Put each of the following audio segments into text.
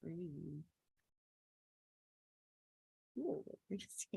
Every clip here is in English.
Breathe. Ooh, you're just-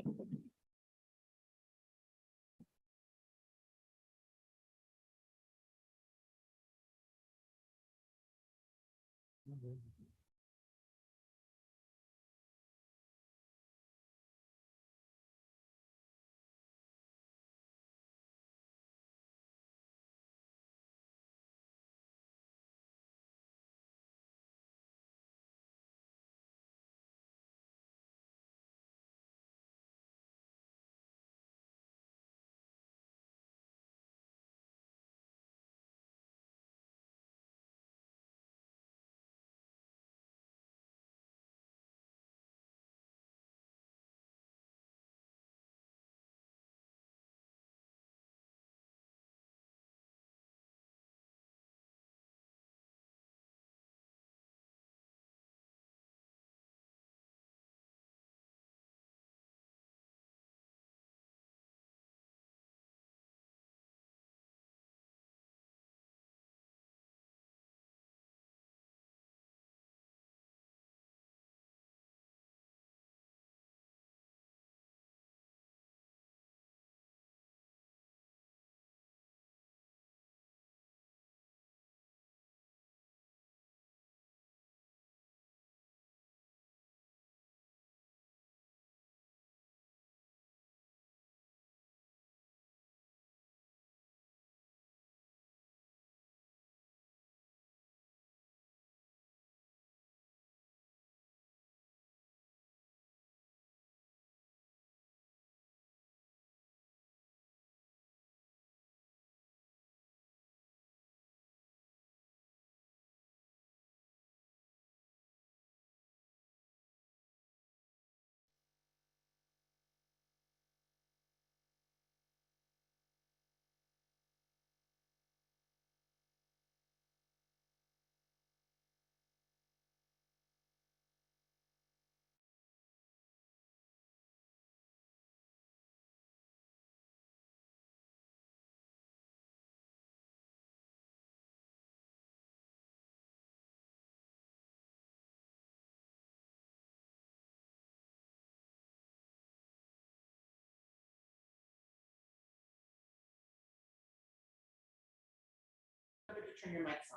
Turn your mics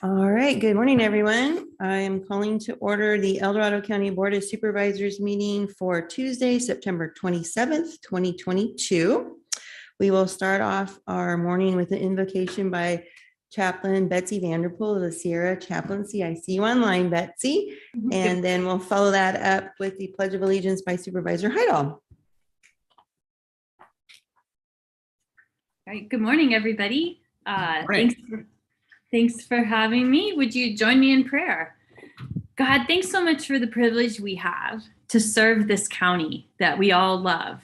on. All right, good morning, everyone. I am calling to order the El Dorado County Board of Supervisors meeting for Tuesday, September 27th, 2022. We will start off our morning with an invocation by Chaplain Betsy Vanderpool of the Sierra Chaplaincy. I see you online, Betsy. And then we'll follow that up with the Pledge of Allegiance by Supervisor Heidel. All right, good morning, everybody. Thanks for having me. Would you join me in prayer? God, thanks so much for the privilege we have to serve this county that we all love.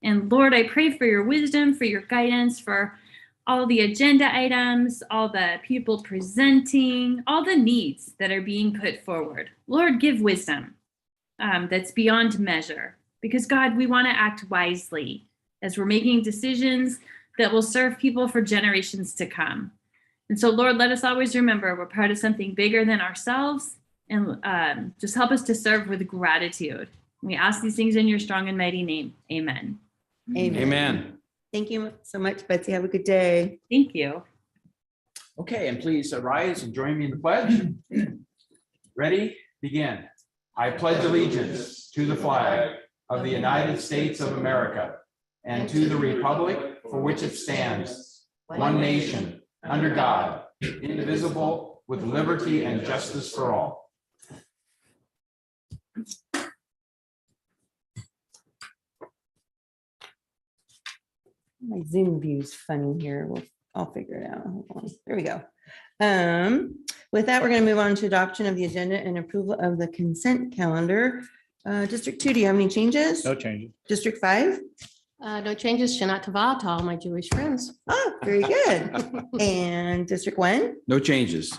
And Lord, I pray for your wisdom, for your guidance, for all the agenda items, all the people presenting, all the needs that are being put forward. Lord, give wisdom that's beyond measure, because God, we want to act wisely as we're making decisions that will serve people for generations to come. And so, Lord, let us always remember we're part of something bigger than ourselves, and just help us to serve with gratitude. We ask these things in your strong and mighty name. Amen. Amen. Amen. Thank you so much, Betsy. Have a good day. Thank you. Okay, and please rise and join me in the pledge. Ready? Begin. I pledge allegiance to the flag of the United States of America and to the republic for which it stands, one nation, under God, indivisible, with liberty and justice for all. My Zoom view is funny here. I'll figure it out. Hold on. There we go. With that, we're going to move on to adoption of the agenda and approval of the consent calendar. District 2, do you have any changes? No changes. District 5? No changes. Shanat Tava to all my Jewish friends. Oh, very good. And District 1? No changes.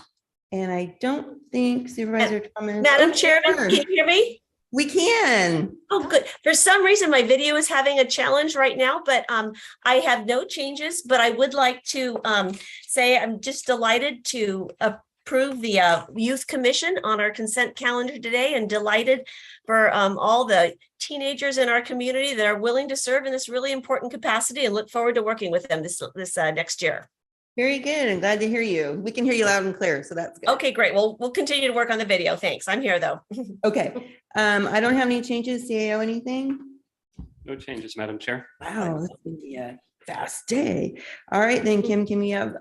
And I don't think Supervisor Thomas. Madam Oh, Chairman, sure. can you hear me? We can. Oh, good. For some reason, my video is having a challenge right now, but I have no changes, but I would like to say I'm just delighted to approve the Youth Commission on our consent calendar today, and delighted for all the teenagers in our community that are willing to serve in this really important capacity, and look forward to working with them this next year. Very good. I'm glad to hear you. We can hear you loud and clear, so that's good. Okay, great. Well, we'll continue to work on the video. Thanks. I'm here though. Okay. I don't have any changes. CAO, anything? No changes, Madam Chair. Wow, this is gonna be a fast day. All right, then Kim, can we have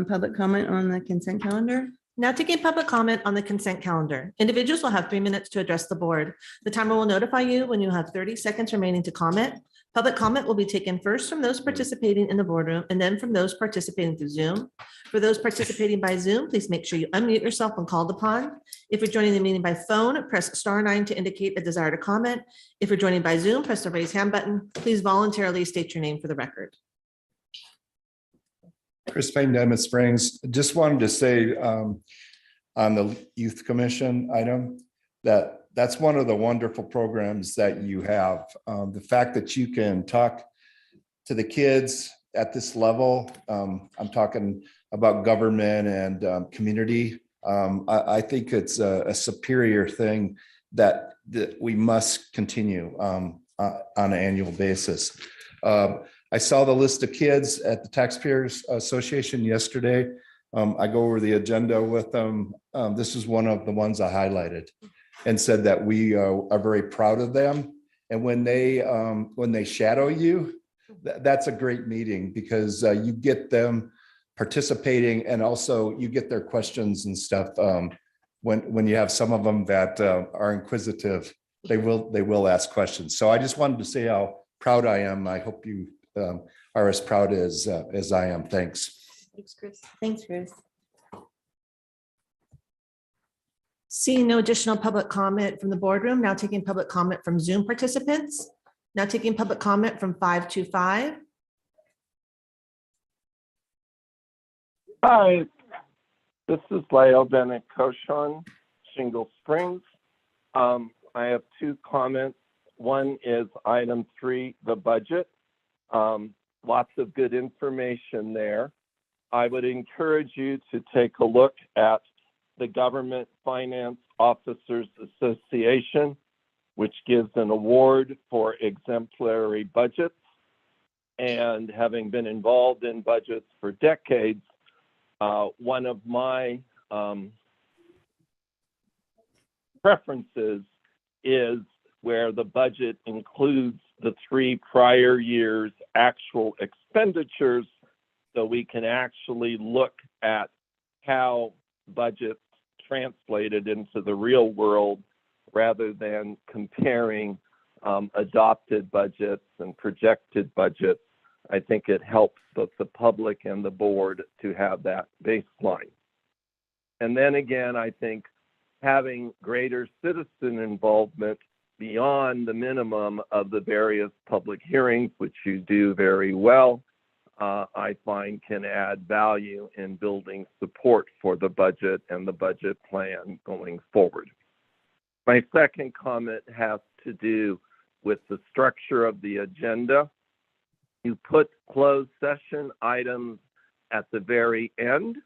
public comment on the consent calendar? Now taking public comment on the consent calendar. Individuals will have 3 minutes to address the board. The timer will notify you when you have 30 seconds remaining to comment. Public comment will be taken first from those participating in the boardroom and then from those participating through Zoom. For those participating by Zoom, please make sure you unmute yourself when called upon. If you're joining the meeting by phone, press *9 to indicate a desire to comment. If you're joining by Zoom, press the raise hand button. Please voluntarily state your name for the record. Chris Payne, Diamond Springs. Just wanted to say on the Youth Commission item, that's one of the wonderful programs that you have. The fact that you can talk to the kids at this level, I'm talking about government and community. I think it's a superior thing that we must continue on an annual basis. I saw the list of kids at the Taxpayers Association yesterday. I go over the agenda with them. This is one of the ones I highlighted and said that we are very proud of them. And when they shadow you, that's a great meeting, because you get them participating, and also you get their questions and stuff. When you have some of them that are inquisitive, they will ask questions. So I just wanted to say how proud I am. I hope you are as proud as I am. Thanks. Thanks, Chris. Thanks, Chris. Seeing no additional public comment from the boardroom, now taking public comment from Zoom participants. Now taking public comment from 525. Hi, this is Leo Bennett Koshon, Shingle Springs. I have 2 comments. One is item 3, the budget. Lots of good information there. I would encourage you to take a look at the Government Finance Officers Association, which gives an award for exemplary budgets. And having been involved in budgets for decades, one of my preferences is where the budget includes the 3 prior years' actual expenditures, so we can actually look at how budgets translated into the real world rather than comparing adopted budgets and projected budgets. I think it helps both the public and the board to have that baseline. And then again, I think having greater citizen involvement beyond the minimum of the various public hearings, which you do very well, I find can add value in building support for the budget and the budget plan going forward. My second comment has to do with the structure of the agenda. You put closed session items at the very end,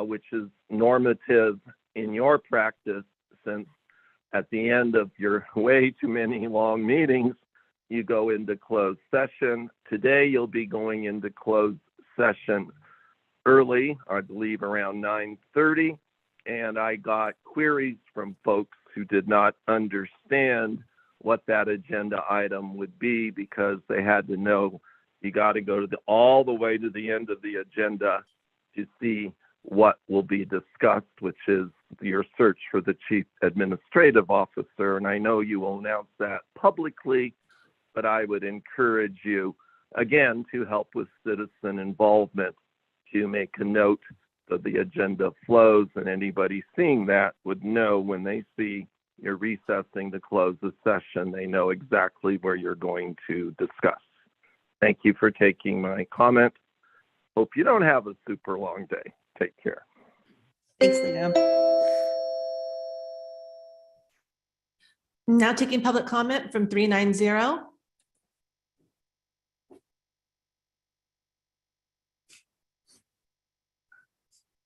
which is normative in your practice, since at the end of your way too many long meetings, you go into closed session. Today, you'll be going into closed session early, I believe around 9:30. And I got queries from folks who did not understand what that agenda item would be, because they had to know you got to go to all the way to the end of the agenda to see what will be discussed, which is your search for the Chief Administrative Officer. And I know you will announce that publicly, but I would encourage you, again, to help with citizen involvement, to make a note of the agenda flows, and anybody seeing that would know when they see you're recessing to close the session, they know exactly where you're going to discuss. Thank you for taking my comment. Hope you don't have a super long day. Take care. Thanks, Leo. Now taking public comment from 390.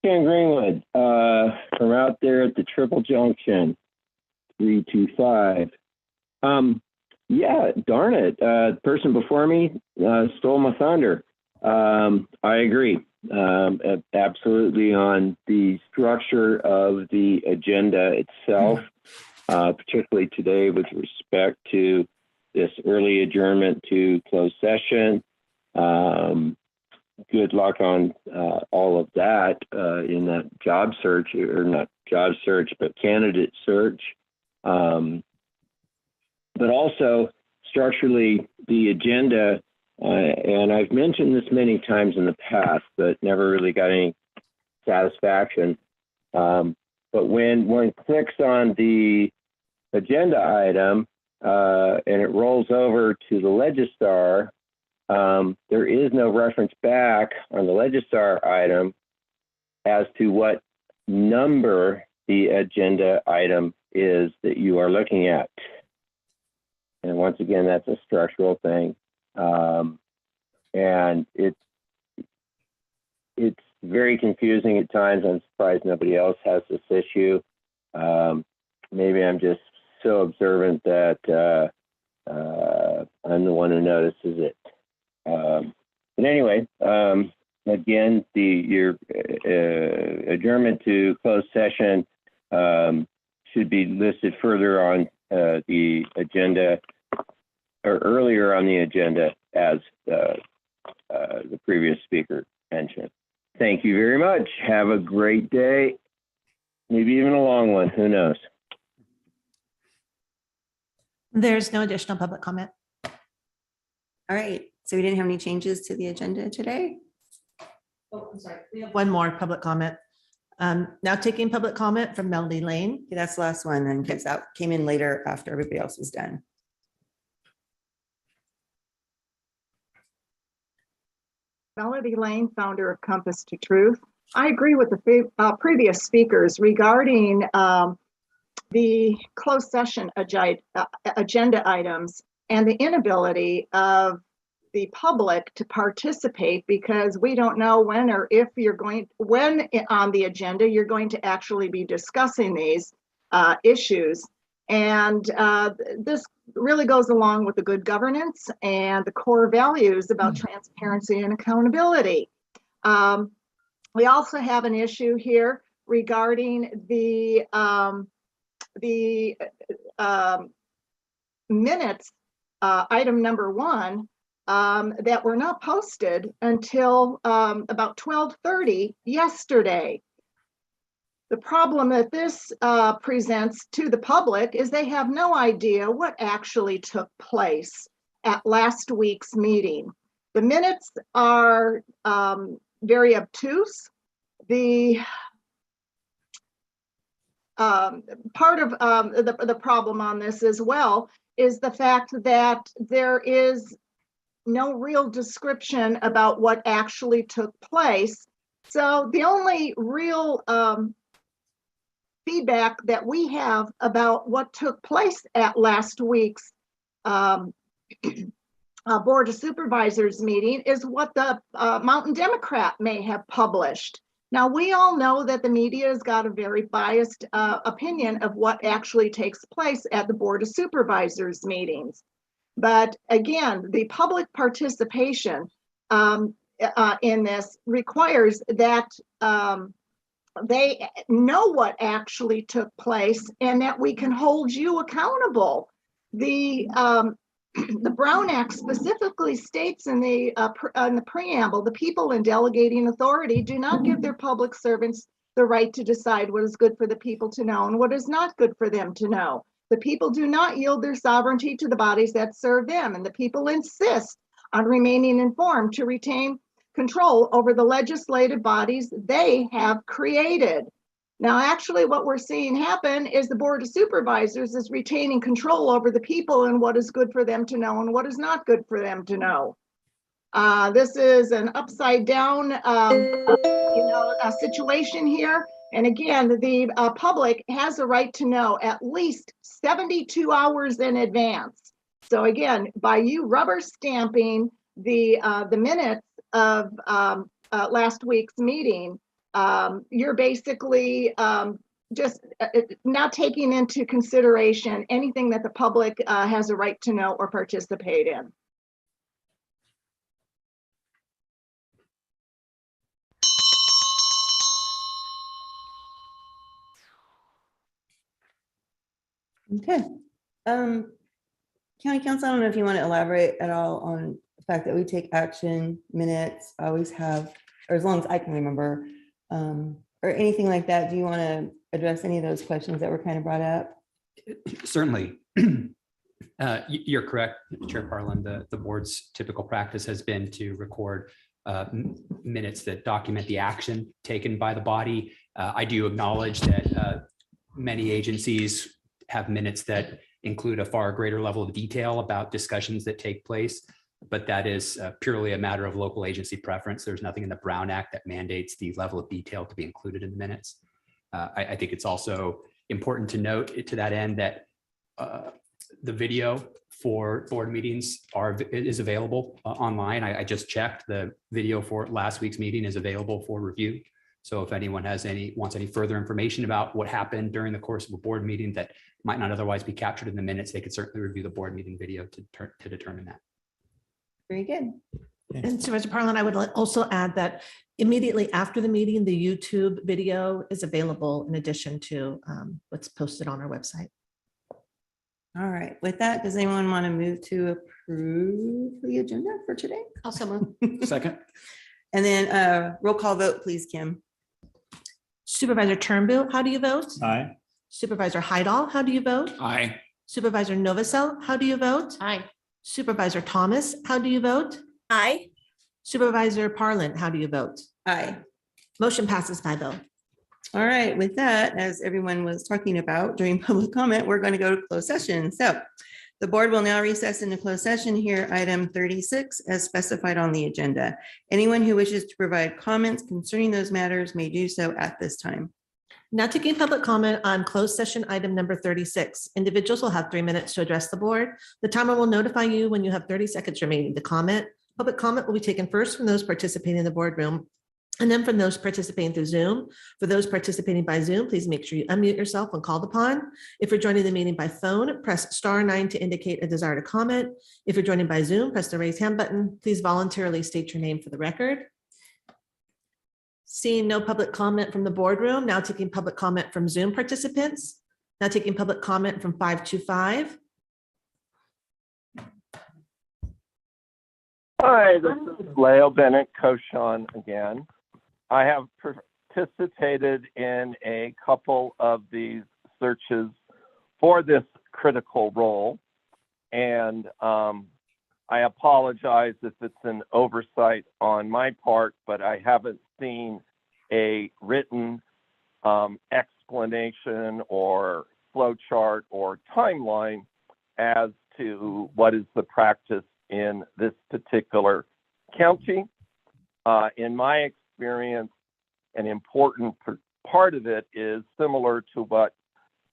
Ken Greenwood, from out there at the Triple Junction, 325. Yeah, darn it. The person before me stole my thunder. I agree. Absolutely on the structure of the agenda itself, particularly today with respect to this early adjournment to closed session. Good luck on all of that in that job search, or not job search, but candidate search. But also structurally, the agenda, and I've mentioned this many times in the past, but never really got any satisfaction. But when one clicks on the agenda item and it rolls over to the Legistar, there is no reference back on the Legistar item as to what number the agenda item is that you are looking at. And once again, that's a structural thing. And it's very confusing at times. I'm surprised nobody else has this issue. Maybe I'm just so observant that I'm the one who notices it. But anyway, again, your adjournment to closed session should be listed further on the agenda, or earlier on the agenda, as the previous speaker mentioned. Thank you very much. Have a great day. Maybe even a long one. Who knows? There's no additional public comment. All right, so we didn't have any changes to the agenda today? Oh, I'm sorry. We have one more public comment. Now taking public comment from Melody Lane. Okay, that's the last one then, because that came in later after everybody else was done. Melody Lane, founder of Compass to Truth. I agree with the previous speakers regarding the closed session agenda items and the inability of the public to participate, because we don't know when or if when on the agenda you're going to actually be discussing these issues. And this really goes along with the good governance and the core values about transparency and accountability. We also have an issue here regarding the minutes, item number 1, that were not posted until about 12:30 yesterday. The problem that this presents to the public is they have no idea what actually took place at last week's meeting. The minutes are very obtuse. The part of the problem on this as well is the fact that there is no real description about what actually took place. So the only real feedback that we have about what took place at last week's Board of Supervisors meeting is what the Mountain Democrat may have published. Now, we all know that the media has got a very biased opinion of what actually takes place at the Board of Supervisors meetings. But again, the public participation in this requires that they know what actually took place and that we can hold you accountable. The Brown Act specifically states in the preamble, the people in delegating authority do not give their public servants the right to decide what is good for the people to know and what is not good for them to know. The people do not yield their sovereignty to the bodies that serve them, and the people insist on remaining informed to retain control over the legislative bodies they have created. Now, actually, what we're seeing happen is the Board of Supervisors is retaining control over the people and what is good for them to know and what is not good for them to know. This is an upside down situation here. And again, the public has a right to know at least 72 hours in advance. So again, by you rubber stamping the minutes of last week's meeting, You're basically just not taking into consideration anything that the public has a right to know or participate in. Okay. County Council, I don't know if you want to elaborate at all on the fact that we take action minutes, always have, or as long as I can remember, or anything like that. Do you want to address any of those questions that were kind of brought up? Certainly. You're correct, Chair Parlin. The board's typical practice has been to record minutes that document the action taken by the body. I do acknowledge that many agencies have minutes that include a far greater level of detail about discussions that take place, but that is purely a matter of local agency preference. There's nothing in the Brown Act that mandates the level of detail to be included in the minutes. I think it's also important to note to that end that the video for board meetings is available online. I just checked. The video for last week's meeting is available for review. So if anyone wants any further information about what happened during the course of a board meeting that might not otherwise be captured in the minutes, they could certainly review the board meeting video to determine that. Very good. And Supervisor Parlin, I would also add that immediately after the meeting, the YouTube video is available in addition to what's posted on our website. All right. With that, does anyone want to move to approve the agenda for today? Also move. Second. And then roll call vote, please, Kim. Supervisor Turnbull, how do you vote? Aye. Supervisor Hydall, how do you vote? Aye. Supervisor Novacell, how do you vote? Aye. Supervisor Thomas, how do you vote? Aye. Supervisor Parlin, how do you vote? Aye. Motion passes 5-0. All right. With that, as everyone was talking about during public comment, we're going to go to closed session. So the board will now recess into closed session here, item 36, as specified on the agenda. Anyone who wishes to provide comments concerning those matters may do so at this time. Now taking public comment on closed session item number 36. Individuals will have 3 minutes to address the board. The timer will notify you when you have 30 seconds remaining to comment. Public comment will be taken first from those participating in the boardroom and then from those participating through Zoom. For those participating by Zoom, please make sure you unmute yourself when called upon. If you're joining the meeting by phone, press *9 to indicate a desire to comment. If you're joining by Zoom, press the raise hand button. Please voluntarily state your name for the record. Seeing no public comment from the boardroom, now taking public comment from Zoom participants. Now taking public comment from 525. Hi, this is Leo Bennett Koshan again. I have participated in a couple of these searches for this critical role, and I apologize if it's an oversight on my part, but I haven't seen a written explanation or flowchart or timeline as to what is the practice in this particular county. In my experience, an important part of it is similar to what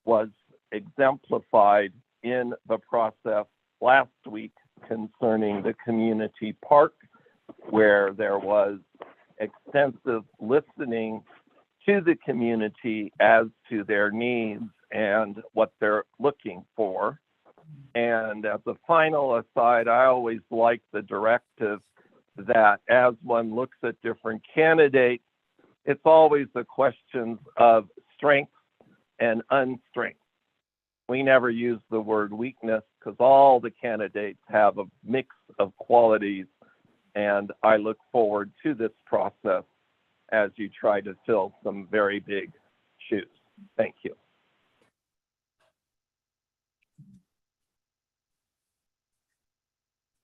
was exemplified in the process last week concerning the community park, where there was extensive listening to the community as to their needs and what they're looking for. And as a final aside, I always like the directive that as one looks at different candidates, it's always the questions of strength and unstrength. We never use the word weakness because all the candidates have a mix of qualities, and I look forward to this process as you try to fill some very big shoes. Thank you.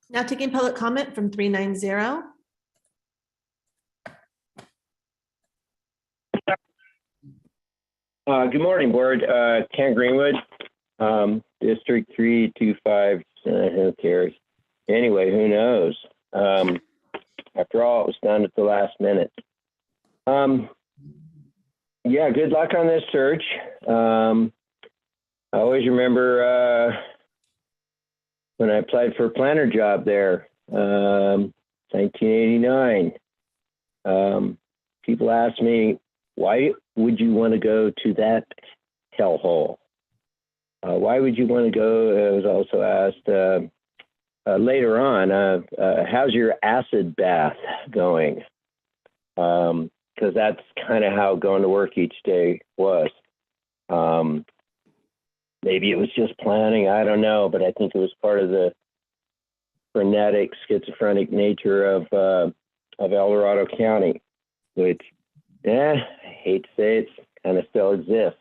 Now taking public comment from 390. Good morning, board. Ken Greenwood, District 325. Who cares? Anyway, who knows? After all, it was done at the last minute. Yeah, good luck on this search. I always remember when I applied for a planner job there, 1989. People asked me, why would you want to go to that hellhole? Why would you want to go? I was also asked later on, how's your acid bath going? Because that's kind of how going to work each day was. Maybe it was just planning, I don't know, but I think it was part of the frenetic, schizophrenic nature of El Dorado County, which, I hate to say it, kind of still exists.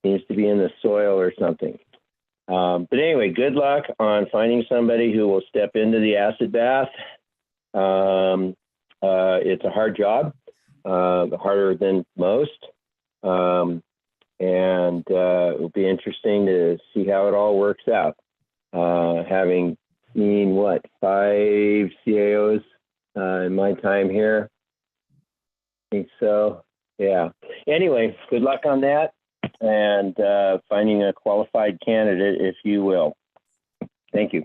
Seems to be in the soil or something. But anyway, good luck on finding somebody who will step into the acid bath. It's a hard job, harder than most. And it will be interesting to see how it all works out. Having seen 5 CAOs in my time here. I think so. Yeah. Anyway, good luck on that and finding a qualified candidate, if you will. Thank you.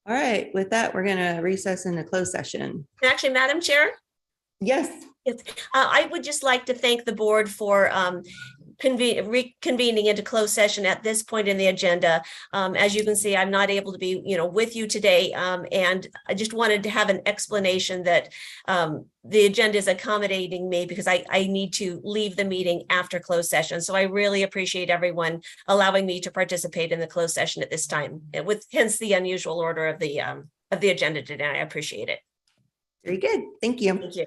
All right, with that, we're going to recess into closed session. Actually, Madam Chair? Yes. Yes, I would just like to thank the board for reconvening into closed session at this point in the agenda. As you can see, I'm not able to be, with you today. And I just wanted to have an explanation that the agenda is accommodating me because I need to leave the meeting after closed session. So I really appreciate everyone allowing me to participate in the closed session at this time, with hence the unusual order of the agenda today. I appreciate it. Very good. Thank you. Thank you.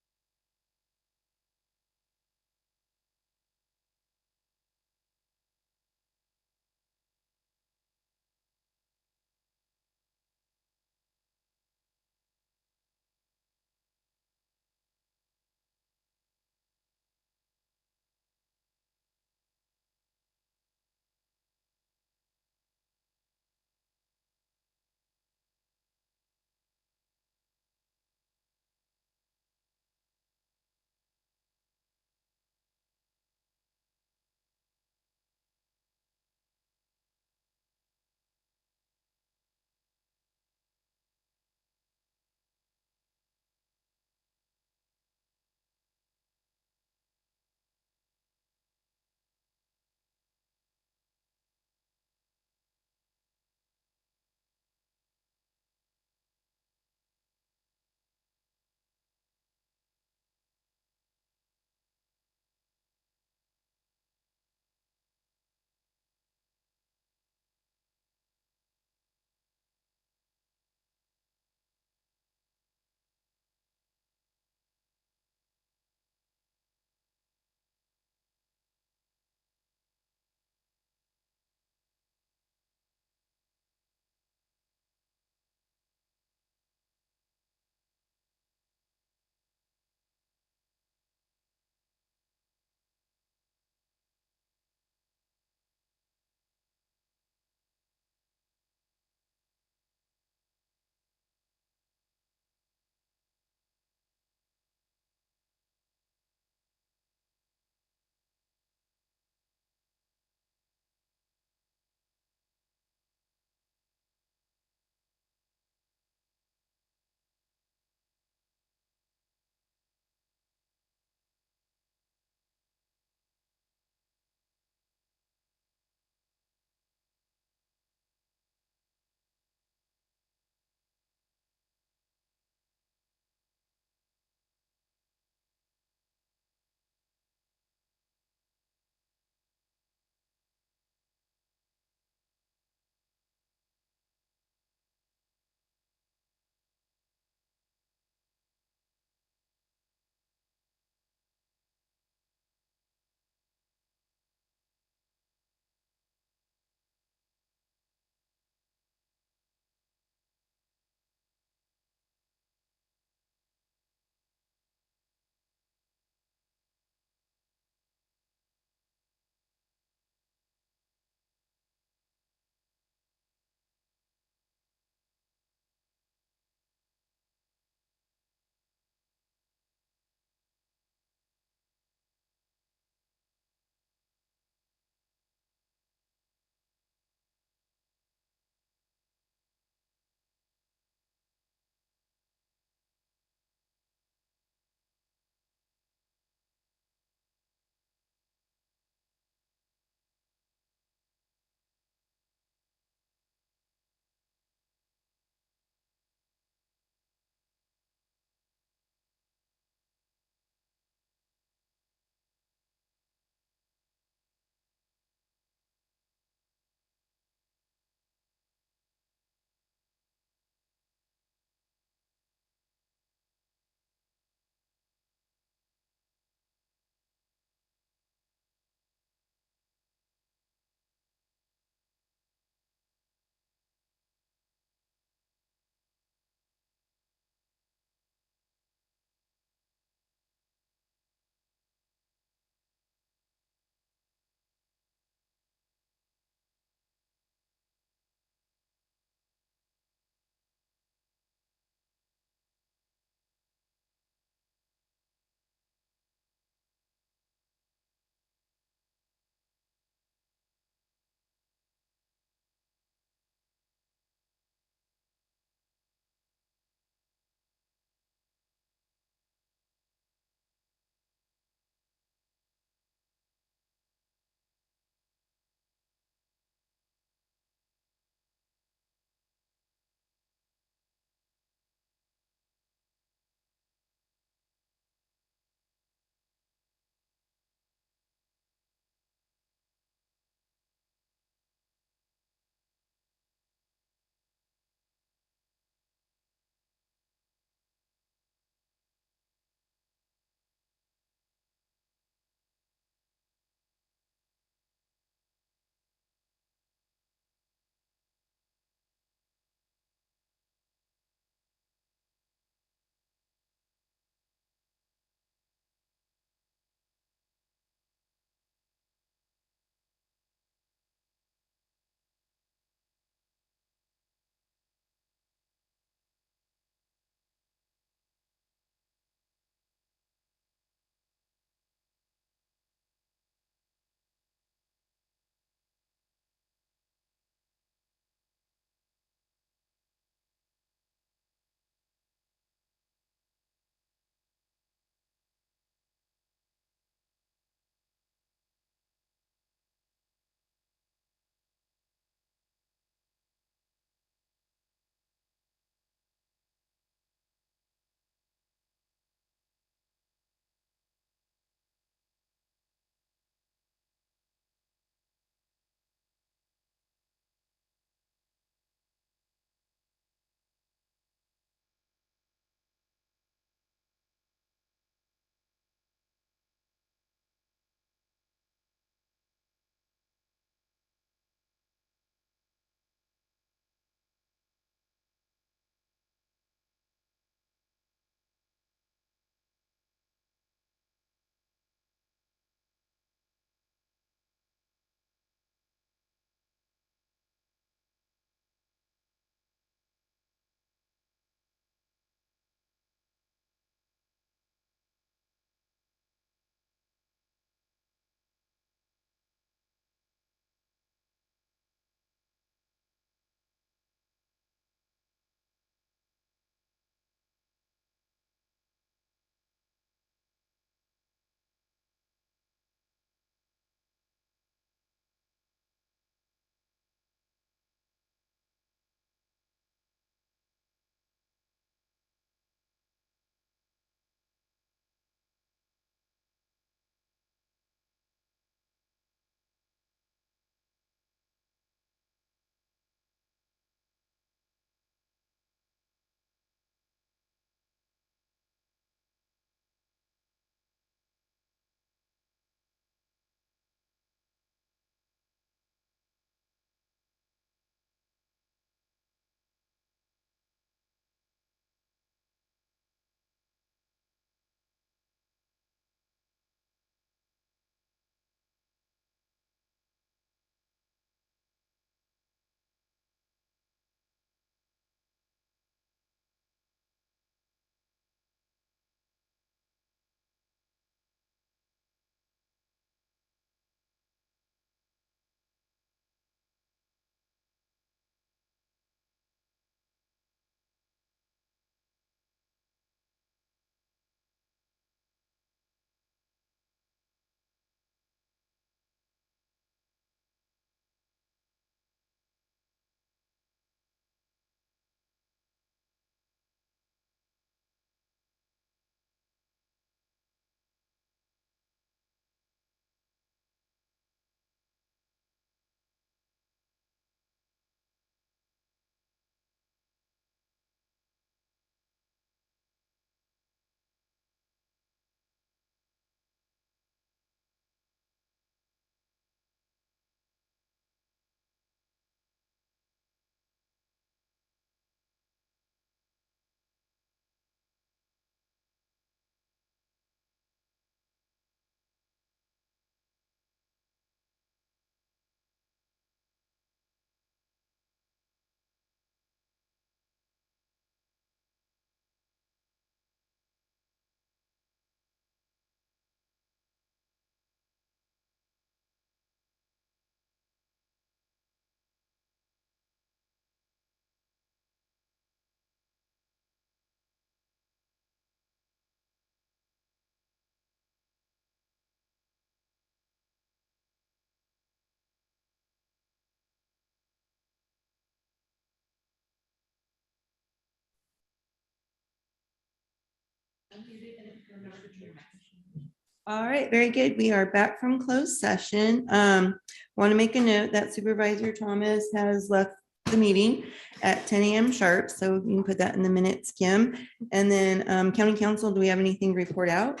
All right, very good. We are back from closed session. Want to make a note that Supervisor Thomas has left the meeting at 10 a.m. sharp, so you can put that in the minutes, Kim. And then County Council, do we have anything to report out?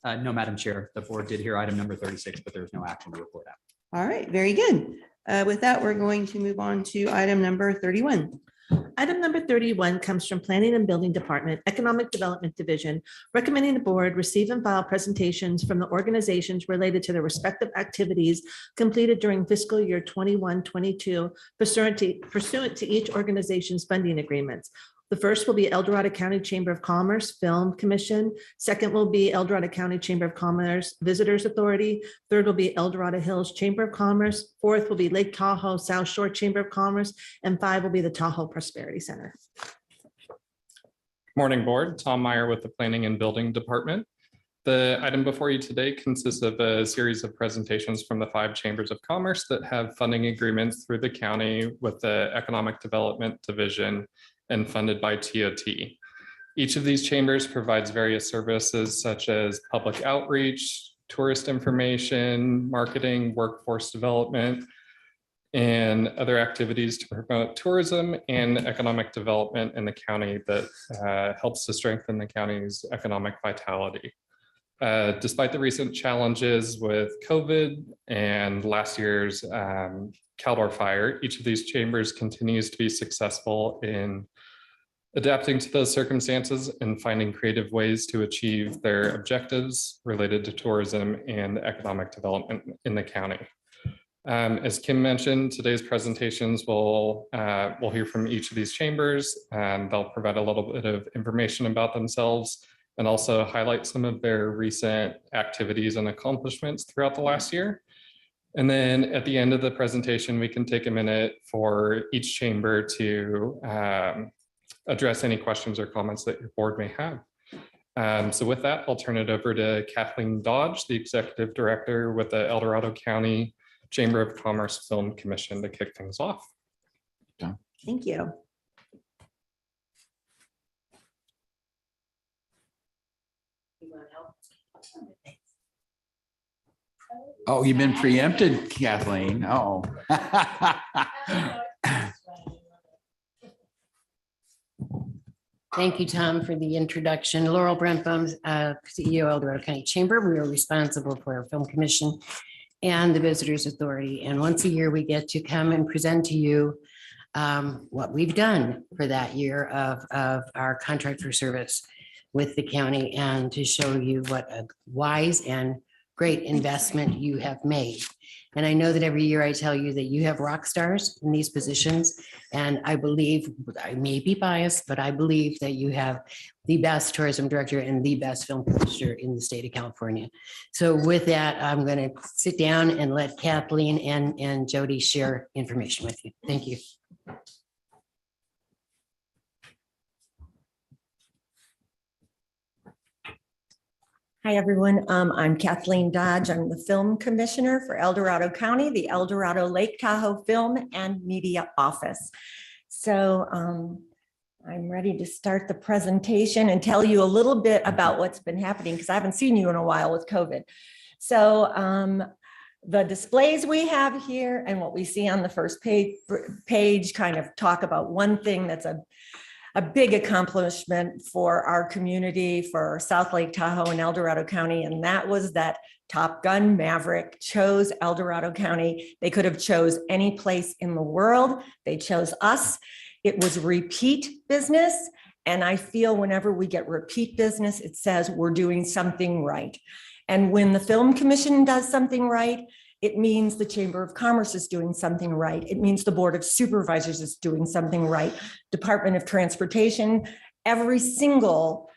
No, Madam Chair, the board did hear item number 36, but there's no action to report out. All right, very good. With that, we're going to move on to item number 31. Item number 31 comes from Planning and Building Department, Economic Development Division, recommending the board receive and file presentations from the organizations related to their respective activities completed during fiscal year 21-22 pursuant to each organization's funding agreements. The first will be El Dorado County Chamber of Commerce Film Commission. Second will be El Dorado County Chamber of Commerce Visitors Authority. Third will be El Dorado Hills Chamber of Commerce. Fourth will be Lake Tahoe South Shore Chamber of Commerce. And 5 will be the Tahoe Prosperity Center. Morning, Board. Tom Meyer with the Planning and Building Department. The item before you today consists of a series of presentations from the 5 chambers of commerce that have funding agreements through the county with the Economic Development Division and funded by TOT. Each of these chambers provides various services such as public outreach, tourist information, marketing, workforce development, and other activities to promote tourism and economic development in the county that helps to strengthen the county's economic vitality. Despite the recent challenges with COVID and last year's Caldor fire, each of these chambers continues to be successful in adapting to those circumstances and finding creative ways to achieve their objectives related to tourism and economic development in the county. As Kim mentioned, today's presentations we'll hear from each of these chambers, and they'll provide a little bit of information about themselves and also highlight some of their recent activities and accomplishments throughout the last year. And then at the end of the presentation, we can take a minute for each chamber to address any questions or comments that your board may have. So with that, I'll turn it over to Kathleen Dodge, the Executive Director with the El Dorado County Chamber of Commerce Film Commission, to kick things off. Thank you. Oh, you've been preempted, Kathleen. Oh. Thank you, Tom, for the introduction. Laurel Brentbaum, CEO, El Dorado County Chamber. We are responsible for our Film Commission and the Visitors Authority. And once a year, we get to come and present to you what we've done for that year of our contract for service with the county, and to show you what a wise and great investment you have made. And I know that every year I tell you that you have rock stars in these positions. And I believe, I may be biased, but I believe that you have the best tourism director and the best film commissioner in the state of California. So with that, I'm going to sit down and let Kathleen and Jody share information with you. Thank you. Hi, everyone. I'm Kathleen Dodge. I'm the Film Commissioner for El Dorado County, the El Dorado Lake Tahoe Film and Media Office. So I'm ready to start the presentation and tell you a little bit about what's been happening, because I haven't seen you in a while with COVID. So the displays we have here and what we see on the first page kind of talk about one thing that's a big accomplishment for our community, for South Lake Tahoe and El Dorado County, and that was that Top Gun Maverick chose El Dorado County. They could have chose any place in the world. They chose us. It was repeat business, and I feel whenever we get repeat business, it says we're doing something right. And when the Film Commission does something right, it means the Chamber of Commerce is doing something right. It means the Board of Supervisors is doing something right. Department of Transportation, every single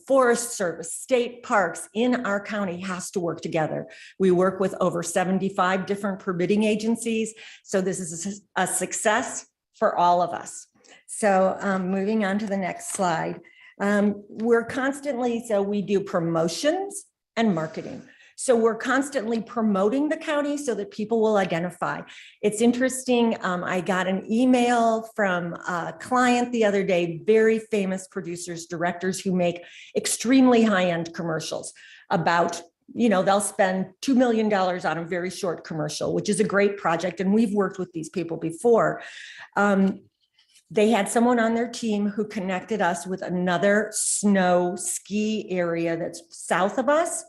Forest Service, state parks in our county has to work together. We work with over 75 different permitting agencies. So this is a success for all of us. So moving on to the next slide. We're constantly, so we do promotions and marketing. So we're constantly promoting the county so that people will identify. It's interesting. I got an email from a client the other day, very famous producers, directors who make extremely high-end commercials about, they'll spend $2 million on a very short commercial, which is a great project. And we've worked with these people before. They had someone on their team who connected us with another snow ski area that's south of us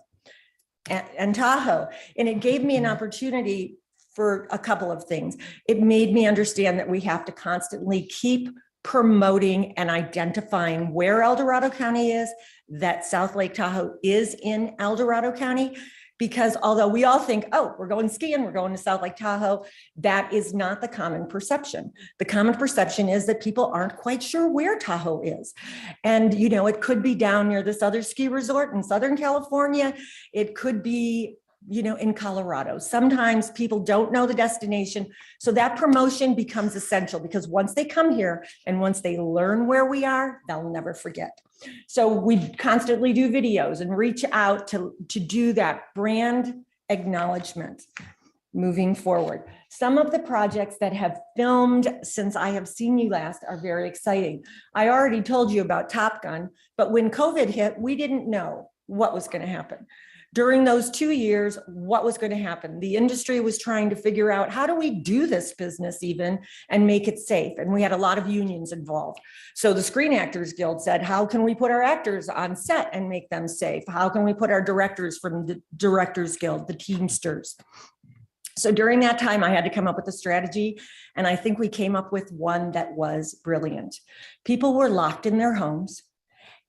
and Tahoe. And it gave me an opportunity for a couple of things. It made me understand that we have to constantly keep promoting and identifying where El Dorado County is, that South Lake Tahoe is in El Dorado County. Because although we all think, oh, we're going skiing, we're going to South Lake Tahoe, that is not the common perception. The common perception is that people aren't quite sure where Tahoe is. And, it could be down near this other ski resort in Southern California. It could be, in Colorado. Sometimes people don't know the destination. So that promotion becomes essential because once they come here and once they learn where we are, they'll never forget. So we constantly do videos and reach out to do that brand acknowledgement moving forward. Some of the projects that have filmed since I have seen you last are very exciting. I already told you about Top Gun, but when COVID hit, we didn't know what was going to happen. During those 2 years, what was going to happen? The industry was trying to figure out how do we do this business even and make it safe? And we had a lot of unions involved. So the Screen Actors Guild said, how can we put our actors on set and make them safe? How can we put our directors from the Directors Guild, the Teamsters? So during that time, I had to come up with a strategy. And I think we came up with one that was brilliant. People were locked in their homes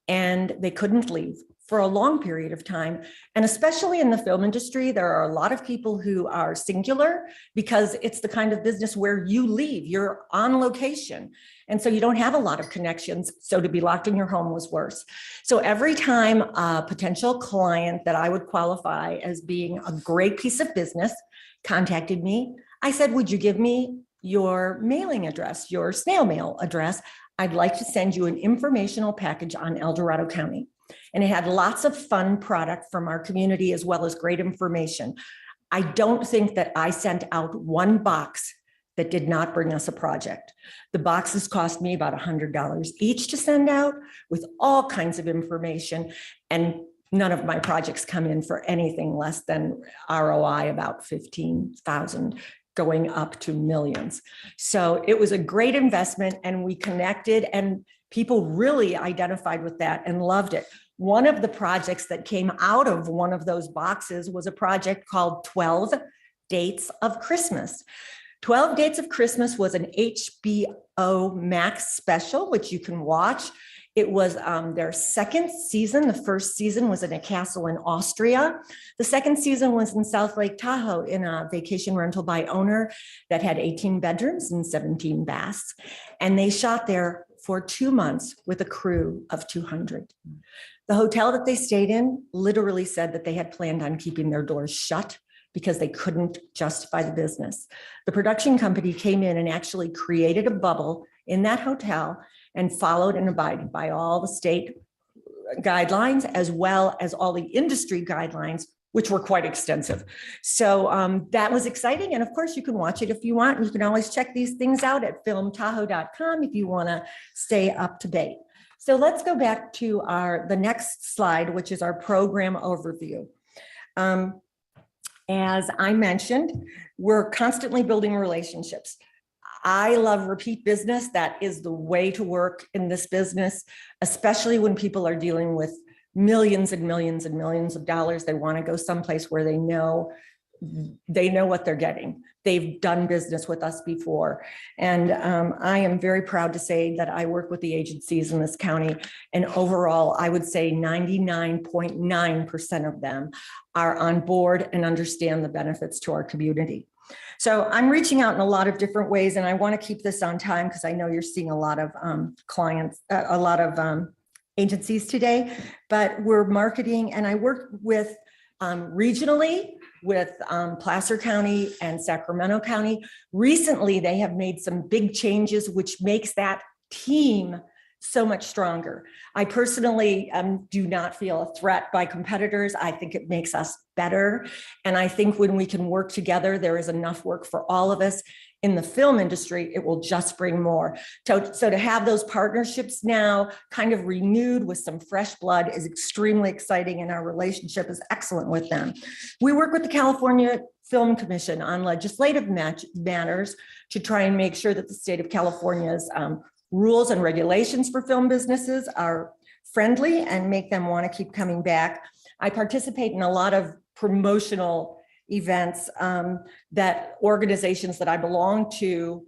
and they couldn't leave for a long period of time. And especially in the film industry, there are a lot of people who are singular because it's the kind of business where you leave, you're on location. And so you don't have a lot of connections. So to be locked in your home was worse. So every time a potential client that I would qualify as being a great piece of business contacted me, I said, would you give me your mailing address, your snail mail address? I'd like to send you an informational package on El Dorado County. And it had lots of fun product from our community as well as great information. I don't think that I sent out one box that did not bring us a project. The boxes cost me about $100 each to send out with all kinds of information. And none of my projects come in for anything less than ROI about $15,000 going up to millions. So it was a great investment and we connected and people really identified with that and loved it. One of the projects that came out of one of those boxes was a project called 12 Dates of Christmas. 12 Dates of Christmas was an HBO Max special, which you can watch. It was their second season. The first season was in a castle in Austria. The second season was in South Lake Tahoe in a vacation rental by owner that had 18 bedrooms and 17 baths. And they shot there for 2 months with a crew of 200. The hotel that they stayed in literally said that they had planned on keeping their doors shut because they couldn't justify the business. The production company came in and actually created a bubble in that hotel and followed and abided by all the state guidelines as well as all the industry guidelines, which were quite extensive. So that was exciting. And of course, you can watch it if you want. You can always check these things out at filmtahoe.com if you want to stay up to date. So let's go back to the next slide, which is our program overview. As I mentioned, we're constantly building relationships. I love repeat business. That is the way to work in this business, especially when people are dealing with millions and millions and millions of dollars. They want to go someplace where they know what they're getting. They've done business with us before. And I am very proud to say that I work with the agencies in this county. And overall, I would say 99.9% of them are on board and understand the benefits to our community. So I'm reaching out in a lot of different ways, and I want to keep this on time because I know you're seeing a lot of clients, a lot of agencies today, but we're marketing, and I work with regionally with Placer County and Sacramento County. Recently, they have made some big changes, which makes that team so much stronger. I personally do not feel a threat by competitors. I think it makes us better. And I think when we can work together, there is enough work for all of us. In the film industry, it will just bring more. So to have those partnerships now kind of renewed with some fresh blood is extremely exciting, and our relationship is excellent with them. We work with the California Film Commission on legislative matters to try and make sure that the state of California's rules and regulations for film businesses are friendly and make them want to keep coming back. I participate in a lot of promotional events that organizations that I belong to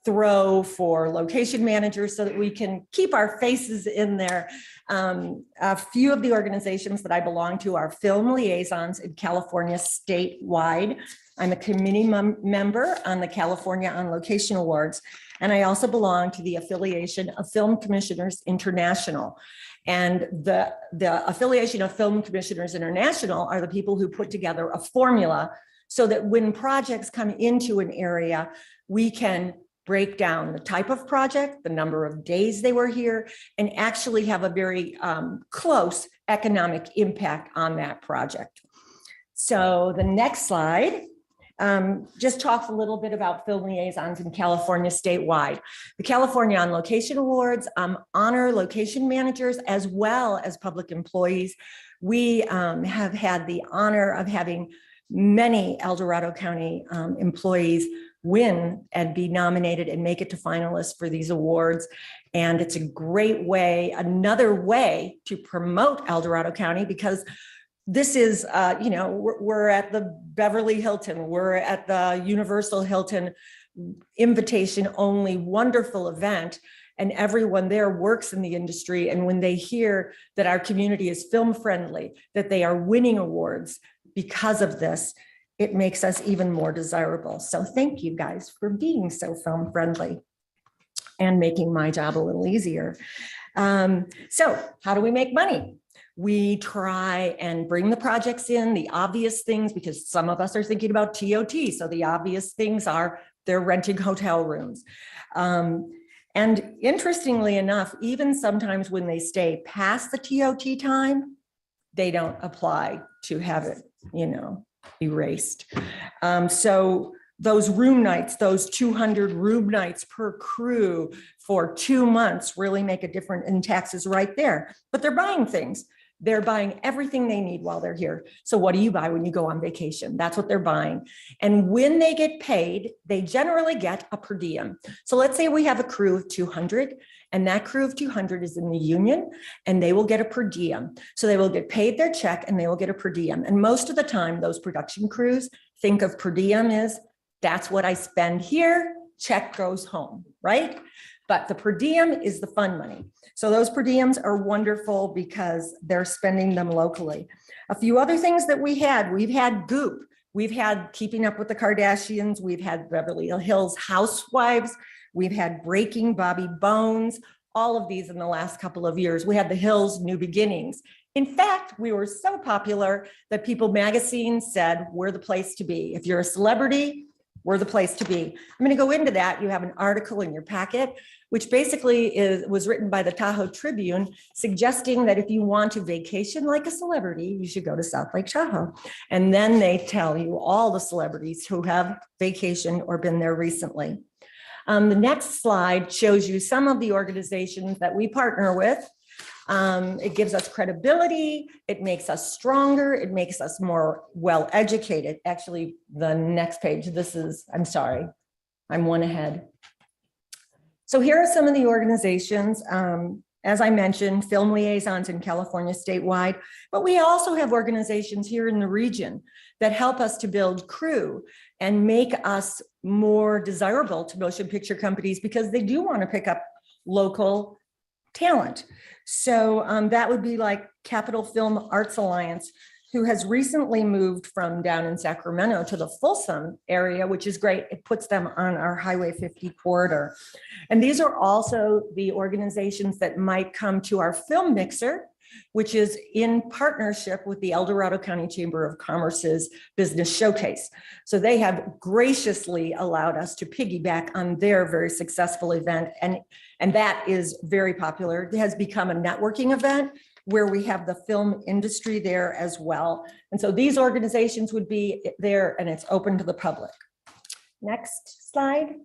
throw for location managers so that we can keep our faces in there. A few of the organizations that I belong to are film liaisons in California statewide. I'm a committee member on the California On Location Awards, and I also belong to the affiliation of Film Commissioners International. And the affiliation of Film Commissioners International are the people who put together a formula so that when projects come into an area, we can break down the type of project, the number of days they were here, and actually have a very close economic impact on that project. So the next slide just talks a little bit about film liaisons in California statewide. The California On Location Awards honor location managers as well as public employees. We have had the honor of having many El Dorado County employees win and be nominated and make it to finalists for these awards. And it's a great way, another way to promote El Dorado County, because this is, we're at the Beverly Hilton, we're at the Universal Hilton invitation only wonderful event. And everyone there works in the industry. And when they hear that our community is film friendly, that they are winning awards because of this, it makes us even more desirable. So thank you guys for being so film friendly and making my job a little easier. So how do we make money? We try and bring the projects in, the obvious things, because some of us are thinking about TOT. So the obvious things are they're renting hotel rooms. And interestingly enough, even sometimes when they stay past the TOT time, they don't apply to have it, erased. So those room nights, those 200 room nights per crew for 2 months really make a difference in taxes right there. But they're buying things. They're buying everything they need while they're here. So what do you buy when you go on vacation? That's what they're buying. And when they get paid, they generally get a per diem. So let's say we have a crew of 200, and that crew of 200 is in the union, and they will get a per diem. So they will get paid their check and they will get a per diem. And most of the time, those production crews think of per diem as that's what I spend here, check goes home, right? But the per diem is the fun money. So those per diems are wonderful because they're spending them locally. A few other things that we've had Goop, we've had Keeping Up with the Kardashians, we've had Beverly Hills Housewives, we've had Breaking Bobby Bones, all of these in the last couple of years. We had The Hills New Beginnings. In fact, we were so popular that People Magazine said, we're the place to be. If you're a celebrity, we're the place to be. I'm going to go into that. You have an article in your packet, which basically was written by the Tahoe Tribune, suggesting that if you want to vacation like a celebrity, you should go to South Lake Tahoe. And then they tell you all the celebrities who have vacationed or been there recently. The next slide shows you some of the organizations that we partner with. It gives us credibility, it makes us stronger, it makes us more well-educated. Actually, the next page, I'm sorry, I'm one ahead. So here are some of the organizations. As I mentioned, film liaisons in California statewide, but we also have organizations here in the region that help us to build crew and make us more desirable to motion picture companies because they do want to pick up local talent. So that would be like Capital Film Arts Alliance, who has recently moved from down in Sacramento to the Folsom area, which is great. It puts them on our Highway 50 corridor. And these are also the organizations that might come to our film mixer which is in partnership with the El Dorado County Chamber of Commerce's Business Showcase. So they have graciously allowed us to piggyback on their very successful event. And that is very popular. It has become a networking event where we have the film industry there as well. And so these organizations would be there, and it's open to the public. Next slide.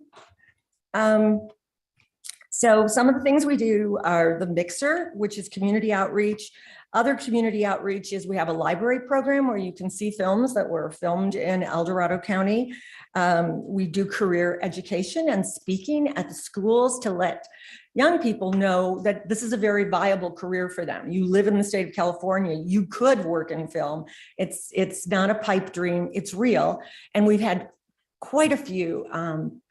So some of the things we do are the Mixer, which is community outreach. Other community outreach is we have a library program where you can see films that were filmed in El Dorado County. We do career education and speaking at the schools to let young people know that this is a very viable career for them. You live in the state of California, you could work in film. It's not a pipe dream, it's real. And we've had quite a few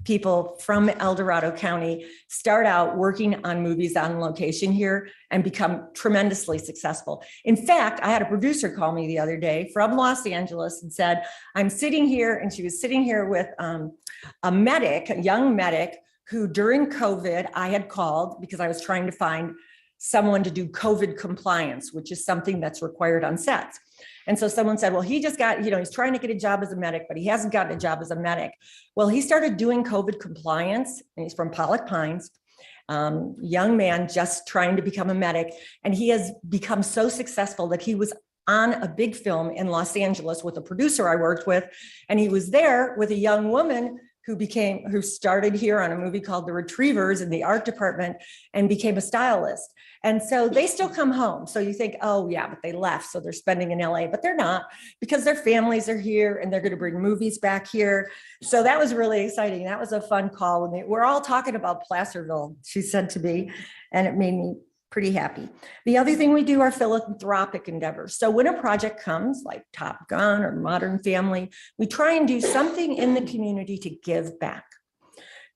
people from El Dorado County start out working on movies on location here and become tremendously successful. In fact, I had a producer call me the other day from Los Angeles and said, I'm sitting here, and she was sitting here with a medic, a young medic, who during COVID, I had called because I was trying to find someone to do COVID compliance, which is something that's required on sets. And so someone said, well, he just got, he's trying to get a job as a medic, but he hasn't gotten a job as a medic. Well, he started doing COVID compliance, and he's from Pollock Pines, young man just trying to become a medic. And he has become so successful that he was on a big film in Los Angeles with a producer I worked with. And he was there with a young woman who started here on a movie called The Retrievers in the art department and became a stylist. And so they still come home. So you think, oh yeah, but they left, so they're spending in LA, but they're not, because their families are here and they're going to bring movies back here. So that was really exciting. That was a fun call. When we're all talking about Placerville, she said to me, and it made me pretty happy. The other thing we do are philanthropic endeavors. So when a project comes like Top Gun or Modern Family, we try and do something in the community to give back.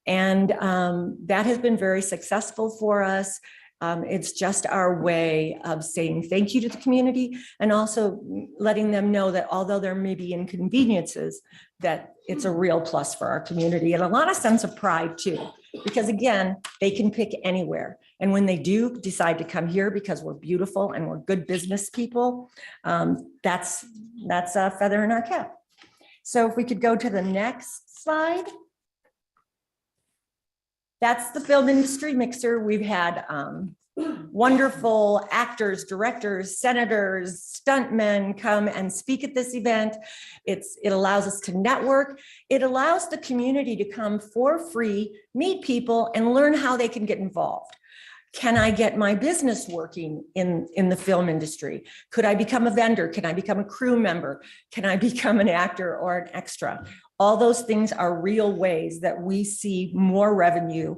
And that has been very successful for us. It's just our way of saying thank you to the community and also letting them know that although there may be inconveniences, that it's a real plus for our community, and a lot of sense of pride too, because again, they can pick anywhere. And when they do decide to come here because we're beautiful and we're good business people, that's a feather in our cap. So if we could go to the next slide. That's the film industry mixer. We've had wonderful actors, directors, senators, stuntmen come and speak at this event. It allows us to network. It allows the community to come for free, meet people, and learn how they can get involved. Can I get my business working in the film industry? Could I become a vendor? Can I become a crew member? Can I become an actor or an extra? All those things are real ways that we see more revenue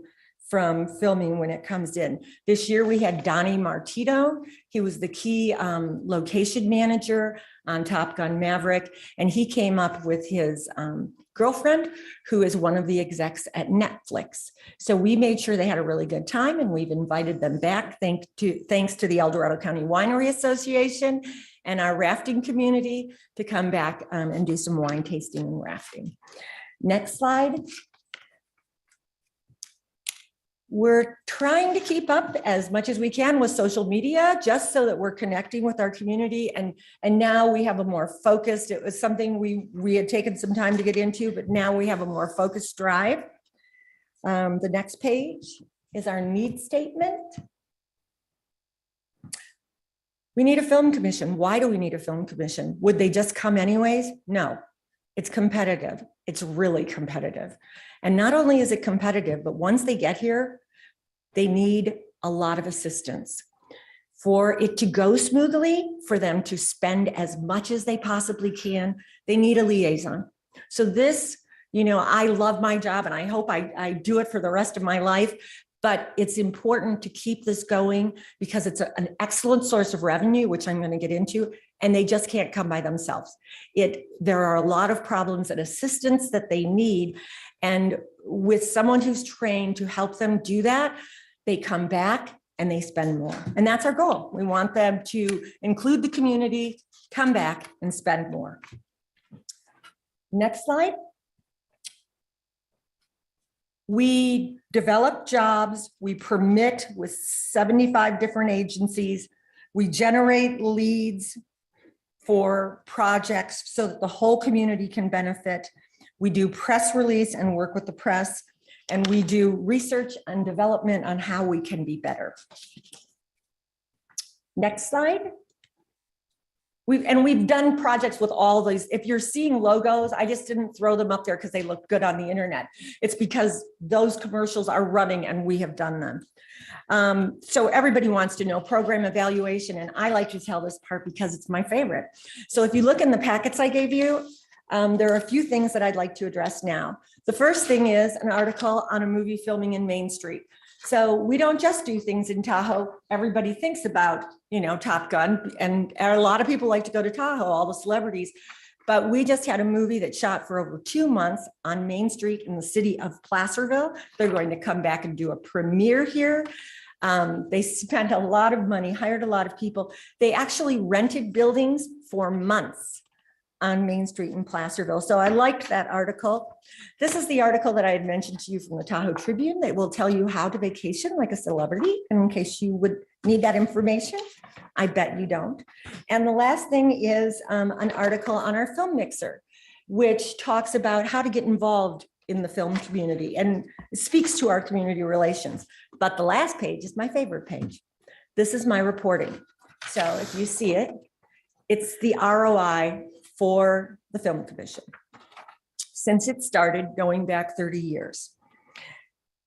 from filming when it comes in. This year we had Donnie Martino. He was the key location manager on Top Gun Maverick, and he came up with his girlfriend, who is one of the execs at Netflix. So we made sure they had a really good time, and we've invited them back thanks to the El Dorado County Winery Association and our rafting community to come back and do some wine tasting and rafting. Next slide. We're trying to keep up as much as we can with social media, just so that we're connecting with our community. And now we have a more focused, it was something we had taken some time to get into, but now we have a more focused drive. The next page is our needs statement. We need a film commission. Why do we need a film commission? Would they just come anyways? No, it's competitive. It's really competitive. And not only is it competitive, but once they get here, they need a lot of assistance. For it to go smoothly, for them to spend as much as they possibly can, they need a liaison. So this, I love my job and I hope I do it for the rest of my life, but it's important to keep this going because it's an excellent source of revenue, which I'm going to get into, and they just can't come by themselves. There are a lot of problems and assistance that they need. And with someone who's trained to help them do that, they come back and they spend more. And that's our goal. We want them to include the community, come back and spend more. Next slide. We develop jobs, we permit with 75 different agencies We generate leads for projects so that the whole community can benefit. We do press release and work with the press, and we do research and development on how we can be better. Next slide. We've done projects with all these. If you're seeing logos, I just didn't throw them up there because they look good on the internet. It's because those commercials are running and we have done them. So everybody wants to know program evaluation, and I like to tell this part because it's my favorite. So if you look in the packets I gave you, there are a few things that I'd like to address now. The first thing is an article on a movie filming in Main Street. So we don't just do things in Tahoe. Everybody thinks about, Top Gun, and a lot of people like to go to Tahoe, all the celebrities. But we just had a movie that shot for over 2 months on Main Street in the city of Placerville. They're going to come back and do a premiere here. They spent a lot of money, hired a lot of people. They actually rented buildings for months on Main Street in Placerville. So I liked that article. This is the article that I had mentioned to you from the Tahoe Tribune that will tell you how to vacation like a celebrity. And in case you would need that information, I bet you don't. And the last thing is an article on our film mixer, which talks about how to get involved in the film community and speaks to our community relations. But the last page is my favorite page. This is my reporting. So if you see it, it's the ROI for the Film Commission since it started going back 30 years.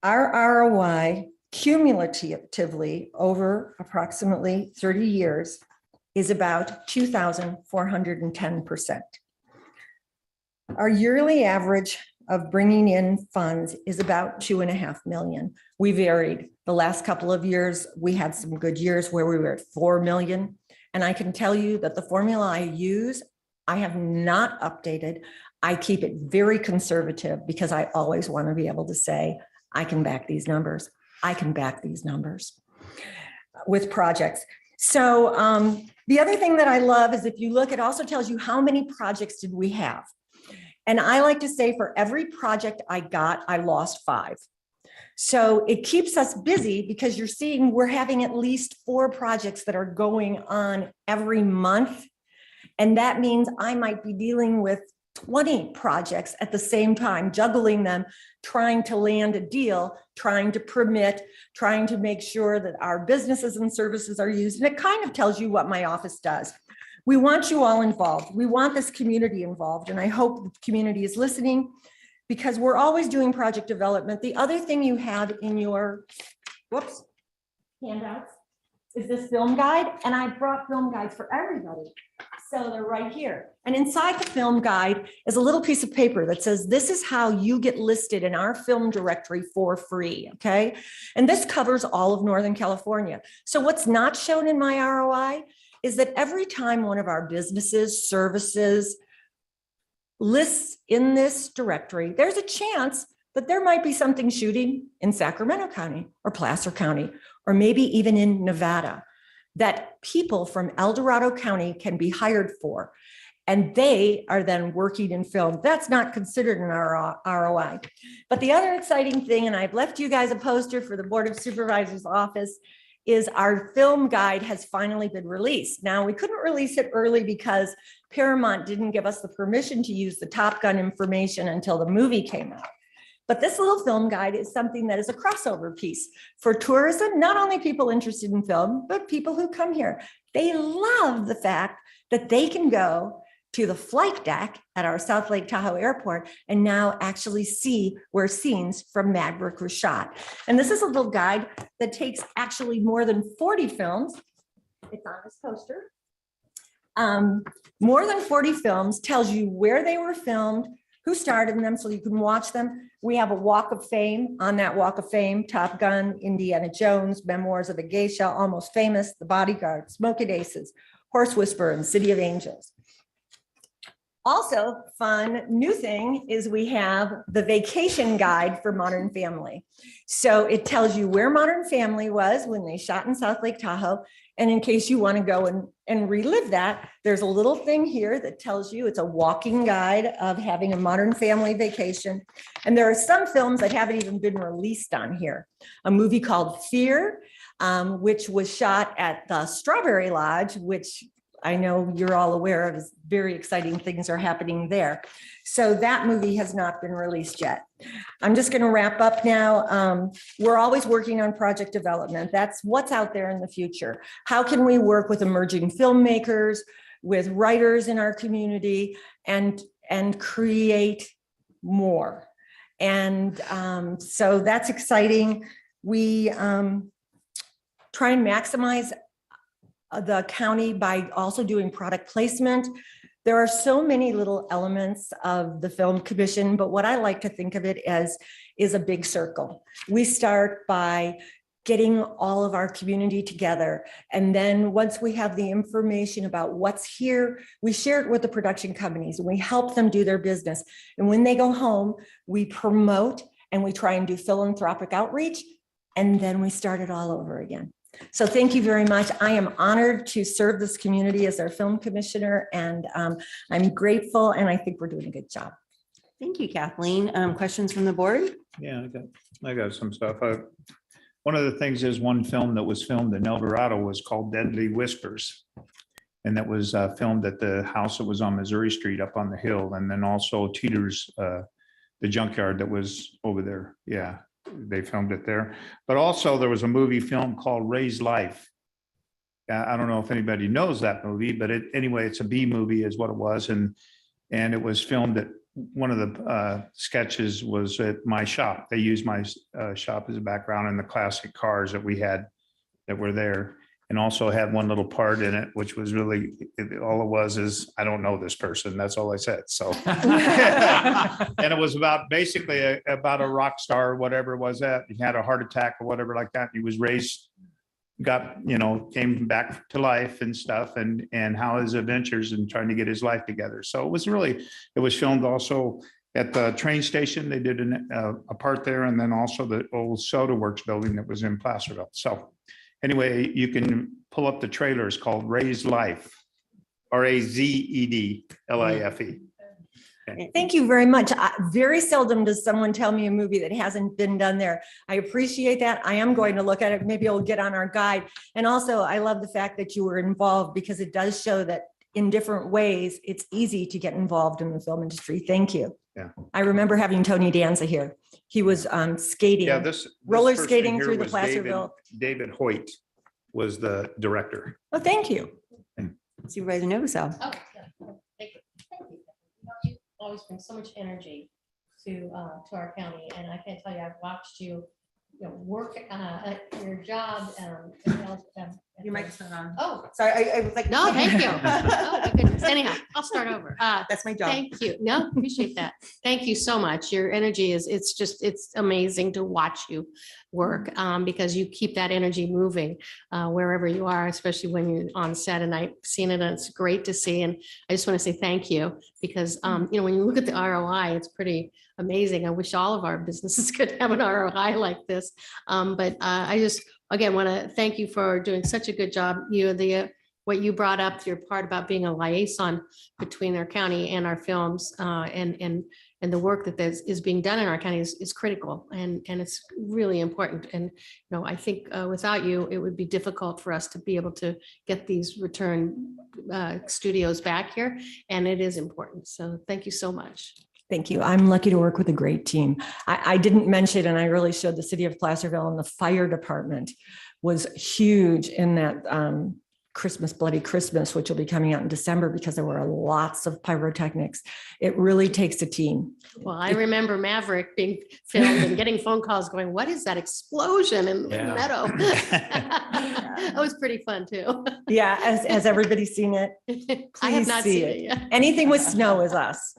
Our ROI cumulatively over approximately 30 years is about 2,410%. Our yearly average of bringing in funds is about 2.5 million. We varied. The last couple of years, we had some good years where we were at 4 million. And I can tell you that the formula I use, I have not updated. I keep it very conservative because I always want to be able to say, I can back these numbers. I can back these numbers with projects. So the other thing that I love is if you look, it also tells you how many projects did we have. And I like to say for every project I got, I lost 5. So it keeps us busy because you're seeing we're having at least 4 projects that are going on every month. And that means I might be dealing with 20 projects at the same time, juggling them, trying to land a deal, trying to permit, trying to make sure that our businesses and services are used. And it kind of tells you what my office does. We want you all involved. We want this community involved. And I hope the community is listening because we're always doing project development. The other thing you have in your handouts is this film guide. And I brought film guides for everybody. So they're right here. And inside the film guide is a little piece of paper that says, this is how you get listed in our film directory for free, okay? And this covers all of Northern California. So what's not shown in my ROI is that every time one of our businesses, services lists in this directory, there's a chance that there might be something shooting in Sacramento County or Placer County, or maybe even in Nevada, that people from El Dorado County can be hired for. And they are then working in film. That's not considered an ROI. But the other exciting thing, and I've left you guys a poster for the Board of Supervisors office, is our film guide has finally been released. Now, we couldn't release it early because Paramount didn't give us the permission to use the Top Gun information until the movie came out. But this little film guide is something that is a crossover piece for tourism, not only people interested in film, but people who come here. They love the fact that they can go to the flight deck at our South Lake Tahoe Airport and now actually see where scenes from Maverick were shot. And this is a little guide that takes actually more than 40 films. It's on this poster. More than 40 films, tells you where they were filmed, who starred in them so you can watch them. We have a walk of fame. On that walk of fame, Top Gun, Indiana Jones, Memoirs of a Geisha, Almost Famous, The Bodyguard, Smoking Aces, Horse Whisperer, and City of Angels. Also, fun new thing is we have the vacation guide for Modern Family. So it tells you where Modern Family was when they shot in South Lake Tahoe. And in case you want to go and relive that, there's a little thing here that tells you it's a walking guide of having a Modern Family vacation. And there are some films that haven't even been released on here. A movie called Fear, which was shot at the Strawberry Lodge, which I know you're all aware of, is very exciting things are happening there. So that movie has not been released yet. I'm just going to wrap up now. We're always working on project development. That's what's out there in the future. How can we work with emerging filmmakers, with writers in our community, and create more? And so that's exciting. We try and maximize the county by also doing product placement. There are so many little elements of the Film Commission, but what I like to think of it as is a big circle. We start by getting all of our community together. And then once we have the information about what's here, we share it with the production companies and we help them do their business. And when they go home, we promote and we try and do philanthropic outreach. And then we start it all over again. So thank you very much. I am honored to serve this community as our film commissioner, and I'm grateful, and I think we're doing a good job. Thank you, Kathleen. Questions from the board? Yeah, I got some stuff. One of the things is one film that was filmed in El Dorado was called Deadly Whispers. And that was filmed at the house that was on Missouri Street up on the hill. And then also Teeter's, the junkyard that was over there. Yeah, they filmed it there. But also there was a movie film called Ray's Life. I don't know if anybody knows that movie, but anyway, it's a B movie is what it was. And it was filmed at one of the sketches was at my shop. They used my shop as a background in the classic cars that we had that were there. And also had one little part in it, which was really, all it was is, I don't know this person. That's all I said. So, and it was about basically about a rock star, or whatever it was that he had a heart attack or whatever like that. He was raised, came back to life and stuff, and how his adventures and trying to get his life together. So it was filmed also at the train station. They did a part there, and then also the old Soda Works building that was in Placerville. So anyway, you can pull up the trailers called Ray's Life, Razedlife. Thank you very much. Very seldom does someone tell me a movie that hasn't been done there. I appreciate that. I am going to look at it. Maybe it'll get on our guide. And also, I love the fact that you were involved, because it does show that in different ways, it's easy to get involved in the film industry. Thank you. Yeah. I remember having Tony Danza here. He was skating, roller person skating here through the was Placerville. David Hoyt was the director. Oh, thank you. Supervisor Novosel. Oh, yeah. Thank you. You always bring so much energy to our county, and I can't tell you, I've watched you work at your job. Your mic's not on. Oh, Sorry, I was like, no, thank you. Oh, my goodness. Anyhow, I'll start over. That's my job. Thank you. No, appreciate that. Thank you so much. Your energy it's amazing to watch you work, because you keep that energy moving wherever you are, especially when you're on set, and I've seen it, and it's great to see. And I just want to say thank you, because when you look at the ROI, it's pretty amazing. I wish all of our businesses could have an ROI like this. But I just, again, want to thank you for doing such a good job. What you brought up, your part about being a liaison between our county and our films, and the work that is being done in our county is critical, and it's really important. And I think without you, it would be difficult for us to be able to get these return studios back here, and it is important. So thank you so much. Thank you. I'm lucky to work with a great team. I didn't mention, and I really showed the city of Placerville, and the fire department was huge in that Christmas, Bloody Christmas, which will be coming out in December, because there were lots of pyrotechnics. It really takes a team. Well, I remember Maverick being filmed and getting phone calls going, what is that explosion in the meadow? That was pretty fun too. Yeah, has everybody seen it? Please I have not see seen it. it yet. Anything with snow is us.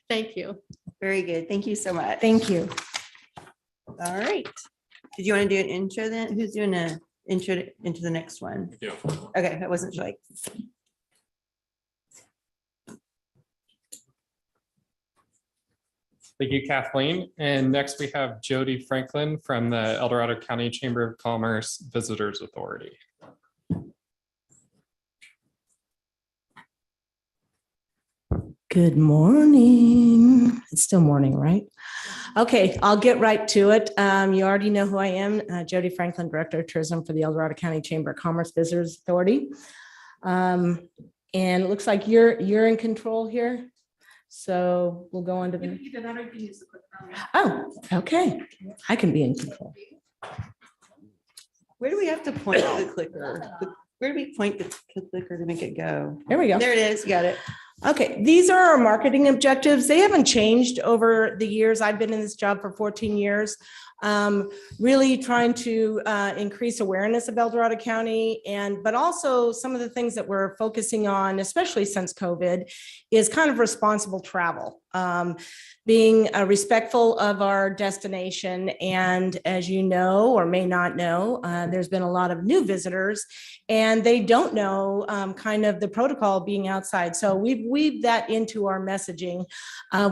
Thank you. Very good. Thank you so much. Thank you. All right. Did you want to do an intro then? Who's doing an intro into the next one? Yeah. Okay, I wasn't sure. Thank you, Kathleen. And next we have Jody Franklin from the El Dorado County Chamber of Commerce Visitors Authority. Good morning. It's still morning, right? Okay, I'll get right to it. You already know who I am, Jody Franklin, Director of Tourism for the El Dorado County Chamber of Commerce Visitors Authority. And it looks like you're in control here. So we'll go on to the. Oh, okay. I can be in control. Where do we have to point the clicker? Where do we point the clicker to make it go? There we go. There it is. Got it. Okay, these are our marketing objectives. They haven't changed over the years. I've been in this job for 14 years. Really trying to increase awareness of El Dorado County, but also some of the things that we're focusing on, especially since COVID, is kind of responsible travel. Being respectful of our destination. And as you know, or may not know, there's been a lot of new visitors and they don't know kind of the protocol being outside. So we've weaved that into our messaging.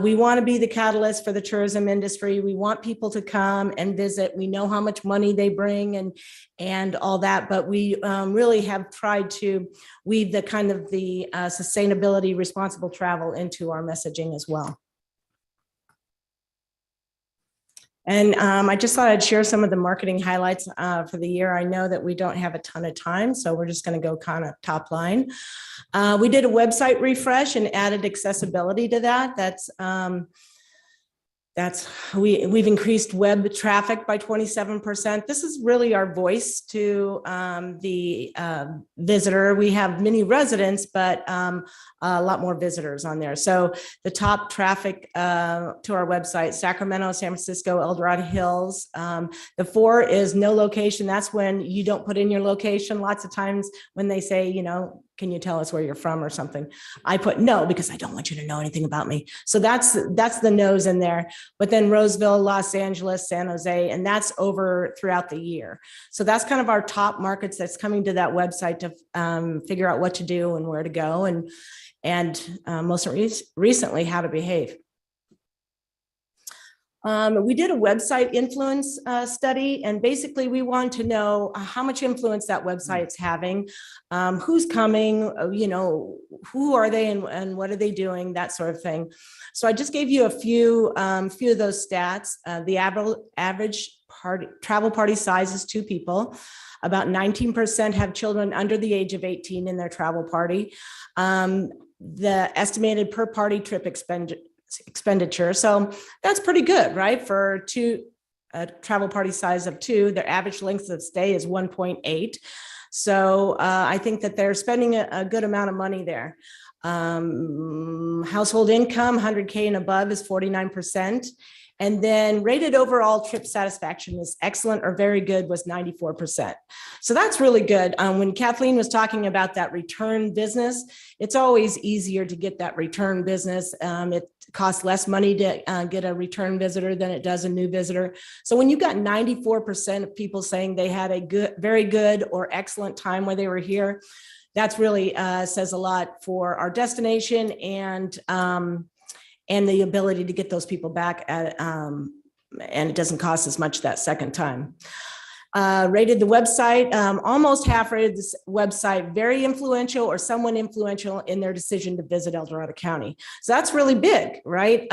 We want to be the catalyst for the tourism industry. We want people to come and visit. We know how much money they bring and all that, but we really have tried to weave the kind of the sustainability, responsible travel into our messaging as well. And I just thought I'd share some of the marketing highlights for the year. I know that we don't have a ton of time, so we're just going to go kind of top line. We did a website refresh and added accessibility to that. We've increased web traffic by 27%. This is really our voice to the visitor. We have many residents, but a lot more visitors on there. So the top traffic to our website: Sacramento, San Francisco, El Dorado Hills. The 4 is no location. That's when you don't put in your location. Lots of times when they say, you know, can you tell us where you're from or something? I put no, because I don't want you to know anything about me. So that's the no's in there. But then Roseville, Los Angeles, San Jose, and that's over throughout the year. So that's kind of our top markets that's coming to that website to figure out what to do and where to go, and most recently how to behave. We did a website influence study, and basically we want to know how much influence that website's having, who's coming, you know, who are they and what are they doing, that sort of thing. So I just gave you a few of those stats. The average travel party size is 2 people. About 19% have children under the age of 18 in their travel party. The estimated per party trip expenditure. So that's pretty good, right? For a travel party size of 2, their average length of stay is 1.8. So I think that they're spending a good amount of money there. Household income, 100K and above, is 49%. And then rated overall trip satisfaction is excellent or very good was 94%. So that's really good. When Kathleen was talking about that return business, it's always easier to get that return business. It costs less money to get a return visitor than it does a new visitor. So when you've got 94% of people saying they had a very good or excellent time where they were here, that's really says a lot for our destination and the ability to get those people back and it doesn't cost as much that second time. Rated the website, almost half rated this website very influential or someone influential in their decision to visit El Dorado County. So that's really big, right?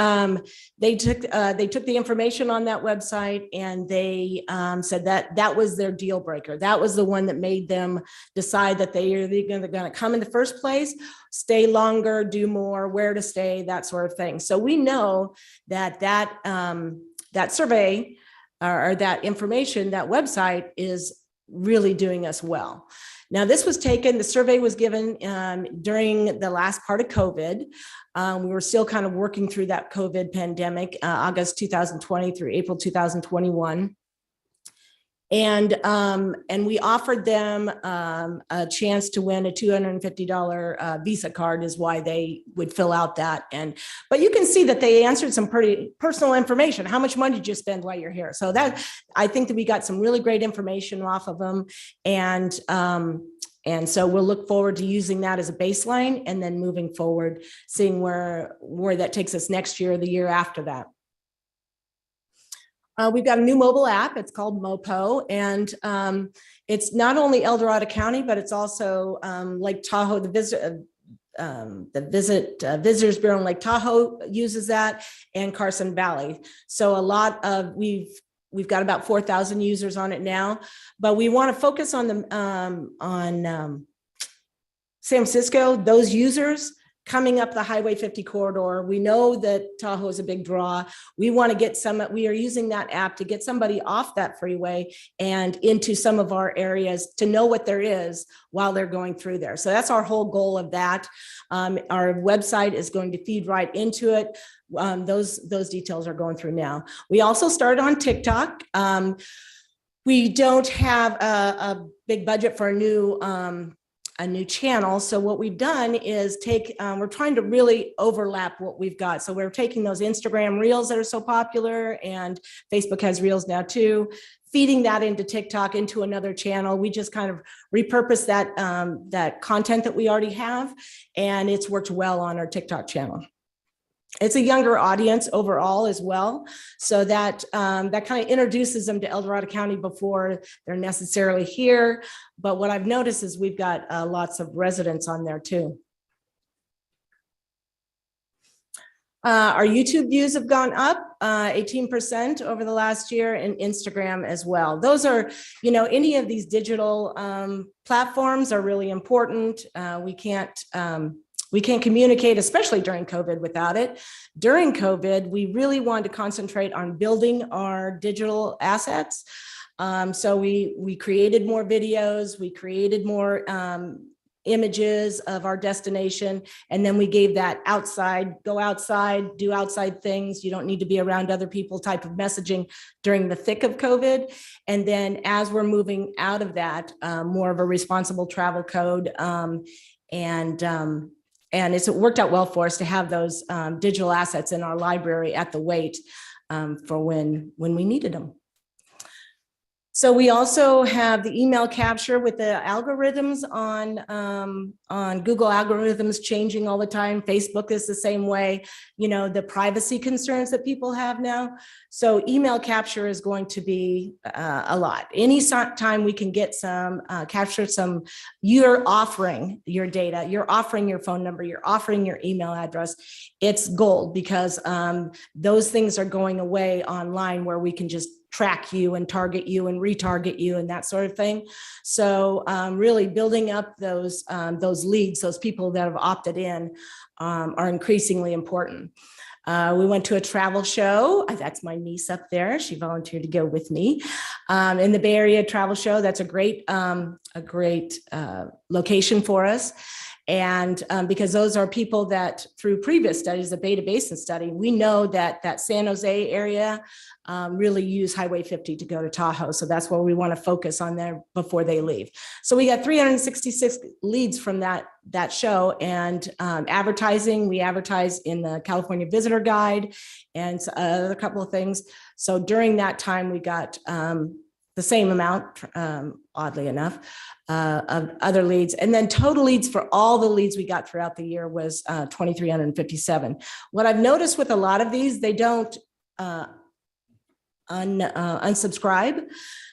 They took the information on that website and they said that was their deal breaker. That was the one that made them decide that they're going to come in the first place, stay longer, do more, where to stay, that sort of thing. So we know that survey or that information, that website is really doing us well. Now, this was taken, the survey was given during the last part of COVID. We were still kind of working through that COVID pandemic, August 2020 through April 2021. And we offered them a chance to win a $250 Visa card is why they would fill out that. But you can see that they answered some pretty personal information. How much money did you spend while you're here? So I think that we got some really great information off of them. And so we'll look forward to using that as a baseline and then moving forward, seeing where that takes us next year, or the year after that. We've got a new mobile app. It's called MoPo, and it's not only El Dorado County, but it's also Lake Tahoe. The Visitors Bureau in Lake Tahoe uses that, and Carson Valley. So we've got about 4,000 users on it now, but we want to focus on San Francisco, those users coming up the Highway 50 corridor. We know that Tahoe is a big draw. We want to get we are using that app to get somebody off that freeway and into some of our areas to know what there is while they're going through there. So that's our whole goal of that. Our website is going to feed right into it. Those details are going through now. We also started on TikTok. We don't have a big budget for a new channel. So what we've done is we're trying to really overlap what we've got. So we're taking those Instagram reels that are so popular, and Facebook has reels now too, feeding that into TikTok, into another channel. We just kind of repurpose that content that we already have, and it's worked well on our TikTok channel. It's a younger audience overall as well. So that kind of introduces them to El Dorado County before they're necessarily here. But what I've noticed is we've got lots of residents on there too. Our YouTube views have gone up 18% over the last year, and Instagram as well. Those are, any of these digital platforms are really important. We can't communicate, especially during COVID, without it. During COVID, we really wanted to concentrate on building our digital assets. So we created more videos, we created more images of our destination, and then we gave that go outside, do outside things. You don't need to be around other people type of messaging during the thick of COVID. And then as we're moving out of that, more of a responsible travel code, and it's worked out well for us to have those digital assets in our library at the wait for when we needed them. So we also have the email capture with the algorithms on Google algorithms changing all the time. Facebook is the same way, the privacy concerns that people have now. So email capture is going to be a lot. Any time we can get capture you're offering your data, you're offering your phone number, you're offering your email address, it's gold, because those things are going away online where we can just track you and target you and retarget you and that sort of thing. So really building up those leads, those people that have opted in are increasingly important. We went to a travel show. That's my niece up there. She volunteered to go with me in the Bay Area Travel Show. That's a great location for us. And because those are people that through previous studies, the Beta Basin study, we know that San Jose area really use Highway 50 to go to Tahoe. So that's where we want to focus on there before they leave. So we got 366 leads from that show, and advertising. We advertise in the California Visitor Guide and a couple of things. So during that time, we got the same amount, oddly enough, of other leads. And then total leads for all the leads we got throughout the year was 2,357. What I've noticed with a lot of these, they don't unsubscribe.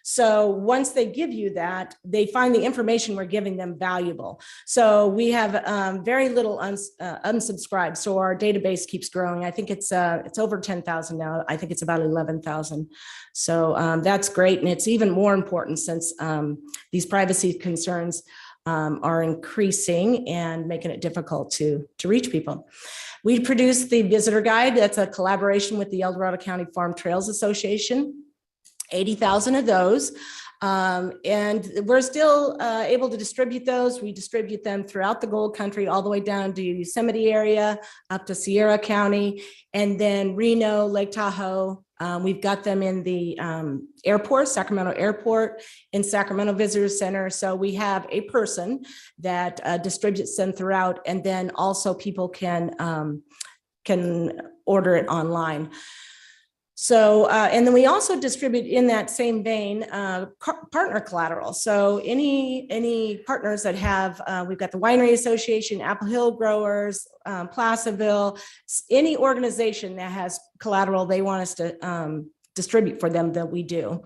So once they give you that, they find the information we're giving them valuable. So we have very little unsubscribed. So our database keeps growing. I think it's over 10,000 now. I think it's about 11,000. So that's great. And it's even more important since these privacy concerns are increasing and making it difficult to reach people. We produced the visitor guide. That's a collaboration with the El Dorado County Farm Trails Association, 80,000 of those. And we're still able to distribute those. We distribute them throughout the Gold Country, all the way down to Yosemite area, up to Sierra County, and then Reno, Lake Tahoe. We've got them in the airport, Sacramento Airport, in Sacramento Visitor Center. So we have a person that distributes them throughout, and then also people can order it online. So, and then we also distribute in that same vein partner collateral. So any partners that have, we've got the Winery Association, Apple Hill Growers, Placerville, any organization that has collateral they want us to distribute for them that we do.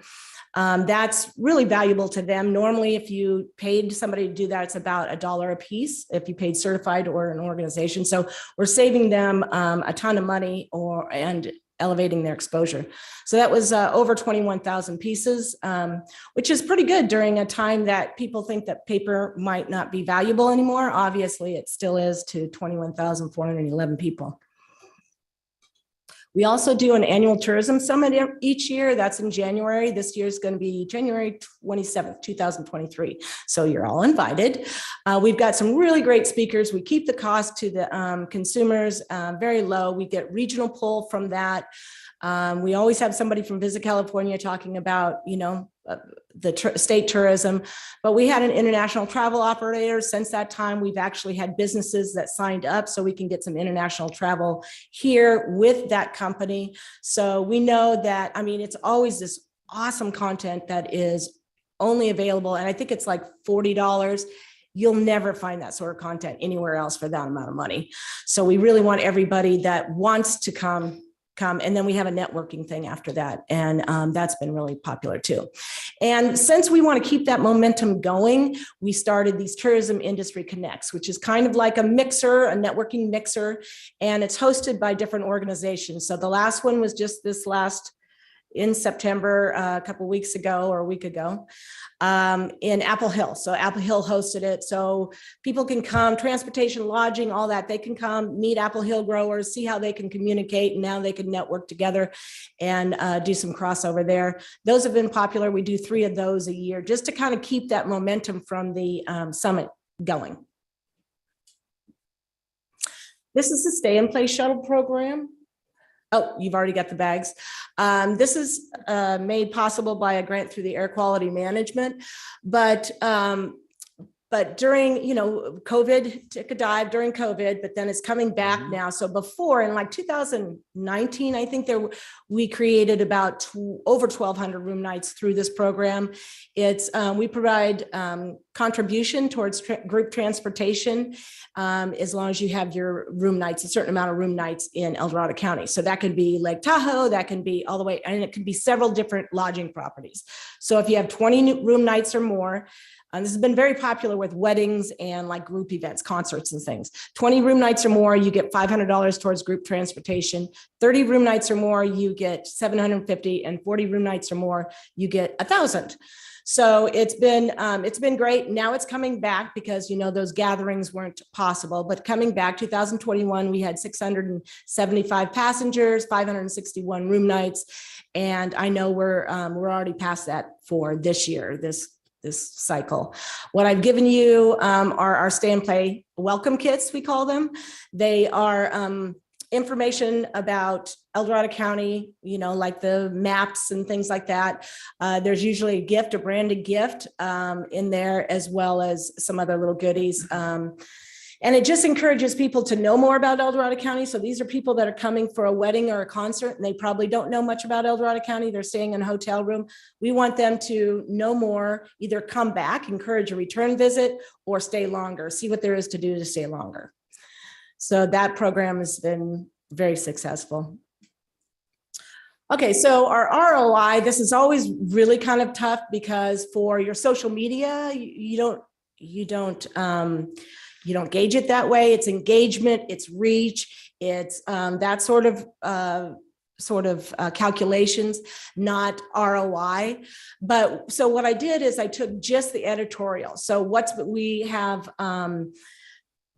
That's really valuable to them. Normally, if you paid somebody to do that, it's about $1 a piece if you paid certified or an organization. So we're saving them a ton of money and elevating their exposure. So that was over 21,000 pieces, which is pretty good during a time that people think that paper might not be valuable anymore. Obviously, it still is to 21,411 people. We also do an annual tourism summit each year. That's in January. This year is going to be January 27th, 2023. So you're all invited. We've got some really great speakers. We keep the cost to the consumers very low. We get regional pull from that. We always have somebody from Visit California talking about, the state tourism, but we had an international travel operator. Since that time, we've actually had businesses that signed up so we can get some international travel here with that company. So we know that, it's always this awesome content that is only available. And I think it's like $40. You'll never find that sort of content anywhere else for that amount of money. So we really want everybody that wants to come. And then we have a networking thing after that. And that's been really popular too. And since we want to keep that momentum going, we started these Tourism Industry Connects, which is kind of like a mixer, a networking mixer, and it's hosted by different organizations. So the last one was just in September, a couple of weeks ago or a week ago, in Apple Hill. So Apple Hill hosted it. So people can come, transportation, lodging, all that. They can come meet Apple Hill growers, see how they can communicate, and now they can network together and do some crossover there. Those have been popular. We do 3 of those a year just to kind of keep that momentum from the summit going. This is the Stay and Play Shuttle program. Oh, you've already got the bags. This is made possible by a grant through the Air Quality Management, but during, COVID took a dive during COVID, but then it's coming back now. So before, in like 2019, I think we created about over 1,200 room nights through this program. We provide contribution towards group transportation as long as you have your room nights, a certain amount of room nights in El Dorado County. So that could be Lake Tahoe, that can be all the way, and it could be several different lodging properties. So if you have 20 room nights or more, this has been very popular with weddings and like group events, concerts and things. 20 room nights or more, you get $500 towards group transportation. 30 room nights or more, you get $750, and 40 room nights or more, you get $1,000. So it's been great. Now it's coming back because, those gatherings weren't possible, but coming back 2021, we had 675 passengers, 561 room nights. And I know we're already past that for this year, this cycle. What I've given you are our Stay and Play welcome kits, we call them. They are information about El Dorado County, like the maps and things like that. There's usually a gift, a branded gift in there, as well as some other little goodies. And it just encourages people to know more about El Dorado County. So these are people that are coming for a wedding or a concert, and they probably don't know much about El Dorado County. They're staying in a hotel room. We want them to know more, either come back, encourage a return visit, or stay longer, see what there is to do to stay longer. So that program has been very successful. Okay, so our ROI, this is always really kind of tough because for your social media, you don't gauge it that way. It's engagement, it's reach, it's that sort of calculations, not ROI. But so what I did is I took just the editorial. So we have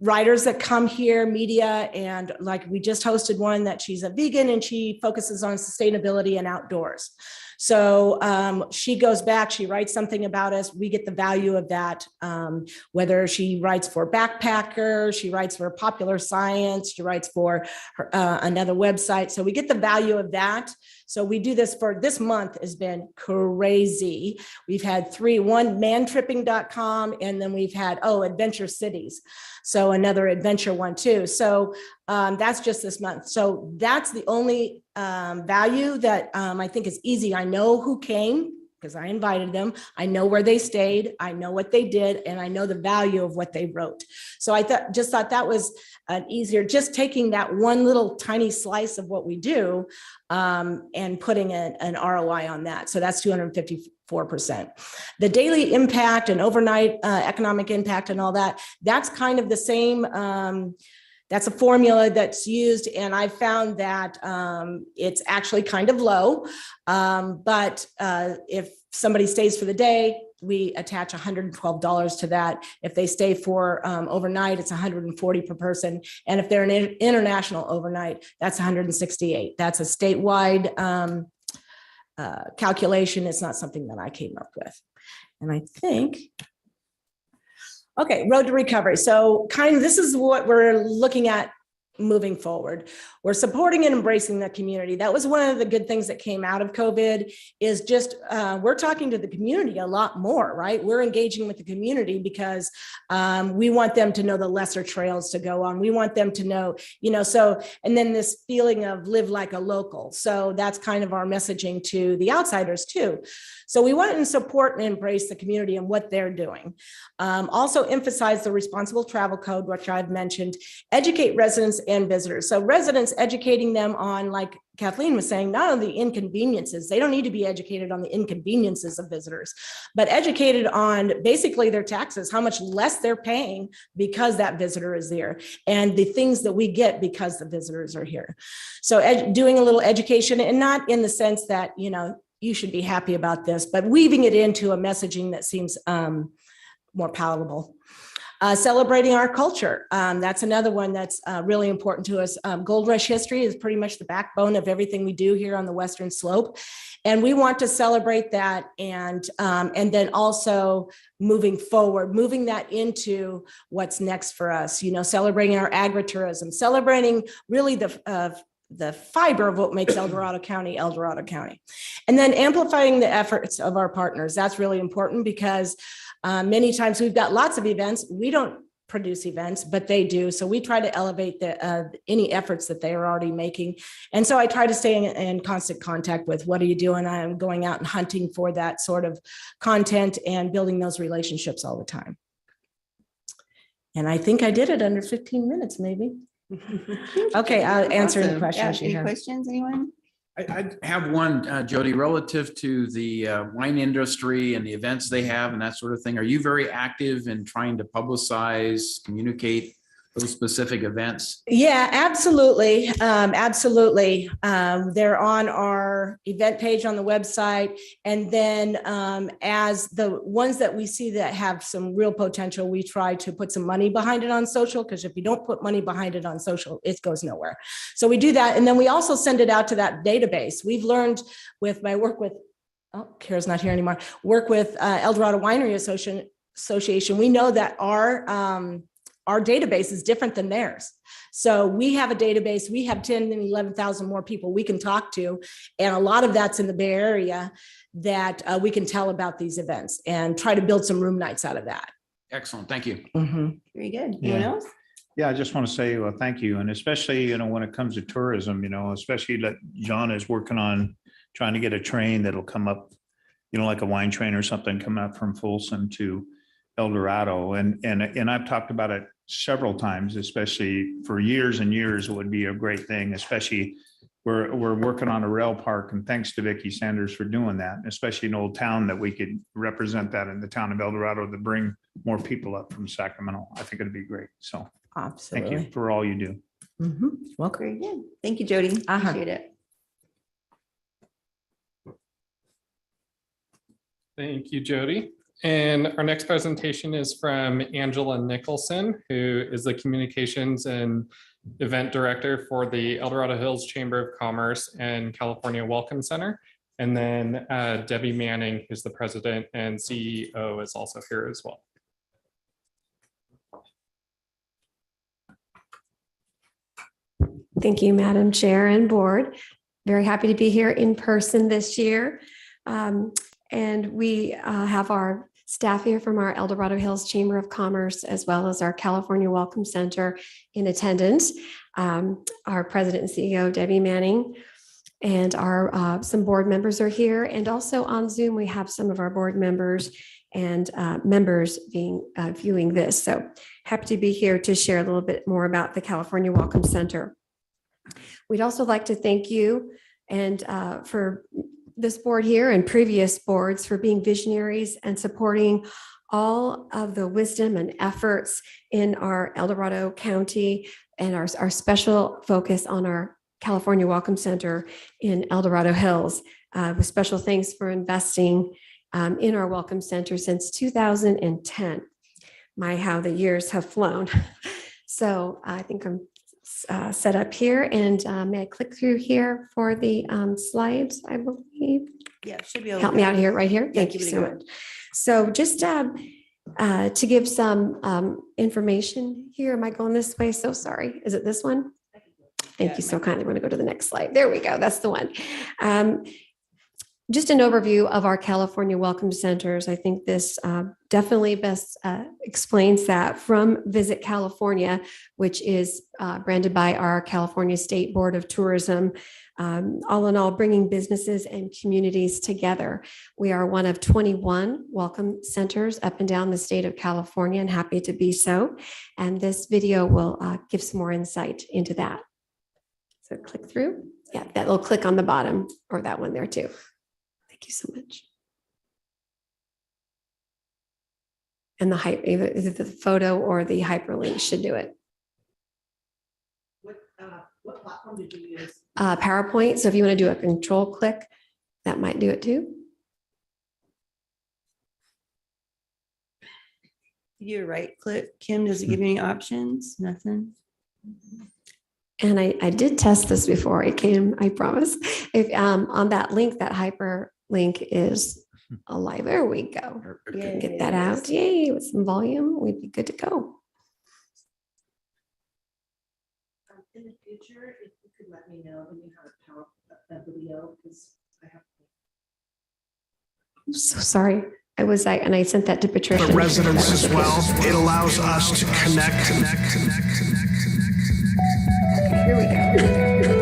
writers that come here, media, and like we just hosted one that she's a vegan and she focuses on sustainability and outdoors. So she goes back, she writes something about us. We get the value of that, whether she writes for Backpacker, she writes for Popular Science, she writes for another website. So we get the value of that. So we do this for this month has been crazy. We've had one mantripping.com, and then we've had, Adventure Cities. So another adventure one too. So that's just this month. So that's the only value that I think is easy. I know who came because I invited them. I know where they stayed. I know what they did, and I know the value of what they wrote. So I thought that was an easier, just taking that one little tiny slice of what we do and putting an ROI on that. So that's 254%. The daily impact and overnight economic impact and all that, that's kind of the same. That's a formula that's used, and I found that it's actually kind of low. But if somebody stays for the day, we attach $112 to that. If they stay for overnight, it's $140 per person. And if they're an international overnight, that's $168. That's a statewide calculation. It's not something that I came up with. And I think, okay, road to recovery. So kind of this is what we're looking at moving forward. We're supporting and embracing the community. That was one of the good things that came out of COVID is just, we're talking to the community a lot more, right? We're engaging with the community because we want them to know the lesser trails to go on. We want them to know, so, and then this feeling of live like a local. So that's kind of our messaging to the outsiders too. So we want to support and embrace the community and what they're doing. Also emphasize the responsible travel code, which I've mentioned, educate residents and visitors. So residents, educating them on, like Kathleen was saying, not on the inconveniences. They don't need to be educated on the inconveniences of visitors, but educated on basically their taxes, how much less they're paying because that visitor is there, and the things that we get because the visitors are here. So doing a little education, and not in the sense that, you should be happy about this, but weaving it into a messaging that seems more palatable. Celebrating our culture. That's another one that's really important to us. Gold Rush history is pretty much the backbone of everything we do here on the Western Slope. And we want to celebrate that and then also moving forward, moving that into what's next for us, celebrating our agritourism, celebrating really the fiber of what makes El Dorado County, El Dorado County. And then amplifying the efforts of our partners. That's really important because many times we've got lots of events. We don't produce events, but they do. So we try to elevate any efforts that they are already making. And so I try to stay in constant contact with, what are you doing? I'm going out and hunting for that sort of content and building those relationships all the time. And I think I did it under 15 minutes, maybe. Okay, I'll answer any questions you have. Any questions, anyone? I have one, Jody, relative to the wine industry and the events they have and that sort of thing. Are you very active in trying to publicize, communicate those specific events? Yeah, absolutely. Absolutely. They're on our event page on the website. And then as the ones that we see that have some real potential, we try to put some money behind it on social, because if you don't put money behind it on social, it goes nowhere. So we do that. And then we also send it out to that database. We've learned with my work with, Kara's not here anymore, work with El Dorado Winery Association. We know that our database is different than theirs. So we have a database, we have 10 and 11,000 more people we can talk to. And a lot of that's in the Bay Area that we can tell about these events and try to build some room nights out of that. Excellent, thank you. Very good. Anyone else? Yeah, I just want to say, well, thank you. And especially, when it comes to tourism, especially that John is working on trying to get a train that'll come up, like a wine train or something coming up from Folsom to El Dorado. And I've talked about it several times, especially for years and years. It would be a great thing, especially we're working on a rail park, and thanks to Vicki Sanders for doing that, especially in Old Town, that we could represent that in the town of El Dorado to bring more people up from Sacramento. I think it'd be great. So absolutely. Thank you for all you do. Welcome. Very good. Thank you, Jody. Appreciate it. Thank you, Jody. And our next presentation is from Angela Nicholson, who is the Communications and Event Director for the El Dorado Hills Chamber of Commerce and California Welcome Center. And then Debbie Manning, who's the President and CEO, is also here as well. Thank you, Madam Chair and Board. Very happy to be here in person this year. And we have our staff here from our El Dorado Hills Chamber of Commerce, as well as our California Welcome Center in attendance. Our President and CEO, Debbie Manning. And our some board members are here, and also on Zoom, we have some of our board members and members viewing this. So happy to be here to share a little bit more about the California Welcome Center. We'd also like to thank you and for this board here and previous boards for being visionaries and supporting all of the wisdom and efforts in our El Dorado County and our special focus on our California Welcome Center in El Dorado Hills, with special thanks for investing in our Welcome Center since 2010. My, how the years have flown. So I think I'm set up here, and may I click through here for the slides, I believe. Yeah, should be able Help me out here, right here. Thank you so much. So just to give some information here, am I going this way? So sorry. Is it this one? Thank you so kindly. We're going to go to the next slide. There we go. That's the one. Just an overview of our California Welcome Centers. I think this definitely best explains that from Visit California, which is branded by our California State Board of Tourism. All in all, bringing businesses and communities together. We are one of 21 welcome centers up and down the state of California, and happy to be so. And this video will give some more insight into that. So click through. Yeah, that little click on the bottom, or that one there too. Thank you so much. And either the photo or the hyperlink should do it. What platform did you use? PowerPoint. So if you want to do a control click, that might do it too. You right click, Kim, does it give you any options? Nothing. And I did test this before it came, I promise. If on that link, that hyperlink is alive. There we go. We can get that out. Yay, with some volume, we'd be good to go. In the future, if you could let me know when you have a video, because I have. I'm so sorry. I sent that to Patricia. The residents as well. It allows us to connect. Here we go.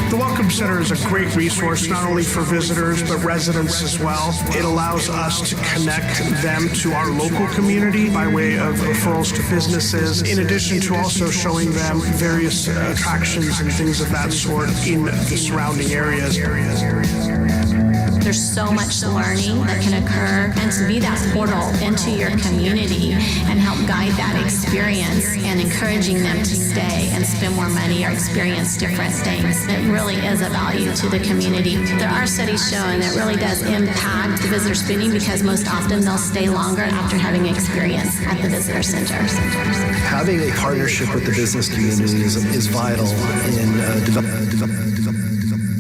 The Welcome Center is a great resource, not only for visitors, but residents as well. It allows us to connect them to our local community by way of referrals to businesses, in addition to also showing them various attractions and things of that sort in the surrounding areas. There's so much learning that can occur, and to be that portal into your community and help guide that experience and encouraging them to stay and spend more money or experience different things. It really is a value to the community. There are studies showing that it really does impact the visitor spending, because most often they'll stay longer after having experience at the visitor center. Having a partnership with the business community is vital in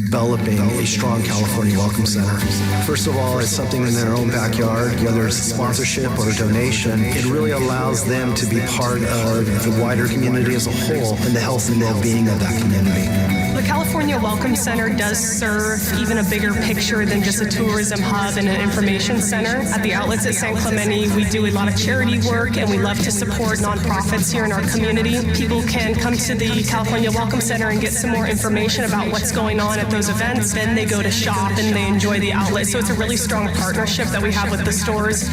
developing a strong California Welcome Center. First of all, it's something in their own backyard, whether it's sponsorship or donation. It really allows them to be part of the wider community as a whole and the health and well-being of that community. The California Welcome Center does serve even a bigger picture than just a tourism hub and an information center. At the outlets at San Clemente, we do a lot of charity work, and we love to support nonprofits here in our community. People can come to the California Welcome Center and get some more information about what's going on at those events. Then they go to shop and they enjoy the outlet. So it's a really strong partnership that we have with the stores.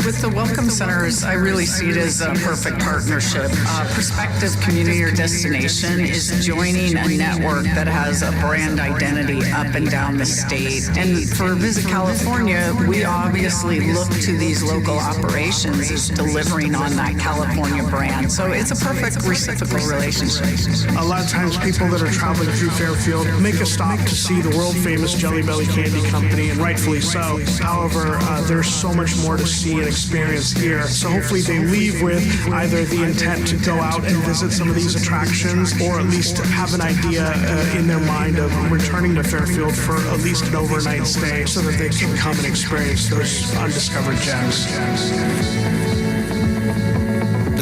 With the Welcome Centers, I really see it as a perfect partnership. Prospective community or destination is joining a network that has a brand identity up and down the state. And for Visit California, we obviously look to these local operations as delivering on that California brand. So it's a perfect reciprocal relationship. A lot of times people that are traveling through Fairfield make a stop to see the world famous Jelly Belly Candy Company, and rightfully so. However, there's so much more to see and experience here. So hopefully they leave with either the intent to go out and visit some of these attractions, or at least have an idea in their mind of returning to Fairfield for at least an overnight stay, so that they can come and experience those undiscovered gems.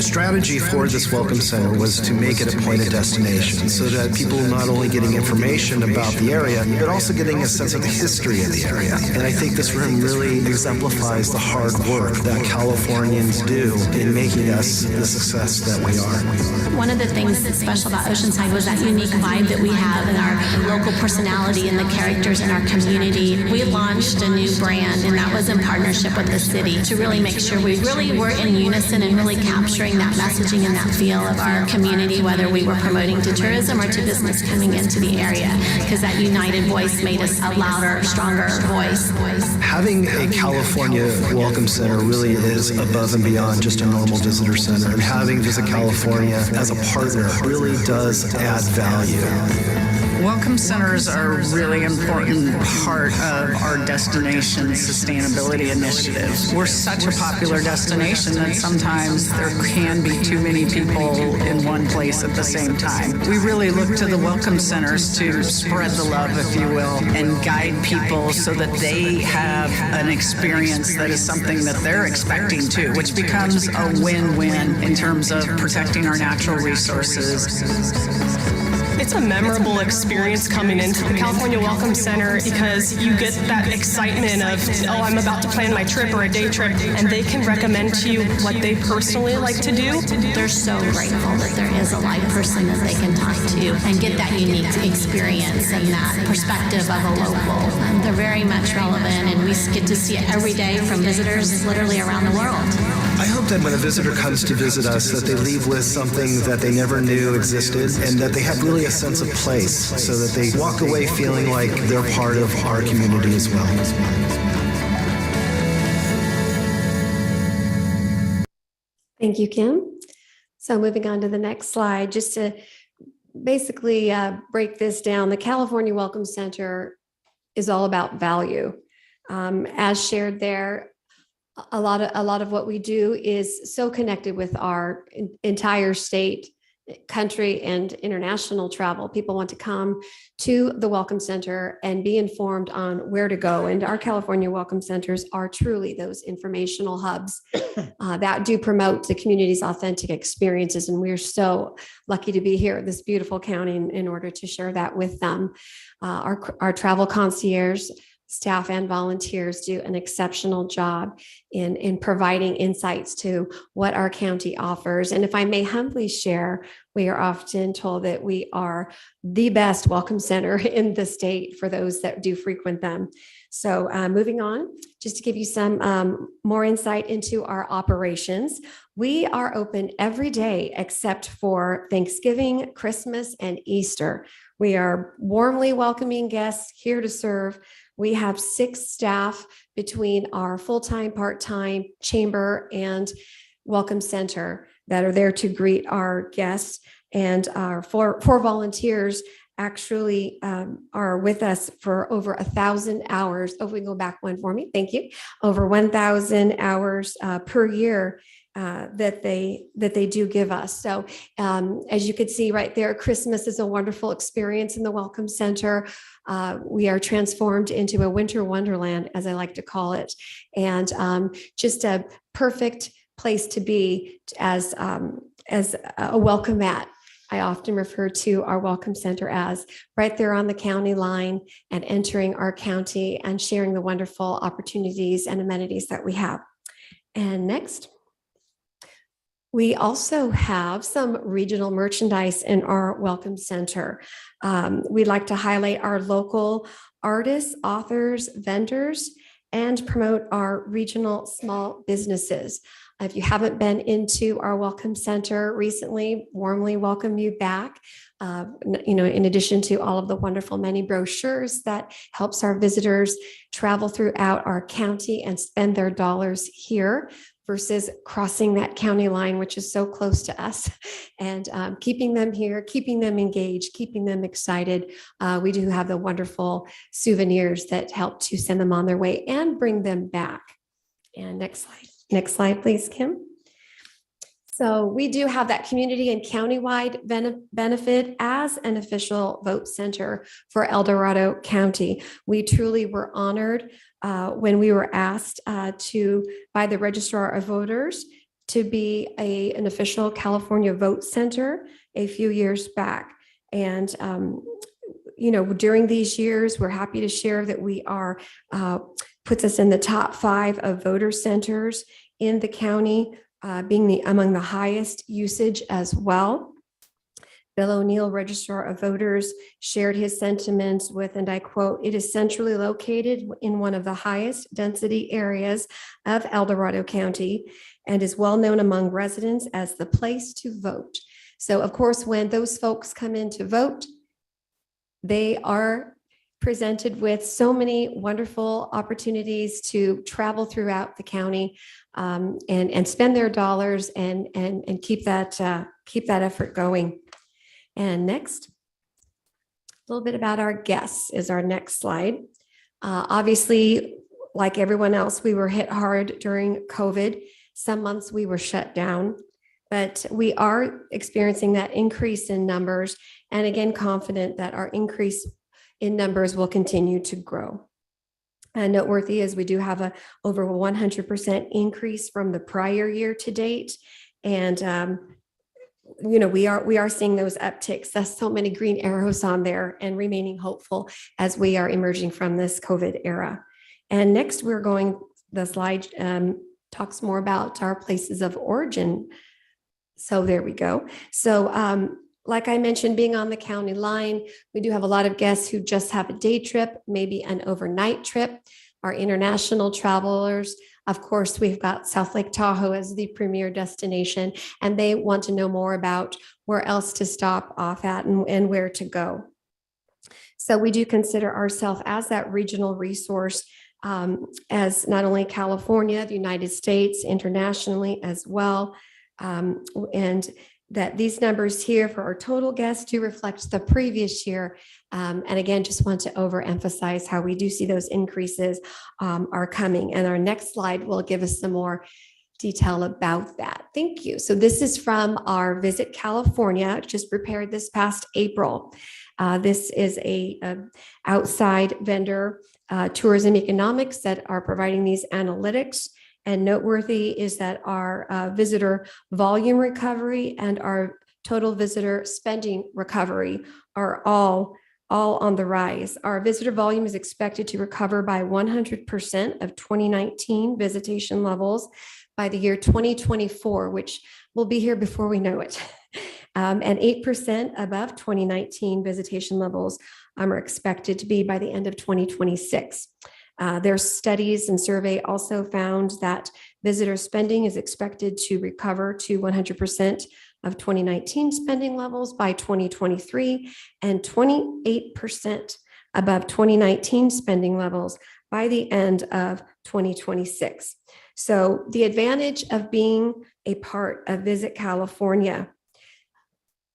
The strategy for this Welcome Center was to make it a point of destination so that people not only getting information about the area, but also getting a sense of the history of the area. And I think this room really exemplifies the hard work that Californians do in making us the success that we are. One of the things that's special about Oceanside was that unique vibe that we have in our local personality and the characters in our community. We launched a new brand, and that was in partnership with the city to really make sure we really were in unison and really capturing that messaging and that feel of our community, whether we were promoting to tourism or to business coming into the area, because that united voice made us a louder, stronger voice. Having a California Welcome Center really is above and beyond just a normal visitor center, and having Visit California as a partner really does add value. Welcome centers are a really important part of our destination sustainability initiatives. We're such a popular destination that sometimes there can be too many people in one place at the same time. We really look to the welcome centers to spread the love, if you will, and guide people so that they have an experience that is something that they're expecting too, which becomes a win-win in terms of protecting our natural resources. It's a memorable experience coming into the California Welcome Center because you get that excitement of, oh, I'm about to plan my trip or a day trip, and they can recommend to you what they personally like to do. They're so grateful that there is a live person that they can talk to and get that unique experience and that perspective of a local. And they're very much relevant, and we get to see it every day from visitors literally around the world. I hope that when a visitor comes to visit us, that they leave with something that they never knew existed, and that they have really a sense of place, so that they walk away feeling like they're part of our community as well. Thank you, Kim. So moving on to the next slide, just to basically break this down, the California Welcome Center is all about value. As shared there, a lot of what we do is so connected with our entire state, country, and international travel. People want to come to the Welcome Center and be informed on where to go. And our California Welcome Centers are truly those informational hubs that do promote the community's authentic experiences. And we're so lucky to be here at this beautiful county in order to share that with them. Our travel concierge staff and volunteers do an exceptional job in providing insights to what our county offers. And if I may humbly share, we are often told that we are the best welcome center in the state for those that do frequent them. So moving on, just to give you some more insight into our operations, we are open every day except for Thanksgiving, Christmas, and Easter. We are warmly welcoming guests here to serve. We have 6 staff between our full-time, part-time chamber and welcome center that are there to greet our guests. And our four volunteers actually are with us for over 1,000 hours. Oh, we can go back one for me. Thank you. Over 1,000 hours per year that they do give us. So as you could see right there, Christmas is a wonderful experience in the Welcome Center. We are transformed into a winter wonderland, as I like to call it, and just a perfect place to be as a welcome mat. I often refer to our Welcome Center as right there on the county line and entering our county and sharing the wonderful opportunities and amenities that we have. And next. We also have some regional merchandise in our Welcome Center. We'd like to highlight our local artists, authors, vendors, and promote our regional small businesses. If you haven't been into our Welcome Center recently, warmly welcome you back. In addition to all of the wonderful many brochures that helps our visitors travel throughout our county and spend their dollars here, versus crossing that county line, which is so close to us, and keeping them here, keeping them engaged, keeping them excited. We do have the wonderful souvenirs that help to send them on their way and bring them back. And next slide, please, Kim. So we do have that community and countywide benefit as an official vote center for El Dorado County. We truly were honored when we were asked by the Registrar of Voters to be an official California vote center a few years back. And, during these years, we're happy to share that we are, puts us in the top 5 of voter centers in the county, being among the highest usage as well. Bill O'Neill, Registrar of Voters, shared his sentiments with, and I quote, "It is centrally located in one of the highest density areas of El Dorado County and is well known among residents as the place to vote." So of course, when those folks come in to vote, they are presented with so many wonderful opportunities to travel throughout the county and spend their dollars and keep that effort going. And next, a little bit about our guests is our next slide. Obviously, like everyone else, we were hit hard during COVID. Some months we were shut down, but we are experiencing that increase in numbers. And again, confident that our increase in numbers will continue to grow. And noteworthy is we do have a over 100% increase from the prior year to date. And we are seeing those upticks. That's so many green arrows on there, and remaining hopeful as we are emerging from this COVID era. And next, the slide talks more about our places of origin. So there we go. So like I mentioned, being on the county line, we do have a lot of guests who just have a day trip, maybe an overnight trip. Our international travelers, of course, we've got South Lake Tahoe as the premier destination, and they want to know more about where else to stop off at and where to go. So we do consider ourselves as that regional resource, as not only California, the United States, internationally as well. And that these numbers here for our total guests do reflect the previous year. And again, just want to overemphasize how we do see those increases are coming. And our next slide will give us some more detail about that. Thank you. So this is from our Visit California, just prepared this past April. This is a outside vendor, Tourism Economics, that are providing these analytics. And noteworthy is that our visitor volume recovery and our total visitor spending recovery are all on the rise. Our visitor volume is expected to recover by 100% of 2019 visitation levels by the year 2024, which will be here before we know it. And 8% above 2019 visitation levels are expected to be by the end of 2026. Their studies and survey also found that visitor spending is expected to recover to 100% of 2019 spending levels by 2023 and 28% above 2019 spending levels by the end of 2026. So the advantage of being a part of Visit California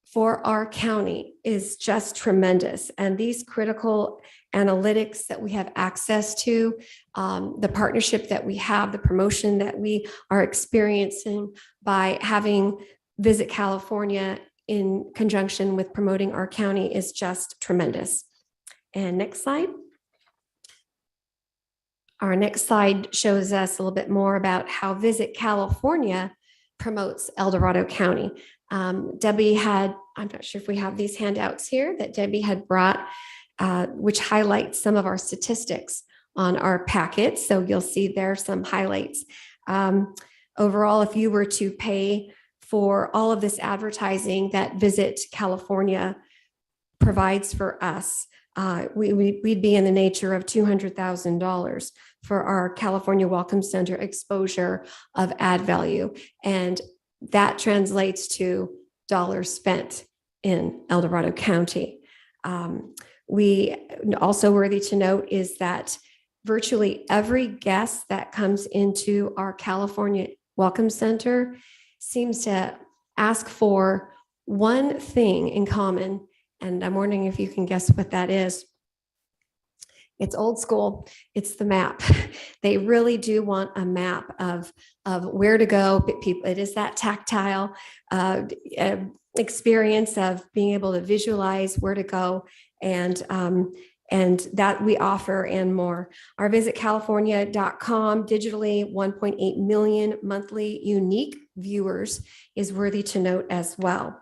for our county is just tremendous. And these critical analytics that we have access to, the partnership that we have, the promotion that we are experiencing by having Visit California in conjunction with promoting our county is just tremendous. And next slide. Our next slide shows us a little bit more about how Visit California promotes El Dorado County. Debbie had, I'm not sure if we have these handouts here that Debbie had brought, which highlights some of our statistics on our packet. So you'll see there some highlights. Overall, if you were to pay for all of this advertising that Visit California provides for us, we'd be in the nature of $200,000 for our California Welcome Center exposure of ad value. And that translates to dollars spent in El Dorado County. We also worthy to note is that virtually every guest that comes into our California Welcome Center seems to ask for one thing in common. And I'm wondering if you can guess what that is. It's old school. It's the map. They really do want a map of where to go. It is that tactile experience of being able to visualize where to go. And and that we offer and more. Our visitcalifornia.com digitally 1.8 million monthly unique viewers is worthy to note as well.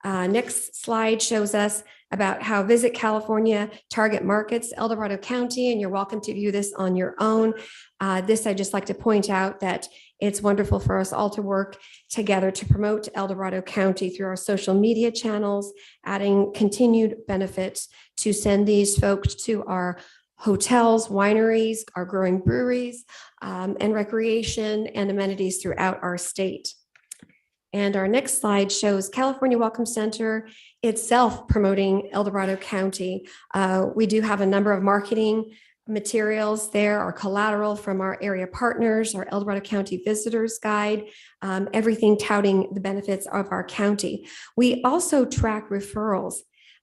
Next slide shows us about how Visit California target markets El Dorado County, and you're welcome to view this on your own. This, I just like to point out that it's wonderful for us all to work together to promote El Dorado County through our social media channels, adding continued benefits to send these folks to our hotels, wineries, our growing breweries, and recreation and amenities throughout our state. And our next slide shows California Welcome Center itself promoting El Dorado County. We do have a number of marketing materials there, our collateral from our area partners, our El Dorado County Visitors Guide, everything touting the benefits of our county. We also track referrals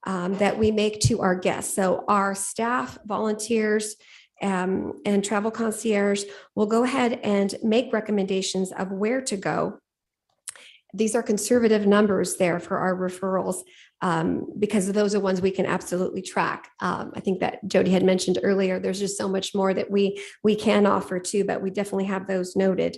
that we make to our guests. So our staff, volunteers, and travel concierge will go ahead and make recommendations of where to go. These are conservative numbers there for our referrals because those are ones we can absolutely track. I think that Jody had mentioned earlier, there's just so much more that we can offer too, but we definitely have those noted.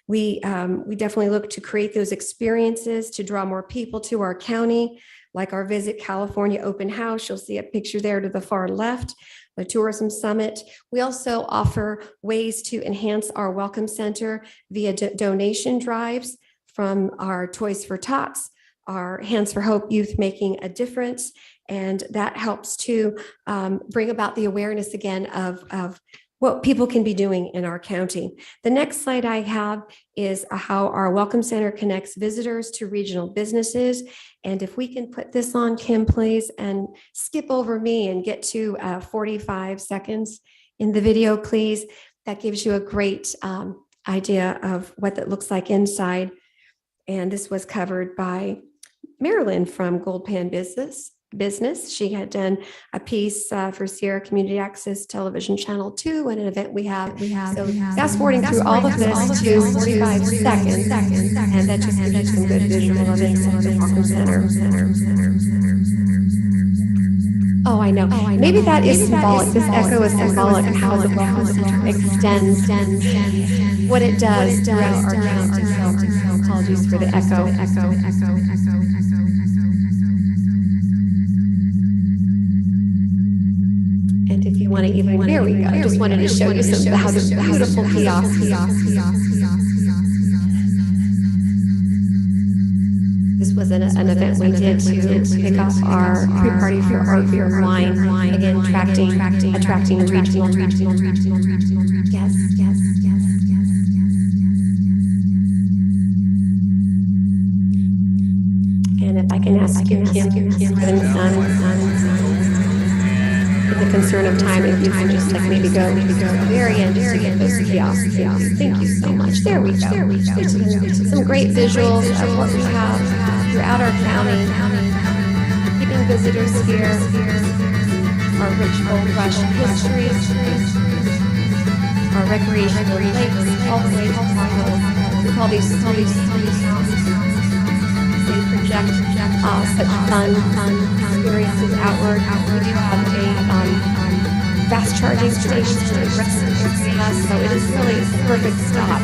We definitely look to create those experiences to draw more people to our county, like our Visit California open house. You'll see a picture there to the far left, the tourism summit. We also offer ways to enhance our welcome center via donation drives from our Toys for Tots, our Hands for Hope Youth Making a Difference. And that helps to bring about the awareness again of what people can be doing in our county. The next slide I have is how our Welcome Center connects visitors to regional businesses. And if we can put this on, Kim, please, and skip over me and get to 45 seconds in the video, please. That gives you a great idea of what that looks like inside. And this was covered by Marilyn from Gold Pan Business. She had done a piece for Sierra Community Access Television Channel 2 and an event we have. So fast forwarding through all of this to 45 seconds, and that just gives you some good visual of the Welcome Center. Oh, I know. Maybe that is symbolic. This echo is symbolic of how the Welcome Center extends what it does throughout our county. So apologies for the echo. And if you want to even, there we go. I just wanted to show you some how the beautiful kiosk. This was an event we did to pick up our pre-party for art, beer, and wine. Again, attracting regional. Yes. And if I can ask you, the concern of time, if you can just like maybe go to the very end to get those kiosks. Thank you so much. There we go. Some great visuals of what we have throughout our county, keeping visitors here, our rich gold rush history, our recreational lakes, all the way to Marble. All these they project such fun experiences outward. We do have a fast charging station so it is really a perfect stop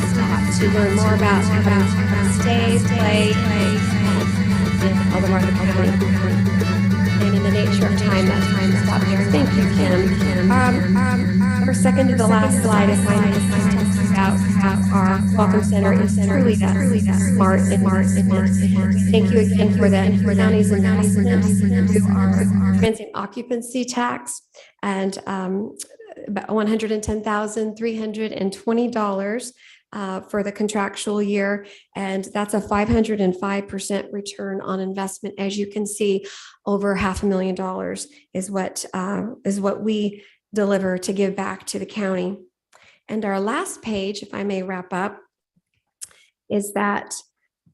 to learn more about how to stay, play, in all the market and in the nature of time. That time stop here. Thank you, Kim. Our second to the last slide is my about how our Welcome Center is truly that smart and thank you again for that. For county's investments into our transient occupancy tax and about $110,320 for the contractual year. And that's a 505% return on investment. As you can see, over $500,000 is what we deliver to give back to the county. And our last page, if I may wrap up, is that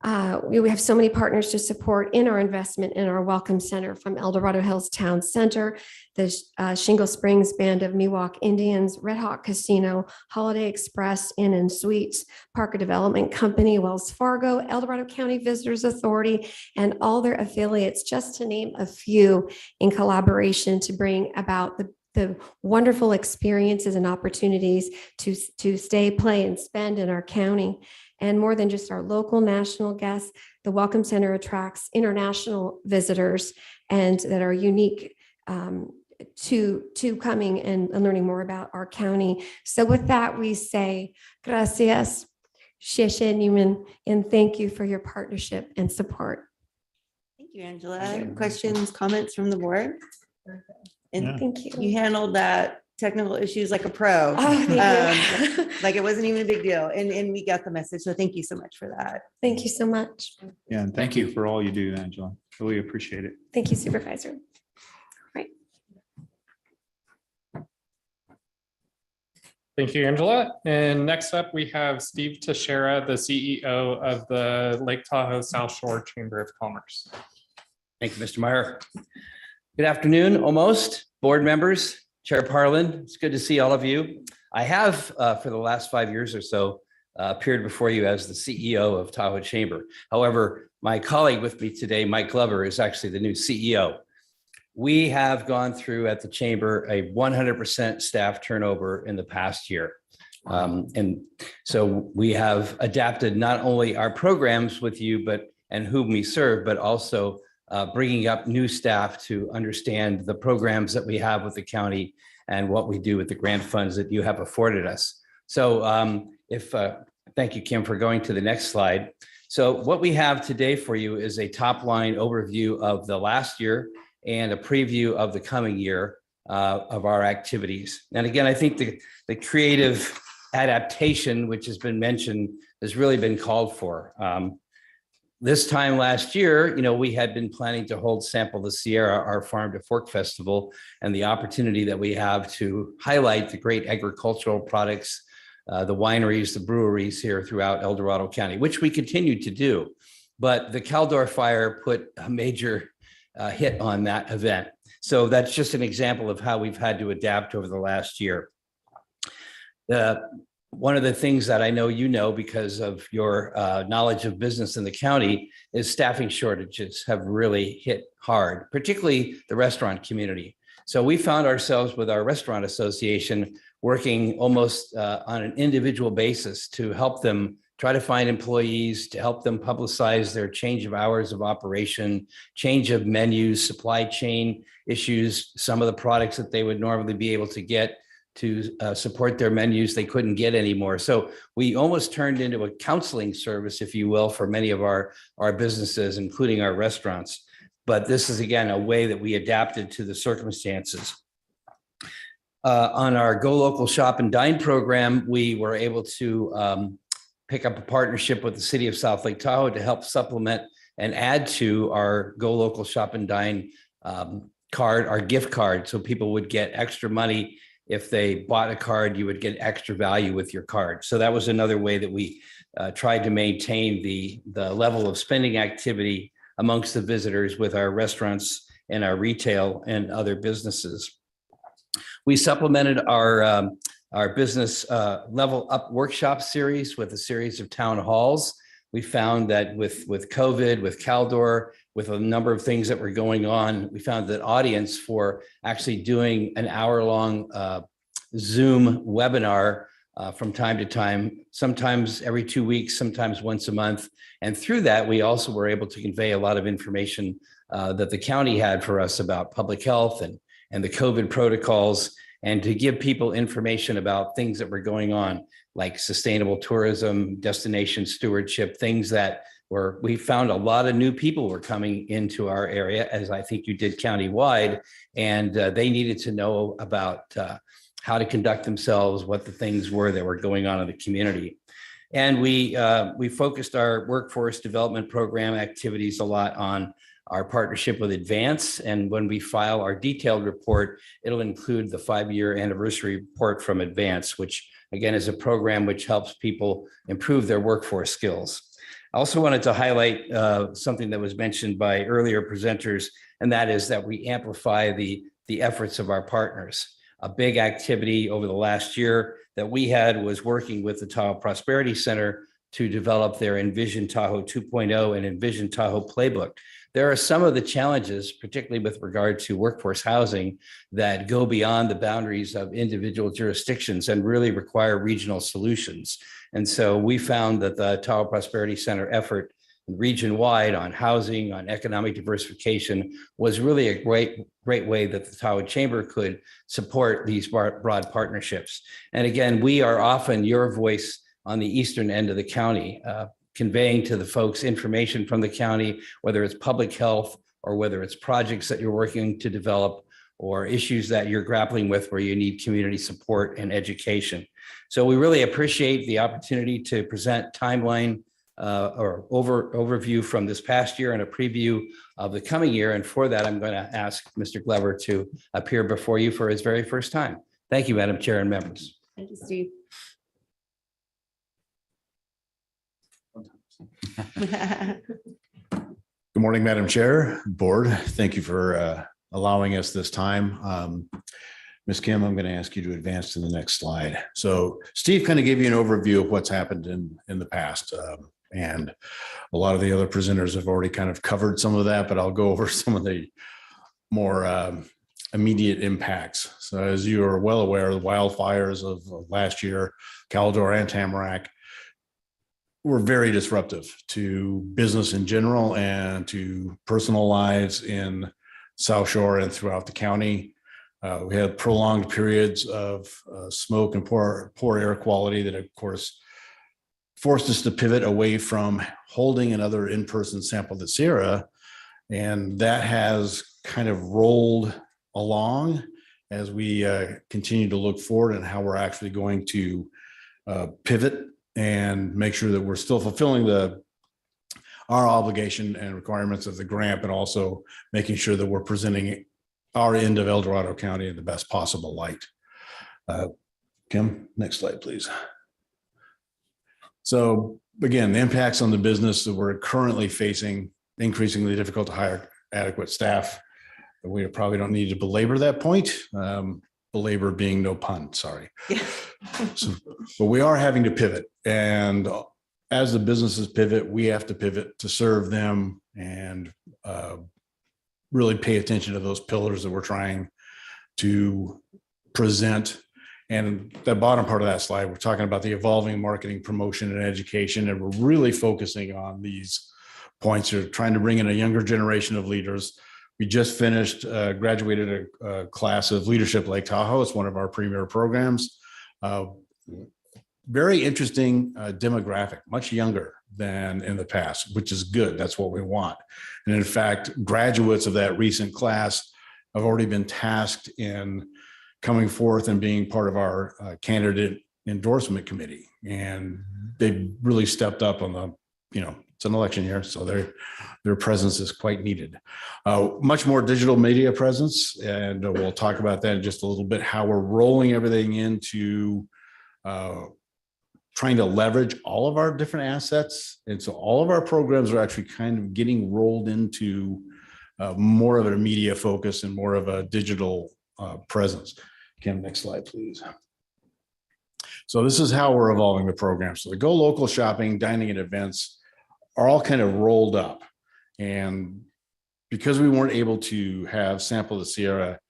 We have so many partners to support in our investment in our Welcome Center, from El Dorado Hills Town Center, the Shingle Springs Band of Miwok Indians, Red Hawk Casino, Holiday Express Inn and Suites, Parker Development Company, Wells Fargo, El Dorado County Visitors Authority, and all their affiliates, just to name a few, in collaboration to bring about the wonderful experiences and opportunities to stay, play, and spend in our county. And more than just our local, national guests, the Welcome Center attracts international visitors and that are unique to coming and learning more about our county. So with that, we say gracias, sheshe Newman, and thank you for your partnership and support. Thank you, Angela. Questions, comments from the board? And thank you. You handled that technical issues like a pro. Oh, thank you. Like it wasn't even a big deal. And we got the message. So thank you so much for that. Thank you so much. Yeah, and thank you for all you do, Angela. Really appreciate it. Thank you, Supervisor. Right. Thank you, Angela. And next up, we have Steve Teixeira, the CEO of the Lake Tahoe South Shore Chamber of Commerce. Thank you, Mr. Meyer. Good afternoon, almost, board members, Chair Parlin. It's good to see all of you. I have, for the last 5 years or so, appeared before you as the CEO of Tahoe Chamber. However, my colleague with me today, Mike Glover, is actually the new CEO. We have gone through at the Chamber a 100% staff turnover in the past year. And so we have adapted not only our programs with you, and whom we serve, but also bringing up new staff to understand the programs that we have with the county and what we do with the grant funds that you have afforded us. So thank you, Kim, for going to the next slide. So what we have today for you is a top line overview of the last year and a preview of the coming year of our activities. And again, I think the creative adaptation, which has been mentioned, has really been called for. This time last year, we had been planning to hold Sample the Sierra, our Farm to Fork Festival, and the opportunity that we have to highlight the great agricultural products, the wineries, the breweries here throughout El Dorado County, which we continue to do. But the Caldor fire put a major hit on that event. So that's just an example of how we've had to adapt over the last year. One of the things that I know because of your knowledge of business in the county is staffing shortages have really hit hard, particularly the restaurant community. So we found ourselves with our restaurant association working almost on an individual basis to help them try to find employees, to help them publicize their change of hours of operation, change of menus, supply chain issues, some of the products that they would normally be able to get to support their menus they couldn't get anymore. So we almost turned into a counseling service, if you will, for many of our businesses, including our restaurants. But this is, again, a way that we adapted to the circumstances. On our Go Local Shop and Dine program, we were able to pick up a partnership with the city of South Lake Tahoe to help supplement and add to our Go Local Shop and Dine card, our gift card, so people would get extra money. If they bought a card, you would get extra value with your card. So that was another way that we tried to maintain the level of spending activity amongst the visitors with our restaurants and our retail and other businesses. We supplemented our business level up workshop series with a series of town halls. We found that with COVID, with Caldor, with a number of things that were going on, we found that audience for actually doing an hour-long Zoom webinar from time to time, sometimes every 2 weeks, sometimes once a month. And through that, we also were able to convey a lot of information that the county had for us about public health and the COVID protocols, and to give people information about things that were going on, like sustainable tourism, destination stewardship, things that we found a lot of new people were coming into our area, as I think you did countywide, and they needed to know about how to conduct themselves, what the things were that were going on in the community. And we focused our workforce development program activities a lot on our partnership with Advance. And when we file our detailed report, it'll include the 5-year anniversary report from Advance, which again is a program which helps people improve their workforce skills. I also wanted to highlight something that was mentioned by earlier presenters, and that is that we amplify the efforts of our partners. A big activity over the last year that we had was working with the Tahoe Prosperity Center to develop their Envision Tahoe 2.0 and Envision Tahoe playbook. There are some of the challenges, particularly with regard to workforce housing, that go beyond the boundaries of individual jurisdictions and really require regional solutions. And so we found that the Tahoe Prosperity Center effort region-wide on housing, on economic diversification was really a great way that the Tahoe Chamber could support these broad partnerships. And again, we are often your voice on the eastern end of the county, conveying to the folks information from the county, whether it's public health or whether it's projects that you're working to develop or issues that you're grappling with where you need community support and education. So we really appreciate the opportunity to present timeline or overview from this past year and a preview of the coming year. And for that, I'm going to ask Mr. Glover to appear before you for his very first time. Thank you, Madam Chair and members. Thank you, Steve. Good morning, Madam Chair, Board. Thank you for allowing us this time. Ms. Kim, I'm going to ask you to advance to the next slide. So Steve kind of gave you an overview of what's happened in the past. And a lot of the other presenters have already kind of covered some of that, but I'll go over some of the more immediate impacts. So as you are well aware, the wildfires of last year, Caldor and Tamarack, were very disruptive to business in general and to personal lives in South Shore and throughout the county. We had prolonged periods of smoke and poor air quality that, of course, forced us to pivot away from holding another in-person Sample the Sierra. And that has kind of rolled along as we continue to look forward and how we're actually going to pivot and make sure that we're still fulfilling our obligation and requirements of the grant, but also making sure that we're presenting our end of El Dorado County in the best possible light. Kim, next slide, please. So again, the impacts on the business that we're currently facing, increasingly difficult to hire adequate staff. We probably don't need to belabor that point. Belabor being no pun, sorry. So, but we are having to pivot. And as the businesses pivot, we have to pivot to serve them and really pay attention to those pillars that we're trying to present. And the bottom part of that slide, we're talking about the evolving marketing, promotion, and education. And we're really focusing on these points. We're trying to bring in a younger generation of leaders. We just finished, graduated a class of Leadership Lake Tahoe. It's one of our premier programs. Very interesting demographic, much younger than in the past, which is good. That's what we want. And in fact, graduates of that recent class have already been tasked in coming forth and being part of our candidate endorsement committee. And they've really stepped up on the, it's an election year, so their presence is quite needed. Much more digital media presence, and we'll talk about that in just a little bit, how we're rolling everything into trying to leverage all of our different assets. And so all of our programs are actually kind of getting rolled into more of a media focus and more of a digital presence. Kim, next slide, please. So this is how we're evolving the program. So the Go Local shopping, dining, and events are all kind of rolled up. And because we weren't able to have Sample the Sierra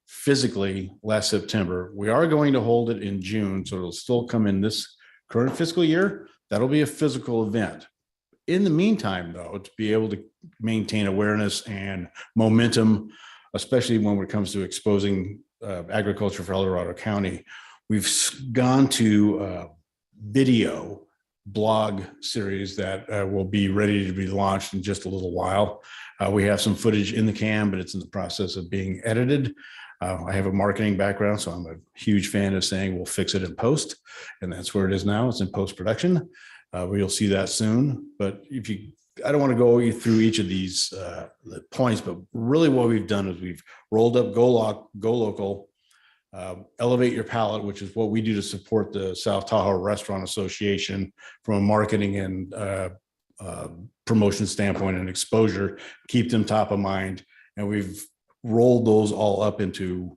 physically last September, we are going to hold it in June. So it'll still come in this current fiscal year. That'll be a physical event. In the meantime, though, to be able to maintain awareness and momentum, especially when it comes to exposing agriculture for El Dorado County, we've gone to video blog series that will be ready to be launched in just a little while. We have some footage in the can, but it's in the process of being edited. I have a marketing background, so I'm a huge fan of saying we'll fix it in post, and that's where it is now. It's in post-production. You'll see that soon. But I don't want to go through each of these points, but really what we've done is we've rolled up Go Local, Elevate Your Palate, which is what we do to support the South Tahoe Restaurant Association from a marketing and promotion standpoint and exposure, keep them top of mind. And we've rolled those all up into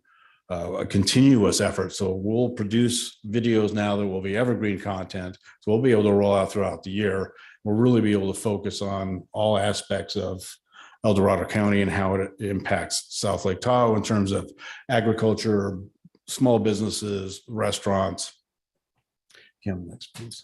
a continuous effort. So we'll produce videos now that will be evergreen content. So we'll be able to roll out throughout the year. We'll really be able to focus on all aspects of El Dorado County and how it impacts South Lake Tahoe in terms of agriculture, small businesses, restaurants. Kim, next, please.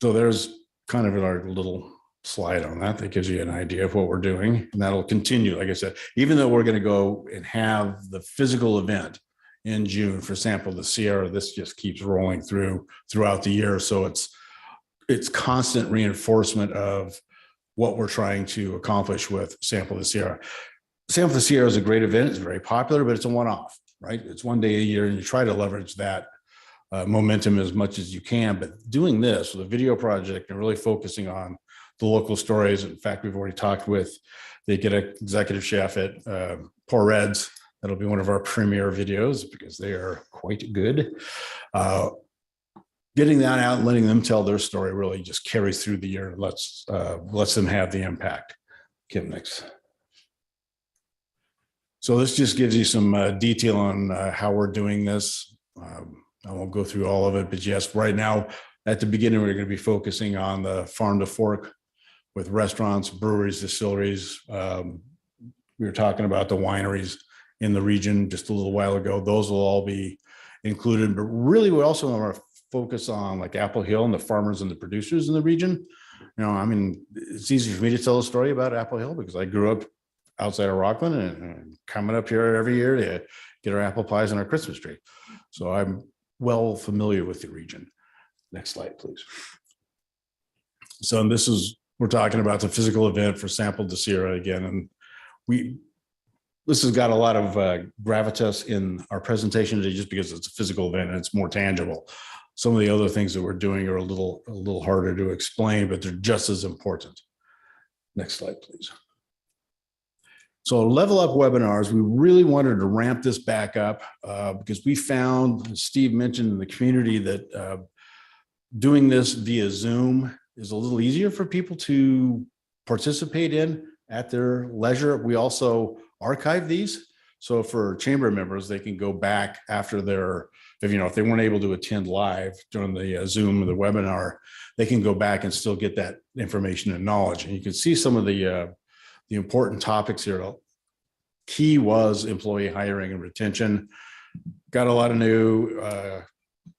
So there's kind of our little slide on that gives you an idea of what we're doing, and that'll continue. Like I said, even though we're going to go and have the physical event in June for Sample the Sierra, this just keeps rolling throughout the year. So it's constant reinforcement of what we're trying to accomplish with Sample the Sierra. Sample the Sierra is a great event. It's very popular, but it's a one-off, right? It's one day a year, and you try to leverage that momentum as much as you can. But doing this with a video project and really focusing on the local stories. In fact, we've already talked with the executive chef at Poor Reds. That'll be one of our premier videos because they are quite good. Getting that out and letting them tell their story really just carries through the year and lets them have the impact. Kim, next. So this just gives you some detail on how we're doing this. I won't go through all of it, but yes, right now at the beginning, we're going to be focusing on the farm to fork with restaurants, breweries, distilleries. We were talking about the wineries in the region just a little while ago. Those will all be included, but really we also want to focus on like Apple Hill and the farmers and the producers in the region. You know, I mean, it's easy for me to tell a story about Apple Hill because I grew up outside of Rockland and coming up here every year to get our apple pies and our Christmas tree. So I'm well familiar with the region. Next slide, please. So this is, we're talking about the physical event for Sample the Sierra again. And this has got a lot of gravitas in our presentation today just because it's a physical event and it's more tangible. Some of the other things that we're doing are a little harder to explain, but they're just as important. Next slide, please. So Level Up webinars, we really wanted to ramp this back up because we found, as Steve mentioned in the community, that doing this via Zoom is a little easier for people to participate in at their leisure. We also archive these. So for chamber members, they can go back after their, if they weren't able to attend live during the Zoom or the webinar, they can go back and still get that information and knowledge. And you can see some of the important topics here. Key was employee hiring and retention. Got a lot of new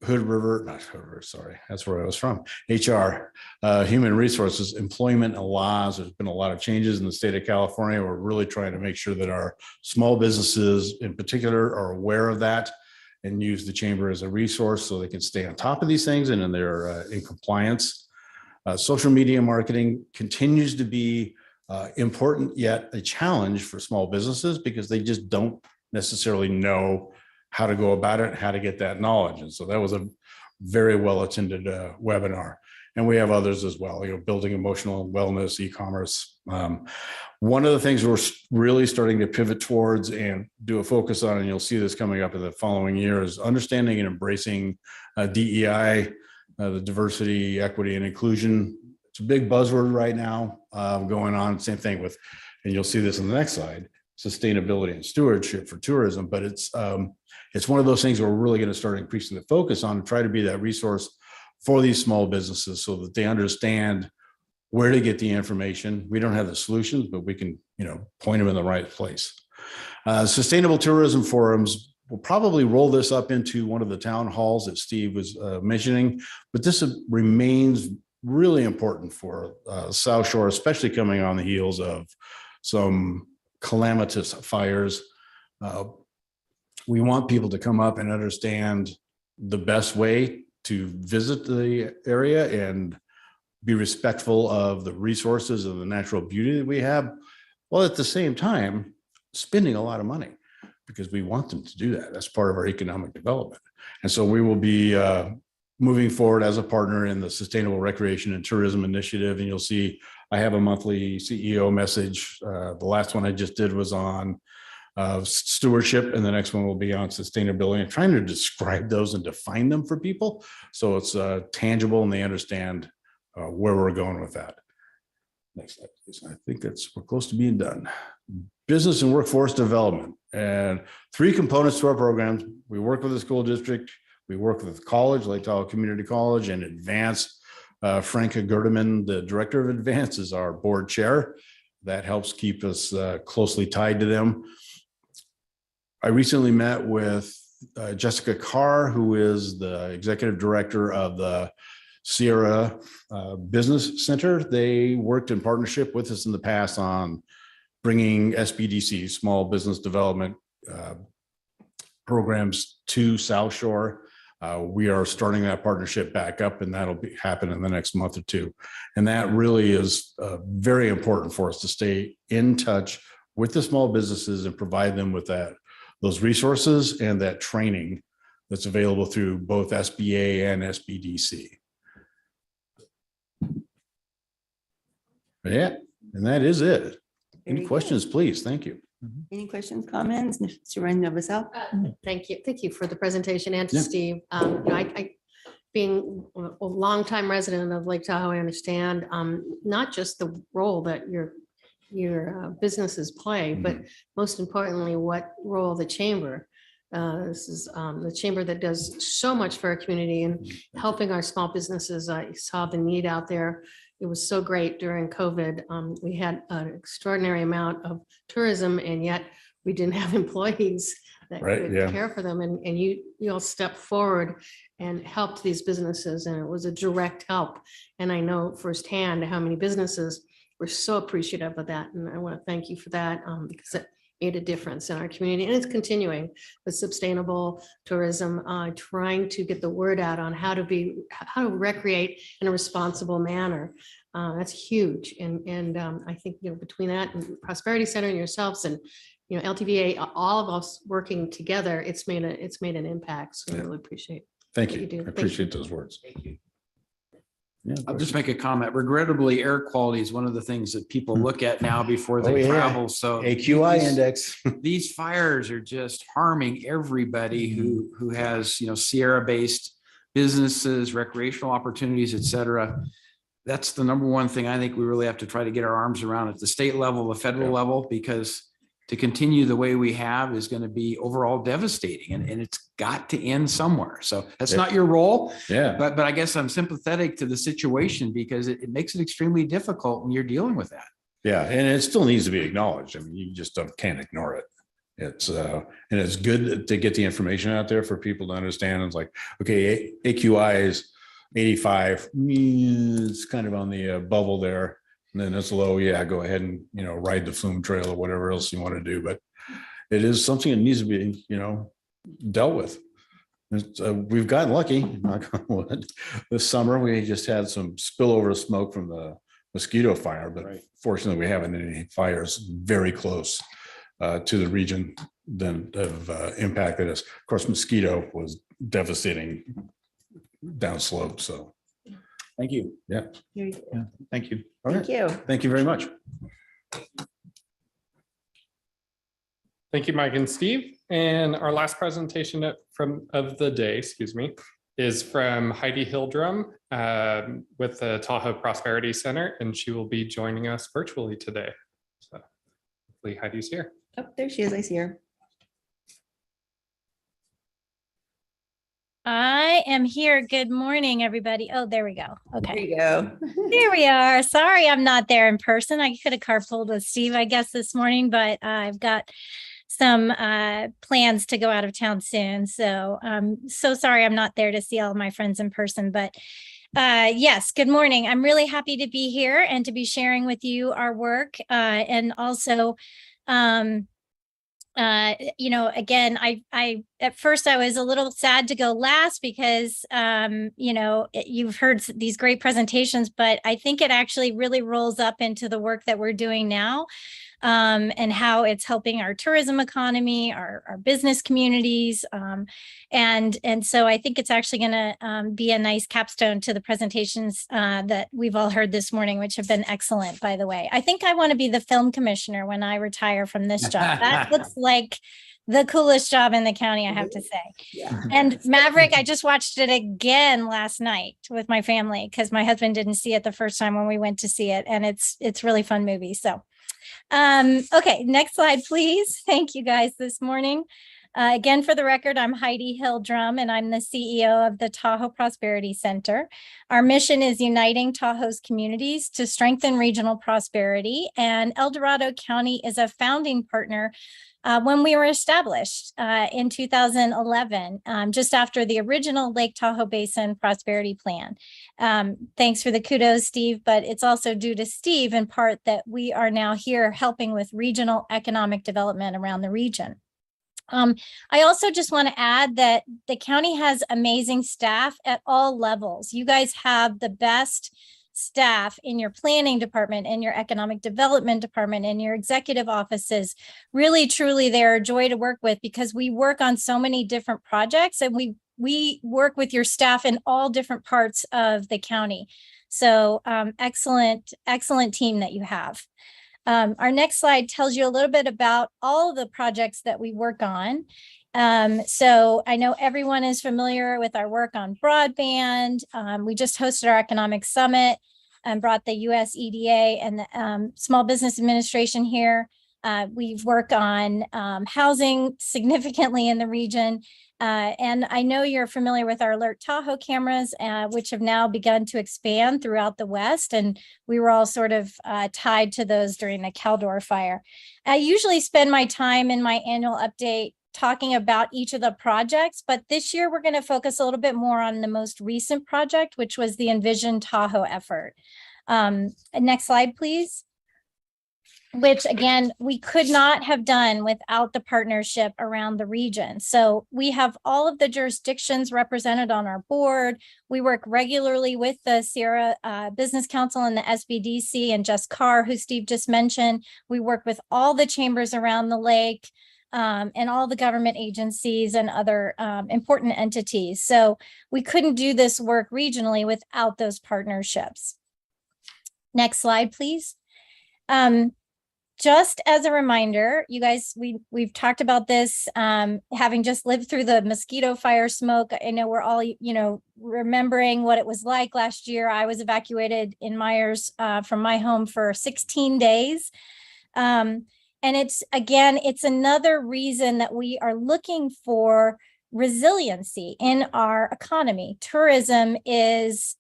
that's where I was from. HR, human resources, employment and laws. There's been a lot of changes in the state of California. We're really trying to make sure that our small businesses in particular are aware of that and use the chamber as a resource so they can stay on top of these things and then they're in compliance. Social media marketing continues to be important, yet a challenge for small businesses because they just don't necessarily know how to go about it, how to get that knowledge. And so that was a very well attended webinar. And we have others as well, building emotional wellness, e-commerce. One of the things we're really starting to pivot towards and do a focus on, and you'll see this coming up in the following year, is understanding and embracing DEI, the diversity, equity, and inclusion. It's a big buzzword right now going on. Same thing with, and you'll see this in the next slide, sustainability and stewardship for tourism. But it's one of those things where we're really going to start increasing the focus on and try to be that resource for these small businesses so that they understand where to get the information. We don't have the solutions, but we can, point them in the right place. Sustainable tourism forums, we'll probably roll this up into one of the town halls that Steve was mentioning, but this remains really important for South Shore, especially coming on the heels of some calamitous fires. We want people to come up and understand the best way to visit the area and be respectful of the resources and the natural beauty that we have, while at the same time spending a lot of money because we want them to do that. That's part of our economic development. And so we will be moving forward as a partner in the Sustainable Recreation and Tourism Initiative. And you'll see I have a monthly CEO message. The last one I just did was on stewardship, and the next one will be on sustainability, and trying to describe those and define them for people so it's tangible and they understand where we're going with that. Next slide, please. I think we're close to being done. Business and workforce development, and 3 components to our programs. We work with the school district, we work with college, Lake Tahoe Community College, and Advance. Franka Gerdeman, the director of Advance, is our board chair. That helps keep us closely tied to them. I recently met with Jessica Carr, who is the executive director of the Sierra Business Center. They worked in partnership with us in the past on bringing SBDC, small business development programs, to South Shore. We are starting that partnership back up, and that'll happen in the next month or 2. And that really is very important for us to stay in touch with the small businesses and provide them with those resources and that training that's available through both SBA and SBDC. Yeah, and that is it. Any questions, please? Thank you. Any questions, comments? Supervisor Novosel? Thank you. Thank you for the presentation, and to Steve. I being a longtime resident of Lake Tahoe, I understand not just the role that your businesses play, but most importantly, what role the chamber. This is the chamber that does so much for our community and helping our small businesses. I saw the need out there. It was so great during COVID. We had an extraordinary amount of tourism, and yet we didn't have employees that could care for them. And you all stepped forward and helped these businesses, and it was a direct help. And I know firsthand how many businesses were so appreciative of that. And I want to thank you for that because it made a difference in our community. And it's continuing with sustainable tourism, trying to get the word out on how to recreate in a responsible manner. That's huge. And I think, between that and Prosperity Center and yourselves and, LTVA, all of us working together, it's made an impact. So I really appreciate. Thank you. I appreciate those words. Thank you. Yeah, I'll just make a comment. Regrettably, air quality is one of the things that people look at now before they travel. So AQI index. These fires are just harming everybody who has, Sierra-based businesses, recreational opportunities, et cetera. That's the number one thing I think we really have to try to get our arms around at the state level, the federal level, because to continue the way we have is going to be overall devastating, and it's got to end somewhere. So that's not your role. Yeah. But I guess I'm sympathetic to the situation because it makes it extremely difficult when you're dealing with that. Yeah. And it still needs to be acknowledged. I mean, you just can't ignore it. It's and it's good to get the information out there for people to understand. It's like, okay, AQI is 85. It's kind of on the bubble there. And then it's low. Yeah, go ahead and, ride the flume trail or whatever else you want to do. But it is something that needs to be, dealt with. We've gotten lucky. Knock on wood. This summer, we just had some spillover smoke from the mosquito fire, but fortunately we haven't had any fires very close to the region that have impacted us. Of course, mosquito was devastating downslope. So thank you. Yeah. Thank you. Thank you. Thank you very much. Thank you, Mike and Steve. And our last presentation of the day, is from Heidi Hildrum with the Tahoe Prosperity Center, and she will be joining us virtually today. So hopefully Heidi's here. Oh, there she is. I see her. I am here. Good morning, everybody. Oh, there we go. Okay. There you go. There we are. Sorry, I'm not there in person. I could have carpooled with Steve, I guess, this morning, but I've got some plans to go out of town soon. So I'm so sorry I'm not there to see all of my friends in person. But yes, good morning. I'm really happy to be here and to be sharing with you our work. And also, again, I at first I was a little sad to go last because, you've heard these great presentations, but I think it actually really rolls up into the work that we're doing now. And how it's helping our tourism economy, our business communities. And so I think it's actually going to be a nice capstone to the presentations that we've all heard this morning, which have been excellent, by the way. I think I want to be the film commissioner when I retire from this job. That looks like the coolest job in the county, I have to say. And Maverick, I just watched it again last night with my family because my husband didn't see it the first time when we went to see it, and it's really fun movie. So, okay, next slide, please. Thank you guys this morning. Again, for the record, I'm Heidi Hill-Drum, and I'm the CEO of the Tahoe Prosperity Center. Our mission is uniting Tahoe's communities to strengthen regional prosperity, and El Dorado County is a founding partner when we were established in 2011, just after the original Lake Tahoe Basin Prosperity Plan. Thanks for the kudos, Steve, but it's also due to Steve in part that we are now here helping with regional economic development around the region. I also just want to add that the county has amazing staff at all levels. You guys have the best staff in your planning department, in your economic development department, in your executive offices. Really, truly, they're a joy to work with because we work on so many different projects and we work with your staff in all different parts of the county. So excellent team that you have. Our next slide tells you a little bit about all the projects that we work on. So I know everyone is familiar with our work on broadband. We just hosted our economic summit and brought the US EDA and the Small Business Administration here. We've worked on housing significantly in the region. And I know you're familiar with our Alert Tahoe cameras, which have now begun to expand throughout the West. And we were all sort of tied to those during the Caldor fire. I usually spend my time in my annual update talking about each of the projects, but this year we're going to focus a little bit more on the most recent project, which was the Envision Tahoe effort. Next slide, please. Which again, we could not have done without the partnership around the region. So we have all of the jurisdictions represented on our board. We work regularly with the Sierra Business Council and the SBDC and Just Carr, who Steve just mentioned. We work with all the chambers around the lake and all the government agencies and other important entities. So we couldn't do this work regionally without those partnerships. Next slide, please. Just as a reminder, you guys, we've talked about this, having just lived through the mosquito fire smoke. I know we're all, remembering what it was like last year. I was evacuated in Myers from my home for 16 days. And it's another reason that we are looking for resiliency in our economy. Tourism is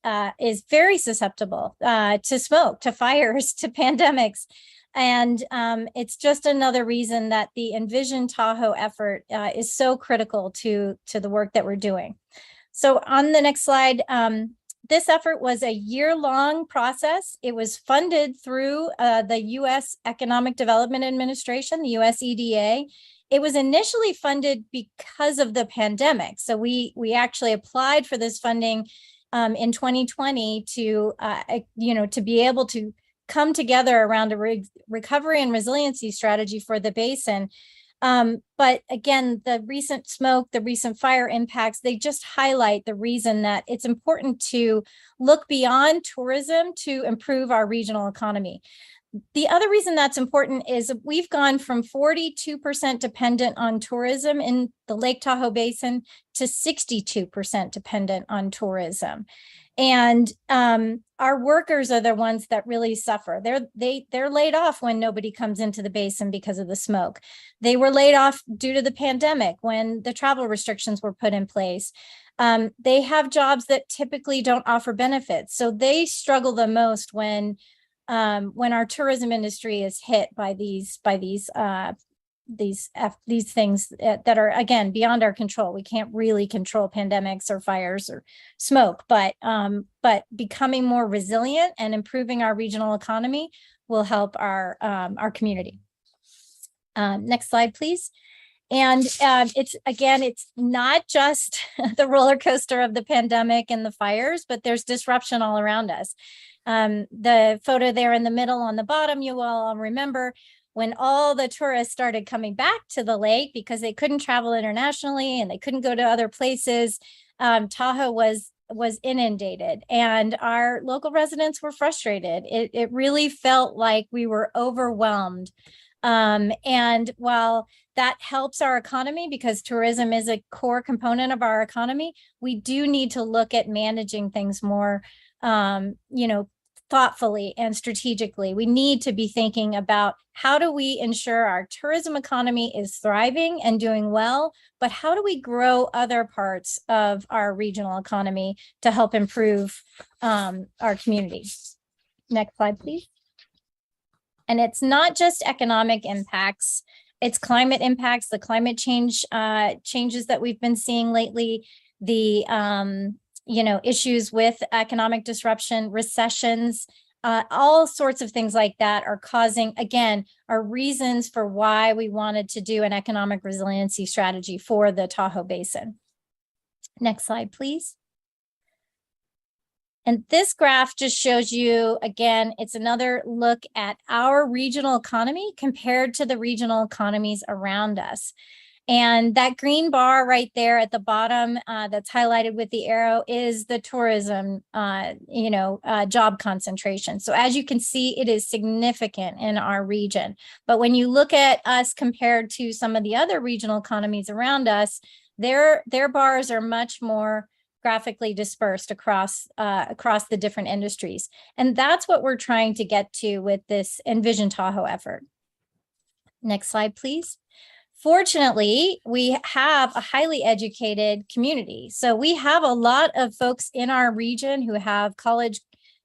very susceptible to smoke, to fires, to pandemics. And it's just another reason that the Envision Tahoe effort is so critical to the work that we're doing. So on the next slide, this effort was a year-long process. It was funded through the U.S. Economic Development Administration, the US EDA. It was initially funded because of the pandemic. So we actually applied for this funding in 2020 to be able to come together around a recovery and resiliency strategy for the basin. But again, the recent smoke, the recent fire impacts, they just highlight the reason that it's important to look beyond tourism to improve our regional economy. The other reason that's important is we've gone from 42% dependent on tourism in the Lake Tahoe Basin to 62% dependent on tourism. And our workers are the ones that really suffer. They're laid off when nobody comes into the basin because of the smoke. They were laid off due to the pandemic when the travel restrictions were put in place. They have jobs that typically don't offer benefits. So they struggle the most when our tourism industry is hit by these things that are, again, beyond our control. We can't really control pandemics or fires or smoke, but becoming more resilient and improving our regional economy will help our community. Next slide, please. And it's not just the roller coaster of the pandemic and the fires, but there's disruption all around us. The photo there in the middle on the bottom, you all remember when all the tourists started coming back to the lake because they couldn't travel internationally and they couldn't go to other places. Tahoe was inundated and our local residents were frustrated. It really felt like we were overwhelmed. And while that helps our economy because tourism is a core component of our economy. We do need to look at managing things more, thoughtfully and strategically. We need to be thinking about how do we ensure our tourism economy is thriving and doing well, but how do we grow other parts of our regional economy to help improve our community? Next slide, please. And it's not just economic impacts, it's climate impacts, the climate change changes that we've been seeing lately, the issues with economic disruption, recessions, all sorts of things like that are causing, again, are reasons for why we wanted to do an economic resiliency strategy for the Tahoe Basin. Next slide, please. And this graph just shows you, again, it's another look at our regional economy compared to the regional economies around us. And that green bar right there at the bottom that's highlighted with the arrow is the tourism, job concentration. So as you can see, it is significant in our region. But when you look at us compared to some of the other regional economies around us, their bars are much more graphically dispersed across the different industries. And that's what we're trying to get to with this Envision Tahoe effort. Next slide, please. Fortunately, we have a highly educated community. So we have a lot of folks in our region who have college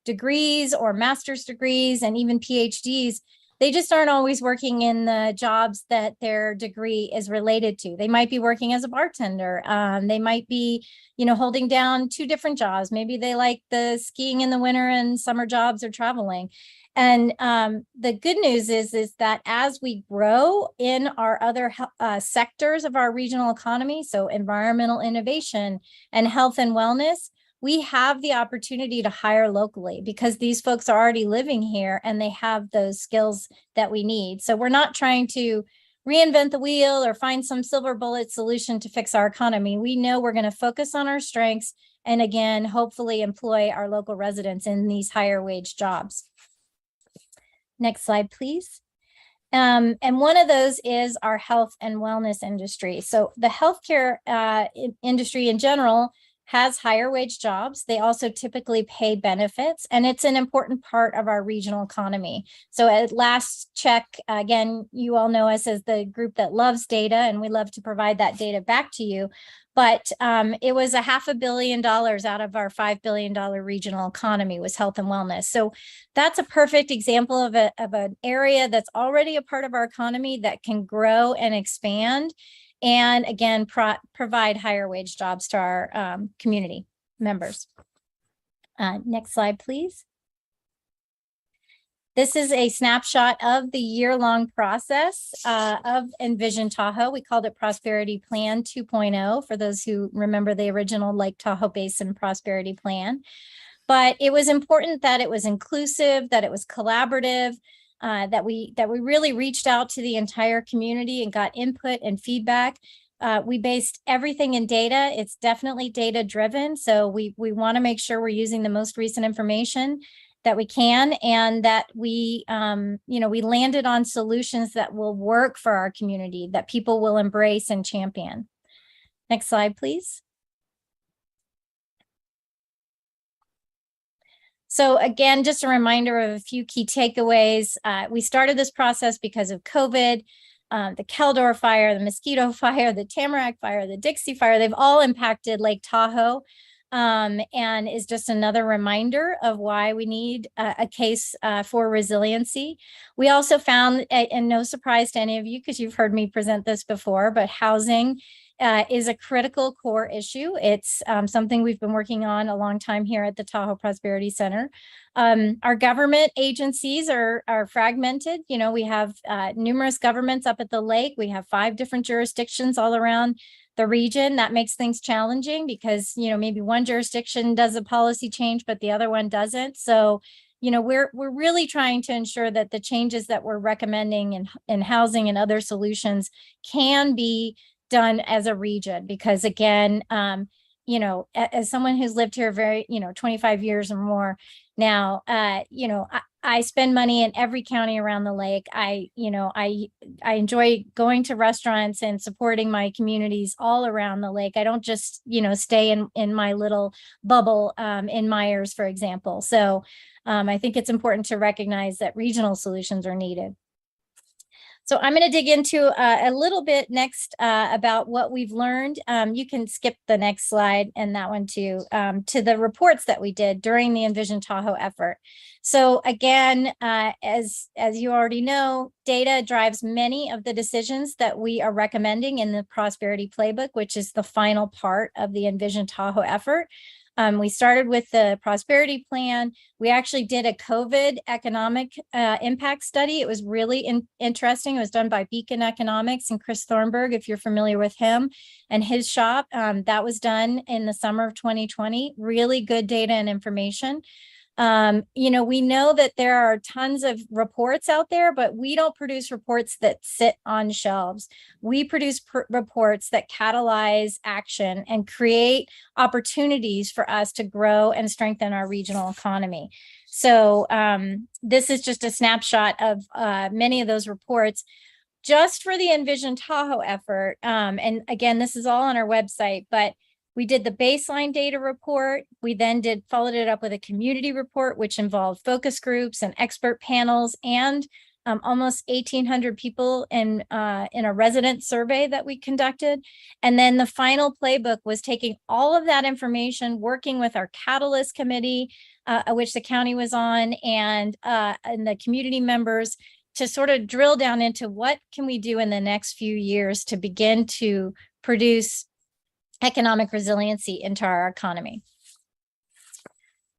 degrees or master's degrees and even PhDs. They just aren't always working in the jobs that their degree is related to. They might be working as a bartender. They might be, holding down 2 different jobs. Maybe they like the skiing in the winter and summer jobs or traveling. And the good news is that as we grow in our other sectors of our regional economy, so environmental innovation and health and wellness, we have the opportunity to hire locally because these folks are already living here and they have those skills that we need. So we're not trying to reinvent the wheel or find some silver bullet solution to fix our economy. We know we're going to focus on our strengths and, again, hopefully employ our local residents in these higher wage jobs. Next slide, please. And one of those is our health and wellness industry. So the healthcare industry in general has higher wage jobs. They also typically pay benefits, and it's an important part of our regional economy. So at last check, again, you all know us as the group that loves data, and we love to provide that data back to you. But it was $500 million out of our $5 billion regional economy was health and wellness. So that's a perfect example of an area that's already a part of our economy that can grow and expand. And again, provide higher wage jobs to our community members. Next slide, please. This is a snapshot of the year-long process of Envision Tahoe. We called it Prosperity Plan 2.0 for those who remember the original Lake Tahoe Basin Prosperity Plan. But it was important that it was inclusive, that it was collaborative, that we really reached out to the entire community and got input and feedback. We based everything in data. It's definitely data driven. So we want to make sure we're using the most recent information that we can, and that we landed on solutions that will work for our community, that people will embrace and champion. Next slide, please. So again, just a reminder of a few key takeaways. We started this process because of COVID, the Caldor fire, the Mosquito fire, the Tamarack fire, the Dixie fire. They've all impacted Lake Tahoe, and is just another reminder of why we need a case for resiliency. We also found, and no surprise to any of you because you've heard me present this before, but housing is a critical core issue. It's something we've been working on a long time here at the Tahoe Prosperity Center. Our government agencies are fragmented. We have numerous governments up at the lake. We have 5 different jurisdictions all around the region. That makes things challenging because, maybe one jurisdiction does a policy change, but the other one doesn't. So, we're really trying to ensure that the changes that we're recommending in housing and other solutions can be done as a region, because again, as someone who's lived here 25 years or more now, I spend money in every county around the lake. I enjoy going to restaurants and supporting my communities all around the lake. I don't just, stay in my little bubble in Myers, for example. So I think it's important to recognize that regional solutions are needed. So I'm going to dig into a little bit next about what we've learned. You can skip the next slide and that one too, to the reports that we did during the Envision Tahoe effort. So again, as you already know, data drives many of the decisions that we are recommending in the Prosperity Playbook, which is the final part of the Envision Tahoe effort. We started with the prosperity plan. We actually did a COVID economic impact study. It was really interesting. It was done by Beacon Economics and Chris Thornburg, if you're familiar with him and his shop. That was done in the summer of 2020. Really good data and information. We know that there are tons of reports out there, but we don't produce reports that sit on shelves. We produce reports that catalyze action and create opportunities for us to grow and strengthen our regional economy. So this is just a snapshot of many of those reports. Just for the Envision Tahoe effort, and again, this is all on our website, but we did the baseline data report. We then followed it up with a community report, which involved focus groups and expert panels and almost 1,800 people in a resident survey that we conducted. And then the final playbook was taking all of that information, working with our Catalyst Committee, which the county was on, and the community members to sort of drill down into what can we do in the next few years to begin to produce economic resiliency into our economy.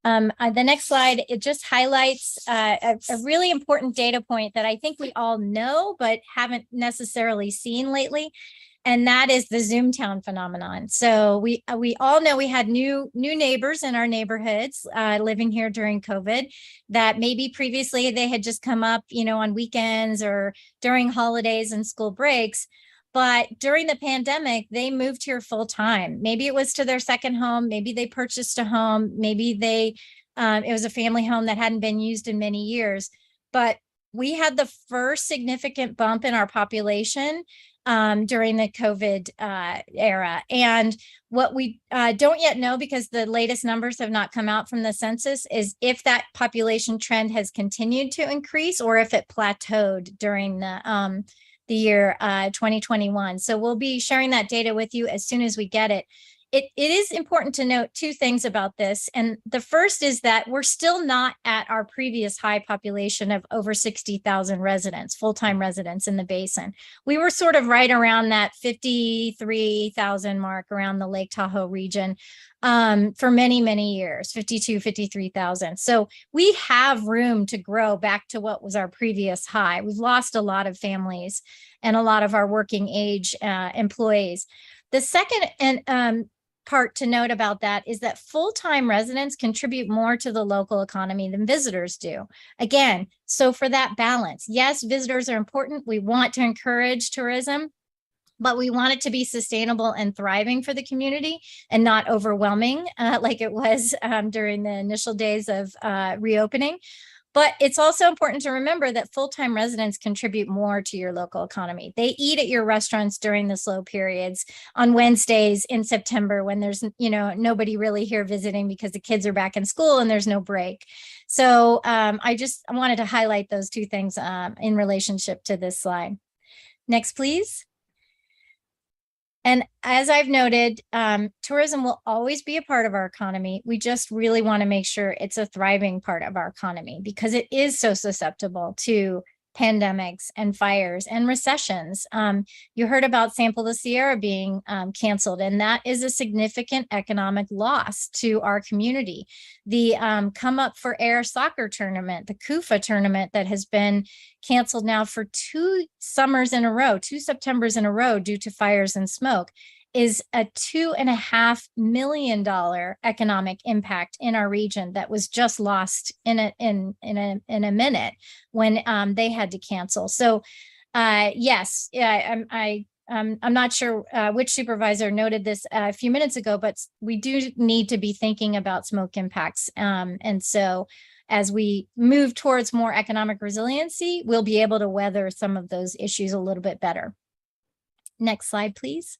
The next slide, it just highlights a really important data point that I think we all know, but haven't necessarily seen lately. And that is the Zoomtown phenomenon. So we all know we had new neighbors in our neighborhoods living here during COVID that maybe previously they had just come up, on weekends or during holidays and school breaks. But during the pandemic, they moved here full time. Maybe it was to their second home. Maybe they purchased a home. Maybe it was a family home that hadn't been used in many years. But we had the first significant bump in our population during the COVID era. And what we don't yet know, because the latest numbers have not come out from the census, is if that population trend has continued to increase or if it plateaued during the year 2021. So we'll be sharing that data with you as soon as we get it. It is important to note two things about this. And the first is that we're still not at our previous high population of over 60,000 residents, full-time residents in the basin. We were sort of right around that 53,000 mark around the Lake Tahoe region for many, many years, 53,000. So we have room to grow back to what was our previous high. We've lost a lot of families and a lot of our working age employees. The second part to note about that is that full-time residents contribute more to the local economy than visitors do. Again, so for that balance, yes, visitors are important. We want to encourage tourism, but we want it to be sustainable and thriving for the community and not overwhelming like it was during the initial days of reopening. But it's also important to remember that full-time residents contribute more to your local economy. They eat at your restaurants during the slow periods on Wednesdays in September when there's, nobody really here visiting because the kids are back in school and there's no break. So I wanted to highlight those two things in relationship to this slide. Next, please. And as I've noted, tourism will always be a part of our economy. We just really want to make sure it's a thriving part of our economy because it is so susceptible to pandemics and fires and recessions. You heard about Sample the Sierra being canceled, and that is a significant economic loss to our community. The Come Up for Air soccer tournament, the KUFA tournament that has been canceled now for 2 summers in a row, 2 Septembers in a row due to fires and smoke, is a $2.5 million economic impact in our region that was just lost in a minute when they had to cancel. So yes, I I'm not sure which supervisor noted this a few minutes ago, but we do need to be thinking about smoke impacts. And so as we move towards more economic resiliency, we'll be able to weather some of those issues a little bit better. Next slide, please.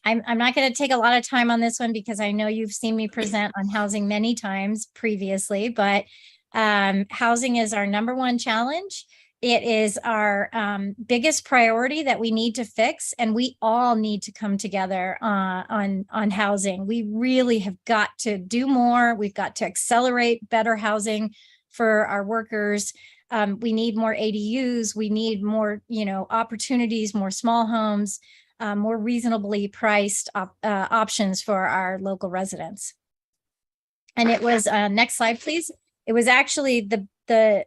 I'm not going to take a lot of time on this one because I know you've seen me present on housing many times previously, but housing is our #1 challenge. It is our biggest priority that we need to fix, and we all need to come together on housing. We really have got to do more. We've got to accelerate better housing for our workers. We need more ADUs. We need more, opportunities, more small homes, more reasonably priced options for our local residents. And it was, next slide, please. It was actually the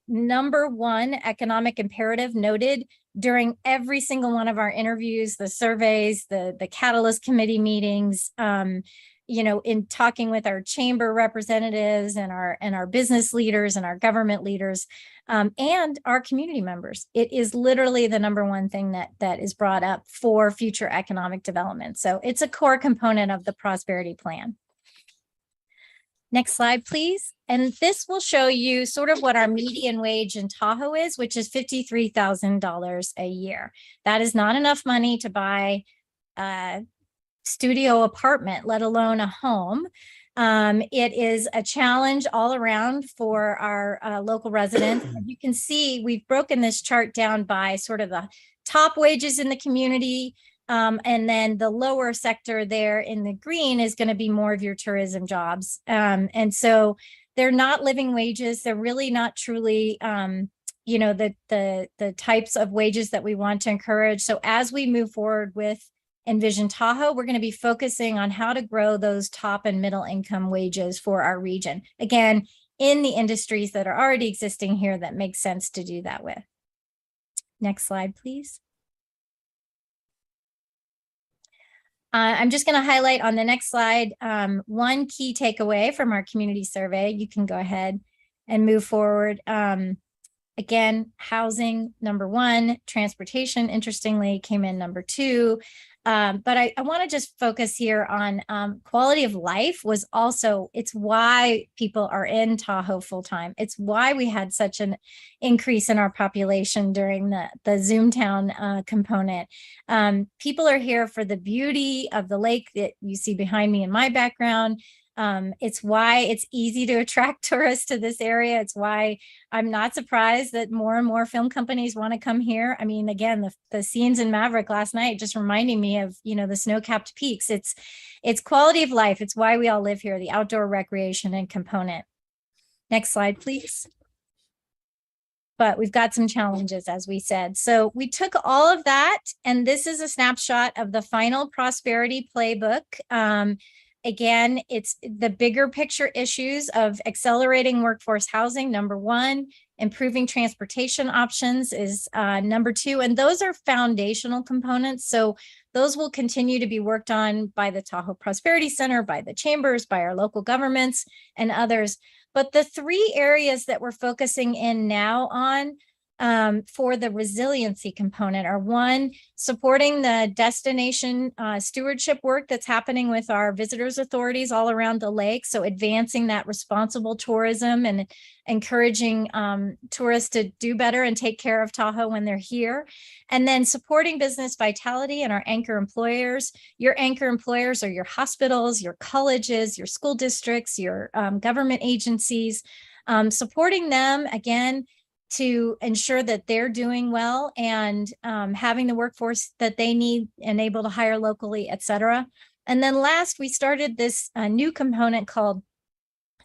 #1 economic imperative noted during every single one of our interviews, the surveys, the Catalyst Committee meetings, in talking with our chamber representatives and our business leaders and our government leaders, and our community members. It is literally the #1 thing that is brought up for future economic development. So it's a core component of the prosperity plan. Next slide, please. And this will show you sort of what our median wage in Tahoe is, which is $53,000 a year. That is not enough money to buy a studio apartment, let alone a home. It is a challenge all around for our local residents. As you can see, we've broken this chart down by sort of the top wages in the community, and then the lower sector there in the green is going to be more of your tourism jobs. And so they're not living wages. They're really not truly, the types of wages that we want to encourage. So as we move forward with Envision Tahoe, we're going to be focusing on how to grow those top and middle income wages for our region. Again, in the industries that are already existing here that makes sense to do that with. Next slide, please. I'm just going to highlight on the next slide one key takeaway from our community survey. You can go ahead and move forward. Again, housing, #1, transportation, interestingly, came in #2. But I want to just focus here on quality of life was also, it's why people are in Tahoe full time. It's why we had such an increase in our population during the Zoomtown component. People are here for the beauty of the lake that you see behind me in my background. It's why it's easy to attract tourists to this area. It's why I'm not surprised that more and more film companies want to come here. I mean, again, the scenes in Maverick last night just reminding me of, the snow-capped peaks. It's quality of life. It's why we all live here, the outdoor recreation and component. Next slide, please. But we've got some challenges, as we said. So we took all of that, and this is a snapshot of the final prosperity playbook. Again, it's the bigger picture issues of accelerating workforce housing, #1, improving transportation options is #2, and those are foundational components. So those will continue to be worked on by the Tahoe Prosperity Center, by the chambers, by our local governments and others. But the 3 areas that we're focusing in now on for the resiliency component are 1, supporting the destination stewardship work that's happening with our visitors authorities all around the lake. So advancing that responsible tourism and encouraging tourists to do better and take care of Tahoe when they're here. And then supporting business vitality and our anchor employers. Your anchor employers are your hospitals, your colleges, your school districts, your government agencies, supporting them again to ensure that they're doing well and having the workforce that they need and able to hire locally, et cetera. And then last, we started this new component called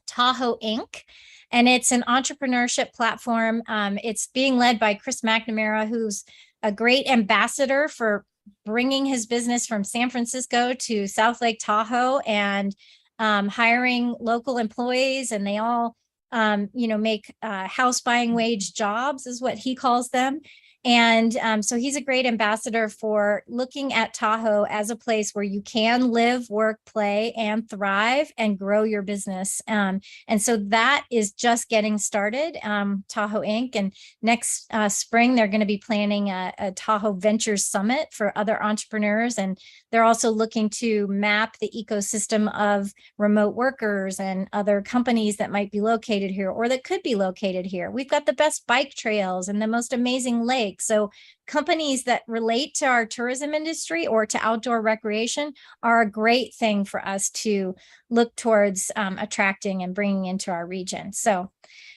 Tahoe Inc. And it's an entrepreneurship platform. It's being led by Chris McNamara, who's a great ambassador for bringing his business from San Francisco to South Lake Tahoe and hiring local employees, and they all make house buying wage jobs is what he calls them. And so he's a great ambassador for looking at Tahoe as a place where you can live, work, play, and thrive and grow your business. And so that is just getting started, Tahoe Inc. And next spring, they're going to be planning a Tahoe Ventures Summit for other entrepreneurs. And they're also looking to map the ecosystem of remote workers and other companies that might be located here or that could be located here. We've got the best bike trails and the most amazing lakes. So companies that relate to our tourism industry or to outdoor recreation are a great thing for us to look towards attracting and bringing into our region. So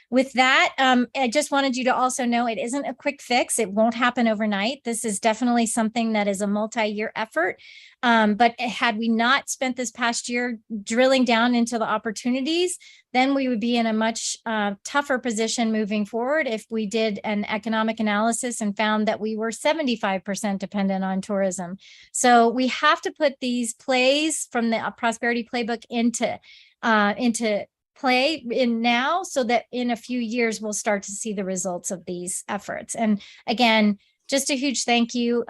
with that, I just wanted you to also know it isn't a quick fix. It won't happen overnight. This is definitely something that is a multi-year effort. But had we not spent this past year drilling down into the opportunities, then we would be in a much tougher position moving forward if we did an economic analysis and found that we were 75% dependent on tourism. So we have to put these plays from the Prosperity Playbook into play in now so that in a few years we'll start to see the results of these efforts. And again, just a huge thank you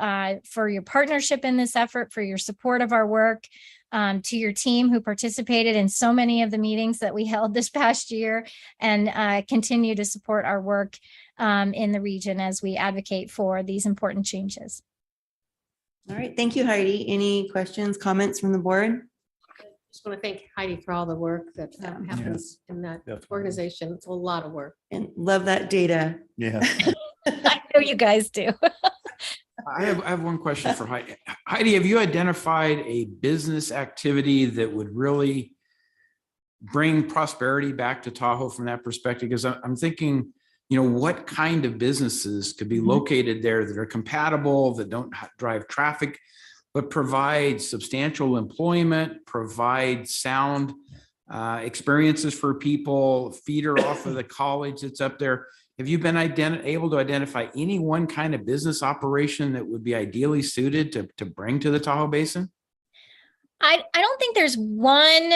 for your partnership in this effort, for your support of our work, to your team who participated in so many of the meetings that we held this past year and continue to support our work in the region as we advocate for these important changes. All right, thank you, Heidi. Any questions, comments from the board? Just want to thank Heidi for all the work that happens in that organization. It's a lot of work. And love that data. Yeah. I know you guys do. I have one question for Heidi. Heidi, have you identified a business activity that would really bring prosperity back to Tahoe from that perspective? Because I'm thinking, what kind of businesses could be located there that are compatible, that don't drive traffic, but provide substantial employment, provide sound experiences for people, feeder off of the college that's up there. Have you been able to identify any one kind of business operation that would be ideally suited to bring to the Tahoe Basin? I don't think there's one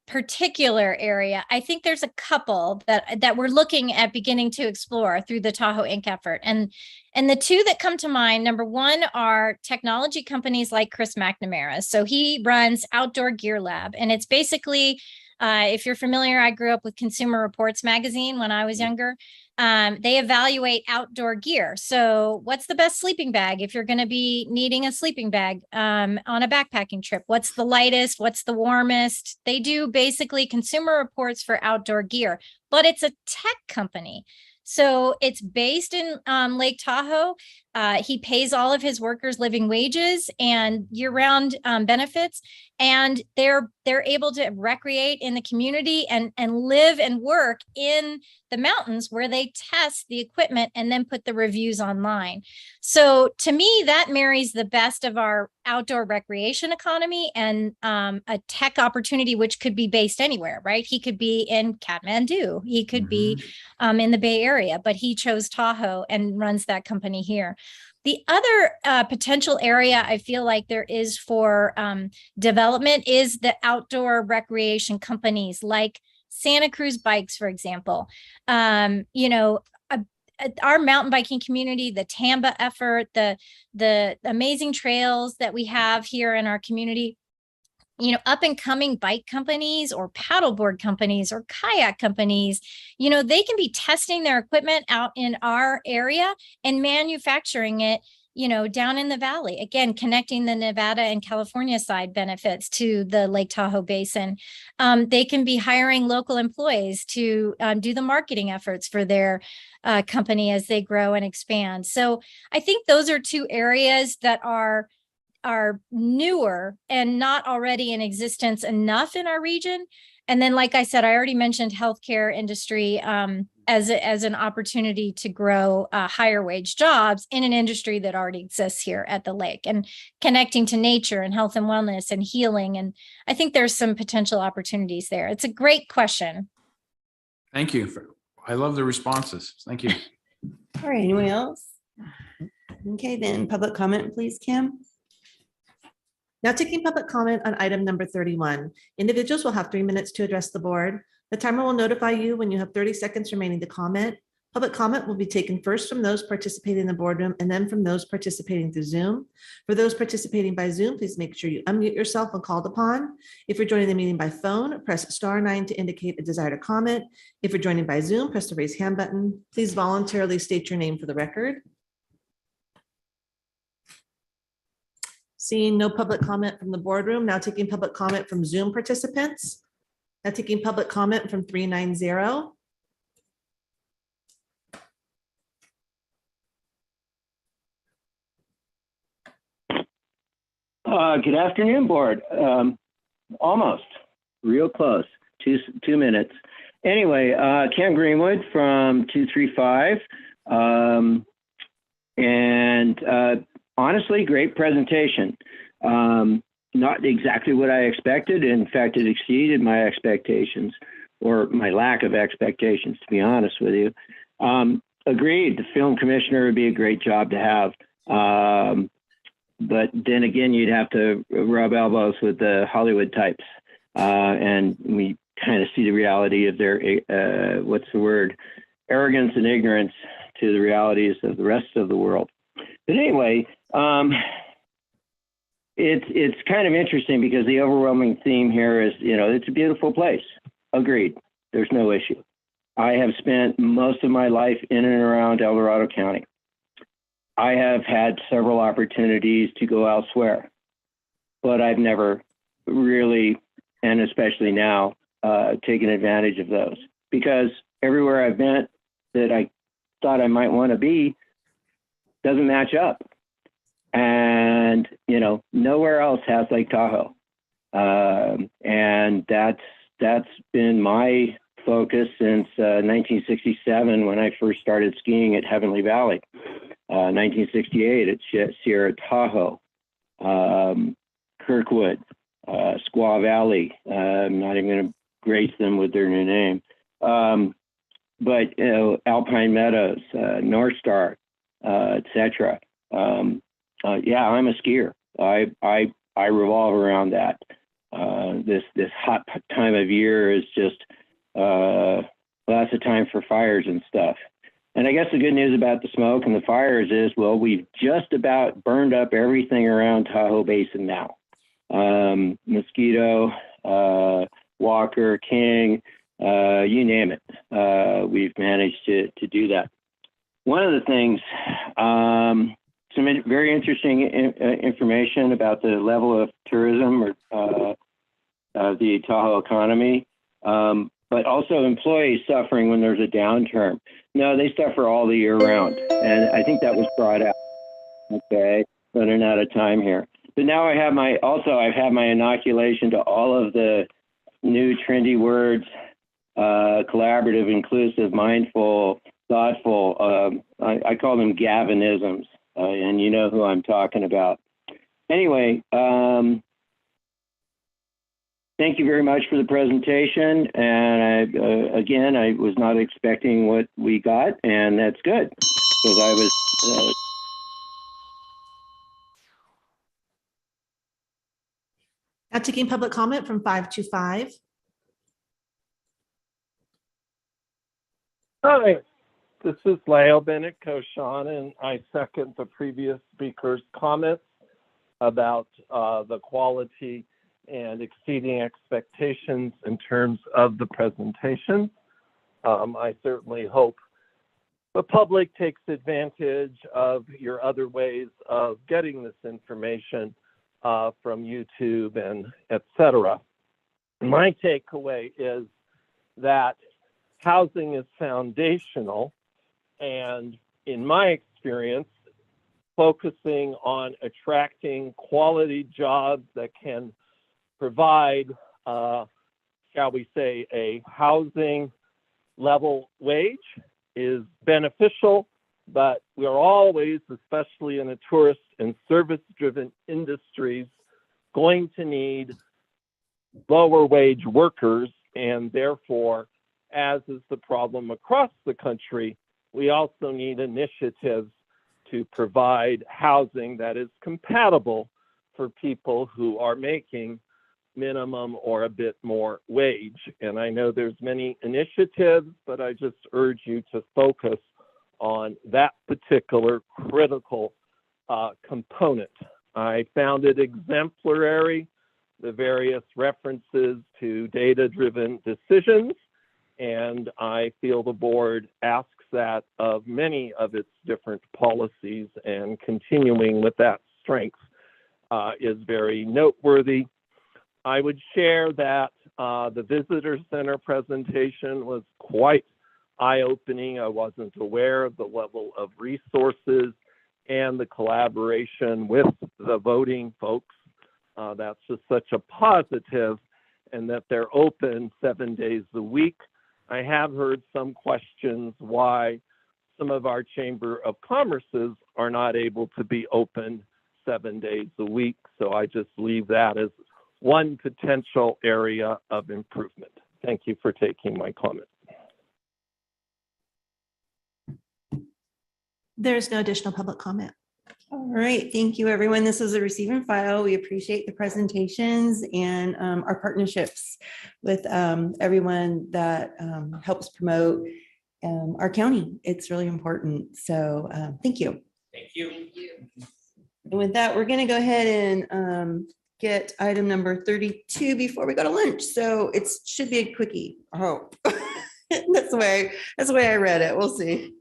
particular area. I think there's a couple that we're looking at beginning to explore through the Tahoe Inc. effort. And the two that come to mind, number one, are technology companies like Chris McNamara. So he runs Outdoor Gear Lab, and it's basically, if you're familiar, I grew up with Consumer Reports magazine when I was younger. They evaluate outdoor gear. So what's the best sleeping bag if you're going to be needing a sleeping bag on a backpacking trip? What's the lightest? What's the warmest? They do basically Consumer Reports for outdoor gear, but it's a tech company. So it's based in Lake Tahoe. He pays all of his workers living wages and year-round benefits, and they're able to recreate in the community and live and work in the mountains where they test the equipment and then put the reviews online. So to me, that marries the best of our outdoor recreation economy and a tech opportunity, which could be based anywhere, right? He could be in Kathmandu, he could be in the Bay Area, but he chose Tahoe and runs that company here. The other potential area I feel like there is for development is the outdoor recreation companies like Santa Cruz Bikes, for example. Our mountain biking community, the Tamba effort, the amazing trails that we have here in our community, up and coming bike companies or paddleboard companies or kayak companies, they can be testing their equipment out in our area and manufacturing it, down in the valley, again, connecting the Nevada and California side benefits to the Lake Tahoe Basin. They can be hiring local employees to do the marketing efforts for their company as they grow and expand. So I think those are two areas that are newer and not already in existence enough in our region. And then, like I said, I already mentioned healthcare industry as an opportunity to grow higher wage jobs in an industry that already exists here at the lake, and connecting to nature and health and wellness and healing. And I think there's some potential opportunities there. It's a great question. Thank you. I love the responses. Thank you. All right, anyone else? Okay, then public comment, please, Kim. Now taking public comment on item number 31. Individuals will have 3 minutes to address the board. The timer will notify you when you have 30 seconds remaining to comment. Public comment will be taken first from those participating in the boardroom and then from those participating through Zoom. For those participating by Zoom, please make sure you unmute yourself when called upon. If you're joining the meeting by phone, press *9 to indicate a desire to comment. If you're joining by Zoom, press the raise hand button. Please voluntarily state your name for the record. Seeing no public comment from the boardroom, now taking public comment from Zoom participants. Now taking public comment from 390. Good afternoon, board. Almost, real close, two minutes. Anyway, Ken Greenwood from 235. Honestly, great presentation. Not exactly what I expected. In fact, it exceeded my expectations, or my lack of expectations, to be honest with you. Agreed, the film commissioner would be a great job to have. But then again, you'd have to rub elbows with the Hollywood types. And we kind of see the reality of their, arrogance and ignorance to the realities of the rest of the world. But anyway, it's kind of interesting because the overwhelming theme here is, it's a beautiful place. Agreed. There's no issue. I have spent most of my life in and around El Dorado County. I have had several opportunities to go elsewhere, but I've never really, and especially now, taken advantage of those, because everywhere I've been that I thought I might want to be doesn't match up. And, nowhere else has Lake Tahoe. And that's been my focus since 1967 when I first started skiing at Heavenly Valley. 1968 at Sierra Tahoe, Kirkwood, Squaw Valley. I'm not even going to grace them with their new name. But Alpine Meadows, North Star, etc. Yeah, I'm a skier. I revolve around that. This hot time of year is just lots of time for fires and stuff. And I guess the good news about the smoke and the fires is, well, we've just about burned up everything around Tahoe Basin now. Mosquito, Walker, King, you name it. We've managed to do that. One of the things, some very interesting information about the level of tourism or the Tahoe economy, but also employees suffering when there's a downturn. No, they suffer all the year round. And I think that was brought out. Okay, running out of time here. But now I've had my inoculation to all of the new trendy words, collaborative, inclusive, mindful, thoughtful. I call them Gavinisms, and you know who I'm talking about. Anyway, thank you very much for the presentation. And I was not expecting what we got, and that's good because I was. Now taking public comment from 525. Hi, this is Leo Bennett Koshan, and I second the previous speaker's comments about the quality and exceeding expectations in terms of the presentation. I certainly hope the public takes advantage of your other ways of getting this information from YouTube and etc. My takeaway is that housing is foundational, and in my experience, focusing on attracting quality jobs that can provide, shall we say, a housing level wage is beneficial, but we're always, especially in a tourist and service-driven industries, going to need lower wage workers, and therefore, as is the problem across the country, we also need initiatives to provide housing that is compatible for people who are making minimum or a bit more wage. And I know there's many initiatives, but I just urge you to focus on that particular critical component. I found it exemplary, the various references to data-driven decisions, and I feel the board asks that of many of its different policies, and continuing with that strength is very noteworthy. I would share that the visitor center presentation was quite eye-opening. I wasn't aware of the level of resources and the collaboration with the voting folks. That's just such a positive, and that they're open 7 days a week. I have heard some questions why some of our Chamber of Commerce's are not able to be open 7 days a week. So I just leave that as one potential area of improvement. Thank you for taking my comment. There's no additional public comment. All right, thank you, everyone. This is a receive and file. We appreciate the presentations and our partnerships with everyone that helps promote our county. It's really important. So thank you. Thank you. And with that, we're going to go ahead and get item number 32 before we go to lunch. So it should be a quickie. Oh, that's the way I read it. We'll see.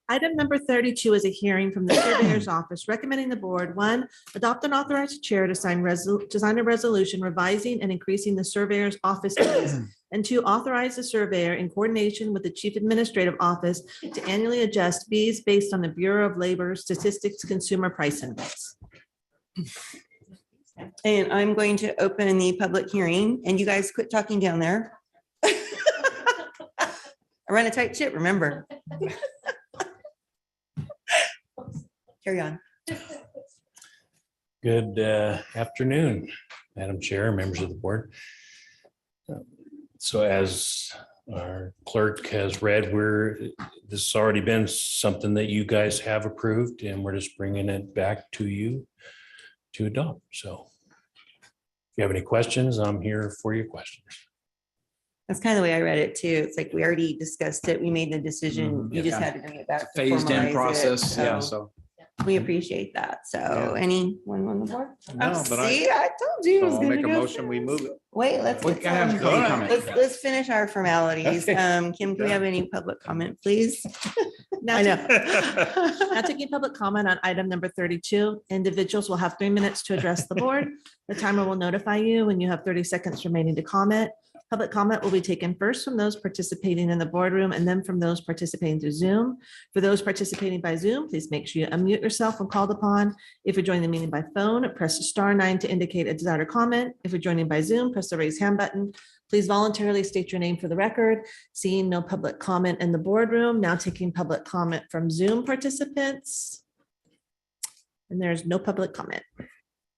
Item number 32 is a hearing from the Surveyor's Office recommending the board, 1, adopt and authorize the chair to sign a resolution revising and increasing the Surveyor's Office fees, and 2, authorize the surveyor in coordination with the Chief Administrative Office to annually adjust fees based on the Bureau of Labor Statistics Consumer Price Index. And I'm going to open the public hearing, and you guys quit talking down there. I run a tight ship, remember. Carry on. Good afternoon, Madam Chair, members of the board. So as our clerk has read, this has already been something that you guys have approved, and we're just bringing it back to you to adopt. So if you have any questions, I'm here for your questions. That's kind of the way I read it too. It's like we already discussed it. We made the decision. You just Yeah. had to bring it back. to Phased in formalize it. process. Yeah. So We appreciate that. So anyone on the board? No, Oh, but see, I told you. it was I'll gonna make a go motion, we move it. Wait, let's We get can have some- public comment. let's finish our formalities. Okay. Kim, can we have any public comment, please? Now, I know. now taking public comment on item number 32, individuals will have 3 minutes to address the board. The timer will notify you when you have 30 seconds remaining to comment. Public comment will be taken first from those participating in the boardroom and then from those participating through Zoom. For those participating by Zoom, please make sure you unmute yourself when called upon. If you're joining the meeting by phone, press *9 to indicate a desire to comment. If you're joining by Zoom, press the raise hand button. Please voluntarily state your name for the record. Seeing no public comment in the boardroom, now taking public comment from Zoom participants. And there's no public comment.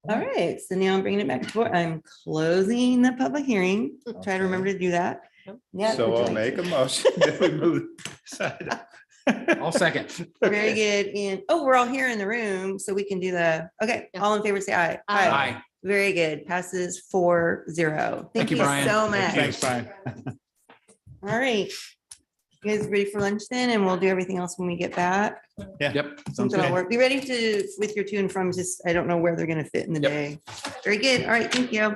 All right, so now I'm bringing it back to board. I'm closing the public hearing. Try to remember to do that. Yeah. So would you I'll like make to? a motion that we move aside. I'll second. Very good. And, we're all here in the room, so we can do okay, all in favor, say aye. Aye. Very good. Passes 4-0. Thank you Brian. so much. Thanks, Brian. All right. You guys ready for lunch then? And we'll do everything else when we get back. Yeah. Yep. Seems Sounds it'll good. work. Be ready with your to and from, just, I don't know where they're going to fit in the Yep. day. Very good. All right. Thank you.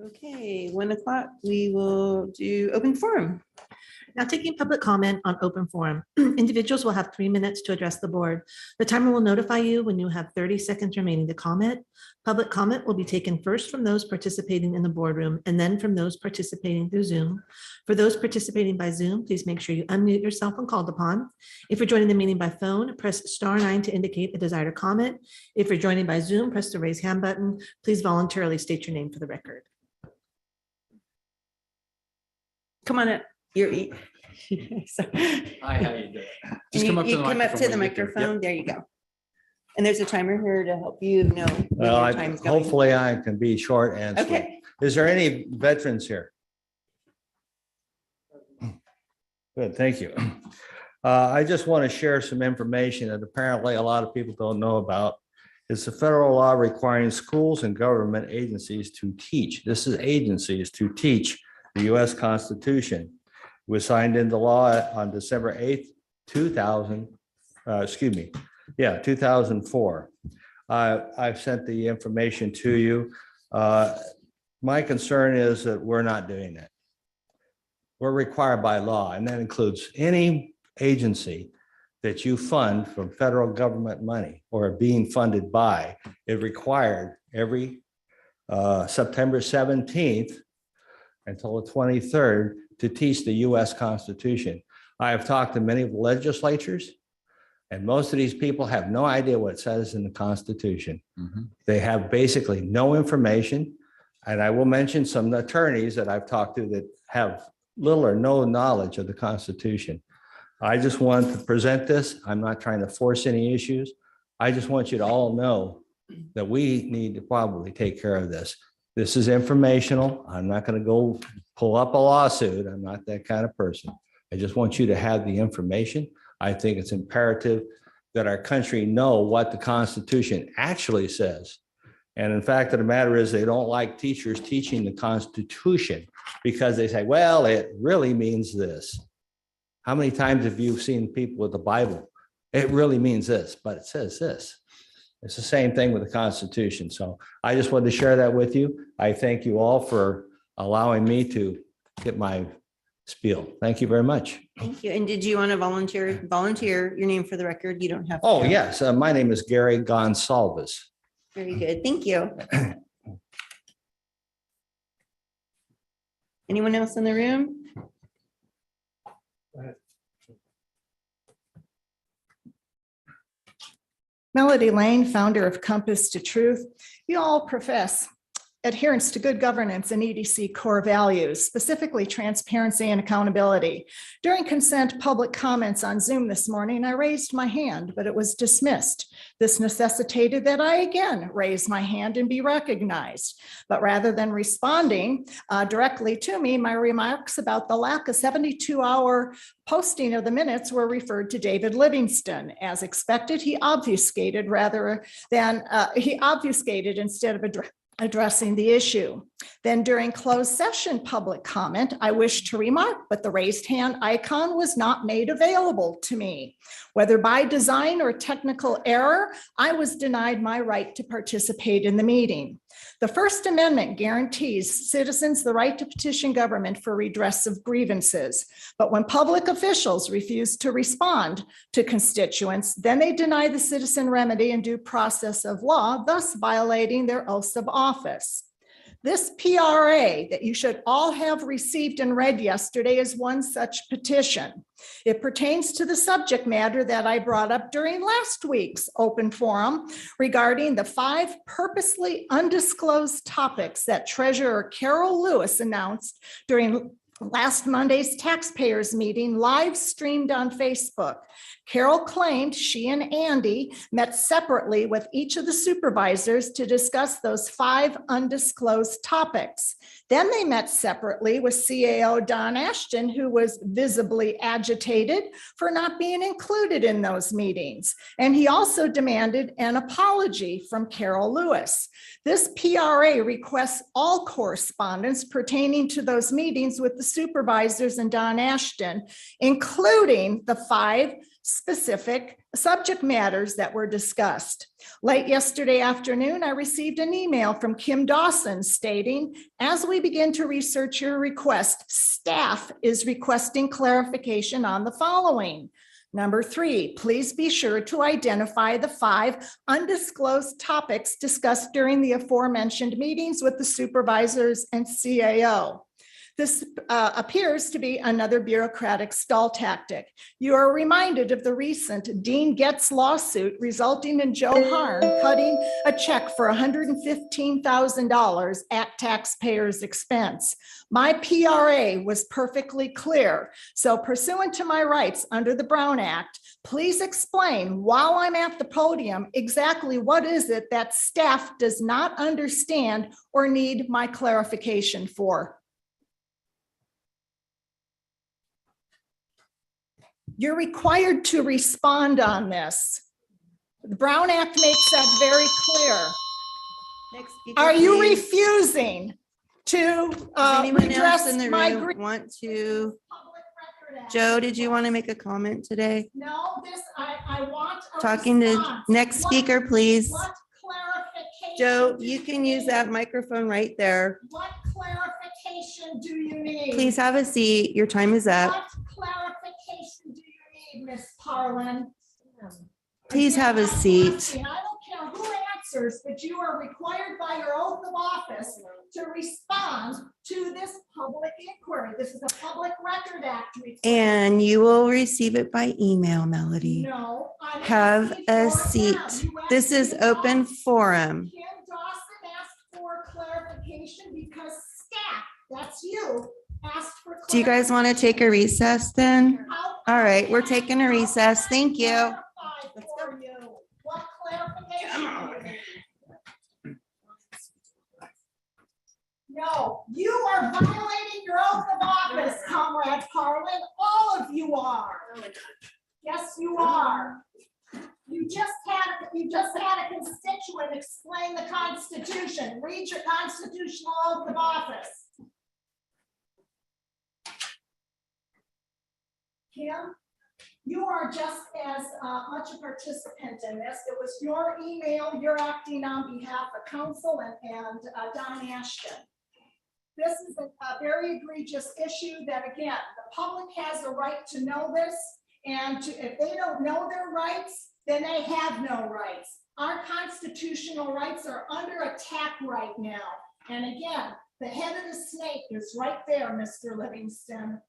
Okay, 1 o'clock, we will do open forum. Now taking public comment on open forum. Individuals will have 3 minutes to address the board. The timer will notify you when you have 30 seconds remaining to comment. Public comment will be taken first from those participating in the boardroom and then from those participating through Zoom. For those participating by Zoom, please make sure you unmute yourself when called upon. If you're joining the meeting by phone, press *9 to indicate a desire to comment. If you're joining by Zoom, press the raise hand button. Please voluntarily state your name for the record. Come on up. You're. Hi, how you doing? You come up to the microphone. There you go. And there's a timer here to help you know. when Well, your time's going. hopefully I can be short and sweet. Okay. Is there any veterans here? Good, thank you. I just want to share some information that apparently a lot of people don't know about. It's a federal law requiring schools and government agencies to teach. This is agencies to teach the U.S. Constitution. It was signed into law on December 8th, 2004. I've sent the information to you. My concern is that we're not doing it. We're required by law, and that includes any agency that you fund from federal government money or being funded by. It required every September 17th until the 23rd to teach the U.S. Constitution. I have talked to many legislatures, and most of these people have no idea what it says in the Constitution. They have basically no information. And I will mention some attorneys that I've talked to that have little or no knowledge of the Constitution. I just want to present this. I'm not trying to force any issues. I just want you to all know that we need to probably take care of this. This is informational. I'm not going to go pull up a lawsuit. I'm not that kind of person. I just want you to have the information. I think it's imperative that our country know what the Constitution actually says. And in fact of the matter is, they don't like teachers teaching the Constitution because they say, well, it really means this. How many times have you seen people with the Bible? It really means this, but it says this. It's the same thing with the Constitution. So I just wanted to share that with you. I thank you all for allowing me to get my spiel. Thank you very much. Thank you. And did you want to volunteer your name for the record? You don't have. to. Oh, yes. My name is Gary Gonsalves. Very good. Thank you. Anyone else in the room? Melody Lane, founder of Compass to Truth. You all profess adherence to good governance and EDC core values, specifically transparency and accountability. During consent public comments on Zoom this morning, I raised my hand, but it was dismissed. This necessitated that I again raise my hand and be recognized. But rather than responding directly to me, my remarks about the lack of 72-hour posting of the minutes were referred to David Livingston. As expected, he obfuscated instead of addressing the issue. Then during closed session public comment, I wish to remark, but the raised hand icon was not made available to me. Whether by design or technical error, I was denied my right to participate in the meeting. The First Amendment guarantees citizens the right to petition government for redress of grievances. But when public officials refuse to respond to constituents, then they deny the citizen remedy and due process of law, thus violating their oaths of office. This PRA that you should all have received and read yesterday is one such petition. It pertains to the subject matter that I brought up during last week's open forum regarding the 5 purposely undisclosed topics that Treasurer Carol Lewis announced during last Monday's taxpayers meeting live streamed on Facebook. Carol claimed she and Andy met separately with each of the supervisors to discuss those 5 undisclosed topics. Then they met separately with CAO Don Ashton, who was visibly agitated for not being included in those meetings. And he also demanded an apology from Carol Lewis. This PRA requests all correspondence pertaining to those meetings with the supervisors and Don Ashton, including the 5 specific subject matters that were discussed. Late yesterday afternoon, I received an email from Kim Dawson stating, as we begin to research your request, staff is requesting clarification on the following. Number 3, please be sure to identify the 5 undisclosed topics discussed during the aforementioned meetings with the supervisors and CAO. This appears to be another bureaucratic stall tactic. You are reminded of the recent Dean Getz lawsuit resulting in Joe Harn cutting a check for $115,000 at taxpayers' expense. My PRA was perfectly clear. So pursuant to my rights under the Brown Act, please explain while I'm at the podium exactly what is it that staff does not understand or need my clarification for. You're required to respond on this. The Brown Act makes that very clear. Next speaker, Are you please. refusing to Does anyone else redress in the my room grievance? want to? Joe, did you want to make a comment today? No, I want. a Talking to response. next speaker, please. What clarification? Joe, do you can use that microphone right there. What clarification do you need? Please have a seat. Your time is up. What clarification do you need, Miss Parlin? Please have a seat. I don't care who answers, but you are required by your oath of office to respond to this public inquiry. This is a Public Record Act. And you will receive it by email, Melody. No. I'm Have asking a for it seat. now. You This asked is me open forum. Kim Dawson asked for clarification because staff, that's you, asked for. Do you guys want to take a recess then? All right, we're taking a recess. Thank you. For you. What clarification do you need? No, you are violating your oath of office, Comrade Carlin. All of you are. Yes, you are. You just had a constituent explain the Constitution. Read your constitutional oath of office. Kim, you are just as much a participant in this. It was your email. You're acting on behalf of council and Don Ashton. This is a very egregious issue that, again, the public has a right to know this. And if they don't know their rights, then they have no rights. Our constitutional rights are under attack right now. And again, the head of the snake is right there, Mr. Livingston.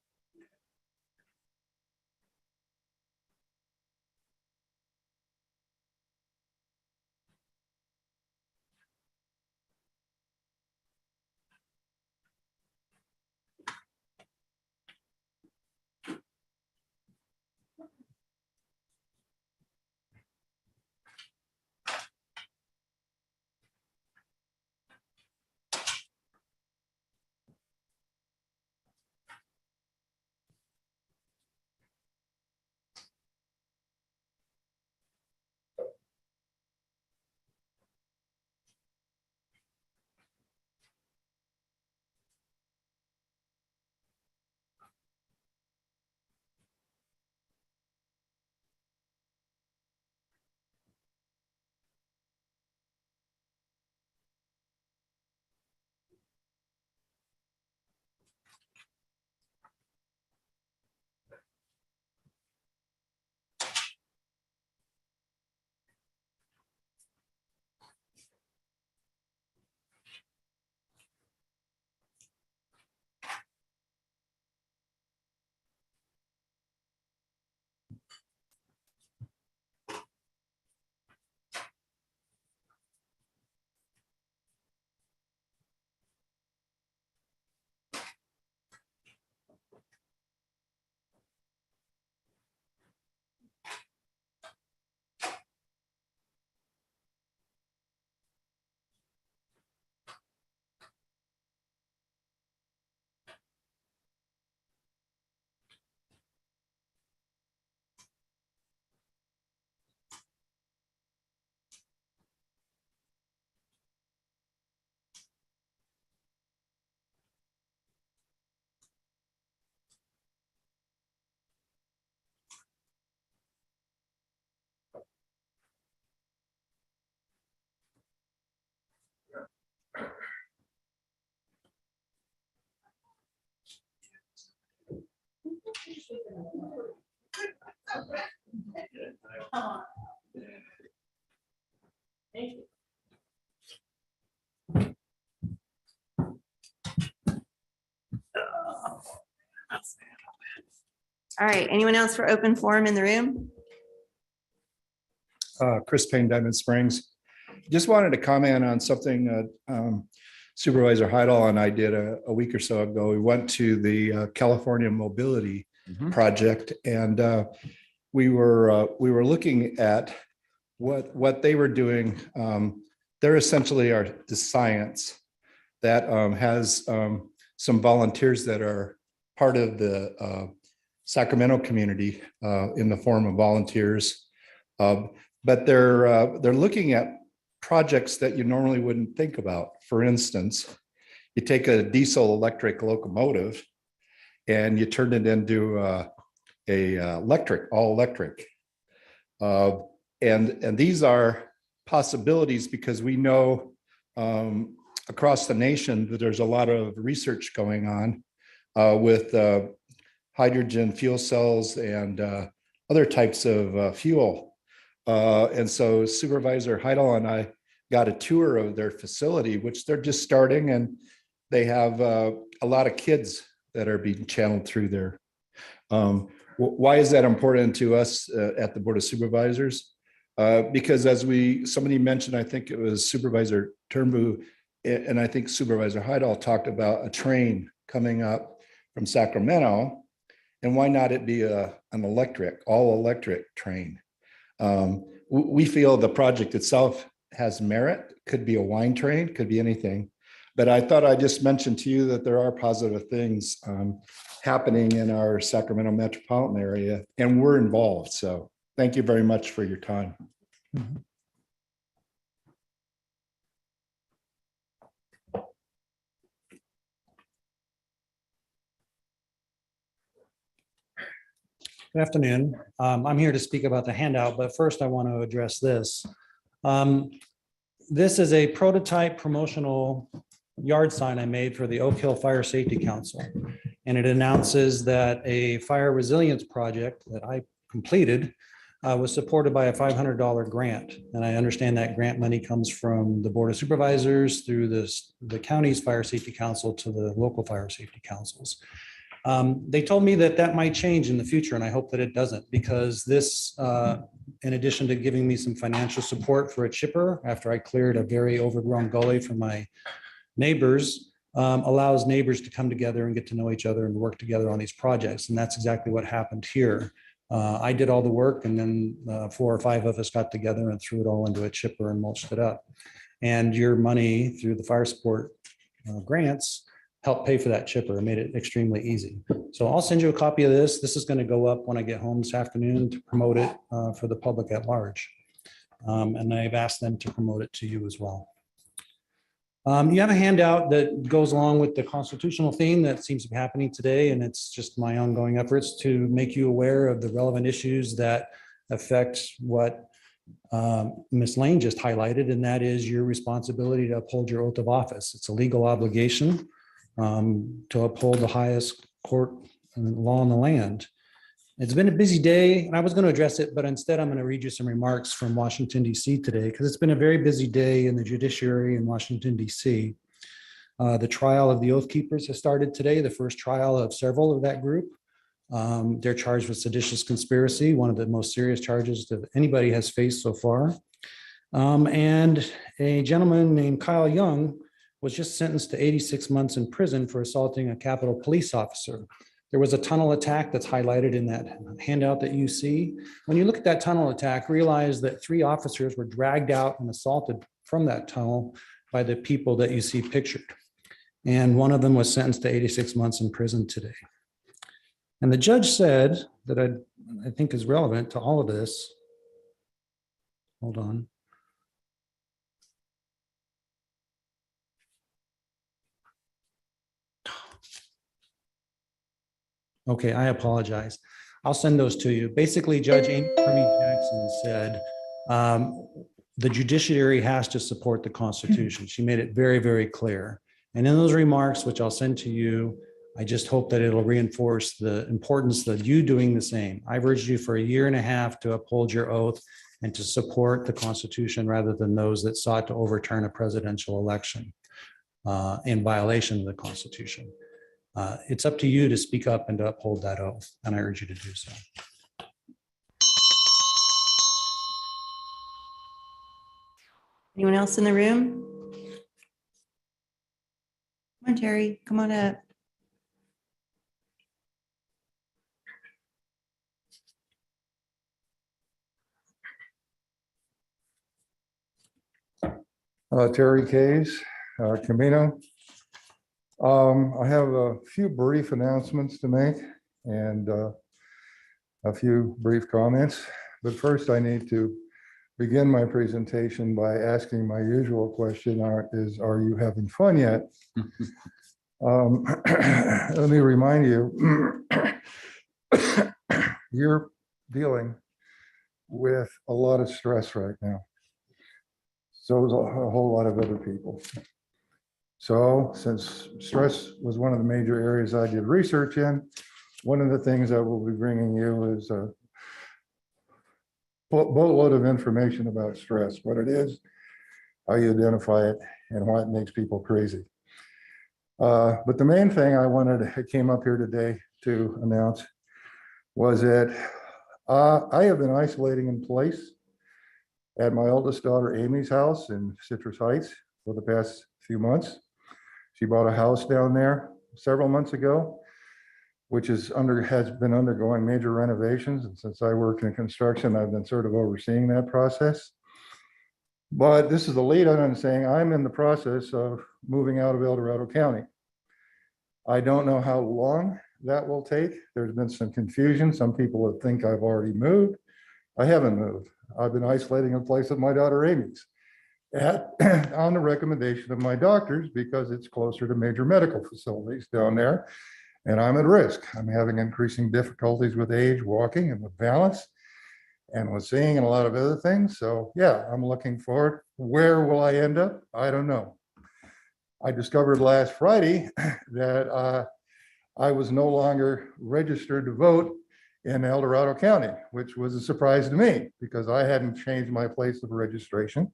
Thank you. All right, anyone else for open forum in the room? Chris Payne, Diamond Springs. Just wanted to comment on something Supervisor Heidel and I did a week or so ago. We went to the California Mobility Project, and we were looking at what they were doing. They're essentially the science that has some volunteers that are part of the Sacramento community in the form of volunteers. But they're looking at projects that you normally wouldn't think about. For instance, you take a diesel electric locomotive and you turn it into all electric. And these are possibilities because we know across the nation that there's a lot of research going on with hydrogen fuel cells and other types of fuel. And so Supervisor Heidel and I got a tour of their facility, which they're just starting, and they have a lot of kids that are being channeled through there. Why is that important to us at the Board of Supervisors? Because somebody mentioned, I think it was Supervisor Turnbull, and I think Supervisor Heidel talked about a train coming up from Sacramento, and why not it be an all electric train? We feel the project itself has merit, could be a wine train, could be anything. But I thought I'd just mention to you that there are positive things happening in our Sacramento metropolitan area, and we're involved. So thank you very much for your time. Good afternoon. I'm here to speak about the handout, but first I want to address this. This is a prototype promotional yard sign I made for the Oak Hill Fire Safety Council. And it announces that a fire resilience project that I completed was supported by a $500 grant. And I understand that grant money comes from the Board of Supervisors through the county's Fire Safety Council to the local fire safety councils. They told me that might change in the future, and I hope that it doesn't, because this, in addition to giving me some financial support for a chipper after I cleared a very overgrown gully for my neighbors, allows neighbors to come together and get to know each other and work together on these projects. And that's exactly what happened here. I did all the work, and then 4 or 5 of us got together and threw it all into a chipper and mulched it up. And your money through the fire support grants helped pay for that chipper and made it extremely easy. So I'll send you a copy of this. This is going to go up when I get home this afternoon to promote it for the public at large. And I've asked them to promote it to you as well. You have a handout that goes along with the constitutional theme that seems to be happening today, and it's just my ongoing efforts to make you aware of the relevant issues that affect what Ms. Lane just highlighted, and that is your responsibility to uphold your oath of office. It's a legal obligation to uphold the highest court and law in the land. It's been a busy day, and I was going to address it, but instead I'm going to read you some remarks from Washington, D.C. today, because it's been a very busy day in the judiciary in Washington, D.C. The trial of the Oath Keepers has started today, the first trial of several of that group. They're charged with seditious conspiracy, one of the most serious charges that anybody has faced so far. And a gentleman named Kyle Young was just sentenced to 86 months in prison for assaulting a Capitol police officer. There was a tunnel attack that's highlighted in that handout that you see. When you look at that tunnel attack, realize that 3 officers were dragged out and assaulted from that tunnel by the people that you see pictured. And one of them was sentenced to 86 months in prison today. And the judge said that I think is relevant to all of this. Hold on. Okay, I apologize. I'll send those to you. Basically, Judge Amy Jackson said the judiciary has to support the Constitution. She made it very, very clear. And in those remarks, which I'll send to you, I just hope that it'll reinforce the importance of you doing the same. I've urged you for a year and a half to uphold your oath and to support the Constitution rather than those that sought to overturn a presidential election in violation of the Constitution. It's up to you to speak up and to uphold that oath, and I urge you to do so. Anyone else in the room? Come on, Terry, come on up. Terry Case, Camino. I have a few brief announcements to make and a few brief comments. But first, I need to begin my presentation by asking my usual question, are you having fun yet? Let me remind you, you're dealing with a lot of stress right now. So is a whole lot of other people. So since stress was one of the major areas I did research in, one of the things I will be bringing you is a boatload of information about stress, what it is, how you identify it, and why it makes people crazy. But the main thing I came up here today to announce was that I have been isolating in place at my oldest daughter Amy's house in Citrus Heights for the past few months. She bought a house down there several months ago, which has been undergoing major renovations. And since I work in construction, I've been sort of overseeing that process. But this is a lead on saying I'm in the process of moving out of El Dorado County. I don't know how long that will take. There's been some confusion. Some people would think I've already moved. I haven't moved. I've been isolating in place at my daughter Amy's on the recommendation of my doctors because it's closer to major medical facilities down there. And I'm at risk. I'm having increasing difficulties with age, walking, and with balance, and with seeing, and a lot of other things. So yeah, I'm looking forward. Where will I end up? I don't know. I discovered last Friday that I was no longer registered to vote in El Dorado County, which was a surprise to me because I hadn't changed my place of registration.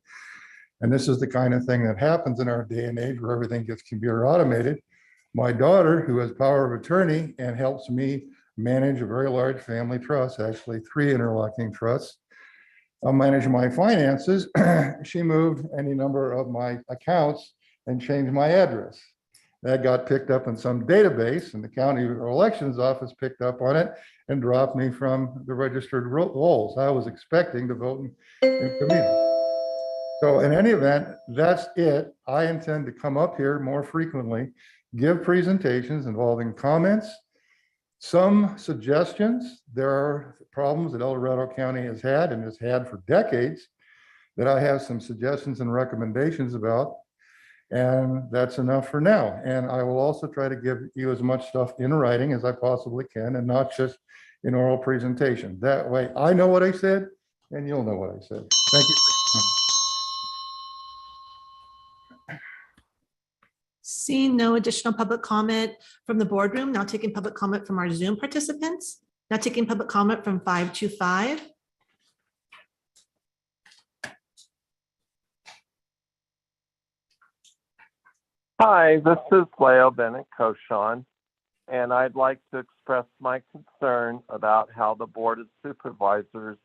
And this is the kind of thing that happens in our day and age where everything gets computer automated. My daughter, who has power of attorney and helps me manage a very large family trust, actually 3 interlocking trusts, I'll manage my finances. She moved any number of my accounts and changed my address. That got picked up in some database, and the county elections office picked up on it and dropped me from the registered rolls. I was expecting to vote in community. So in any event, that's it. I intend to come up here more frequently, give presentations involving comments, some suggestions. There are problems that El Dorado County has had and has had for decades that I have some suggestions and recommendations about. And that's enough for now. And I will also try to give you as much stuff in writing as I possibly can and not just in oral presentation. That way I know what I said and you'll know what I said. Thank you. Seeing no additional public comment from the boardroom, now taking public comment from our Zoom participants. Now taking public comment from 525. Hi, this is Leo Bennett Koshan, and I'd like to express my concern about how the Board of Supervisors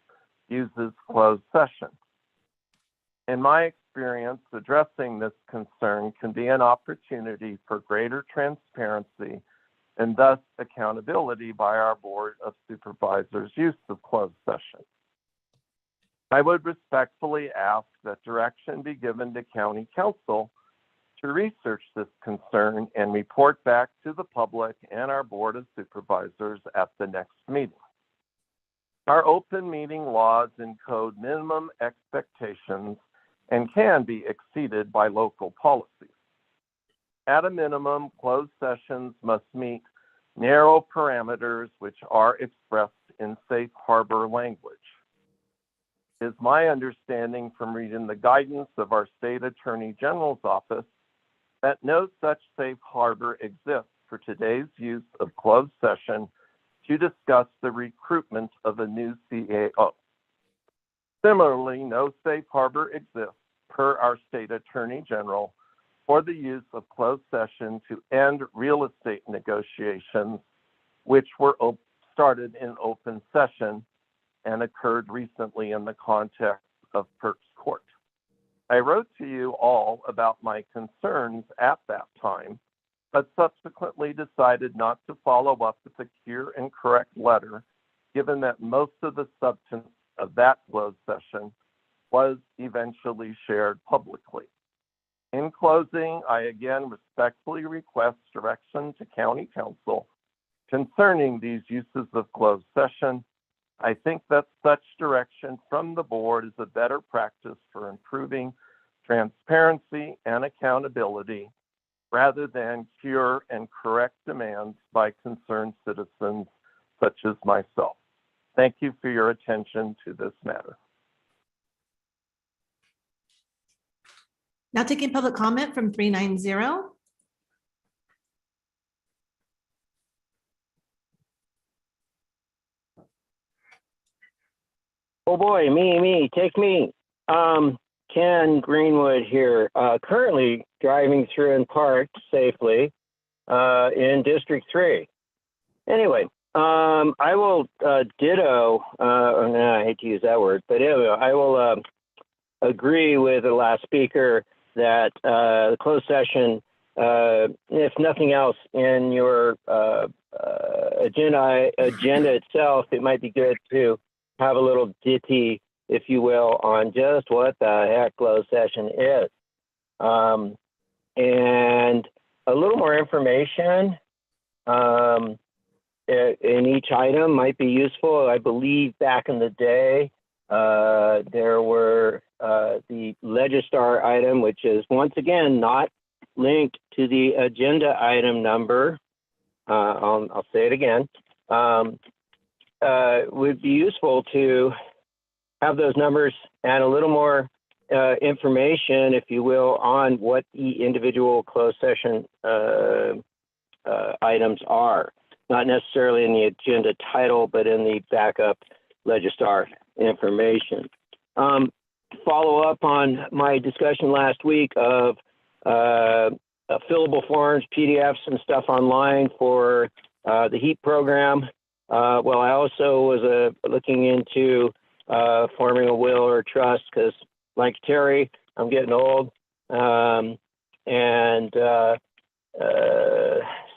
uses closed session. In my experience, addressing this concern can be an opportunity for greater transparency and thus accountability by our Board of Supervisors' use of closed session. I would respectfully ask that direction be given to County Council to research this concern and report back to the public and our Board of Supervisors at the next meeting. Our open meeting laws encode minimum expectations and can be exceeded by local policies. At a minimum, closed sessions must meet narrow parameters which are expressed in safe harbor language. It is my understanding from reading the guidance of our State Attorney General's office that no such safe harbor exists for today's use of closed session to discuss the recruitment of a new CAO. Similarly, no safe harbor exists per our state attorney general for the use of closed session to end real estate negotiations, which were started in open session and occurred recently in the context of Perks Court. I wrote to you all about my concerns at that time, but subsequently decided not to follow up with a clear and correct letter, given that most of the substance of that closed session was eventually shared publicly. In closing, I again respectfully request direction to County Council concerning these uses of closed session. I think that such direction from the board is a better practice for improving transparency and accountability rather than cure and correct demands by concerned citizens such as myself. Thank you for your attention to this matter. Now taking public comment from 390. Oh boy, me, take me. Ken Greenwood here, currently driving through and parked safely in District 3. Anyway, I will ditto, I hate to use that word, but anyway, I will agree with the last speaker that the closed session, if nothing else in your agenda itself, it might be good to have a little ditty, if you will, on just what the heck closed session is. And a little more information in each item might be useful. I believe back in the day, there were the Legistar item, which is once again not linked to the agenda item number. I'll say it again. Would be useful to have those numbers and a little more information, if you will, on what the individual closed session items are. Not necessarily in the agenda title, but in the backup Legistar information. Follow up on my discussion last week of fillable forms, PDFs and stuff online for the HEAP program. Well, I also was looking into forming a will or trust because, like Terry, I'm getting old and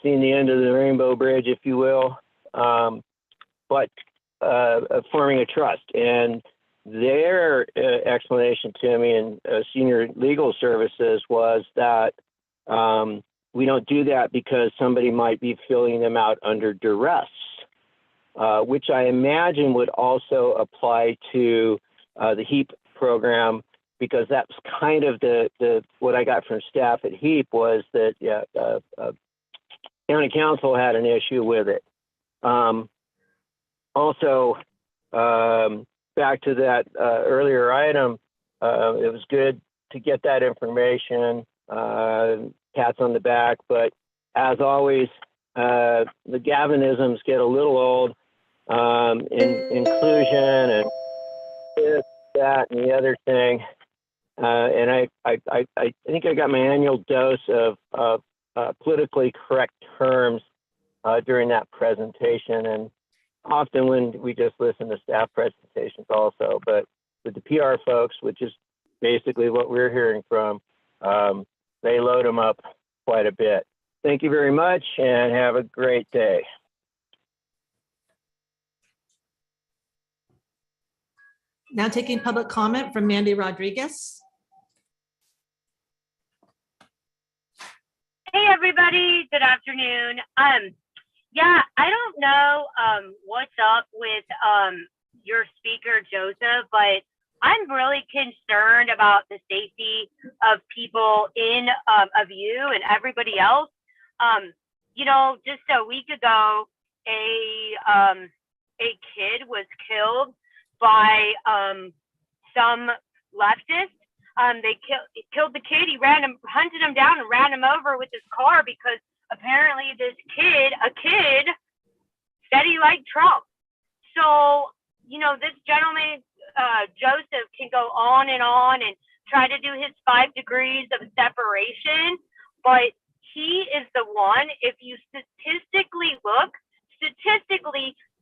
seeing the end of the Rainbow Bridge, if you will, but forming a trust. And their explanation to me in senior legal services was that we don't do that because somebody might be filling them out under duress, which I imagine would also apply to the HEAP program, because that's kind of the what I got from staff at HEAP was that county council had an issue with it. Also, back to that earlier item, it was good to get that information, pats on the back, but as always, the Gavinisms get a little old, inclusion and this, that, and the other thing. And I think I got my annual dose of politically correct terms during that presentation, and often when we just listen to staff presentations also, but with the PR folks, which is basically what we're hearing from, they load them up quite a bit. Thank you very much and have a great day. Now taking public comment from Mandy Rodriguez. Hey everybody, good afternoon. Yeah, I don't know what's up with your speaker, Joseph, but I'm really concerned about the safety of people of you and everybody else. You know, just a week ago, a kid was killed by some leftists. They killed the kid. He hunted him down and ran him over with his car because apparently a kid said he liked Trump. So, this gentleman, Joseph, can go on and try to do his 5 degrees of separation, but he is the one, if you statistically look,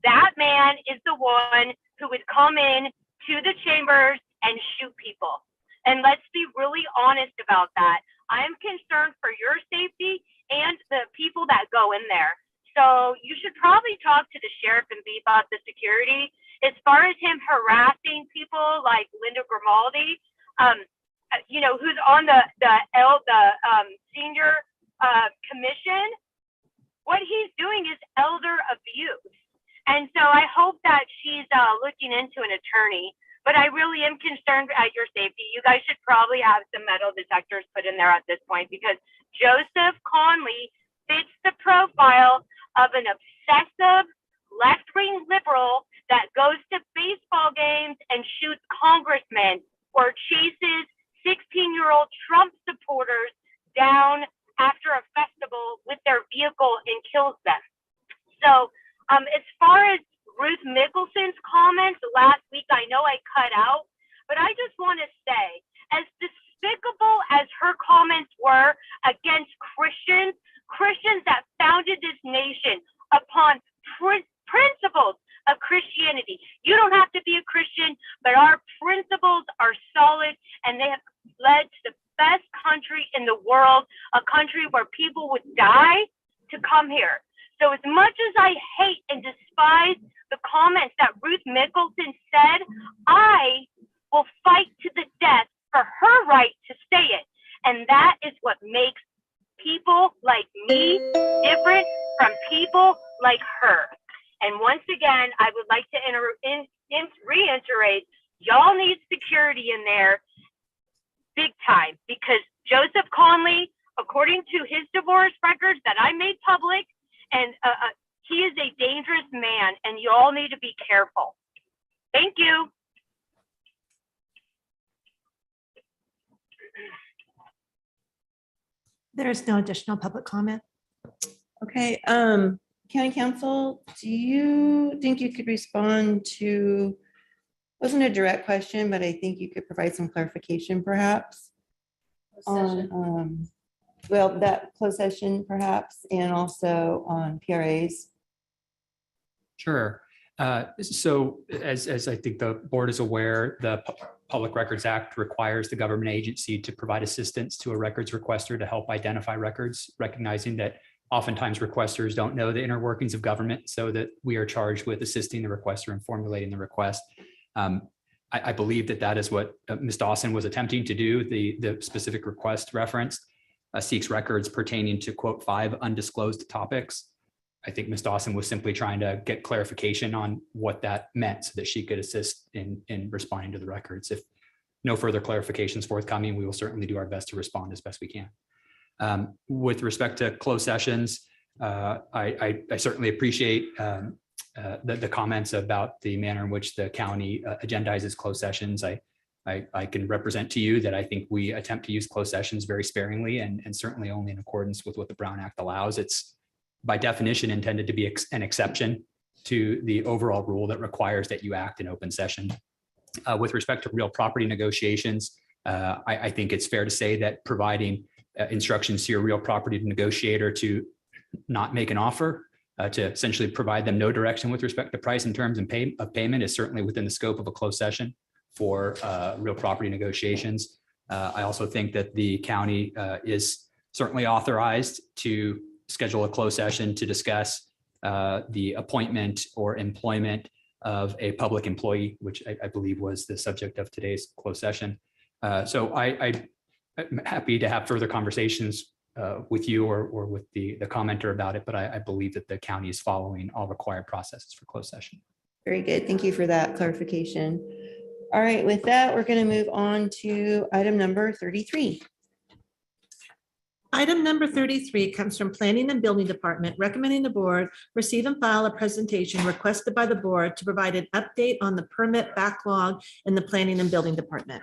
that man is the one who would come in to the chambers and shoot people. And let's be really honest about that. I'm concerned for your safety and the people that go in there. So you should probably talk to the sheriff and be about the security. As far as him harassing people like Linda Grimaldi, who's on the senior commission, what he's doing is elder abuse. And so I hope that she's looking into an attorney. But I really am concerned at your safety. You guys should probably have some metal detectors put in there at this point, because Joseph Conley fits the profile of an obsessive left-wing liberal that goes to baseball games and shoots congressmen or chases 16-year-old Trump supporters down after a festival with their vehicle and kills them. So as far as Ruth Mickelson's comments last week, I know I cut out, but I just want to say, as despicable as her comments were against Christians that founded this nation upon principles of Christianity. You don't have to be a Christian, but our principles are solid, and they have led to the best country in the world, a country where people would die to come here. So as much as I hate and despise the comments that Ruth Mickelson said, I will fight to the death for her right to say it. And that is what makes people like me different from people like her. And once again, I would like to reiterate, y'all need security in there big time, because Joseph Conley, according to his divorce records that I made public, and he is a dangerous man, and you all need to be careful. Thank you. There is no additional public comment. Okay, County Council, do you think you could respond to, wasn't a direct question, but I think you could provide some clarification perhaps on, that closed session perhaps, and also on PRAs? Sure. So as I think the board is aware, the Public Records Act requires the government agency to provide assistance to a records requester to help identify records, recognizing that oftentimes requesters don't know the inner workings of government, so that we are charged with assisting the requester in formulating the request. I believe that is what Ms. Dawson was attempting to do. The specific request referenced seeks records pertaining to, quote, 5 undisclosed topics. I think Ms. Dawson was simply trying to get clarification on what that meant so that she could assist in responding to the records. If no further clarification is forthcoming, we will certainly do our best to respond as best we can. With respect to closed sessions, I certainly appreciate the comments about the manner in which the county agendizes closed sessions. I can represent to you that I think we attempt to use closed sessions very sparingly and certainly only in accordance with what the Brown Act allows. It's by definition intended to be an exception to the overall rule that requires that you act in open session. With respect to real property negotiations, I think it's fair to say that providing instructions to your real property negotiator to not make an offer, to essentially provide them no direction with respect to price and terms and of payment is certainly within the scope of a closed session for real property negotiations. I also think that the county is certainly authorized to schedule a closed session to discuss the appointment or employment of a public employee, which I believe was the subject of today's closed session. So I'm happy to have further conversations with you or with the commenter about it, but I believe that the county is following all required processes for closed session. Very good. Thank you for that clarification. All right, with that, we're going to move on to item number 33. Item number 33 comes from Planning and Building Department, recommending the board receive and file a presentation requested by the board to provide an update on the permit backlog in the Planning and Building Department.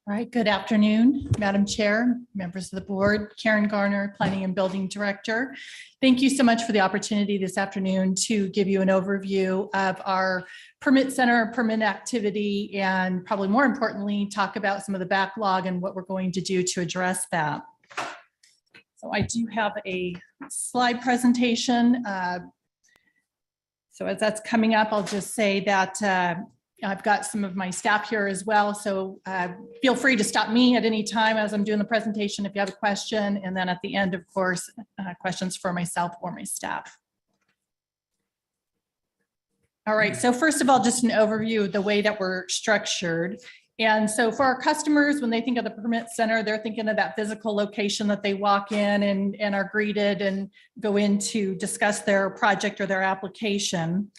All right, good afternoon, Madam Chair, members of the board, Karen Garner, Planning and Building Director. Thank you so much for the opportunity this afternoon to give you an overview of our permit center, permit activity, and probably more importantly, talk about some of the backlog and what we're going to do to address that. So I do have a slide presentation. So as that's coming up, I'll just say that I've got some of my staff here as well. So feel free to stop me at any time as I'm doing the presentation if you have a question. And then at the end, of course, questions for myself or my staff. All right, so first of all, just an overview of the way that we're structured. And so for our customers, when they think of the permit center, they're thinking of that physical location that they walk in and are greeted and go in to discuss their project or their application.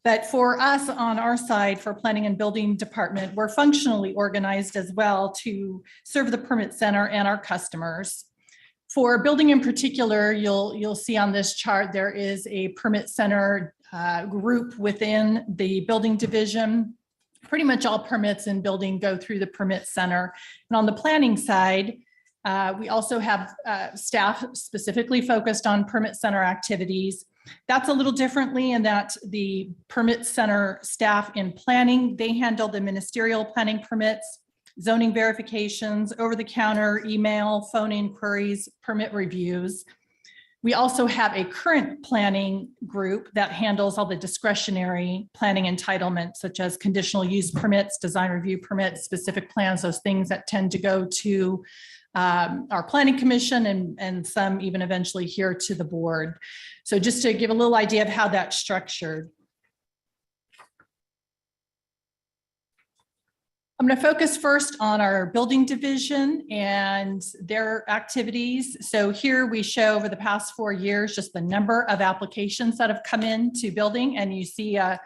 But for us on our side, for Planning and Building Department, we're functionally organized as well to serve the permit center and our customers. For building in particular, you'll see on this chart, there is a permit center group within the building division. Pretty much all permits in building go through the permit center. And on the planning side, we also have staff specifically focused on permit center activities. That's a little differently in that the permit center staff in planning, they handle the ministerial planning permits, zoning verifications, over-the-counter, email, phone inquiries, permit reviews. We also have a current planning group that handles all the discretionary planning entitlements, such as conditional use permits, design review permits, specific plans, those things that tend to go to our planning commission and some even eventually here to the board. So just to give a little idea of how that's structured. I'm going to focus first on our building division and their activities. So here we show over the past 4 years, just the number of applications that have come into building. And you see a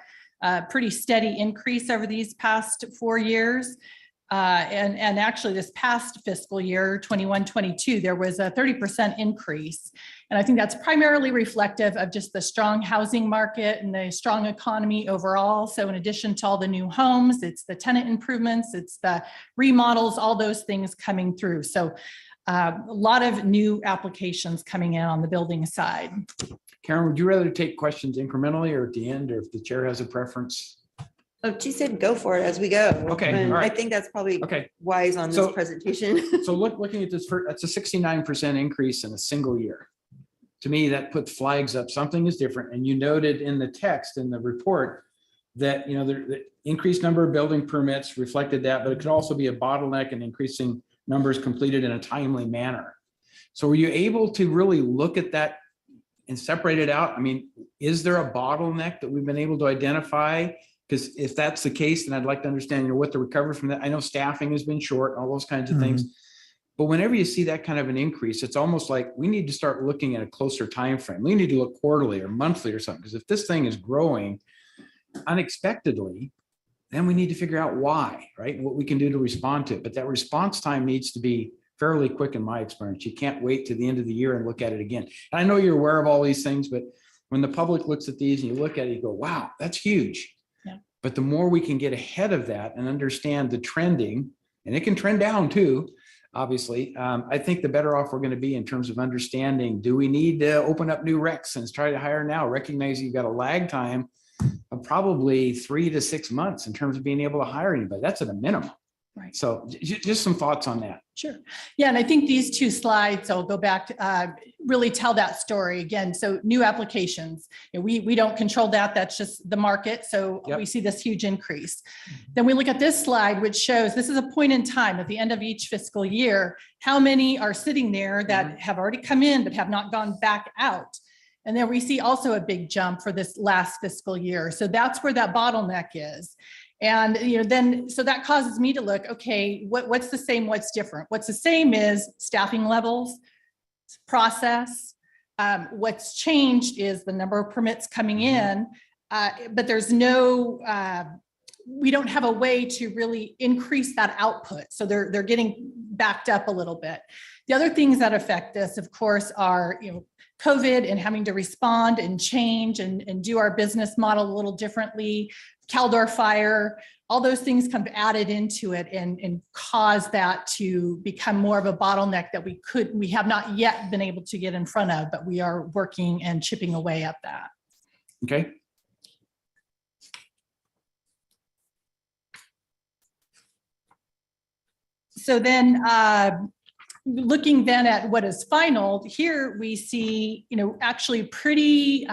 pretty steady increase over these past 4 years. And actually this past fiscal year, 21-22, there was a 30% increase. And I think that's primarily reflective of just the strong housing market and the strong economy overall. So in addition to all the new homes, it's the tenant improvements, it's the remodels, all those things coming through. So a lot of new applications coming in on the building side. Karen, would you rather take questions incrementally or at the end, or if the chair has a preference? Oh, she said go for it as we go. Okay, And all right. I think that's probably Okay. wise on So- this presentation. So looking at this, that's a 69% increase in a single year. To me, that puts flags up, something is different. And you noted in the text in the report that, you know, the increased number of building permits reflected that, but it could also be a bottleneck in increasing numbers completed in a timely manner. So were you able to really look at that and separate it out? I mean, is there a bottleneck that we've been able to identify? Because if that's the case, then I'd like to understand, you know, what the recovery from that. I know staffing has been short, all those kinds of things. But whenever you see that kind of an increase, it's almost like we need to start looking at a closer time frame. We need to look quarterly or monthly or something. Because if this thing is growing unexpectedly, then we need to figure out why, right? What we can do to respond to it. But that response time needs to be fairly quick in my experience. You can't wait to the end of the year and look at it again. And I know you're aware of all these things, but when the public looks at these and you look at it, you go, wow, that's huge. Yeah. But the more we can get ahead of that and understand the trending, and it can trend down too, obviously, I think the better off we're going to be in terms of understanding, do we need to open up new recs and try to hire now, recognizing you've got a lag time of probably 3 to 6 months in terms of being able to hire anybody. That's at a minimum. Right. So just some thoughts on that. Sure. Yeah, and I think these two slides, I'll go back to really tell that story again. So new applications, you know, we don't control that. That's just the market. So Yep. we see this huge increase. Then we look at this slide, which shows this is a point in time at the end of each fiscal year, how many are sitting there that have already come in but have not gone back out. And then we see also a big jump for this last fiscal year. So that's where that bottleneck is. And, you know, then, so that causes me to look, okay, what's the same, what's different? What's the same is staffing levels, process. What's changed is the number of permits coming in, but there's no, we don't have a way to really increase that output. So they're getting backed up a little bit. The other things that affect this, of course, are, COVID and having to respond and change and do our business model a little differently, Caldor fire, all those things kind of added into it and cause that to become more of a bottleneck that we have not yet been able to get in front of, but we are working and chipping away at that. Okay. So then looking then at what is final, here we see, actually pretty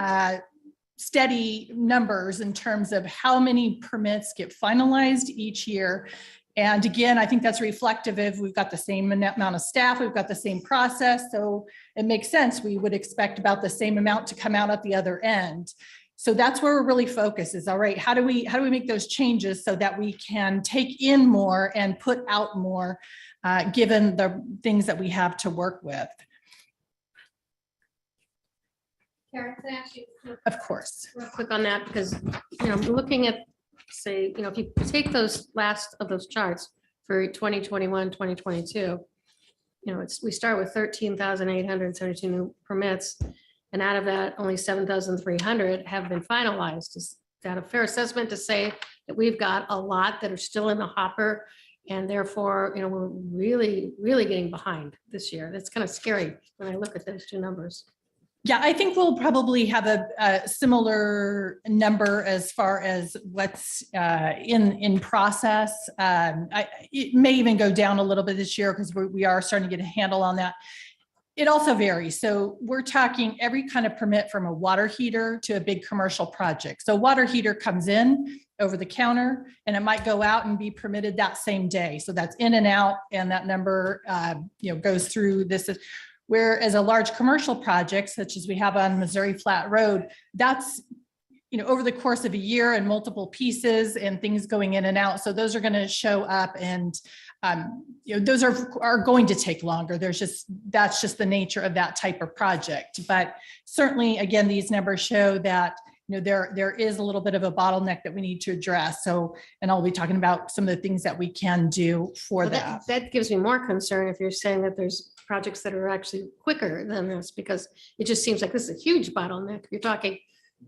steady numbers in terms of how many permits get finalized each year. And again, I think that's reflective of we've got the same amount of staff, we've got the same process. So it makes sense. We would expect about the same amount to come out at the other end. So that's where we're really focused is, all right, how do we make those changes so that we can take in more and put out more, given the things that we have to work with? Karen, can I ask you? Of course. Real quick on that, because, looking at, say, if you take those last of those charts for 2021, 2022, we start with 13,872 new permits. And out of that, only 7,300 have been finalized. Is that a fair assessment to say that we've got a lot that are still in the hopper? And therefore, we're really, really getting behind this year. That's kind of scary when I look at those two numbers. Yeah, I think we'll probably have a similar number as far as what's in process. It may even go down a little bit this year because we are starting to get a handle on that. It also varies. So we're talking every kind of permit from a water heater to a big commercial project. So water heater comes in over the counter and it might go out and be permitted that same day. So that's in and out, and that number goes through this. Whereas a large commercial project, such as we have on Missouri Flat Road, that's over the course of a year and multiple pieces and things going in and out. So those are going to show up, and those are going to take longer. That's just the nature of that type of project. But certainly, again, these numbers show that there is a little bit of a bottleneck that we need to address. So, and I'll be talking about some of the things that we can do for that. That gives me more concern if you're saying that there's projects that are actually quicker than this, because it just seems like this is a huge bottleneck. You're talking,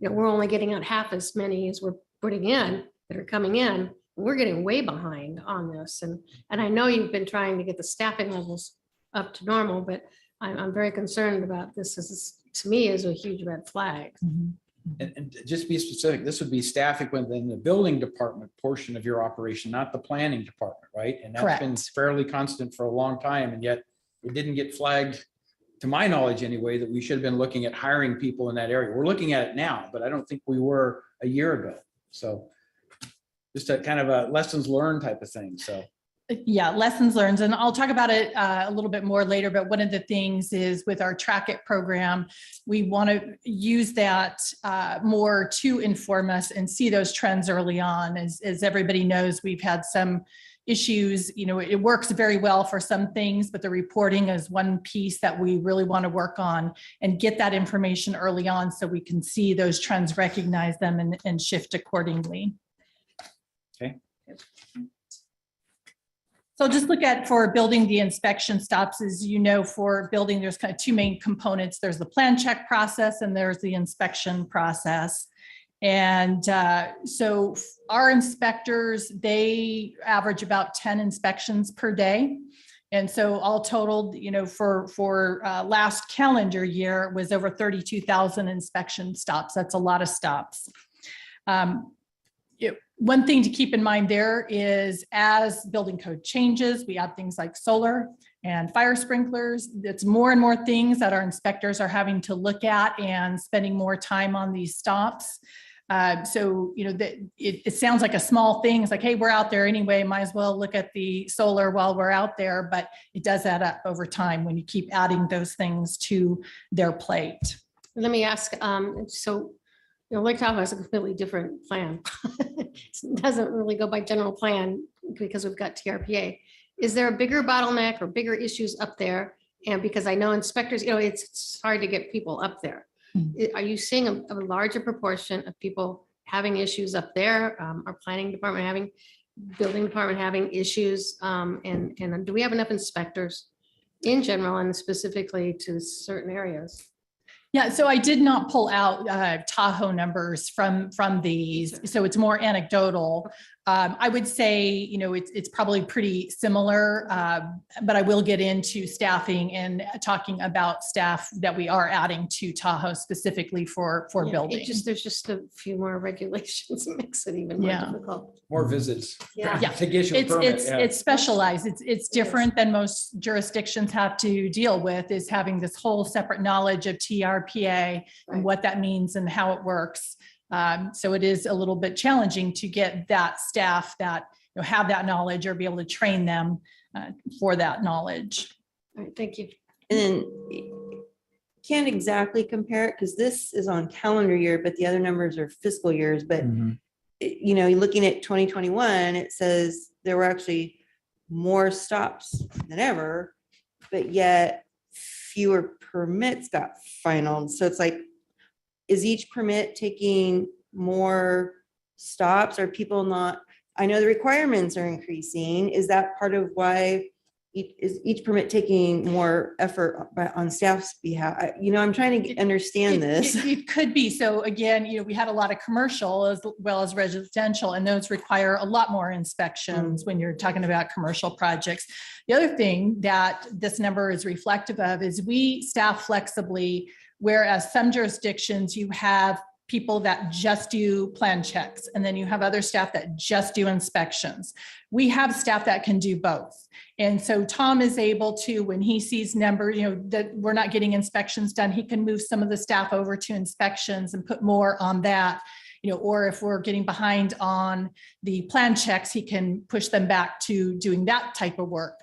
we're only getting out half as many as we're putting in that are coming in. We're getting way behind on this. And I know you've been trying to get the staffing levels up to normal, but I'm very concerned about this. This to me is a huge red flag. Mm-hmm. And just be specific, this would be staffing within the building department portion of your operation, not the planning department, right? And that's been fairly constant for a long time, and yet it didn't get flagged, to my knowledge anyway, that we should have been looking at hiring people in that area. We're looking at it now, but I don't think we were a year ago. So just a kind of a lessons learned type of thing, so. Yeah, lessons learned. And I'll talk about it a little bit more later, but one of the things is with our Track It program, we want to use that more to inform us and see those trends early on. As everybody knows, we've had some issues, it works very well for some things, but the reporting is one piece that we really want to work on and get that information early on so we can see those trends, recognize them, and shift accordingly. Okay. So just look at for building the inspection stops, as for building, there's kind of two main components. There's the plan check process and there's the inspection process. And so our inspectors, they average about 10 inspections per day. And so all totaled, for last calendar year was over 32,000 inspection stops. That's a lot of stops. One thing to keep in mind there is as building code changes, we add things like solar and fire sprinklers. It's more and more things that our inspectors are having to look at and spending more time on these stops. So, it sounds like a small thing. It's like, hey, we're out there anyway, might as well look at the solar while we're out there, but it does add up over time when you keep adding those things to their plate. Let me ask, Lake Tahoe has a completely different plan. It doesn't really go by general plan because we've got TRPA. Is there a bigger bottleneck or bigger issues up there? And because I know inspectors, it's hard to get people up there. Are you seeing a larger proportion of people having issues up there? Our planning department having building department having issues? And do we have enough inspectors in general and specifically to certain areas? Yeah, so I did not pull out Tahoe numbers from these, so it's more anecdotal. I would say, you know, it's probably pretty similar, but I will get into staffing and talking about staff that we are adding to Tahoe specifically for Yeah, building. there's just a few more regulations that makes it even more Yeah. difficult. More visits. Yeah. To get you a permit. yeah. It's specialized. It's different than most jurisdictions have to deal with, is having this whole separate knowledge of TRPA and what that means and how it works. So it is a little bit challenging to get that staff that, you know, have that knowledge or be able to train them for that knowledge. All right, thank you. And then can't exactly compare it because this is on calendar year, but the other numbers are fiscal years. But you know, looking at 2021, it says there were actually more stops than ever, but yet fewer permits got finalized. So it's like, is each permit taking more stops? Are people not, I know the requirements are increasing. Is that part of why is each permit taking more effort on staff's behalf? You know, I'm trying to understand this. It could be. So again, you know, we had a lot of commercial as well as residential, and those require a lot more inspections when you're talking about commercial projects. The other thing that this number is reflective of is we staff flexibly, whereas some jurisdictions you have people that just do plan checks, and then you have other staff that just do inspections. We have staff that can do both. And so Tom is able to, when he sees numbers, you know, that we're not getting inspections done, he can move some of the staff over to inspections and put more on that. You know, or if we're getting behind on the plan checks, he can push them back to doing that type of work.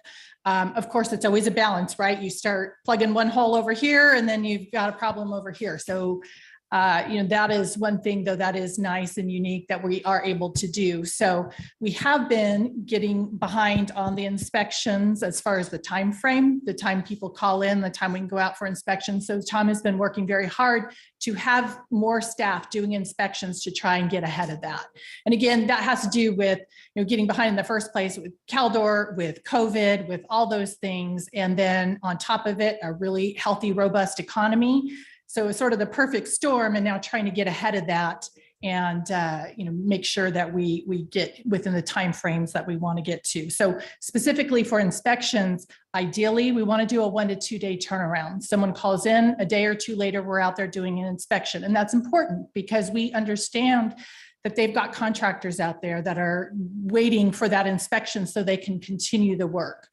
Of course, it's always a balance, right? You start plugging one hole over here and then you've got a problem over here. So you know, that is one thing, though, that is nice and unique that we are able to do. So we have been getting behind on the inspections as far as the time frame, the time people call in, the time we can go out for inspections. So Tom has been working very hard to have more staff doing inspections to try and get ahead of that. And again, that has to do with, you know, getting behind in the first place with Caldor, with COVID, with all those things. And then on top of it, a really healthy, robust economy. So it's sort of the perfect storm, and now trying to get ahead of that and you know, make sure that we get within the timeframes that we want to get to. So specifically for inspections, ideally we want to do a 1 to 2 day turnaround. Someone calls in, a day or two later, we're out there doing an inspection, and that's important because we understand that they've got contractors out there that are waiting for that inspection so they can continue the work.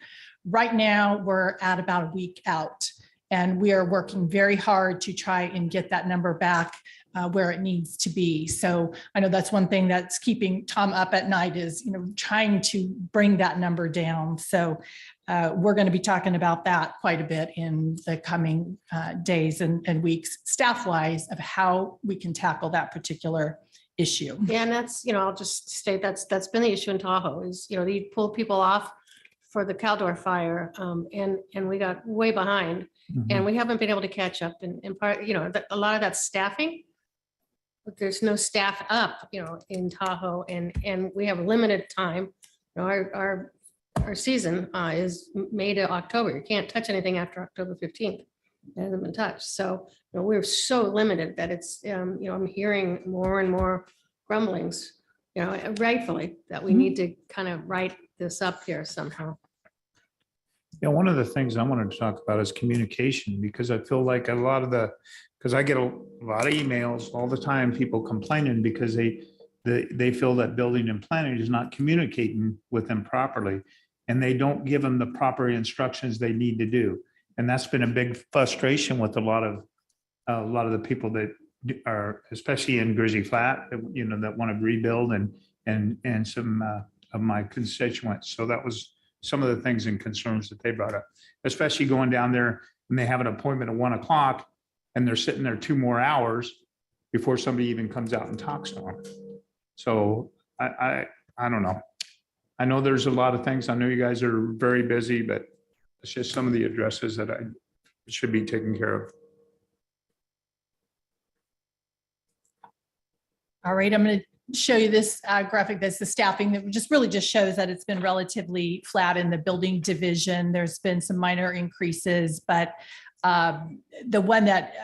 Right now, we're at about a week out. And we are working very hard to try and get that number back where it needs to be. So I know that's one thing that's keeping Tom up at night is, you know, trying to bring that number down. So we're going to be talking about that quite a bit in the coming days and weeks, staff-wise, of how we can tackle that particular issue. Yeah, and that's, you know, I'll just state that's been the issue in Tahoe is, you know, they pull people off for the Caldor fire and we got way behind. And we haven't been able to catch up in part, you know, a lot of that staffing, but there's no staff up, you know, in Tahoe and we have limited time. You know, our season is May to October. You can't touch anything after October 15th. It hasn't been touched. So, you know, we're so limited that it's, you know, I'm hearing more and more grumblings, you know, rightfully that we need to kind of write this up here somehow. Yeah, one of the things I wanted to talk about is communication, because I feel like because I get a lot of emails all the time, people complaining because they feel that building and planning is not communicating with them properly, and they don't give them the proper instructions they need to do. And that's been a big frustration with a lot of the people that are, especially in Grizzly Flat, you know, that want to rebuild and some of my constituents. So that was some of the things and concerns that they brought up, especially going down there and they have an appointment at 1 o'clock and they're sitting there 2 more hours before somebody even comes out and talks to them. So I don't know. I know there's a lot of things. I know you guys are very busy, but it's just some of the addresses that I should be taken care of. All right, I'm going to show you this graphic. That's the staffing that just really just shows that it's been relatively flat in the building division. There's been some minor increases, but the one that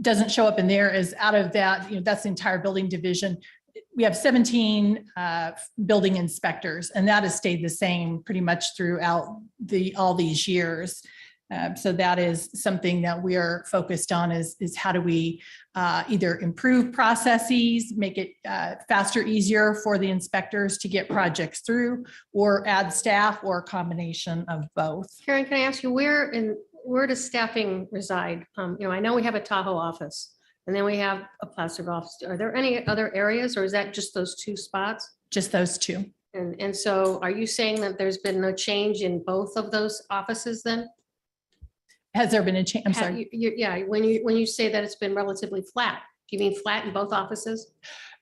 doesn't show up in there is out of that, that's the entire building division. We have 17 building inspectors, and that has stayed the same pretty much throughout all these years. So that is something that we are focused on is how do we either improve processes, make it faster, easier for the inspectors to get projects through, or add staff, or a combination of both. Karen, can I ask you where does staffing reside? I know we have a Tahoe office, and then we have a Placerville office. Are there any other areas, or is that just those two spots? Just those two. And so are you saying that there's been no change in both of those offices then? Has there been a change? I'm sorry. Yeah, when you say that it's been relatively flat, do you mean flat in both offices?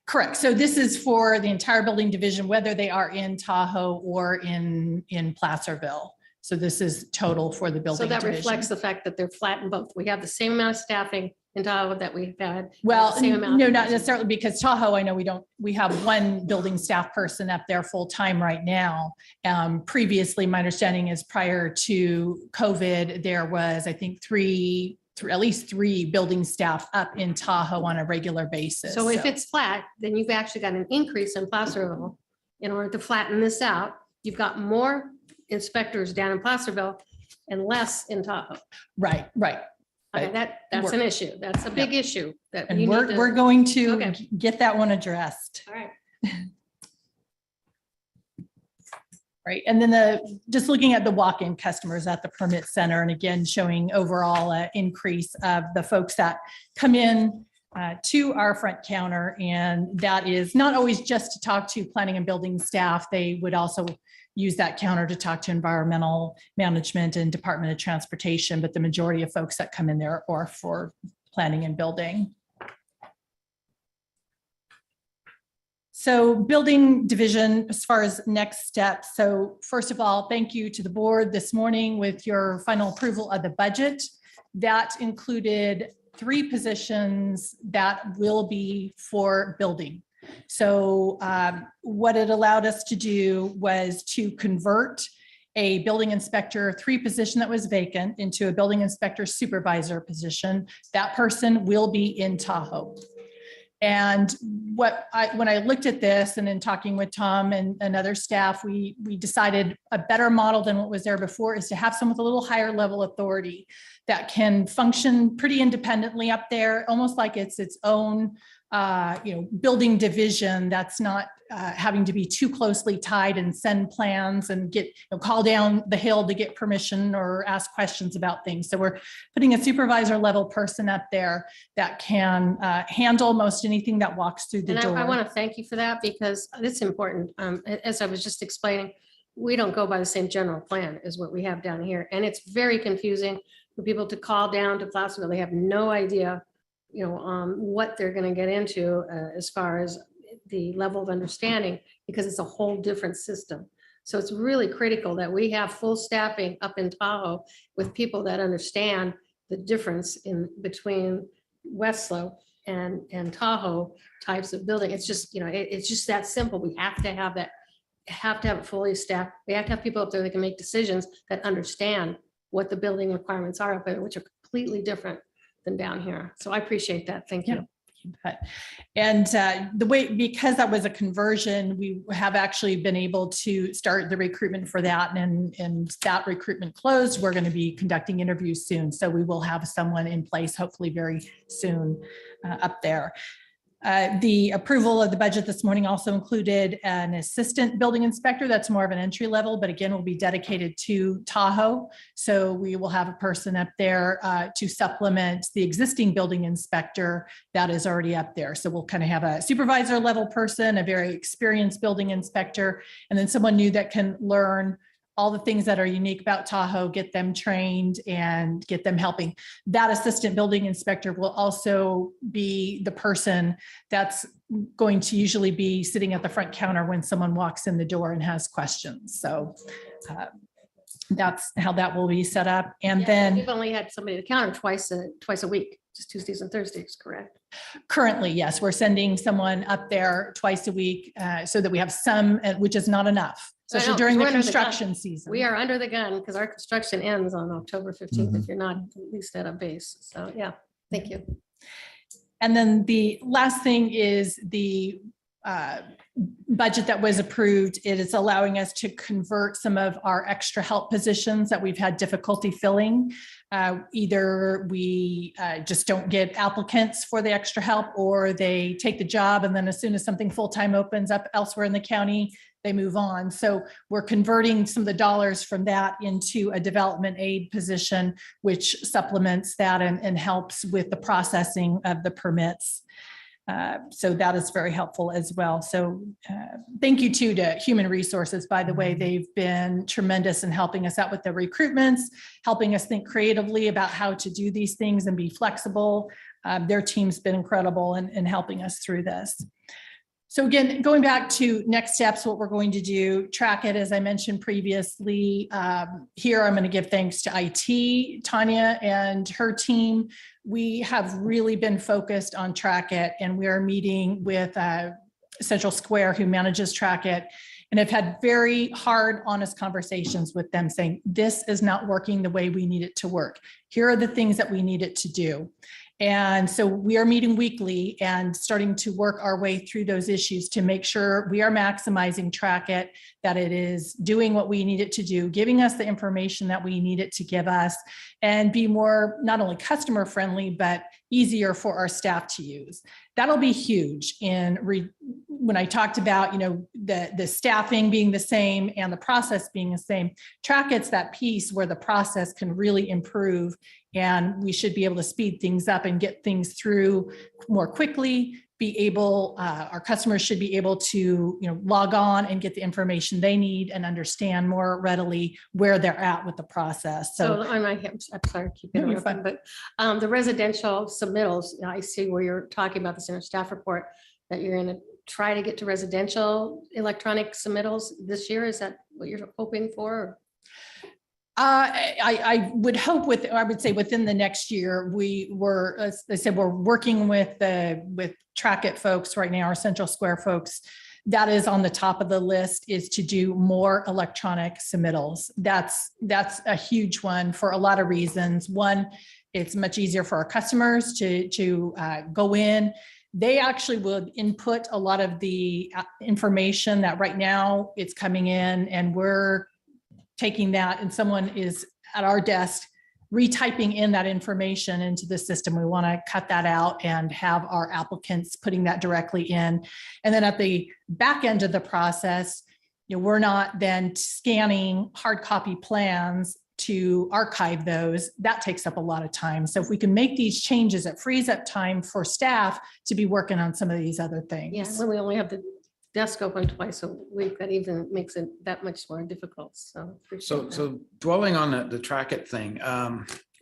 Correct. So this is for the entire building division, whether they are in Tahoe or in Placerville. So this is total for the building So that division. reflects the fact that they're flat in both. We have the same amount of staffing in Tahoe that we've had. Well, the same amount no, of not person. necessarily, because Tahoe, I know we have one building staff person up there full time right now. Previously, my understanding is prior to COVID, there was, I think, at least three building staff up in Tahoe on a regular basis. So if it's flat, then you've actually got an increase in Placerville. In order to flatten this out, you've got more inspectors down in Placerville and less in Tahoe. Right. Okay, that's an issue. That's a big issue that you And need to. we're going to Okay. get that one addressed. All right. Right, and then just looking at the walk-in customers at the permit center, and again, showing overall increase of the folks that come in to our front counter. And that is not always just to talk to planning and building staff. They would also use that counter to talk to environmental management and Department of Transportation, but the majority of folks that come in there are for planning and building. So building division, as far as next steps. So first of all, thank you to the board this morning with your final approval of the budget. That included 3 positions that will be for building. So what it allowed us to do was to convert a building inspector 3 position that was vacant into a building inspector supervisor position. That person will be in Tahoe. And when I looked at this and in talking with Tom and other staff, we decided a better model than what was there before is to have someone with a little higher level authority that can function pretty independently up there, almost like it's its own building division that's not having to be too closely tied and send plans and get call down the hill to get permission or ask questions about things. So we're putting a supervisor level person up there that can handle most anything that walks through the door. I want to thank you for that because it's important. As I was just explaining, we don't go by the same general plan as what we have down here. And it's very confusing for people to call down to Placerville. They have no idea what they're going to get into as far as the level of understanding, because it's a whole different system. So it's really critical that we have full staffing up in Tahoe with people that understand the difference in between Westlow and Tahoe types of building. It's just, it's just that simple. We have to have that, have to have it fully staffed. We have to have people up there that can make decisions that understand what the building requirements are up there, which are completely different than down here. So I appreciate that. Thank you. And because that was a conversion, we have actually been able to start the recruitment for that, and that recruitment closed. We're going to be conducting interviews soon. So we will have someone in place hopefully very soon up there. The approval of the budget this morning also included an assistant building inspector. That's more of an entry level, but again, will be dedicated to Tahoe. So we will have a person up there to supplement the existing building inspector that is already up there. So we'll kind of have a supervisor level person, a very experienced building inspector, and then someone new that can learn all the things that are unique about Tahoe, get them trained and get them helping. That assistant building inspector will also be the person that's going to usually be sitting at the front counter when someone walks in the door and has questions. So That's how that will be set up. And Yeah, then we've only had somebody at the counter twice a week, just Tuesdays and Thursdays, correct? currently, yes, we're sending someone up there twice a week so that we have some, which is not enough, I know, especially 'cause during the we're under the gun. construction season. We are under the gun because our construction ends on October 15th if you're not at least at a base. So, yeah, thank you. And then the last thing is the budget that was approved. It is allowing us to convert some of our extra help positions that we've had difficulty filling. Either we just don't get applicants for the extra help, or they take the job and then as soon as something full-time opens up elsewhere in the county, they move on. So we're converting some of the dollars from that into a development aid position, which supplements that and helps with the processing of the permits. So that is very helpful as well. So thank you too to Human Resources, by the way. They've been tremendous in helping us out with the recruitments, helping us think creatively about how to do these things and be flexible. Their team's been incredible in helping us through this. So again, going back to next steps, what we're going to do, track it, as I mentioned previously. Here, I'm going to give thanks to IT, Tanya and her team. We have really been focused on Track It, and we are meeting with Central Square, who manages Track It, and have had very hard, honest conversations with them saying, this is not working the way we need it to work. Here are the things that we need it to do. And so we are meeting weekly and starting to work our way through those issues to make sure we are maximizing Track It, that it is doing what we need it to do, giving us the information that we need it to give us, and be more not only customer friendly, but easier for our staff to use. That'll be huge when I talked about, the staffing being the same and the process being the same. Track It's that piece where the process can really improve, and we should be able to speed things up and get things through more quickly. Our customers should be able to, log on and get the information they need and understand more readily where they're at with the process. So I'm sorry, keep No, you're interrupting, but the residential submittals, I see where you're talking about this in our staff report, that you're going to try to get to residential electronic submittals this year. Is that what you're hoping for? I would hope I would say within the next year. As I said, we're working with Track It folks right now, our Central Square folks. That is on the top of the list, is to do more electronic submittals. That's a huge one for a lot of reasons. One, it's much easier for our customers to go in. They actually would input a lot of the information that right now it's coming in, and we're taking that, and someone is at our desk retyping in that information into the system. We want to cut that out and have our applicants putting that directly in. And then at the back end of the process, we're not then scanning hard copy plans to archive those. That takes up a lot of time. So if we can make these changes, it frees up time for staff to be working on some of these other things. Yeah, when we only have the desk open twice a week, that even makes it that much more difficult. So dwelling on the Track It thing,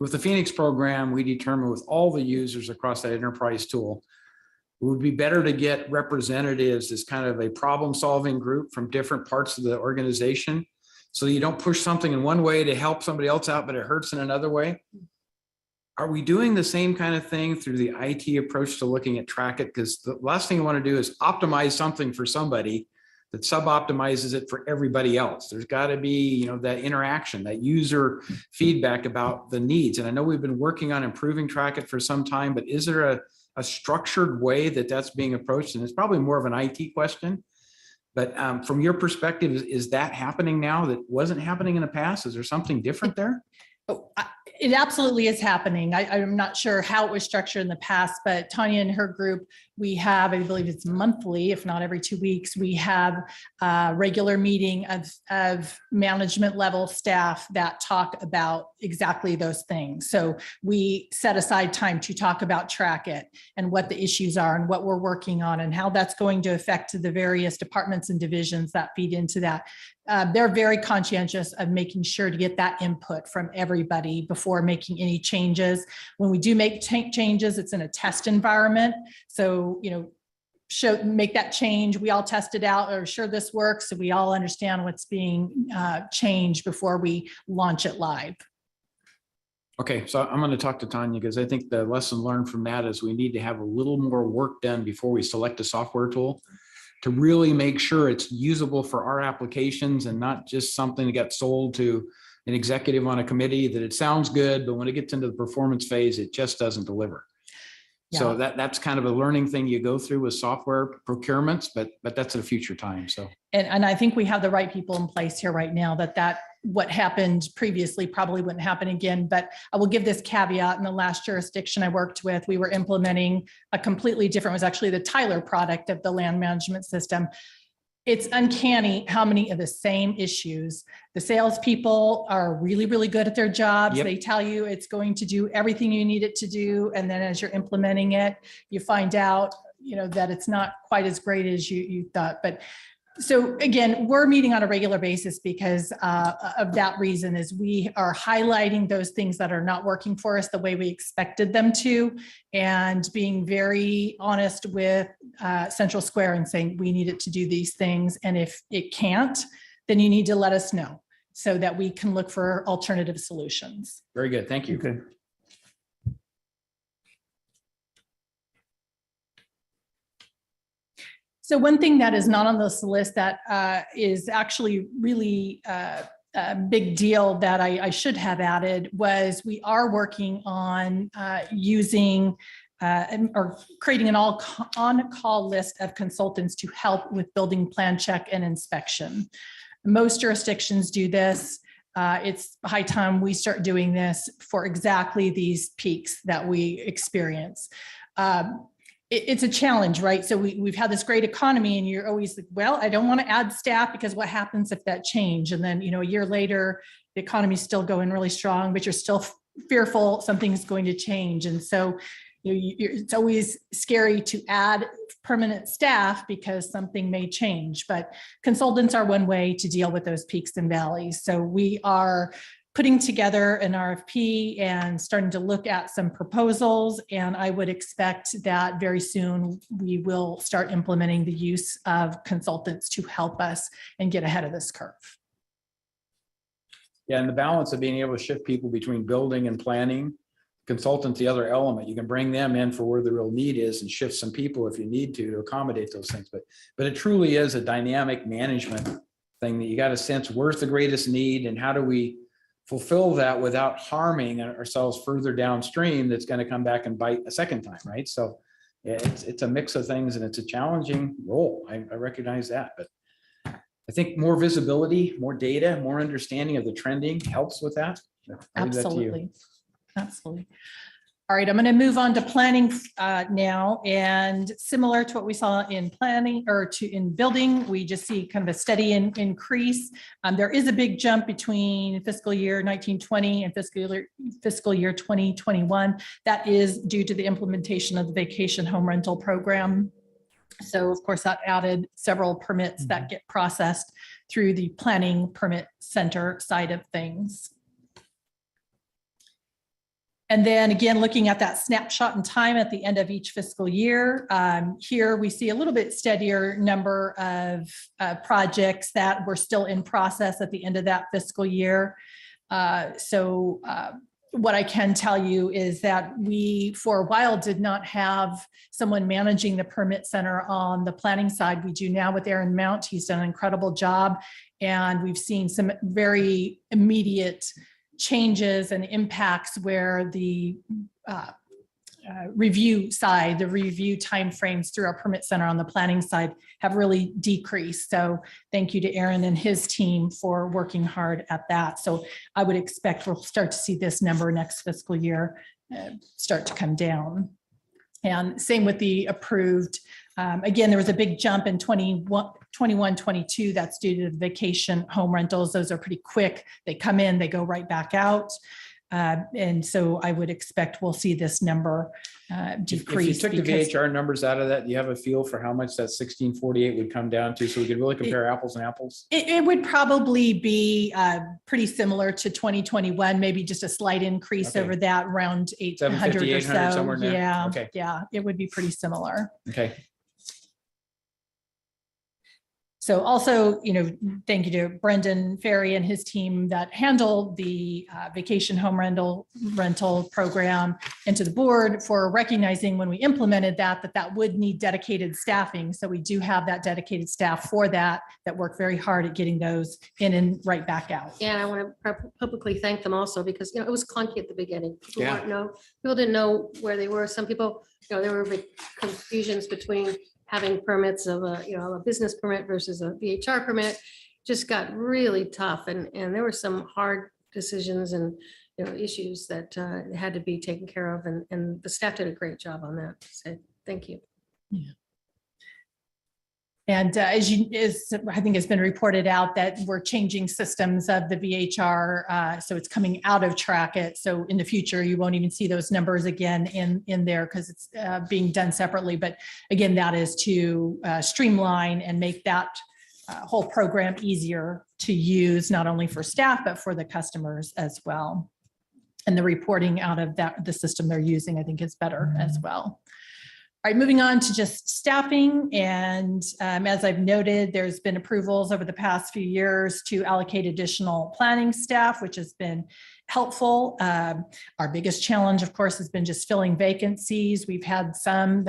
with the Phoenix program, we determined with all the users across that enterprise tool, it would be better to get representatives as kind of a problem-solving group from different parts of the organization, so you don't push something in one way to help somebody else out, but it hurts in another way. Are we doing the same kind of thing through the IT approach to looking at Track It? Because the last thing you want to do is optimize something for somebody that sub-optimizes it for everybody else. There's got to be, that interaction, that user feedback about the needs. And I know we've been working on improving Track It for some time, but is there a structured way that's being approached? And it's probably more of an IT question. But from your perspective, is that happening now that wasn't happening in the past? Is there something different there? It absolutely is happening. I'm not sure how it was structured in the past, but Tanya and her group, we have, I believe it's monthly, if not every 2 weeks, we have a regular meeting of management level staff that talk about exactly those things. So we set aside time to talk about Track It and what the issues are and what we're working on and how that's going to affect the various departments and divisions that feed into that. They're very conscientious of making sure to get that input from everybody before making any changes. When we do make changes, it's in a test environment. So, make that change. We all test it out, or sure this works. So we all understand what's being changed before we launch it live. Okay, so I'm going to talk to Tanya because I think the lesson learned from that is we need to have a little more work done before we select a software tool to really make sure it's usable for our applications and not just something that got sold to an executive on a committee that it sounds good, but when it gets into the performance phase, it just doesn't deliver. So that's kind of a learning thing you go through with software procurements, but that's at a future time. So and I think we have the right people in place here right now that what happened previously probably wouldn't happen again. But I will give this caveat. In the last jurisdiction I worked with, we were implementing a completely different, it was actually the Tyler product of the land management system. It's uncanny how many of the same issues. The salespeople are really, really good at their jobs. Yep. They tell you it's going to do everything you need it to do. And then as you're implementing it, you find out, that it's not quite as great as you thought. But so again, we're meeting on a regular basis because of that reason, is we are highlighting those things that are not working for us the way we expected them to, and being very honest with Central Square and saying, we need it to do these things. And if it can't, then you need to let us know so that we can look for alternative solutions. very good. Thank you. Okay. So one thing that is not on this list that is actually really a big deal that I should have added was we are working on using or creating an on-call list of consultants to help with building plan check and inspection. Most jurisdictions do this. It's high time we start doing this for exactly these peaks that we experience. It's a challenge, right? So we've had this great economy and you're always like, well, I don't want to add staff because what happens if that change? And then, a year later, the economy's still going really strong, but you're still fearful something's going to change. And so it's always scary to add permanent staff because something may change, but consultants are one way to deal with those peaks and valleys. So we are putting together an RFP and starting to look at some proposals. And I would expect that very soon we will start implementing the use of consultants to help us and get ahead of this curve. Yeah, and the balance of being able to shift people between building and planning, consultants, the other element, you can bring them in for where the real need is and shift some people if you need to accommodate those things. But it truly is a dynamic management thing that you got to sense where's the greatest need and how do we fulfill that without harming ourselves further downstream that's going to come back and bite a second time, right? So yeah, it's a mix of things and it's a challenging role. I recognize that, but I think more visibility, more data, more understanding of the trending helps with that. I'll leave that to you. Absolutely. Absolutely. All right, I'm going to move on to planning now, and similar to what we saw in planning or in building, we just see kind of a steady increase. There is a big jump between fiscal year 1920 and fiscal year 2021. That is due to the implementation of the vacation home rental program. So of course that added several permits that get processed through the planning permit center side of things. And then again, looking at that snapshot in time at the end of each fiscal year, here we see a little bit steadier number of projects that were still in process at the end of that fiscal year. What I can tell you is that we, for a while, did not have someone managing the permit center on the planning side. We do now with Aaron Mount. He's done an incredible job, and we've seen some very immediate changes and impacts where the review side, the review timeframes through our permit center on the planning side have really decreased. So thank you to Aaron and his team for working hard at that. So I would expect we'll start to see this number next fiscal year start to come down. And same with the approved. Again, there was a big jump in 21-22. That's due to the vacation home rentals. Those are pretty quick. They come in, they go right back out. And so I would expect we'll see this number decrease. If you took the VHR numbers out of that, do you have a feel for how much that 1648 would come down to so we could really compare apples and apples? It would probably be pretty similar to 2021, maybe just a slight increase over that, around 800 or so. somewhere in there? Yeah, Okay. yeah, it would be pretty similar. Okay. So also, thank you to Brendan Ferry and his team that handle the vacation home rental program, and to the board for recognizing when we implemented that would need dedicated staffing. So we do have that dedicated staff for that work very hard at getting those in and right back out. And I want to publicly thank them also because, it was clunky at the beginning. Yeah. People didn't know where they were. Some people, there were big confusions between having permits of a business permit versus a VHR permit. Just got really tough, and there were some hard decisions and issues that had to be taken care of, and the staff did a great job on that. So thank you. Yeah. And as I think it's been reported out that we're changing systems of the VHR, so it's coming out of Track It. So in the future, you won't even see those numbers again in there because it's being done separately. But again, that is to streamline and make that whole program easier to use, not only for staff, but for the customers as well. And the reporting out of the system they're using, I think, is better as well. All right, moving on to just staffing. And as I've noted, there's been approvals over the past few years to allocate additional planning staff, which has been helpful. Our biggest challenge, of course, has been just filling vacancies. We've had some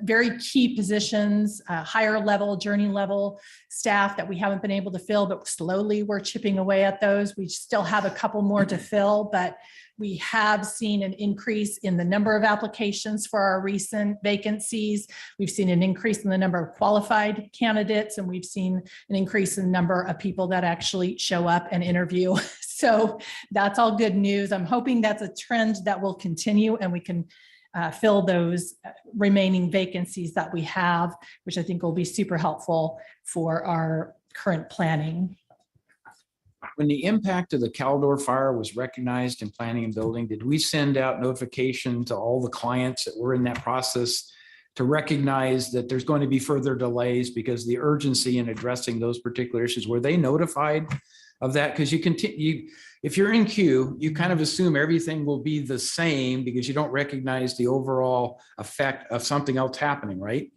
very key positions, higher level, journey level staff that we haven't been able to fill, but slowly we're chipping away at those. We still have a couple more to fill, but we have seen an increase in the number of applications for our recent vacancies. We've seen an increase in the number of qualified candidates, and we've seen an increase in the number of people that actually show up and interview. So that's all good news. I'm hoping that's a trend that will continue and we can fill those remaining vacancies that we have, which I think will be super helpful for our current planning. When the impact of the Caldor fire was recognized in planning and building, did we send out notification to all the clients that were in that process to recognize that there's going to be further delays because the urgency in addressing those particular issues? Were they notified of that? Because if you're in queue, you kind of assume everything will be the same because you don't recognize the overall effect of something else happening, right?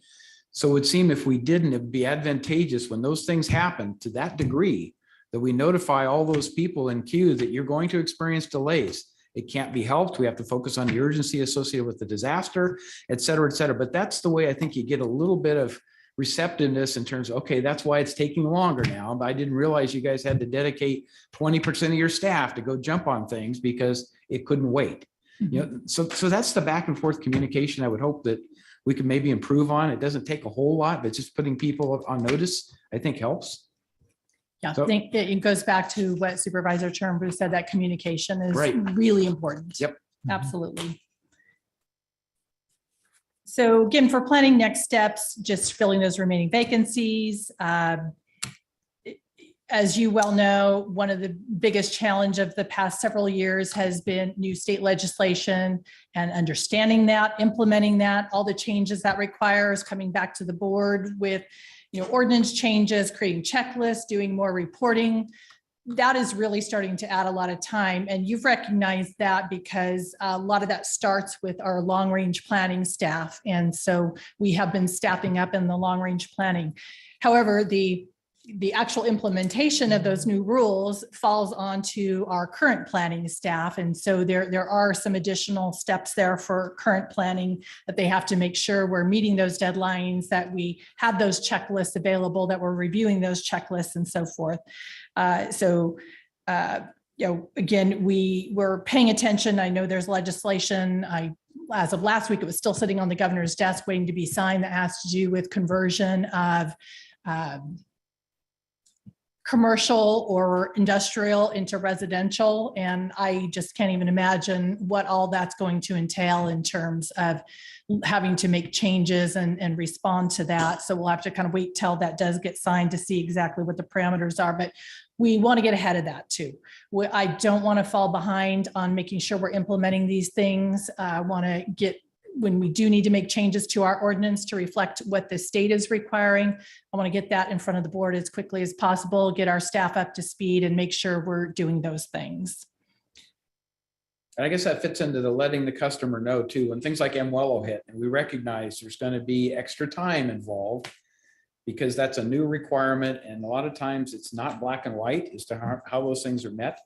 So it would seem if we didn't, it'd be advantageous when those things happen to that degree that we notify all those people in queue that you're going to experience delays. It can't be helped. We have to focus on the urgency associated with the disaster, et cetera, et cetera. But that's the way I think you get a little bit of receptiveness in terms of, okay, that's why it's taking longer now. But I didn't realize you guys had to dedicate 20% of your staff to go jump on things because it couldn't wait. So that's the back and forth communication I would hope that we could maybe improve on. It doesn't take a whole lot, but just putting people on notice, I think helps. Yeah, I think it goes back to what Supervisor Turnbull said, that communication is really important. Yep. Absolutely. So again, for planning next steps, just filling those remaining vacancies. As you well know, one of the biggest challenge of the past several years has been new state legislation and understanding that, implementing that, all the changes that requires, coming back to the board with ordinance changes, creating checklists, doing more reporting. That is really starting to add a lot of time. And you've recognized that because a lot of that starts with our long range planning staff. And so we have been staffing up in the long range planning. However, the actual implementation of those new rules falls onto our current planning staff. And so there are some additional steps there for current planning that they have to make sure we're meeting those deadlines, that we have those checklists available, that we're reviewing those checklists and so forth. Again, we were paying attention. I know there's legislation. As of last week, it was still sitting on the governor's desk waiting to be signed that has to do with conversion of commercial or industrial into residential. And I just can't even imagine what all that's going to entail in terms of having to make changes and respond to that. So we'll have to kind of wait till that does get signed to see exactly what the parameters are. But we want to get ahead of that too. I don't want to fall behind on making sure we're implementing these things. I want to get, when we do need to make changes to our ordinance to reflect what the state is requiring, I want to get that in front of the board as quickly as possible, get our staff up to speed and make sure we're doing those things. And I guess that fits into the letting the customer know too, when things like Mwello hit and we recognize there's going to be extra time involved. because that's a new requirement. And a lot of times it's not black and white as to how those things are met.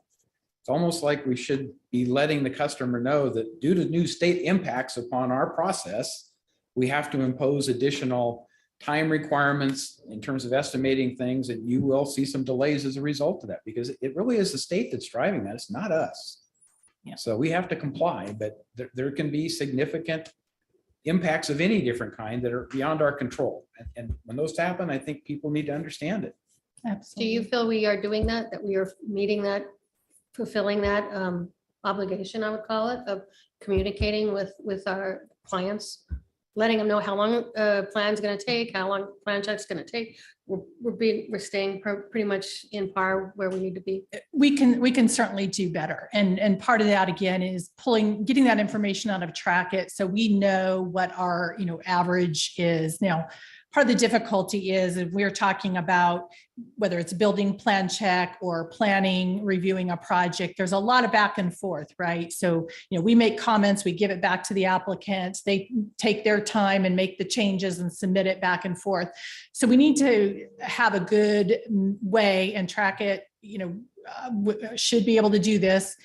It's almost like we should be letting the customer know that due to new state impacts upon our process, we have to impose additional time requirements in terms of estimating things, and you will see some delays as a result of that, because it really is the state that's driving that. It's not us. Yeah. So we have to comply, but there can be significant impacts of any different kind that are beyond our control. And when those happen, I think people need to understand it. Do you feel we are doing that, that we are meeting that, fulfilling that obligation, I would call it, of communicating with our clients, letting them know how long plan's going to take, how long plan check's going to take? We're staying pretty much in par where we need to be. We can certainly do better. And part of that again is getting that information out of Track It, so we know what our, average is. Now, part of the difficulty is if we're talking about whether it's building plan check or planning, reviewing a project, there's a lot of back and forth, right? So, we make comments, we give it back to the applicants, they take their time and make the changes and submit it back and forth. So we need to have a good way, and Track It, should be able to do this.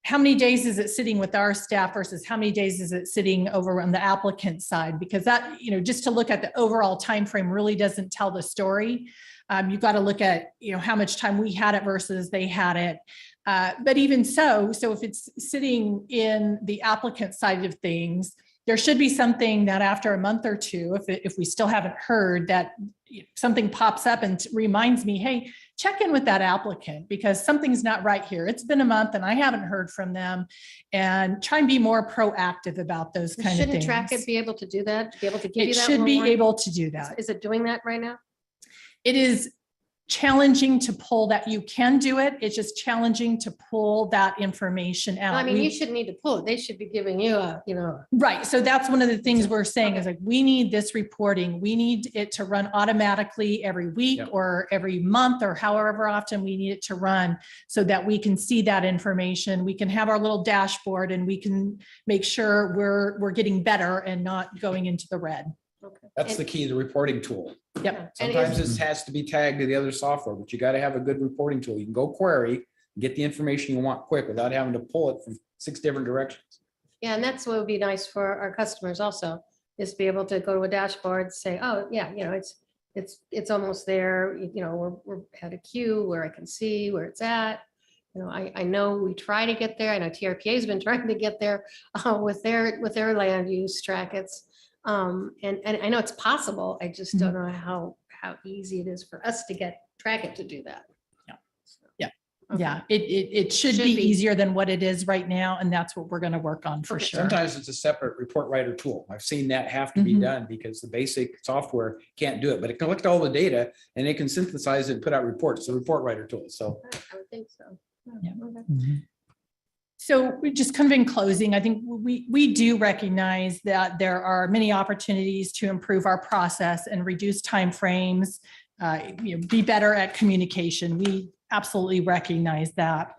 How many days is it sitting with our staff versus how many days is it sitting over on the applicant side? Because that, just to look at the overall time frame really doesn't tell the story. You've got to look at, how much time we had it versus they had it. But even so if it's sitting in the applicant side of things, there should be something that after a month or two, if we still haven't heard, that something pops up and reminds me, hey, check in with that applicant because something's not right here. It's been a month and I haven't heard from them, and try and be more proactive about those kind of things. Shouldn't Track It be able to do that? To be able to give you that? It should be able to do that. Is it doing that right now? It is challenging to pull that. You can do it. It's just challenging to pull that information out. I mean, you shouldn't need to pull it. They should be giving you Right. So that's one of the things we're saying is like, we need this reporting. We need it to run automatically every week or every month or however often we need it to run, so that we can see that information. We can have our little dashboard and we can make sure we're getting better and not going into the red. That's the key, the reporting tool. Yep. Sometimes this has to be tagged to the other software, but you got to have a good reporting tool. You can go query, get the information you want quick without having to pull it from 6 different directions. Yeah, and that's what would be nice for our customers also, is to be able to go to a dashboard, say, oh, yeah, it's almost there. We're at a queue where I can see where it's at. I know we try to get there. I know TRPA has been trying to get there with their land use Track It's. And I know it's possible. I just don't know how easy it is for us to get Track It to do that. Yeah, it should be easier than what it is right now. And that's what we're going to work on for sure. Sometimes it's a separate report writer tool. I've seen that have to be done because the basic software can't do it, but it can collect all the data and it can synthesize it and put out reports, the report writer tool. So I would think so. Yeah. So just kind of in closing, I think we do recognize that there are many opportunities to improve our process and reduce timeframes, be better at communication. We absolutely recognize that.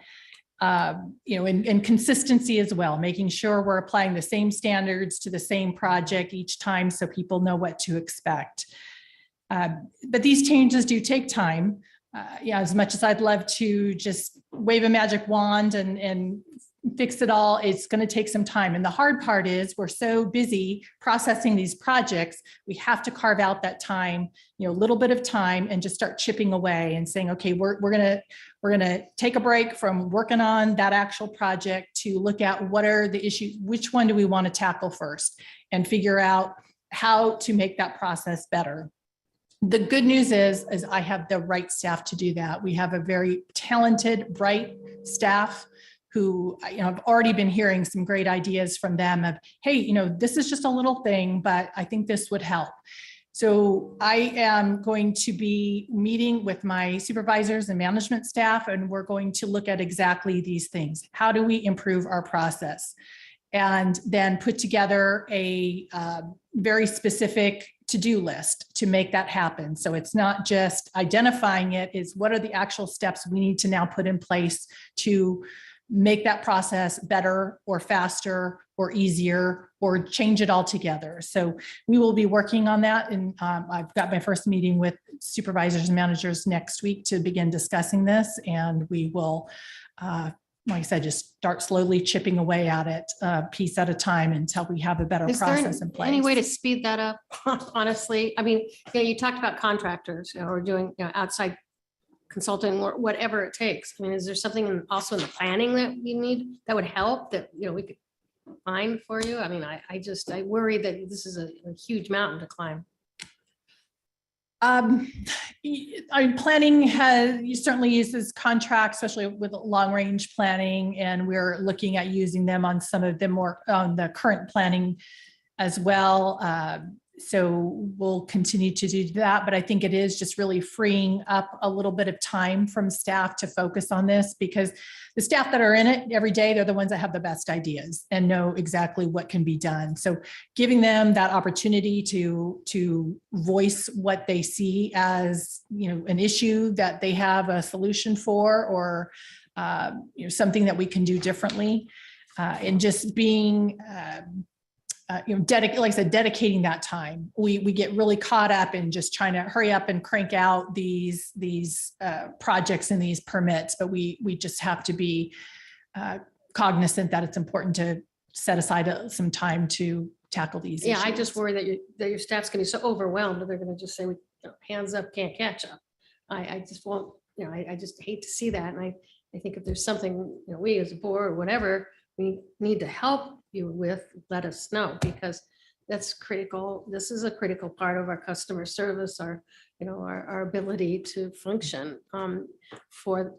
And consistency as well, making sure we're applying the same standards to the same project each time so people know what to expect. But these changes do take time. As much as I'd love to just wave a magic wand and fix it all, it's going to take some time. And the hard part is we're so busy processing these projects, we have to carve out that time, a little bit of time, and just start chipping away and saying, okay, we're gonna take a break from working on that actual project to look at what are the issues, which one do we want to tackle first, and figure out how to make that process better. The good news is I have the right staff to do that. We have a very talented, bright staff who, I've already been hearing some great ideas from them of, hey, this is just a little thing, but I think this would help. So I am going to be meeting with my supervisors and management staff, and we're going to look at exactly these things. How do we improve our process? And then put together a very specific to-do list to make that happen. So it's not just identifying it, is what are the actual steps we need to now put in place to make that process better or faster or easier or change it altogether. So we will be working on that. And I've got my first meeting with supervisors and managers next week to begin discussing this. And we will, like I said, just start slowly chipping away at it, piece at a time until we have a better Is there process in place. any way to speed that up? Honestly, I mean, you talked about contractors, or doing, outside consulting or whatever it takes. I mean, is there something also in the planning that you need that would help that, we could find for you? I mean, I worry that this is a huge mountain to climb. Planning certainly uses contracts, especially with long range planning, and we're looking at using them on some of the more on the current planning as well. So we'll continue to do that, but I think it is just really freeing up a little bit of time from staff to focus on this, because the staff that are in it every day, they're the ones that have the best ideas and know exactly what can be done. So giving them that opportunity to voice what they see as, an issue that they have a solution for, or something that we can do differently, and just being like I said, dedicating that time. We get really caught up in just trying to hurry up and crank out these projects and these permits, but we just have to be cognizant that it's important to set aside some time to tackle these issues. I just worry that your staff's gonna be so overwhelmed that they're gonna just say, hands up, can't catch up. I just won't, I just hate to see that. And I think if there's something, we as a board or whatever, we need to help you with, let us know, because that's critical. This is a critical part of our customer service, our ability to function for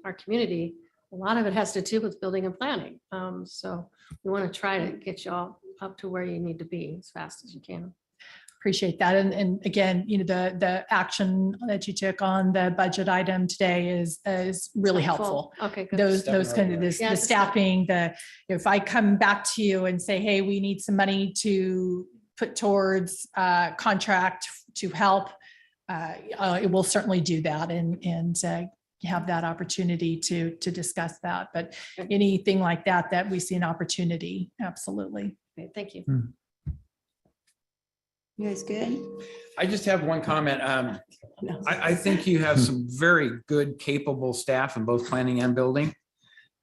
our community. A lot of it has to do with building and planning. So we want to try to get you all up to where you need to be as fast as you can. Appreciate that. And again, the action that you took on the budget item today is really helpful. Okay, good. Those kind of the staffing, if I come back to you and say, hey, we need some money to put towards contract to help, it will certainly do that and have that opportunity to discuss that. But anything like that we see an opportunity, absolutely. Okay, thank you. You guys good? I just have one comment. I think you have some very good, capable staff in both planning and building.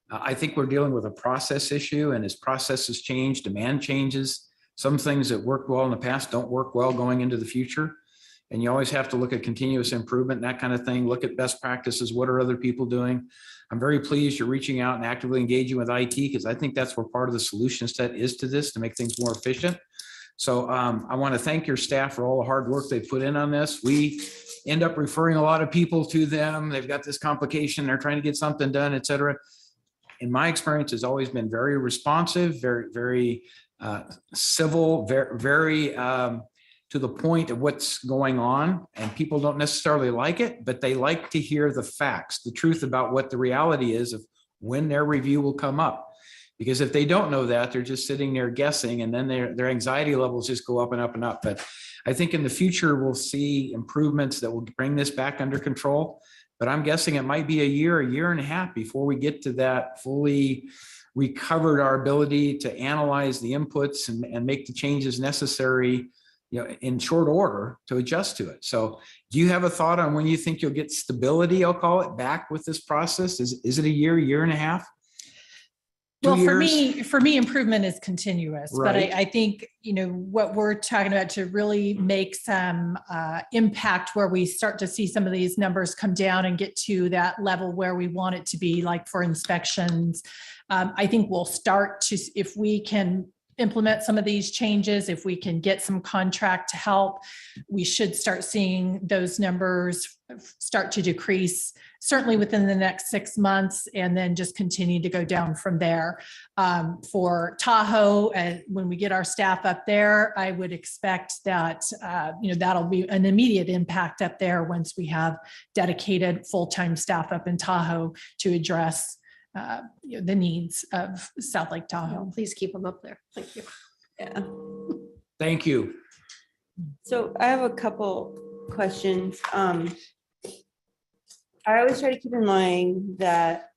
I think we're dealing with a process issue, and as processes change, demand changes. Some things that worked well in the past don't work well going into the future. And you always have to look at continuous improvement, and that kind of thing. Look at best practices. What are other people doing? I'm very pleased you're reaching out and actively engaging with IT, because I think that's where part of the solution set is to this, to make things more efficient. So I want to thank your staff for all the hard work they put in on this. We end up referring a lot of people to them. They've got this complication. They're trying to get something done, et cetera. In my experience, has always been very responsive, very, very civil, very to the point of what's going on. And people don't necessarily like it, but they like to hear the facts, the truth about what the reality is of when their review will come up. Because if they don't know that, they're just sitting there guessing, and then their anxiety levels just go up and up and up. But I think in the future, we'll see improvements that will bring this back under control. But I'm guessing it might be a year and a half before we get to that fully recovered our ability to analyze the inputs and make the changes necessary, in short order to adjust to it. So do you have a thought on when you think you'll get stability, I'll call it, back with this process? Is it a year and a half? Well, for me, improvement is continuous, but I think, what we're talking about to really make some impact where we start to see some of these numbers come down and get to that level where we want it to be, like for inspections. I think we'll start to, if we can implement some of these changes, if we can get some contract to help, we should start seeing those numbers start to decrease, certainly within the next 6 months, and then just continue to go down from there. For Tahoe, when we get our staff up there, I would expect that, that'll be an immediate impact up there once we have dedicated full-time staff up in Tahoe to address the needs of South Lake Tahoe. Please keep them up there. Thank you. Yeah. Thank you. So I have a couple questions. I always try to keep in mind that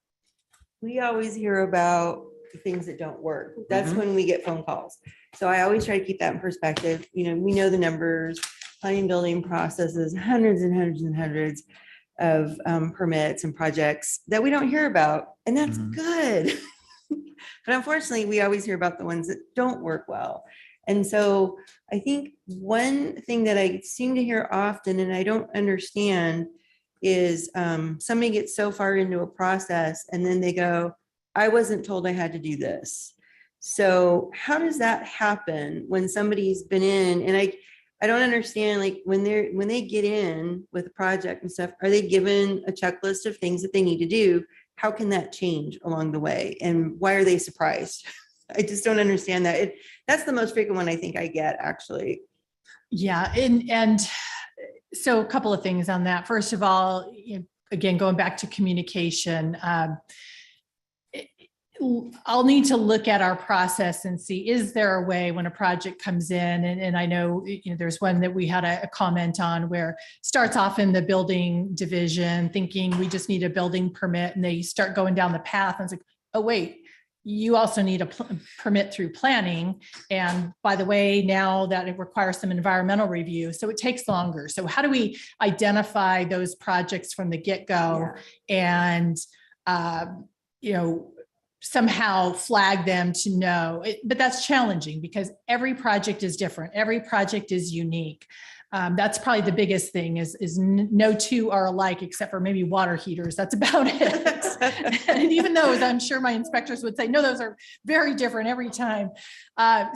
we always hear about the things that don't work. That's Mhm. when we get phone calls. So I always try to keep that in perspective. You know, we know the numbers, planning and building processes, hundreds and hundreds and hundreds of permits and projects that we don't hear about. And that's Mhm. good. But unfortunately, we always hear about the ones that don't work well. And so I think one thing that I seem to hear often, and I don't understand, is somebody gets so far into a process and then they go, I wasn't told I had to do this. So how does that happen when somebody's been in? And I don't understand, like when they get in with a project and stuff, are they given a checklist of things that they need to do? How can that change along the way? And why are they surprised? I just don't understand that. That's the most frequent one I think I get, actually. Yeah, and so a couple of things on that. First of all, again, going back to communication, I'll need to look at our process and see, is there a way when a project comes in, and I know, there's one that we had a comment on where starts off in the building division thinking we just need a building permit, and they start going down the path and it's like, oh, wait, you also need a permit through planning. And by the way, now that it requires some environmental review, so it takes longer. So how do we identify those projects from the get-go and, somehow flag them to know it? But that's challenging because every project is different. Every project is unique. That's probably the biggest thing is no two are alike except for maybe water heaters. That's about it. And even those, I'm sure my inspectors would say, no, those are very different every time.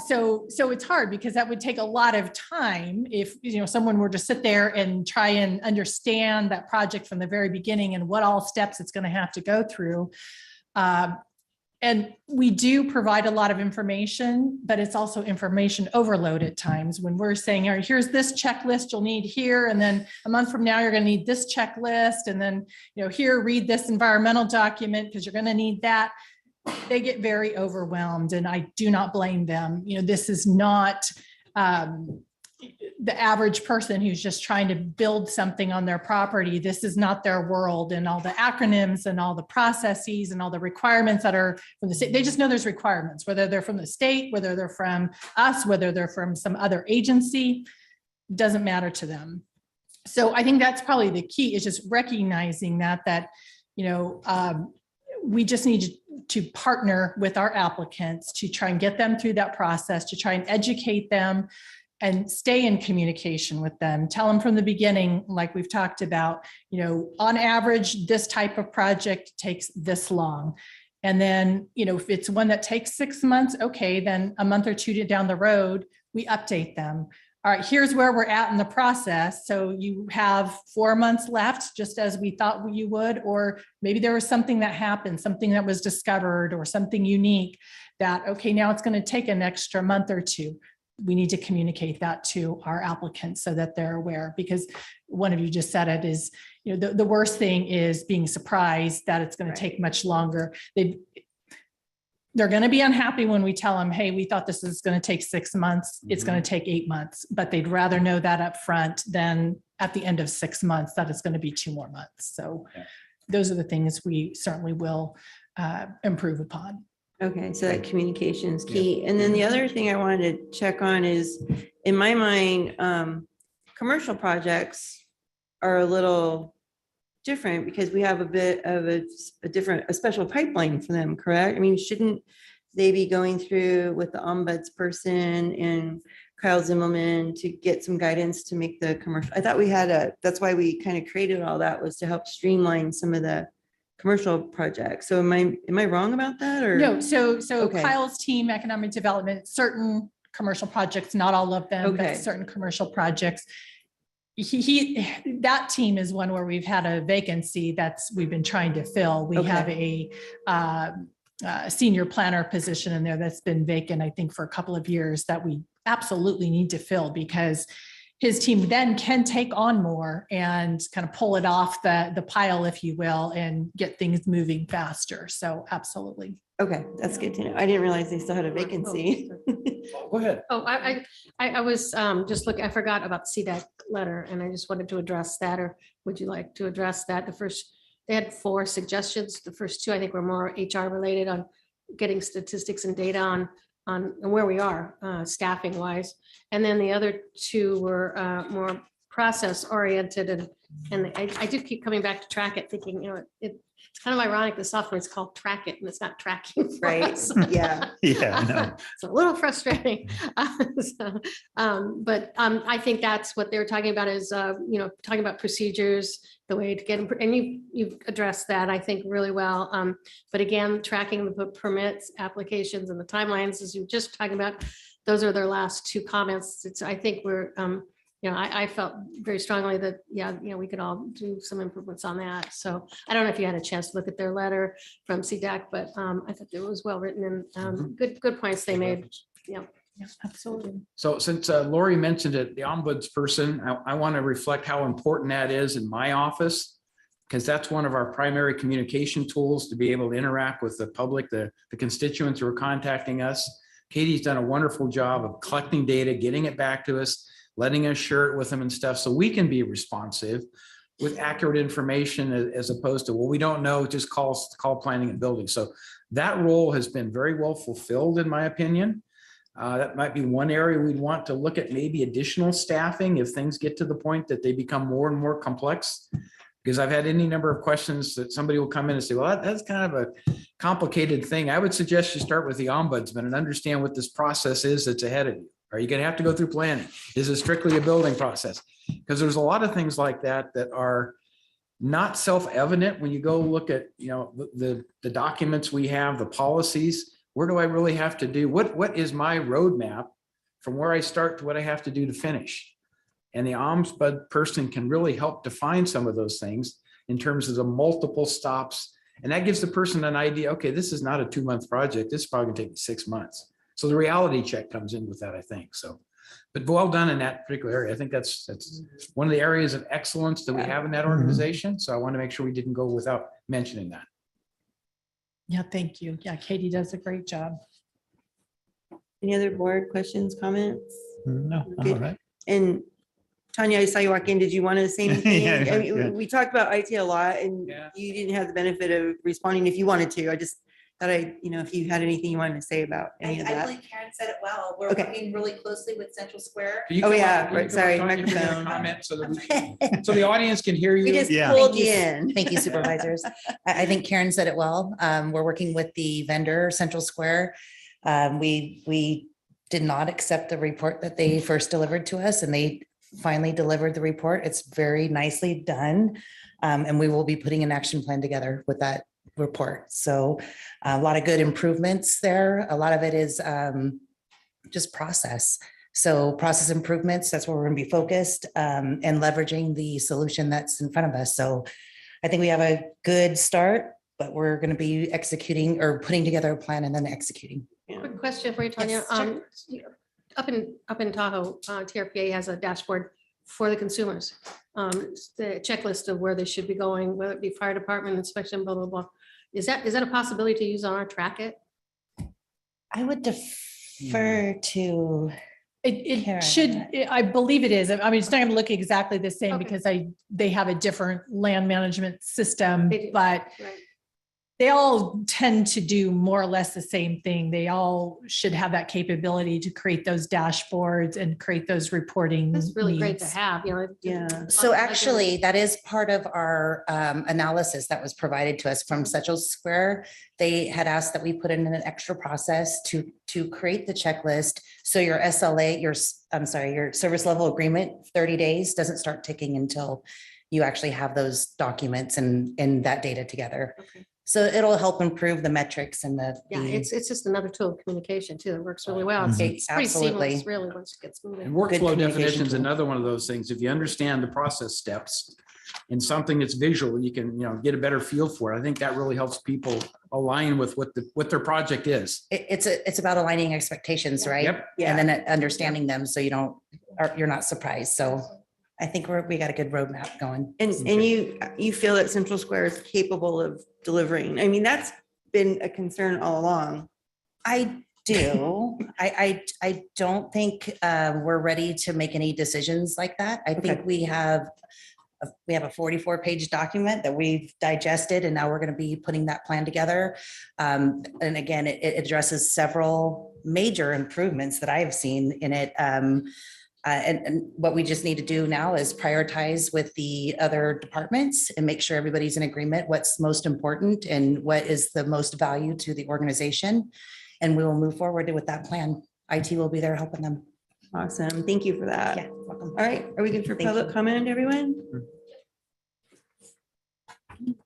So it's hard because that would take a lot of time if someone were to sit there and try and understand that project from the very beginning and what all steps it's going to have to go through. And we do provide a lot of information, but it's also information overload at times when we're saying, all right, here's this checklist you'll need here. And then a month from now, you're going to need this checklist. And then, here, read this environmental document because you're going to need that. They get very overwhelmed and I do not blame them. This is not the average person who's just trying to build something on their property. This is not their world, and all the acronyms and all the processes and all the requirements that are from the state. They just know there's requirements, whether they're from the state, whether they're from us, whether they're from some other agency, doesn't matter to them. So I think that's probably the key, is just recognizing that we just need to partner with our applicants to try and get them through that process, to try and educate them and stay in communication with them. Tell them from the beginning, like we've talked about, on average, this type of project takes this long. And then, if it's one that takes 6 months, okay, then a month or two down the road, we update them. All right, here's where we're at in the process. So you have 4 months left, just as we thought you would, or maybe there was something that happened, something that was discovered or something unique that, okay, now it's going to take an extra month or two. We need to communicate that to our applicants so that they're aware, because one of you just said it is, the worst thing is being surprised that it's going to take much longer. They're going to be unhappy when we tell them, hey, we thought this is going to take 6 months. It's going to take 8 months, but they'd rather know that up front than at the end of 6 months that it's going to be 2 more months. So those are the things we certainly will improve upon. Okay, so that communication is key. And then the other thing I wanted to check on is, in my mind, commercial projects are a little different because we have a bit of a special pipeline for them, correct? I mean, shouldn't they be going through with the ombudsperson and Kyle Zimmelman to get some guidance to make the commercial? I thought we had that's why we kind of created all that, was to help streamline some of the commercial projects. So am I wrong about that, or? No, so Okay. Kyle's team, economic development, certain commercial projects, not all of them, Okay. but certain commercial projects. That team is one where we've had a vacancy we've been trying to fill. We have a senior planner position in there that's been vacant, I think, for a couple of years, that we absolutely need to fill, because his team then can take on more and kind of pull it off the pile, if you will, and get things moving faster. So absolutely. Okay, that's good to know. I didn't realize they still had a vacancy. Go ahead. Oh, I was just looking, I forgot about the CDAC letter, and I just wanted to address that, or would you like to address that? The first they had 4 suggestions. The first 2, I think, were more HR related on getting statistics and data on where we are staffing wise. And then the other 2 were more process oriented, and I do keep coming back to track it, thinking, it's kind of ironic, the software is called Track It and it's not tracking. for Right, us. yeah. Yeah, I know. It's a little frustrating. But I think that's what they were talking about is, talking about procedures, the way to get, and you've addressed that, I think, really well. But again, tracking the permits, applications, and the timelines, as you were just talking about, those are their last 2 comments. I think we're, I felt very strongly that, we could all do some improvements on that. So I don't know if you had a chance to look at their letter from CDAC, but I thought it was well written and good points they made. Yeah, absolutely. So since Lori mentioned it, the ombudsperson, I want to reflect how important that is in my office, because that's one of our primary communication tools to be able to interact with the public, the constituents who are contacting us. Katie's done a wonderful job of collecting data, getting it back to us, letting us share it with them and stuff, so we can be responsive with accurate information as opposed to, well, we don't know, just call planning and building. So that role has been very well fulfilled, in my opinion. That might be one area we'd want to look at, maybe additional staffing if things get to the point that they become more and more complex. Because I've had any number of questions that somebody will come in and say, well, that's kind of a complicated thing. I would suggest you start with the ombudsman and understand what this process is that's ahead of you. Are you going to have to go through planning? Is it strictly a building process? Because there's a lot of things like that that are not self-evident when you go look at, the documents we have, the policies. Where do I really have to do? What is my roadmap from where I start to what I have to do to finish? And the ombudsman person can really help define some of those things in terms of the multiple stops. And that gives the person an idea, okay, this is not a 2-month project. This is probably gonna take me 6 months. So the reality check comes in with that, I think. So, but well done in that particular area. I think that's one of the areas of excellence that we have in that organization. So I want to make sure we didn't go without mentioning that. Yeah, thank you. Yeah, Katie does a great job. Any other board questions, comments? No, all Good. right. And Tanya, I saw you walk in. Did you want to say anything? Yeah, I mean, yeah. we talked about IT a lot and Yeah. you didn't have the benefit of responding if you wanted to. I just thought if you had anything you wanted to say about any of I that. believe Karen said it well. We're Okay. working really closely with Central Square. Can you Oh, come yeah, up- can you right, come up, sorry, Tanya, give me a microphone. comment so the audience can hear you. We just Yeah. pulled Thank you you. in. Thank you, supervisors. I think Karen said it well. We're working with the vendor, Central Square. We did not accept the report that they first delivered to us, and they finally delivered the report. It's very nicely done. And we will be putting an action plan together with that report. So a lot of good improvements there. A lot of it is just process. So process improvements, that's where we're going to be focused, and leveraging the solution that's in front of us. So I think we have a good start, but we're going to be executing or putting together a plan and then executing. Quick question for you, Tanya. Yes, Up in Tahoe, TRPA has a dashboard for the consumers. The checklist of where they should be going, whether it be fire department inspection, blah, blah, blah. Is that a possibility to use on our Track It? I would defer to. It Karen. should, I believe it is. I mean, it's not going to look exactly the same Okay. because they have a different land management system, They do. but Right. they all tend to do more or less the same thing. They all should have that capability to create those dashboards and create those reporting. That's really great to needs. have, Yeah. So actually, that is part of our analysis that was provided to us from Central Square. They had asked that we put in an extra process to create the checklist. So your SLA, your service level agreement, 30 days doesn't start ticking until you actually have those documents and that data together. Okay. So it'll help improve the metrics and the. Yeah, the- it's just another tool of communication too. It works really well. Mhm. It's pretty Absolutely. seamless, really, once it gets moving. And Good workflow communication definition is tool. another one of those things. If you understand the process steps and something that's visual, you can, get a better feel for it. I think that really helps people align with what their project is. It's about aligning expectations, right? Yep. And then understanding them so you're not surprised. So I think we got a good roadmap going. And you feel that Central Square is capable of delivering. I mean, that's been a concern all along. I do. I don't think we're ready to make any decisions like that. I think we have we have a 44-page document that we've digested, and now we're going to be putting that plan together. And again, it addresses several major improvements that I have seen in it. And what we just need to do now is prioritize with the other departments and make sure everybody's in agreement what's most important and what is the most value to the organization. And we will move forward with that plan. IT will be there helping them. Awesome. Thank you for that. Yeah, welcome. All right. Are we good for Thank public you. comment, everyone?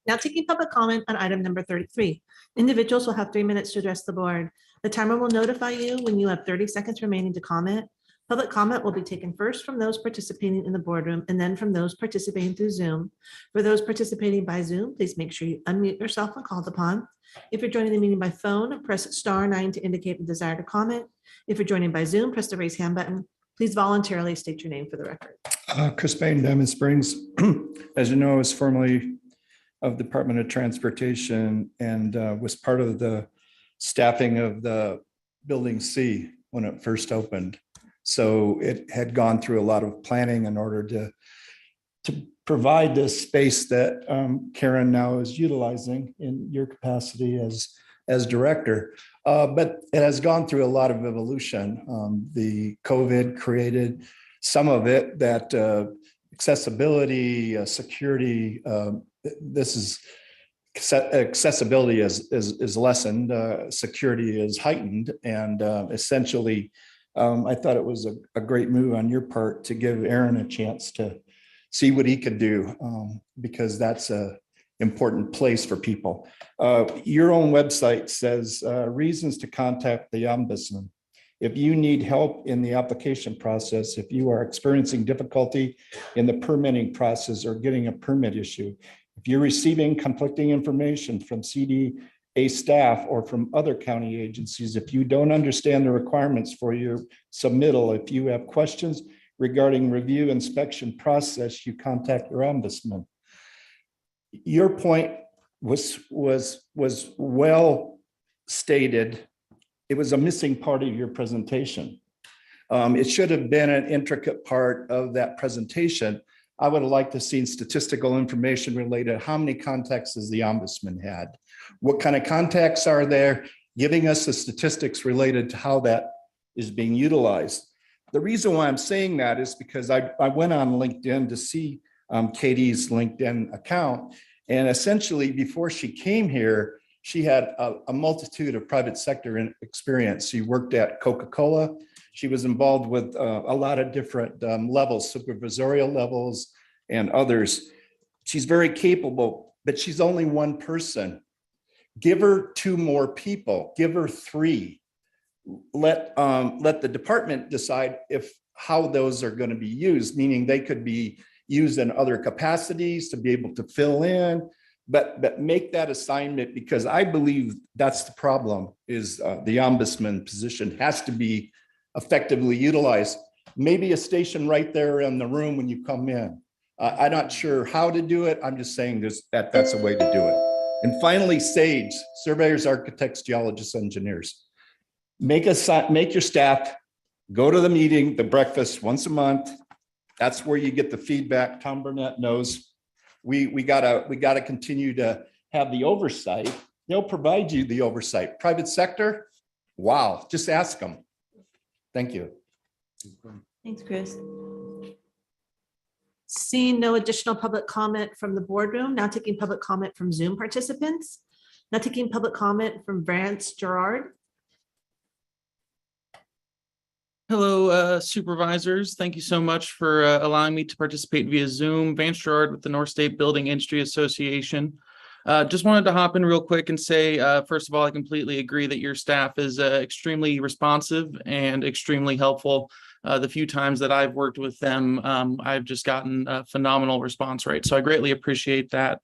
Now taking public comment on item number 33. Individuals will have 3 minutes to address the board. The timer will notify you when you have 30 seconds remaining to comment. Public comment will be taken first from those participating in the boardroom and then from those participating through Zoom. For those participating by Zoom, please make sure you unmute yourself when called upon. If you're joining the meeting by phone, press *9 to indicate the desire to comment. If you're joining by Zoom, press the raise hand button. Please voluntarily state your name for the record. Chris Payne, Diamond Springs, as you know, is formerly of Department of Transportation and was part of the staffing of the Building C when it first opened. So it had gone through a lot of planning in order to provide this space that Karen now is utilizing in your capacity as director. But it has gone through a lot of evolution. The COVID created some of it that accessibility, security, accessibility is lessened, security is heightened, and essentially, I thought it was a great move on your part to give Aaron a chance to see what he could do, because that's a important place for people. Your own website says reasons to contact the ombudsman. If you need help in the application process, if you are experiencing difficulty in the permitting process or getting a permit issue, if you're receiving conflicting information from CDA staff or from other county agencies, if you don't understand the requirements for your submittal, if you have questions regarding review inspection process, you contact your ombudsman. Your point was well stated. It was a missing part of your presentation. It should have been an intricate part of that presentation. I would have liked to see statistical information related to how many contacts has the ombudsman had? What kind of contacts are there? Giving us the statistics related to how that is being utilized. The reason why I'm saying that is because I went on LinkedIn to see Katie's LinkedIn account. And essentially before she came here, she had a multitude of private sector experience. She worked at Coca-Cola. She was involved with a lot of different levels, supervisorial levels and others. She's very capable, but she's only one person. Give her 2 more people, give her 3. Let the department decide how those are going to be used, meaning they could be used in other capacities to be able to fill in, but make that assignment, because I believe that's the problem, is the ombudsman position has to be effectively utilized. Maybe a station right there in the room when you come in. I'm not sure how to do it. I'm just saying that's a way to do it. And finally, SAGE, surveyors, architects, geologists, engineers. Make your staff go to the meeting, the breakfast once a month. That's where you get the feedback. Tom Burnett knows we gotta continue to have the oversight. They'll provide you the oversight. Private sector, wow, just ask them. Thank you. Thanks, Chris. Seeing no additional public comment from the boardroom, now taking public comment from Zoom participants. Now taking public comment from Vance Gerard. Hello, supervisors. Thank you so much for allowing me to participate via Zoom. Vance Gerard with the North State Building Industry Association. Just wanted to hop in real quick and say, first of all, I completely agree that your staff is extremely responsive and extremely helpful. The few times that I've worked with them, I've just gotten a phenomenal response rate. So I greatly appreciate that.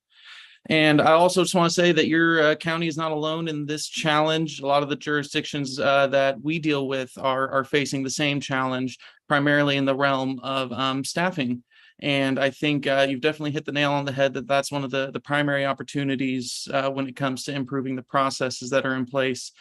And I also just want to say that your county is not alone in this challenge. A lot of the jurisdictions that we deal with are facing the same challenge, primarily in the realm of staffing. And I think you've definitely hit the nail on the head that that's one of the primary opportunities when it comes to improving the processes that are in place.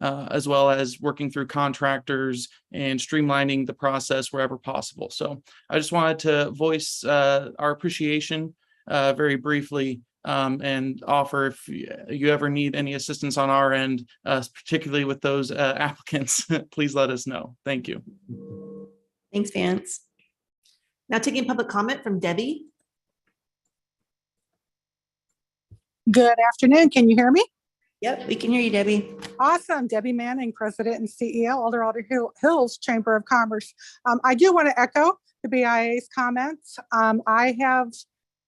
as well as working through contractors and streamlining the process wherever possible. So I just wanted to voice our appreciation very briefly and offer if you ever need any assistance on our end, particularly with those applicants, please let us know. Thank you. Thanks, Vance. Now taking public comment from Debbie. Good afternoon. Can you hear me? Yep, we can hear you, Debbie. Awesome. Debbie Manning, President and CEO, Eldorado Hills Chamber of Commerce. I do want to echo the BIA's comments.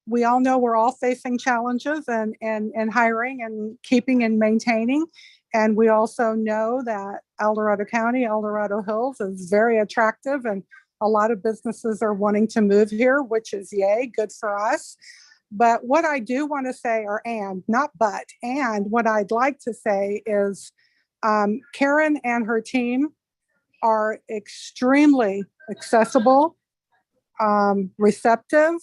We all know we're all facing challenges and hiring and keeping and maintaining. And we also know that El Dorado County, El Dorado Hills is very attractive, and a lot of businesses are wanting to move here, which is yay, good for us. But what I do want to say, and what I'd like to say is Karen and her team are extremely accessible, receptive,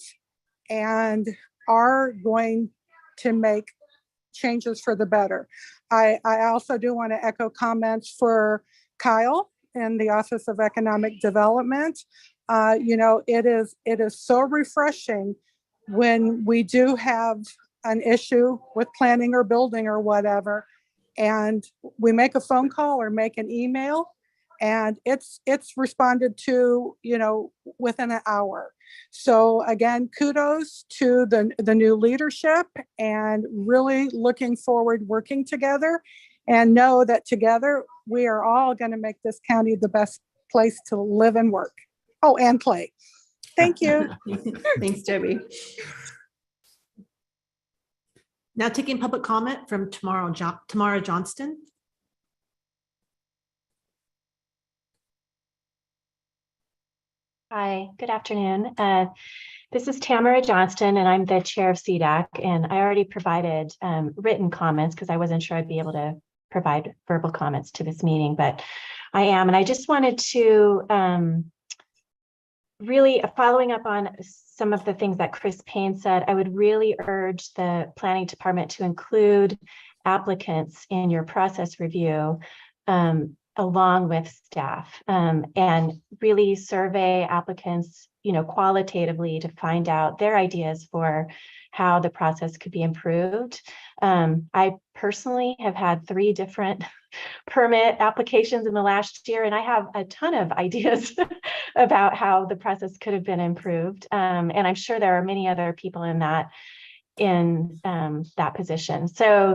and are going to make changes for the better. I also do want to echo comments for Kyle in the Office of Economic Development. It is so refreshing when we do have an issue with planning or building or whatever, and we make a phone call or make an email, and it's responded to, within an hour. So again, kudos to the new leadership, and really looking forward working together, and know that together we are all going to make this county the best place to live and work. Oh, and play. Thank you. Thanks, Debbie. Now taking public comment from Tamara Johnston. Hi, good afternoon. This is Tamara Johnston, and I'm the chair of CDAC, and I already provided written comments because I wasn't sure I'd be able to provide verbal comments to this meeting, but I am. And I just wanted to really, following up on some of the things that Chris Payne said, I would really urge the planning department to include applicants in your process review along with staff, and really survey applicants, qualitatively, to find out their ideas for how the process could be improved. I personally have had 3 different permit applications in the last year, and I have a ton of ideas about how the process could have been improved. And I'm sure there are many other people in that position. So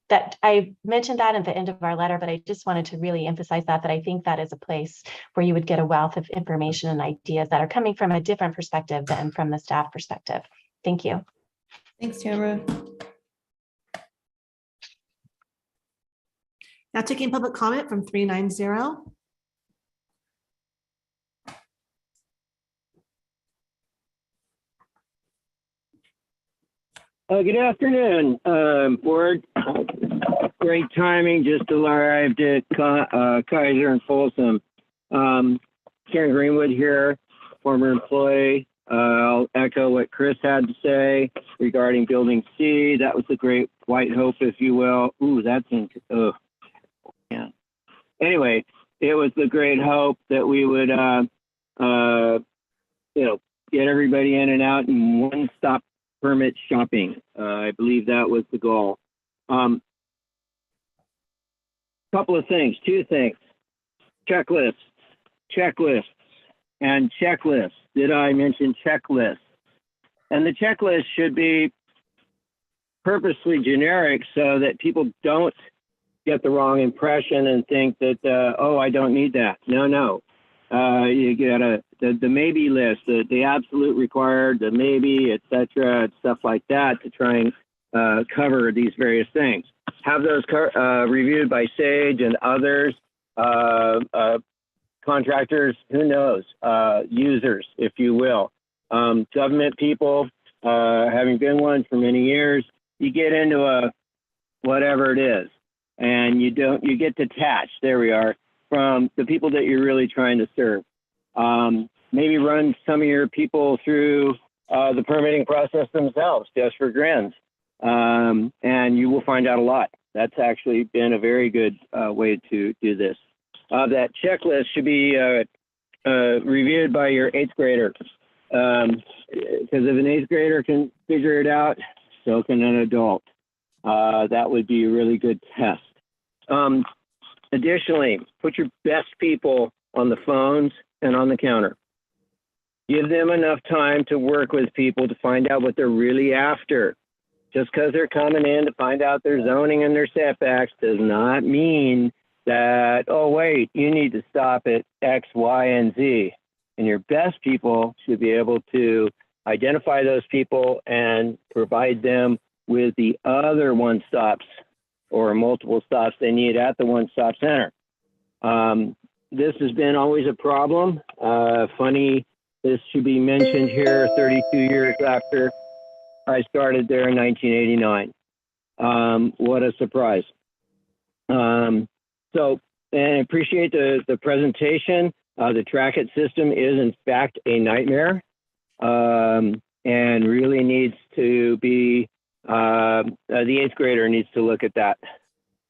that I mentioned that at the end of our letter, but I just wanted to really emphasize that I think that is a place where you would get a wealth of information and ideas that are coming from a different perspective than from the staff perspective. Thank you. Thanks, Tamara. Now taking public comment from 390. Good afternoon, board. Great timing, just arrived at Kaiser and Folsom. Karen Greenwood here, former employee. I'll echo what Chris had to say regarding Building C. That was the great white hope, if you will. Ooh, that's yeah. Anyway, it was the great hope that we would, get everybody in and out in one-stop permit shopping. I believe that was the goal. Couple of things, 2 things. Checklists, and checklists. Did I mention checklists? And the checklist should be purposely generic so that people don't get the wrong impression and think that, oh, I don't need that. No. You get the maybe list, the absolute required, the maybe, etc., stuff like that to try and cover these various things. Have those reviewed by SAGE and others, contractors, who knows, users, if you will. Government people, having been one for many years, you get into a whatever it is, and you get detached, there we are, from the people that you're really trying to serve. Maybe run some of your people through the permitting process themselves, just for grins, and you will find out a lot. That's actually been a very good way to do this. That checklist should be reviewed by your 8th grader. Because if an 8th grader can figure it out, so can an adult. That would be a really good test. Additionally, put your best people on the phones and on the counter. Give them enough time to work with people to find out what they're really after. Just because they're coming in to find out their zoning and their setbacks does not mean that, oh, wait, you need to stop at X, Y, and Z. And your best people should be able to identify those people and provide them with the other one-stops or multiple stops they need at the one-stop center. This has been always a problem. Funny, this should be mentioned here 32 years after I started there in 1989. What a surprise. And I appreciate the presentation. The track it system is in fact a nightmare and really needs to be, the 8th grader needs to look at that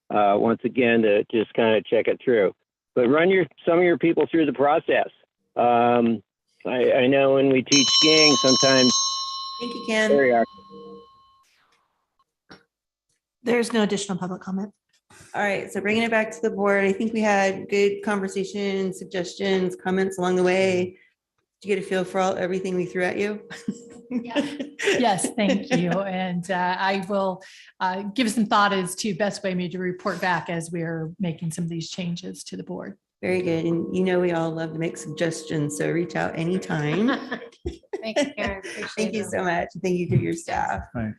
once again to just kind of check it through. But run some of your people through the process. I know when we teach skiing, sometimes. Thank you, Ken. There you are. There's no additional public comment. All right, so bringing it back to the board, I think we had good conversation, suggestions, comments along the way. Did you get a feel for everything we threw at you? Yes, thank you. And I will give some thought as to best way maybe to report back as we're making some of these changes to the board. Very good. And you know, we all love to make suggestions, so reach out anytime. Thanks, Karen. Thank you so much. Thank you to your staff. Right.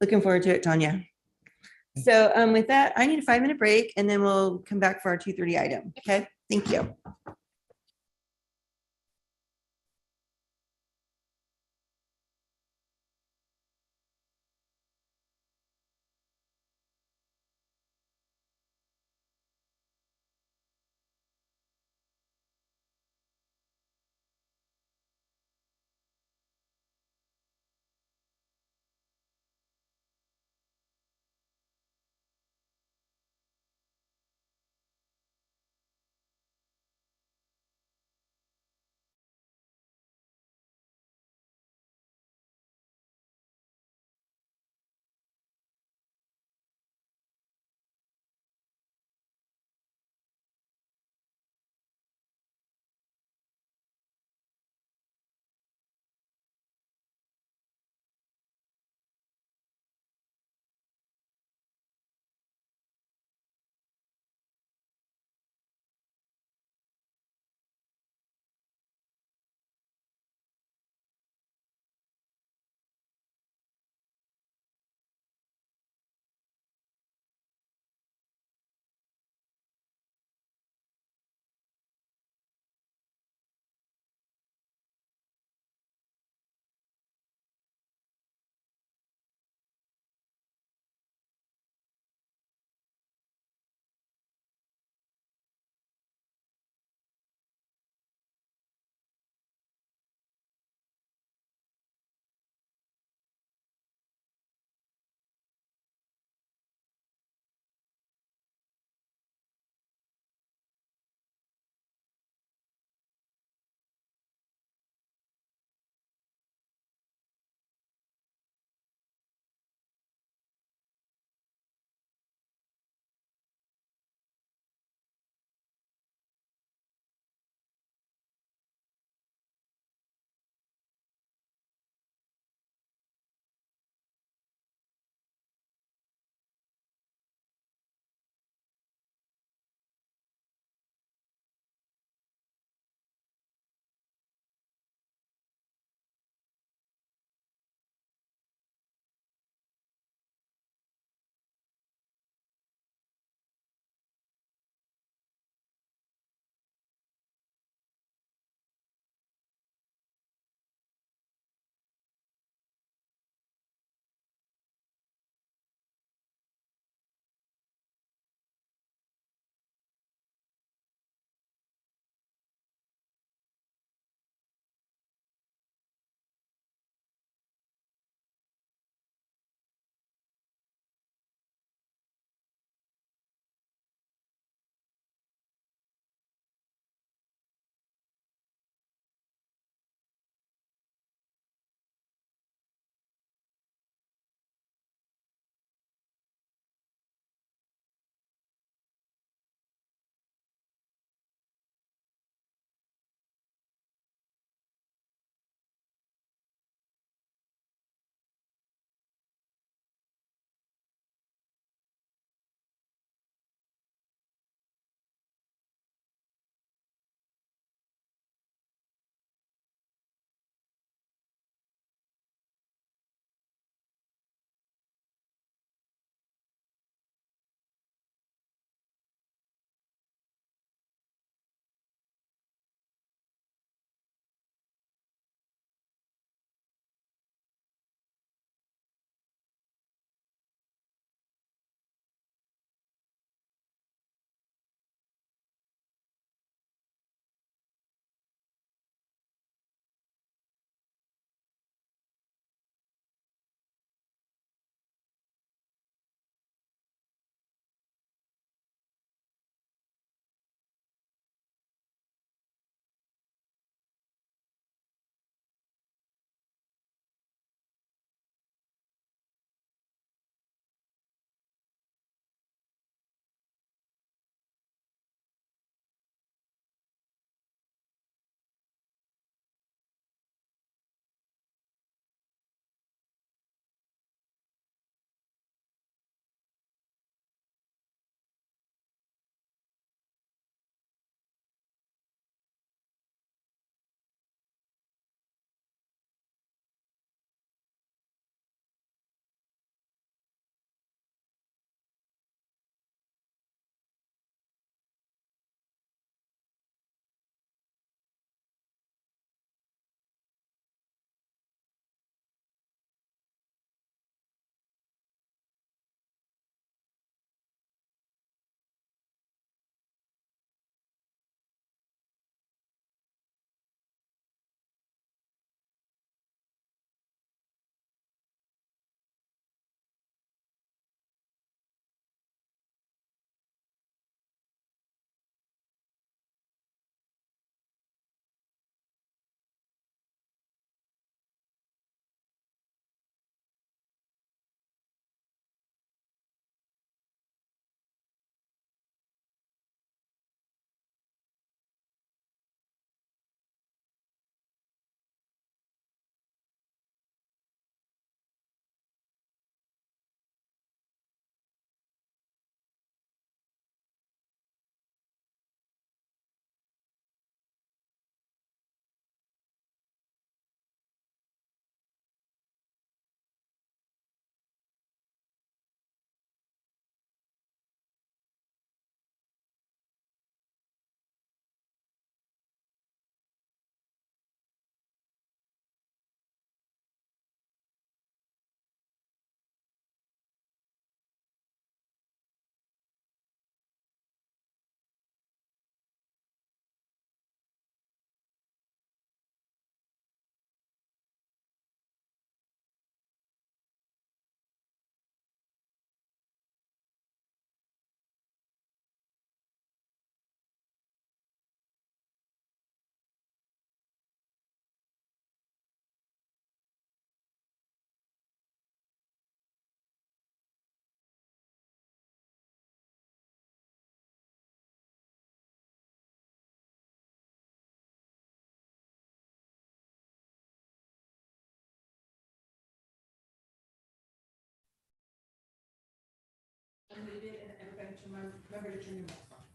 Looking forward to it, Tanya. So with that, I need a 5-minute break and then we'll come back for our 2:30 item. Okay, thank you.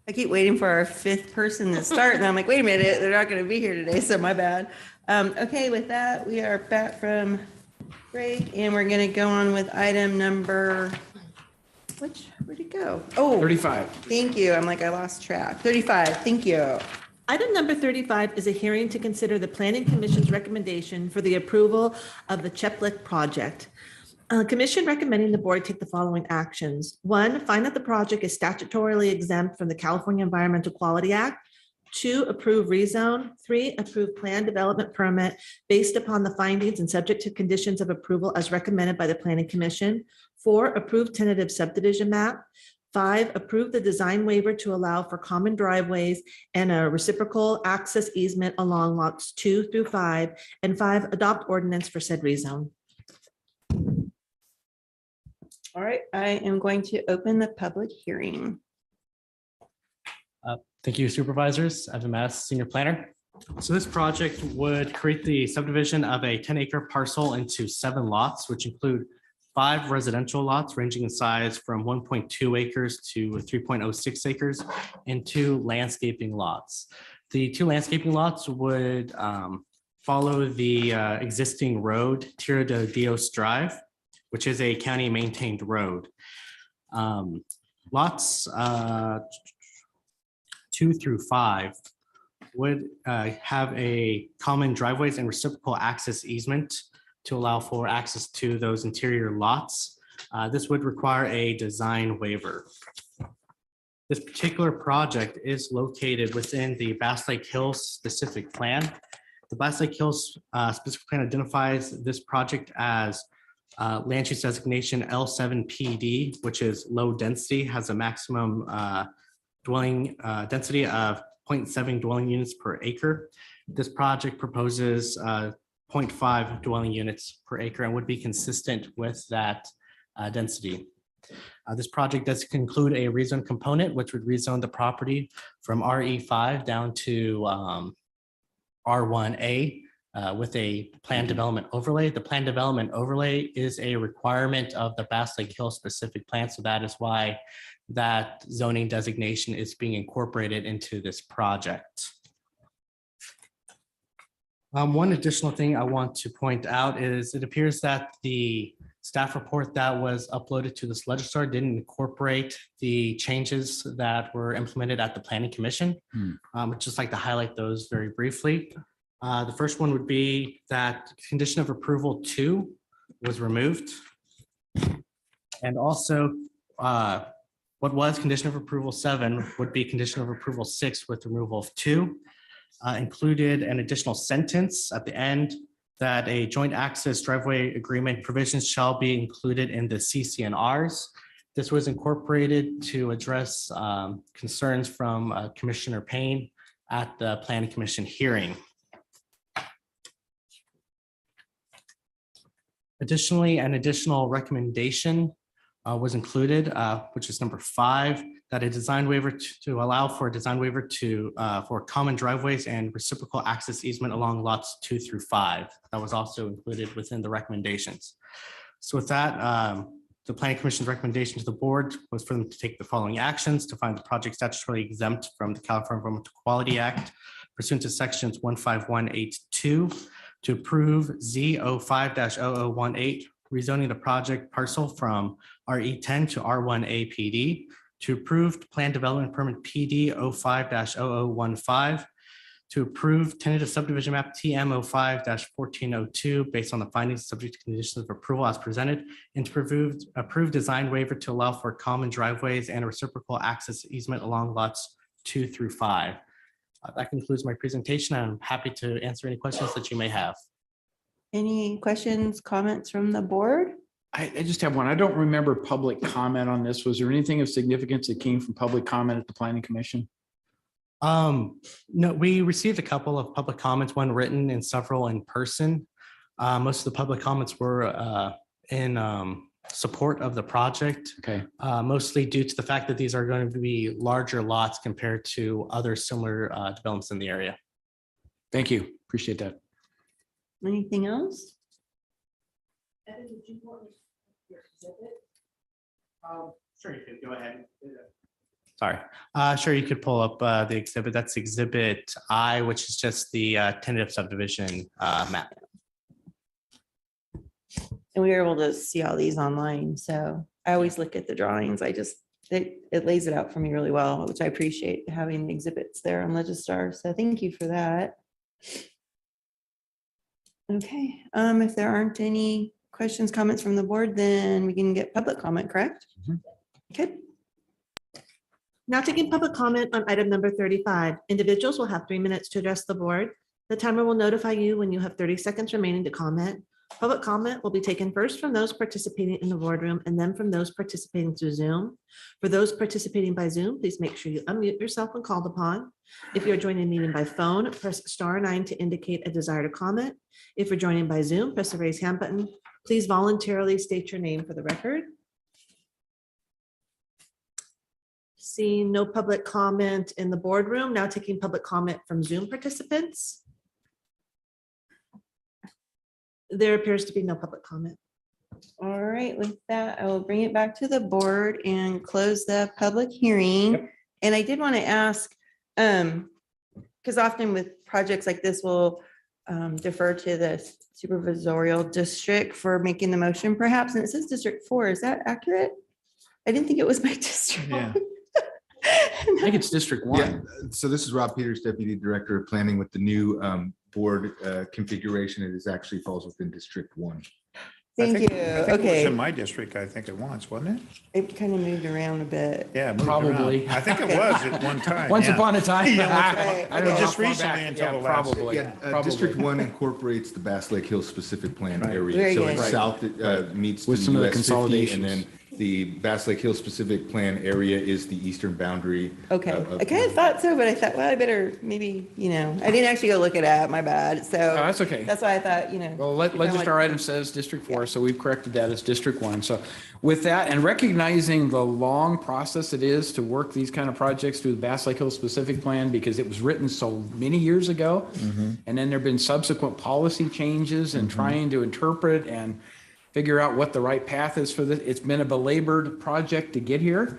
I keep waiting for our fifth person to start and I'm like, wait a minute, they're not going to be here today, so my bad. Okay, with that, we are back from break and we're going to go on with item number, where'd it go? Oh, 35. Thank you. I'm like, I lost track. 35, thank you. Item number 35 is a hearing to consider the Planning Commission's recommendation for the approval of the Cheplick project. Commission recommending the board take the following actions. 1, find that the project is statutorily exempt from the California Environmental Quality Act. 2, approve rezone. 3, approve plan development permit based upon the findings and subject to conditions of approval as recommended by the Planning Commission. 4, approve tentative subdivision map. 5, approve the design waiver to allow for common driveways and a reciprocal access easement along lots 2 through 5. And 5, adopt ordinance for said rezone. All right, I am going to open the public hearing. Thank you, supervisors. Evan Mass, senior planner. So this project would create the subdivision of a 10-acre parcel into 7 lots, which include 5 residential lots ranging in size from 1.2 acres to 3.06 acres and 2 landscaping lots. The 2 landscaping lots would follow the existing road, Tierra de Dios Drive, which is a county maintained road. Lots 2 through 5 would have a common driveways and reciprocal access easement to allow for access to those interior lots. This would require a design waiver. This particular project is located within the Bass Lake Hills specific plan. The Bass Lake Hills specific plan identifies this project as land use designation L7 PD, which is low density, has a maximum dwelling density of 0.7 dwelling units per acre. This project proposes 0.5 dwelling units per acre and would be consistent with that density. This project does include a rezone component, which would rezone the property from RE5 down to R1A. With a plan development overlay. The plan development overlay is a requirement of the Bass Lake Hill specific plan. So that is why that zoning designation is being incorporated into this project. One additional thing I want to point out is it appears that the staff report that was uploaded to this Legistar didn't incorporate the changes that were implemented at the Planning Commission. I'd just like to highlight those very briefly. The first one would be that condition of approval 2 was removed. And also what was condition of approval 7 would be condition of approval 6 with removal of 2. Included an additional sentence at the end that a joint access driveway agreement provisions shall be included in the CCNRs. This was incorporated to address concerns from Commissioner Payne at the Planning Commission hearing. Additionally, an additional recommendation was included, which is number 5, that a design waiver to allow for a design waiver to for common driveways and reciprocal access easement along lots 2 through 5. That was also included within the recommendations. So with that, the Planning Commission's recommendation to the board was for them to take the following actions: to find the project statutorily exempt from the California Environmental Quality Act pursuant to sections 15182, to approve Z05-0018, rezoning the project parcel from RE10 to R1A PD, to approve plan development permit PD 05-0015, to approve tentative subdivision map TM 05-1402 based on the findings subject to conditions of approval as presented, and to approve design waiver to allow for common driveways and a reciprocal access easement along lots 2 through 5. That concludes my presentation. I'm happy to answer any questions that you may have. Any questions, comments from the board? I just have one. I don't remember public comment on this. Was there anything of significance that came from public comment at the Planning Commission? No, we received a couple of public comments, one written and several in person. Most of the public comments were in support of the project. Okay. Mostly due to the fact that these are going to be larger lots compared to other similar developments in the area. Thank you. Appreciate that. Anything else? Sure, you could go ahead. Sorry. Sure, you could pull up the exhibit. That's Exhibit I, which is just the tentative subdivision map. And we were able to see all these online. So I always look at the drawings. It lays it out for me really well, which I appreciate having the exhibits there on Legistar. So thank you for that. Okay, if there aren't any questions, comments from the board, then we can get public comment, correct? Okay. Now taking public comment on item number 35. Individuals will have 3 minutes to address the board. The timer will notify you when you have 30 seconds remaining to comment. Public comment will be taken first from those participating in the boardroom and then from those participating through Zoom. For those participating by Zoom, please make sure you unmute yourself when called upon. If you're joining the meeting by phone, press *9 to indicate a desire to comment. If you're joining by Zoom, press the raise hand button. Please voluntarily state your name for the record. Seeing no public comment in the boardroom, now taking public comment from Zoom participants. There appears to be no public comment. All right, with that, I will bring it back to the board and close the public hearing. And I did want to ask, because often with projects like this, we'll defer to the supervisorial district for making the motion perhaps, and it says District 4. Is that accurate? I didn't think it was my district. Yeah. I think it's District 1. Yeah, so this is Rob Peters, Deputy Director of Planning with the new board configuration. It is actually falls within District 1. Thank you. I think it was Okay. in my district, I think it was, wasn't it? It kind of moved around a bit. Yeah. it moved Probably. around. I think it was at one time. Once yeah. upon a time. Yeah, I don't know just how far recently back. until Yeah, the last. probably. Yeah, District 1 incorporates the Bass Lake Hills specific plan area. Very So good. it's Right. south meets With the some of the US 50, and consolidations. then the Bass Lake Hills specific plan area is the eastern boundary. Okay, of- I kind of thought so, but I thought, well, I better maybe, I didn't actually go look it up, my bad. So Oh, that's okay. that's why I thought, Well, kinda like- Legistar item says District 4, so we've corrected that as District 1. So with that, and recognizing the long process it is to work these kind of projects through the Bass Lake Hills specific plan, because it was written so many years ago, and then there've been subsequent policy changes and trying to interpret and figure out what the right path is for this. It's been a belabored project to get here,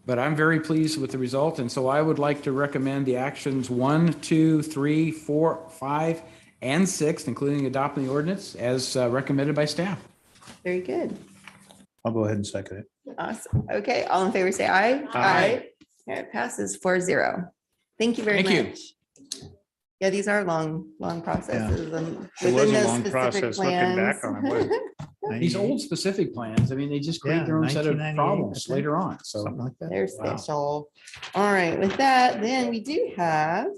but I'm very pleased with the result. And so I would like to recommend the actions 1, 2, 3, 4, 5, and 6, including adopting the ordinance as recommended by staff. Very good. I'll go ahead and second it. Awesome. Okay, all in favor, say aye. Aye. Okay, it passes 4-0. Thank you very Thank you. much. Yeah, these are long processes and It was within a those long specific process looking back plans. on it. wasn't These it? old specific plans, I mean, they just create Yeah, their own set of 1998, problems I think. later on. So Something like that. They're Wow. special. All right, with that, then we do have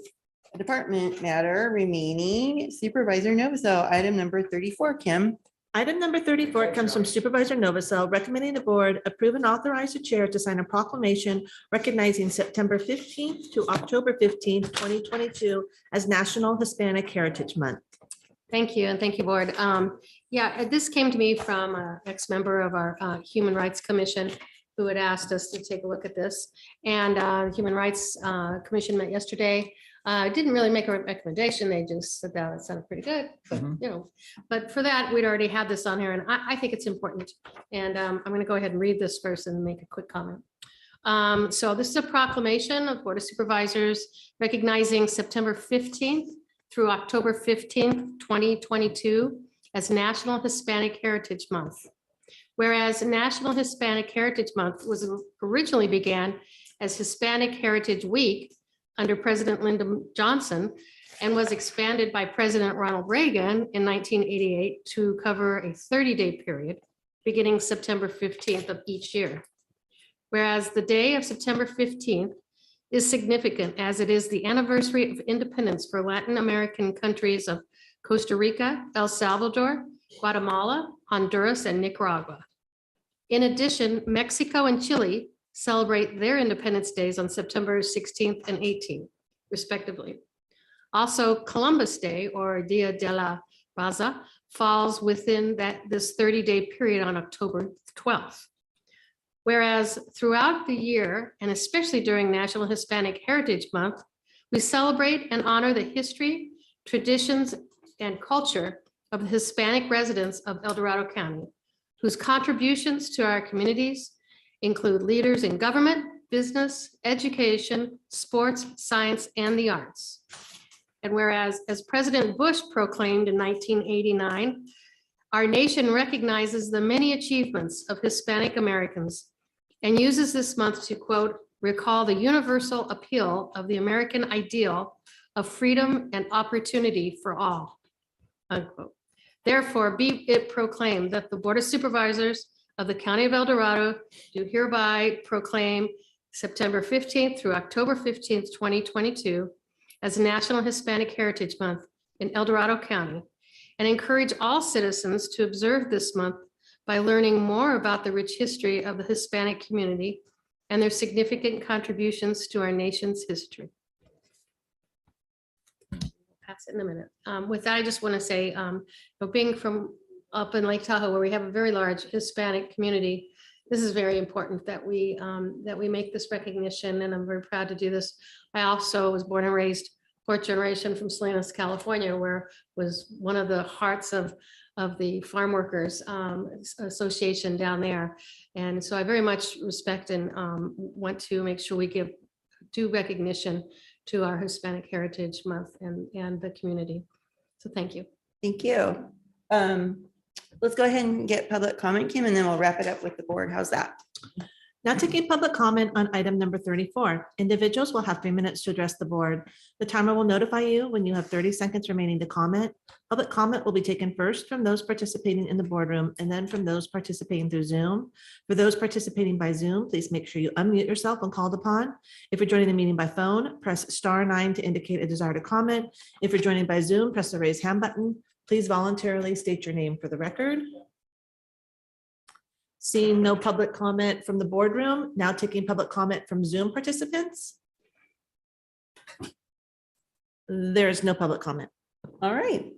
a department matter remaining. Supervisor Novosel, item number 34, Kim. Item number 34 comes from Supervisor Novosel, recommending the board approve and authorize the chair to sign a proclamation recognizing September 15th to October 15th, 2022 as National Hispanic Heritage Month. Thank you, and thank you, board. Yeah, this came to me from an ex-member of our Human Rights Commission who had asked us to take a look at this. And the Human Rights Commission met yesterday. Didn't really make a recommendation. They just said that it sounded pretty good, but but for that, we'd already had this on here, and I think it's important. And I'm going to go ahead and read this first and make a quick comment. So this is a proclamation of Board of Supervisors recognizing September 15th through October 15th, 2022 as National Hispanic Heritage Month. Whereas National Hispanic Heritage Month was originally began as Hispanic Heritage Week under President Lyndon Johnson and was expanded by President Ronald Reagan in 1988 to cover a 30-day period beginning September 15th of each year. Whereas the day of September 15th is significant as it is the anniversary of independence for Latin American countries of Costa Rica, El Salvador, Guatemala, Honduras, and Nicaragua. In addition, Mexico and Chile celebrate their Independence Days on September 16th and 18th, respectively. Also, Columbus Day, or Dia de la Raza, falls within this 30-day period on October 12th. Whereas throughout the year, and especially during National Hispanic Heritage Month, we celebrate and honor the history, traditions, and culture of the Hispanic residents of El Dorado County, whose contributions to our communities include leaders in government, business, education, sports, science, and the arts. And whereas, as President Bush proclaimed in 1989, our nation recognizes the many achievements of Hispanic Americans and uses this month to, quote, recall the universal appeal of the American ideal of freedom and opportunity for all, unquote. Therefore, be it proclaimed that the Board of Supervisors of the County of El Dorado do hereby proclaim September 15th through October 15th, 2022 as National Hispanic Heritage Month in El Dorado County, and encourage all citizens to observe this month by learning more about the rich history of the Hispanic community and their significant contributions to our nation's history. Pass it in a minute. With that, I just want to say, being from up in Lake Tahoe, where we have a very large Hispanic community, this is very important that we make this recognition, and I'm very proud to do this. I also was born and raised fourth generation from Salinas, California, where was one of the hearts of the farm workers association down there. And so I very much respect and want to make sure we give due recognition to our Hispanic Heritage Month and the community. So thank you. Thank you. Let's go ahead and get public comment, Kim, and then we'll wrap it up with the board. How's that? Now taking public comment on item number 34. Individuals will have 3 minutes to address the board. The timer will notify you when you have 30 seconds remaining to comment. Public comment will be taken first from those participating in the boardroom and then from those participating through Zoom. For those participating by Zoom, please make sure you unmute yourself when called upon. If you're joining the meeting by phone, press *9 to indicate a desire to comment. If you're joining by Zoom, press the raise hand button. Please voluntarily state your name for the record. Seeing no public comment from the boardroom, now taking public comment from Zoom participants. There is no public comment. All right.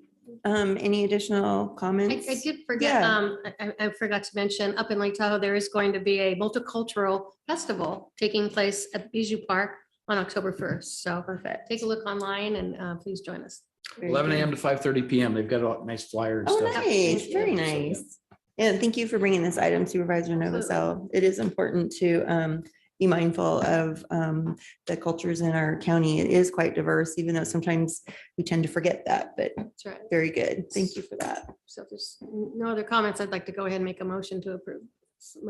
Any additional comments? I did forget, I forgot to mention, up in Lake Tahoe, there is going to be a multicultural festival taking place at Bijou Park on October 1st. So perfect. Take a look online and please join us. 11 a.m. to 5:30 p.m. They've got a nice flyer and Oh, stuff. nice. Very nice. And thank you for bringing this item, Supervisor Novosel. It is important to be mindful of the cultures in our county. It is quite diverse, even though sometimes we tend to forget that, but That's right. very good. Thank you for that. So if there's no other comments, I'd like to go ahead and make a motion to approve.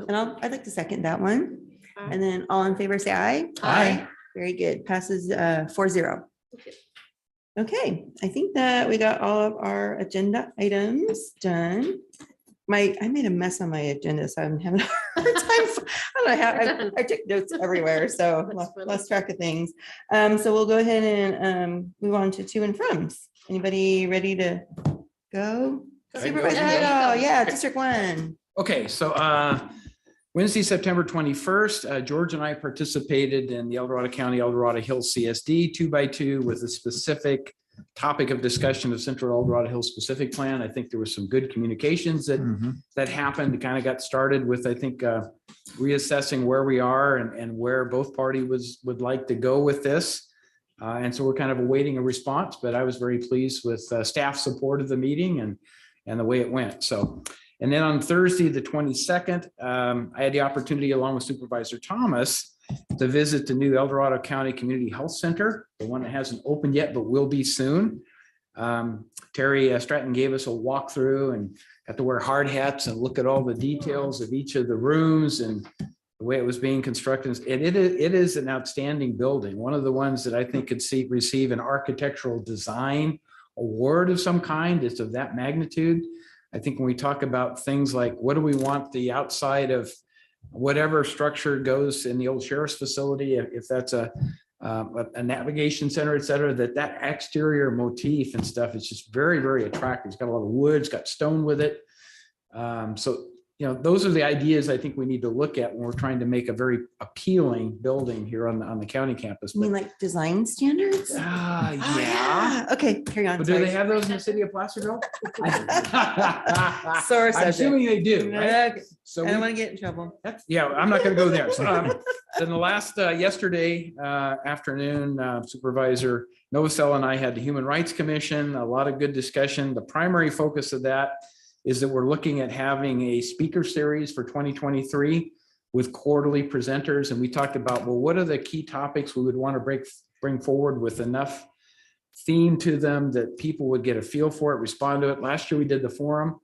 And I'd like to second that one. All right. And then all in favor, say aye. Aye. Very good. Passes 4-0. Okay, I think that we got all of our agenda items done. I made a mess on my agenda, so I'm having a hard time. I don't know how I took notes everywhere, so lost track of things. So we'll go ahead and move on to to and froms. Anybody ready to go? Supervisor Hagel, yeah, District 1. Okay, so Wednesday, September 21st, George and I participated in the El Dorado County, El Dorado Hills CSD 2x2 with a specific topic of discussion of Central El Dorado Hills Specific Plan. I think there was some good communications that happened. It kind of got started with, I think, reassessing where we are and where both parties would like to go with this. And so we're kind of awaiting a response, but I was very pleased with staff support of the meeting and the way it went. So, and then on Thursday, the 22nd, I had the opportunity along with Supervisor Thomas to visit the new El Dorado County Community Health Center, the one that hasn't opened yet, but will be soon. Terry Stratton gave us a walkthrough and got to wear hard hats and look at all the details of each of the rooms and the way it was being constructed. And it is an outstanding building. One of the ones that I think could receive an architectural design award of some kind. It's of that magnitude. I think when we talk about things like, what do we want the outside of whatever structure goes in the old sheriff's facility, if that's a navigation center, et cetera, that exterior motif and stuff is just very, very attractive. It's got a lot of wood, it's got stone with it. So, you know, those are the ideas I think we need to look at when we're trying to make a very appealing building here on the county campus. You mean like design standards? Yeah. Okay, carry on. But do they have those in the city of Placerville? Sore I'm subject. assuming they do, right? Okay. So I don't we- want to get in trouble. Yeah, I'm not going to go there. So, then the last yesterday afternoon, Supervisor Novosel and I had the Human Rights Commission, a lot of good discussion. The primary focus of that is that we're looking at having a speaker series for 2023 with quarterly presenters. And we talked about, well, what are the key topics we would want to bring forward with enough theme to them that people would get a feel for it, respond to it. Last year we did the forum.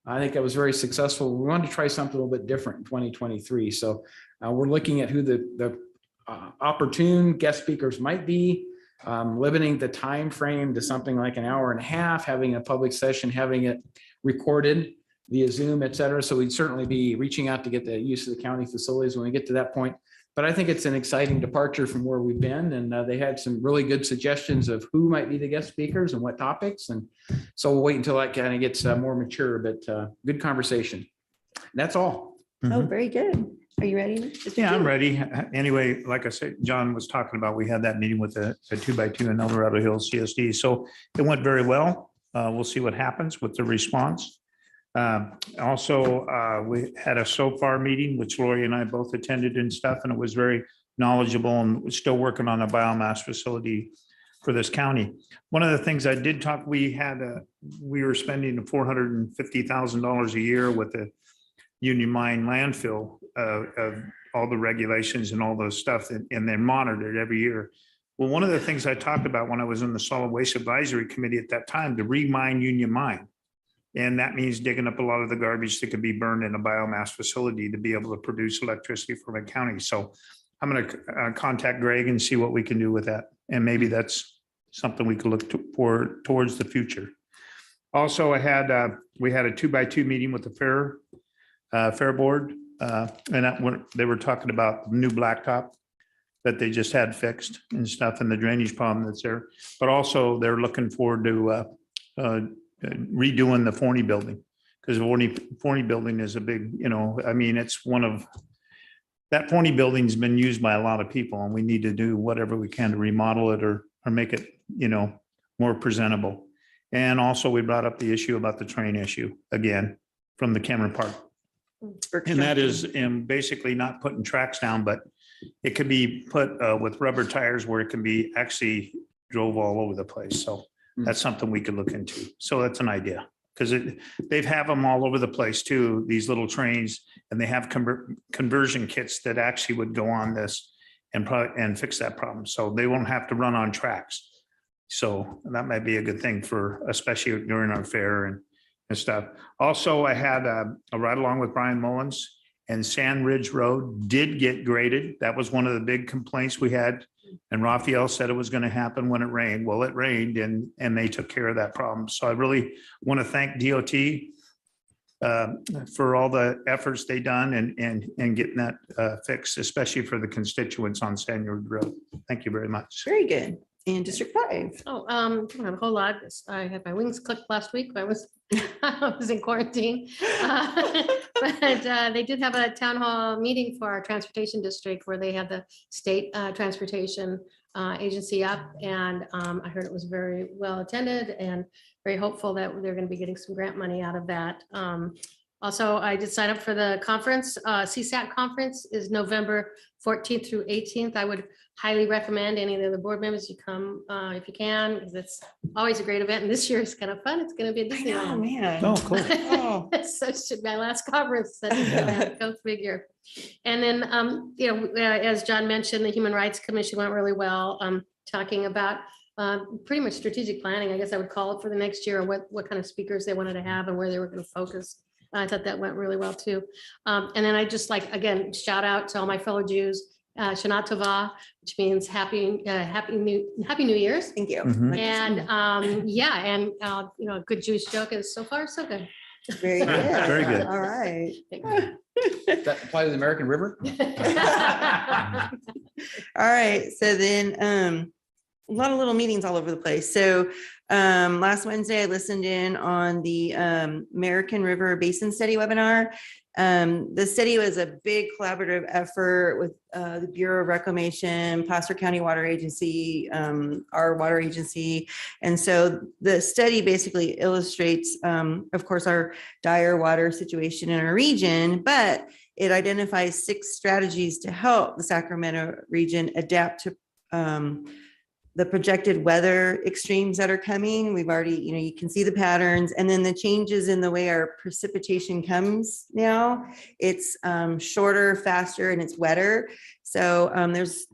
I think that was very successful. We wanted to try something a little bit different in 2023. So we're looking at who the opportune guest speakers might be, limiting the time frame to something like an hour and a half, having a public session, having it recorded via Zoom, et cetera. So we'd certainly be reaching out to get the use of the county facilities when we get to that point. But I think it's an exciting departure from where we've been. And they had some really good suggestions of who might be the guest speakers and what topics. And so we'll wait until that kind of gets more mature, but good conversation. And that's all. Oh, very good. Are you ready? Yeah, I'm ready. Anyway, like I said, John was talking about, we had that meeting with a 2x2 in El Dorado Hills CSD. So it went very well. We'll see what happens with the response. Also, we had a SOFAR meeting, which Lori and I both attended and stuff, and it was very knowledgeable, and we're still working on a biomass facility for this county. One of the things I did talk, we were spending $450,000 a year with the Union Mine landfill of all the regulations and all those stuff, and they're monitored every year. Well, one of the things I talked about when I was in the Solid Waste Advisory Committee at that time, to re-mine Union Mine. And that means digging up a lot of the garbage that could be burned in a biomass facility to be able to produce electricity for my county. So I'm going to contact Greg and see what we can do with that. And maybe that's something we could look for towards the future. Also, we had a 2x2 meeting with the fair board. And they were talking about new blacktop that they just had fixed and stuff, and the drainage problem that's there. But also they're looking forward to redoing the Forney building, because Forney building is a big, I mean, it's that Forney building's been used by a lot of people, and we need to do whatever we can to remodel it or make it, more presentable. And also we brought up the issue about the train issue again from the Cameron Park. And that is basically not putting tracks down, but it could be put with rubber tires where it can be actually drove all over the place. So that's something we could look into. So that's an idea, because they have them all over the place too, these little trains, and they have conversion kits that actually would go on this and fix that problem. So they won't have to run on tracks. So that might be a good thing especially during our fair and stuff. Also, I had a ride along with Brian Mullins, and Sand Ridge Road did get graded. That was one of the big complaints we had. And Raphael said it was going to happen when it rained. Well, it rained, and they took care of that problem. So I really want to thank DOT for all the efforts they done and getting that fixed, especially for the constituents on Sand Ridge Road. Thank you very much. Very good. In District 5. Oh, not a whole lot. I had my wings clipped last week. I was in quarantine. But they did have a town hall meeting for our transportation district where they had the state transportation agency up. And I heard it was very well attended and very hopeful that they're going to be getting some grant money out of that. Also, I did sign up for the conference. CSAT conference is November 14th through 18th. I would highly recommend any of the board members you come if you can, because it's always a great event. And this year is kind of fun. It's going to be a Disneyland. Oh, man. Oh, cool. Oh. So it should be my last conference. Go figure. And then, as John mentioned, the Human Rights Commission went really well, talking about pretty much strategic planning, I guess I would call it, for the next year, or what kind of speakers they wanted to have and where they were going to focus. I thought that went really well too. And then I just again, shout out to all my fellow Jews, Shana Tova, which means happy New Year's. Thank you. And a good Jewish joke is so far so good. Very good. Very good. All right. That apply to the American River? All right. So then a lot of little meetings all over the place. So last Wednesday, I listened in on the American River Basin Study webinar. The study was a big collaborative effort with the Bureau of Reclamation, Placer County Water Agency, our water agency. And so the study basically illustrates, of course, our dire water situation in our region, but it identifies 6 strategies to help the Sacramento region adapt to the projected weather extremes that are coming. We've already, you can see the patterns, and then the changes in the way our precipitation comes now. It's shorter, faster, and it's wetter. So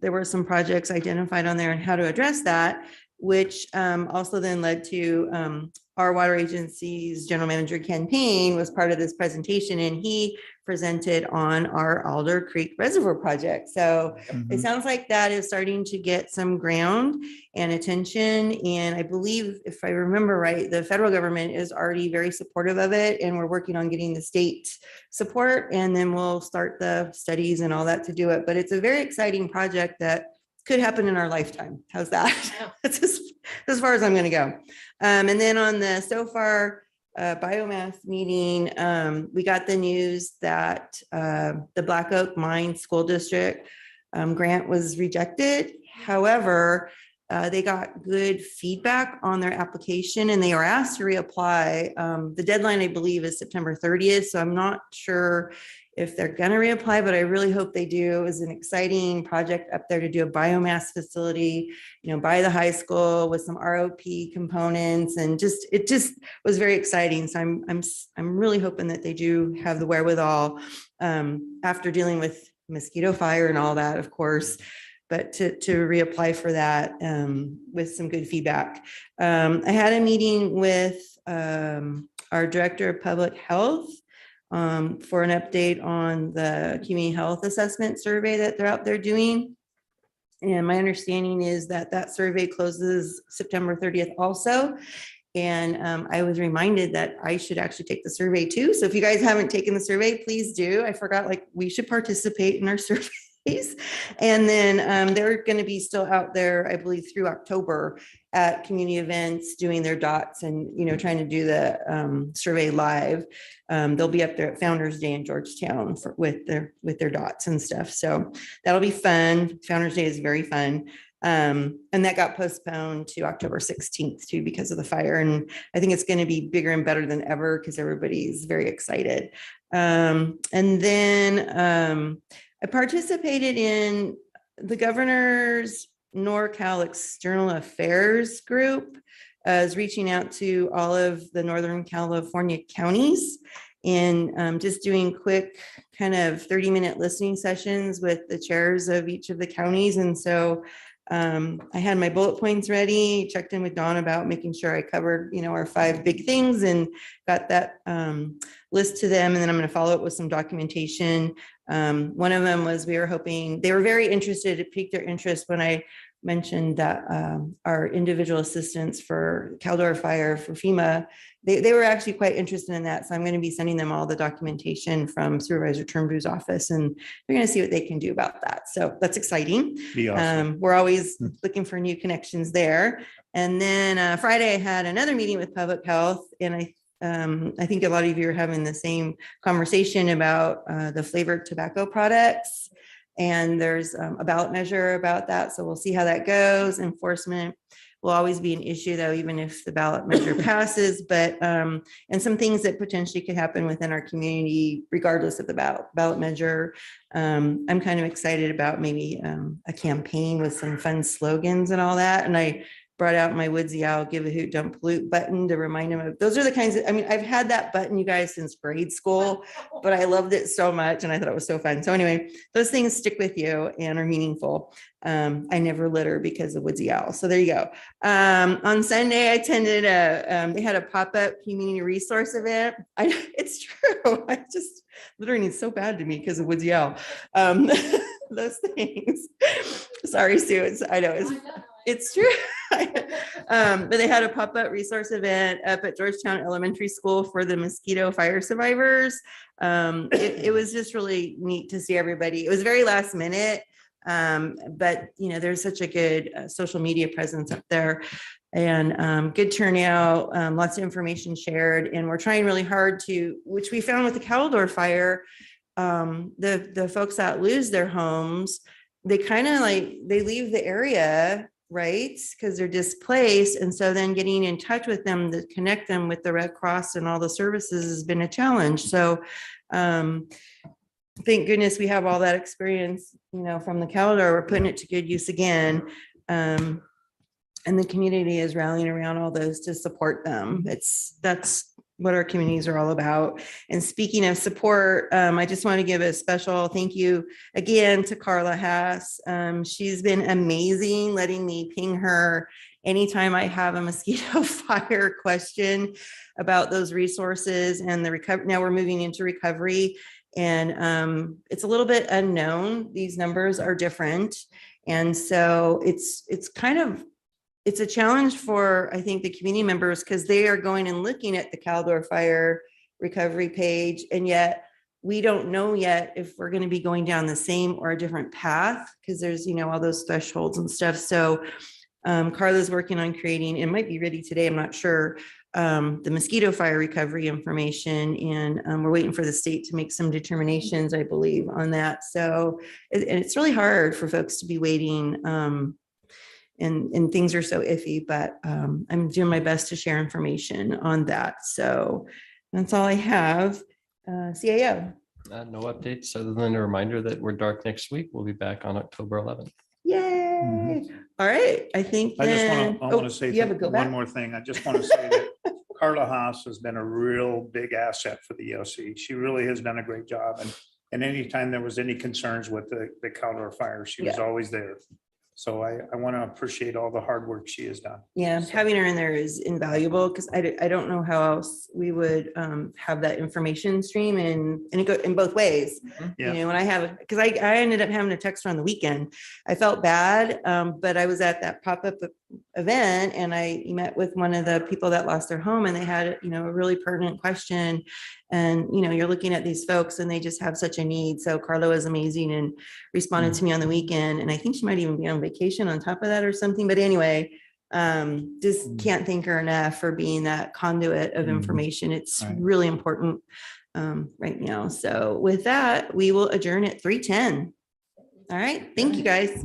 there were some projects identified on there on how to address that, which also then led to our water agency's general manager, Ken Payne, was part of this presentation, and he presented on our Alder Creek Reservoir project. So it sounds like that is starting to get some ground and attention. And I believe, if I remember right, the federal government is already very supportive of it, and we're working on getting the state support, and then we'll start the studies and all that to do it. But it's a very exciting project that could happen in our lifetime. How's that? That's just as far as I'm going to go. And then on the SOFAR biomass meeting, we got the news that the Black Oak Mine School District grant was rejected. However, they got good feedback on their application, and they were asked to reapply. The deadline, I believe, is September 30th. So I'm not sure if they're going to reapply, but I really hope they do. It's an exciting project up there to do a biomass facility, by the high school with some ROP components, and it just was very exciting. So I'm really hoping that they do have the wherewithal after dealing with mosquito fire and all that, of course, but to reapply for that with some good feedback. I had a meeting with our director of public health for an update on the community health assessment survey that they're out there doing. And my understanding is that survey closes September 30th also. And I was reminded that I should actually take the survey too. So if you guys haven't taken the survey, please do. I forgot, we should participate in our surveys. And then they're going to be still out there, I believe, through October at community events, doing their dots and, trying to do the survey live. They'll be up there at Founders Day in Georgetown with their dots and stuff. So that'll be fun. Founders Day is very fun. And that got postponed to October 16th too, because of the fire. And I think it's going to be bigger and better than ever because everybody's very excited. And then I participated in the governor's NorCal External Affairs group, is reaching out to all of the Northern California counties and just doing quick kind of 30-minute listening sessions with the chairs of each of the counties. And so I had my bullet points ready, checked in with Dawn about making sure I covered, our 5 big things, and got that list to them. And then I'm going to follow up with some documentation. One of them was, we were hoping, they were very interested, it piqued their interest when I mentioned that our individual assistants for Caldor Fire for FEMA, they were actually quite interested in that. So I'm going to be sending them all the documentation from Supervisor Turnblu's office, and they're going to see what they can do about that. So that's exciting. Be awesome. We're always looking for new connections there. And then Friday I had another meeting with public health, and I think a lot of you are having the same conversation about the flavored tobacco products. And there's a ballot measure about that. So we'll see how that goes. Enforcement will always be an issue though, even if the ballot measure passes, but, and some things that potentially could happen within our community, regardless of the ballot measure. I'm kind of excited about maybe a campaign with some fun slogans and all that. And I brought out my Woodsy Owl Give a Hoot Don't Pollute button to remind them of, those are the kinds of, I've had that button, you guys, since grade school, but I loved it so much and I thought it was so fun. So anyway, those things stick with you and are meaningful. I never litter because of Woodsy Owl. So there you go. On Sunday, I attended they had a pop-up community resource event. It's true. Littering is so bad to me because of Woodsy Owl. Those things. Sorry, Sue. I know it's true. But they had a pop-up resource event up at Georgetown Elementary School for the mosquito fire survivors. It was just really neat to see everybody. It was very last minute, but there's such a good social media presence up there, and good turnout, lots of information shared. And we're trying really hard to, which we found with the Caldor fire, the folks that lose their homes, they kind of they leave the area, right? Because they're displaced. And so then getting in touch with them to connect them with the Red Cross and all the services has been a challenge. So thank goodness we have all that experience, from the Caldor. We're putting it to good use again. And the community is rallying around all those to support them. That's what our communities are all about. And speaking of support, I just want to give a special thank you again to Carla Haas. She's been amazing, letting me ping her anytime I have a mosquito fire question about those resources and the recovery. Now we're moving into recovery, and it's a little bit unknown. These numbers are different. And so it's a challenge for, I think, the community members, because they are going and looking at the Caldor Fire recovery page, and yet we don't know yet if we're going to be going down the same or a different path, because there's, all those thresholds and stuff. So Carla's working on creating, it might be ready today, I'm not sure, the mosquito fire recovery information, and we're waiting for the state to make some determinations, I believe, on that. So and it's really hard for folks to be waiting, and things are so iffy, but I'm doing my best to share information on that. So that's all I have. CAO. No updates other than a reminder that we're dark next week. We'll be back on October 11th. Yay. All right. I think I then, want to say you have a go one back? more thing. I just want to say that Carla Haas has been a real big asset for the EOC. She really has done a great job. And anytime there was any concerns with the Caldor fire, she was always there. So I want to appreciate all the hard work she has done. Yeah, having her in there is invaluable, because I don't know how else we would have that information stream, and it go in both ways. Yeah. When I have, because I ended up having to text her on the weekend. I felt bad, but I was at that pop-up event, and I met with one of the people that lost their home, and they had, a really pertinent question. And, you're looking at these folks and they just have such a need. So Carla was amazing and responded to me on the weekend. And I think she might even be on vacation on top of that or something. But anyway, just can't thank her enough for being that conduit of information. It's really important right now. So with that, we will adjourn at 3:10. All right. Thank you, guys.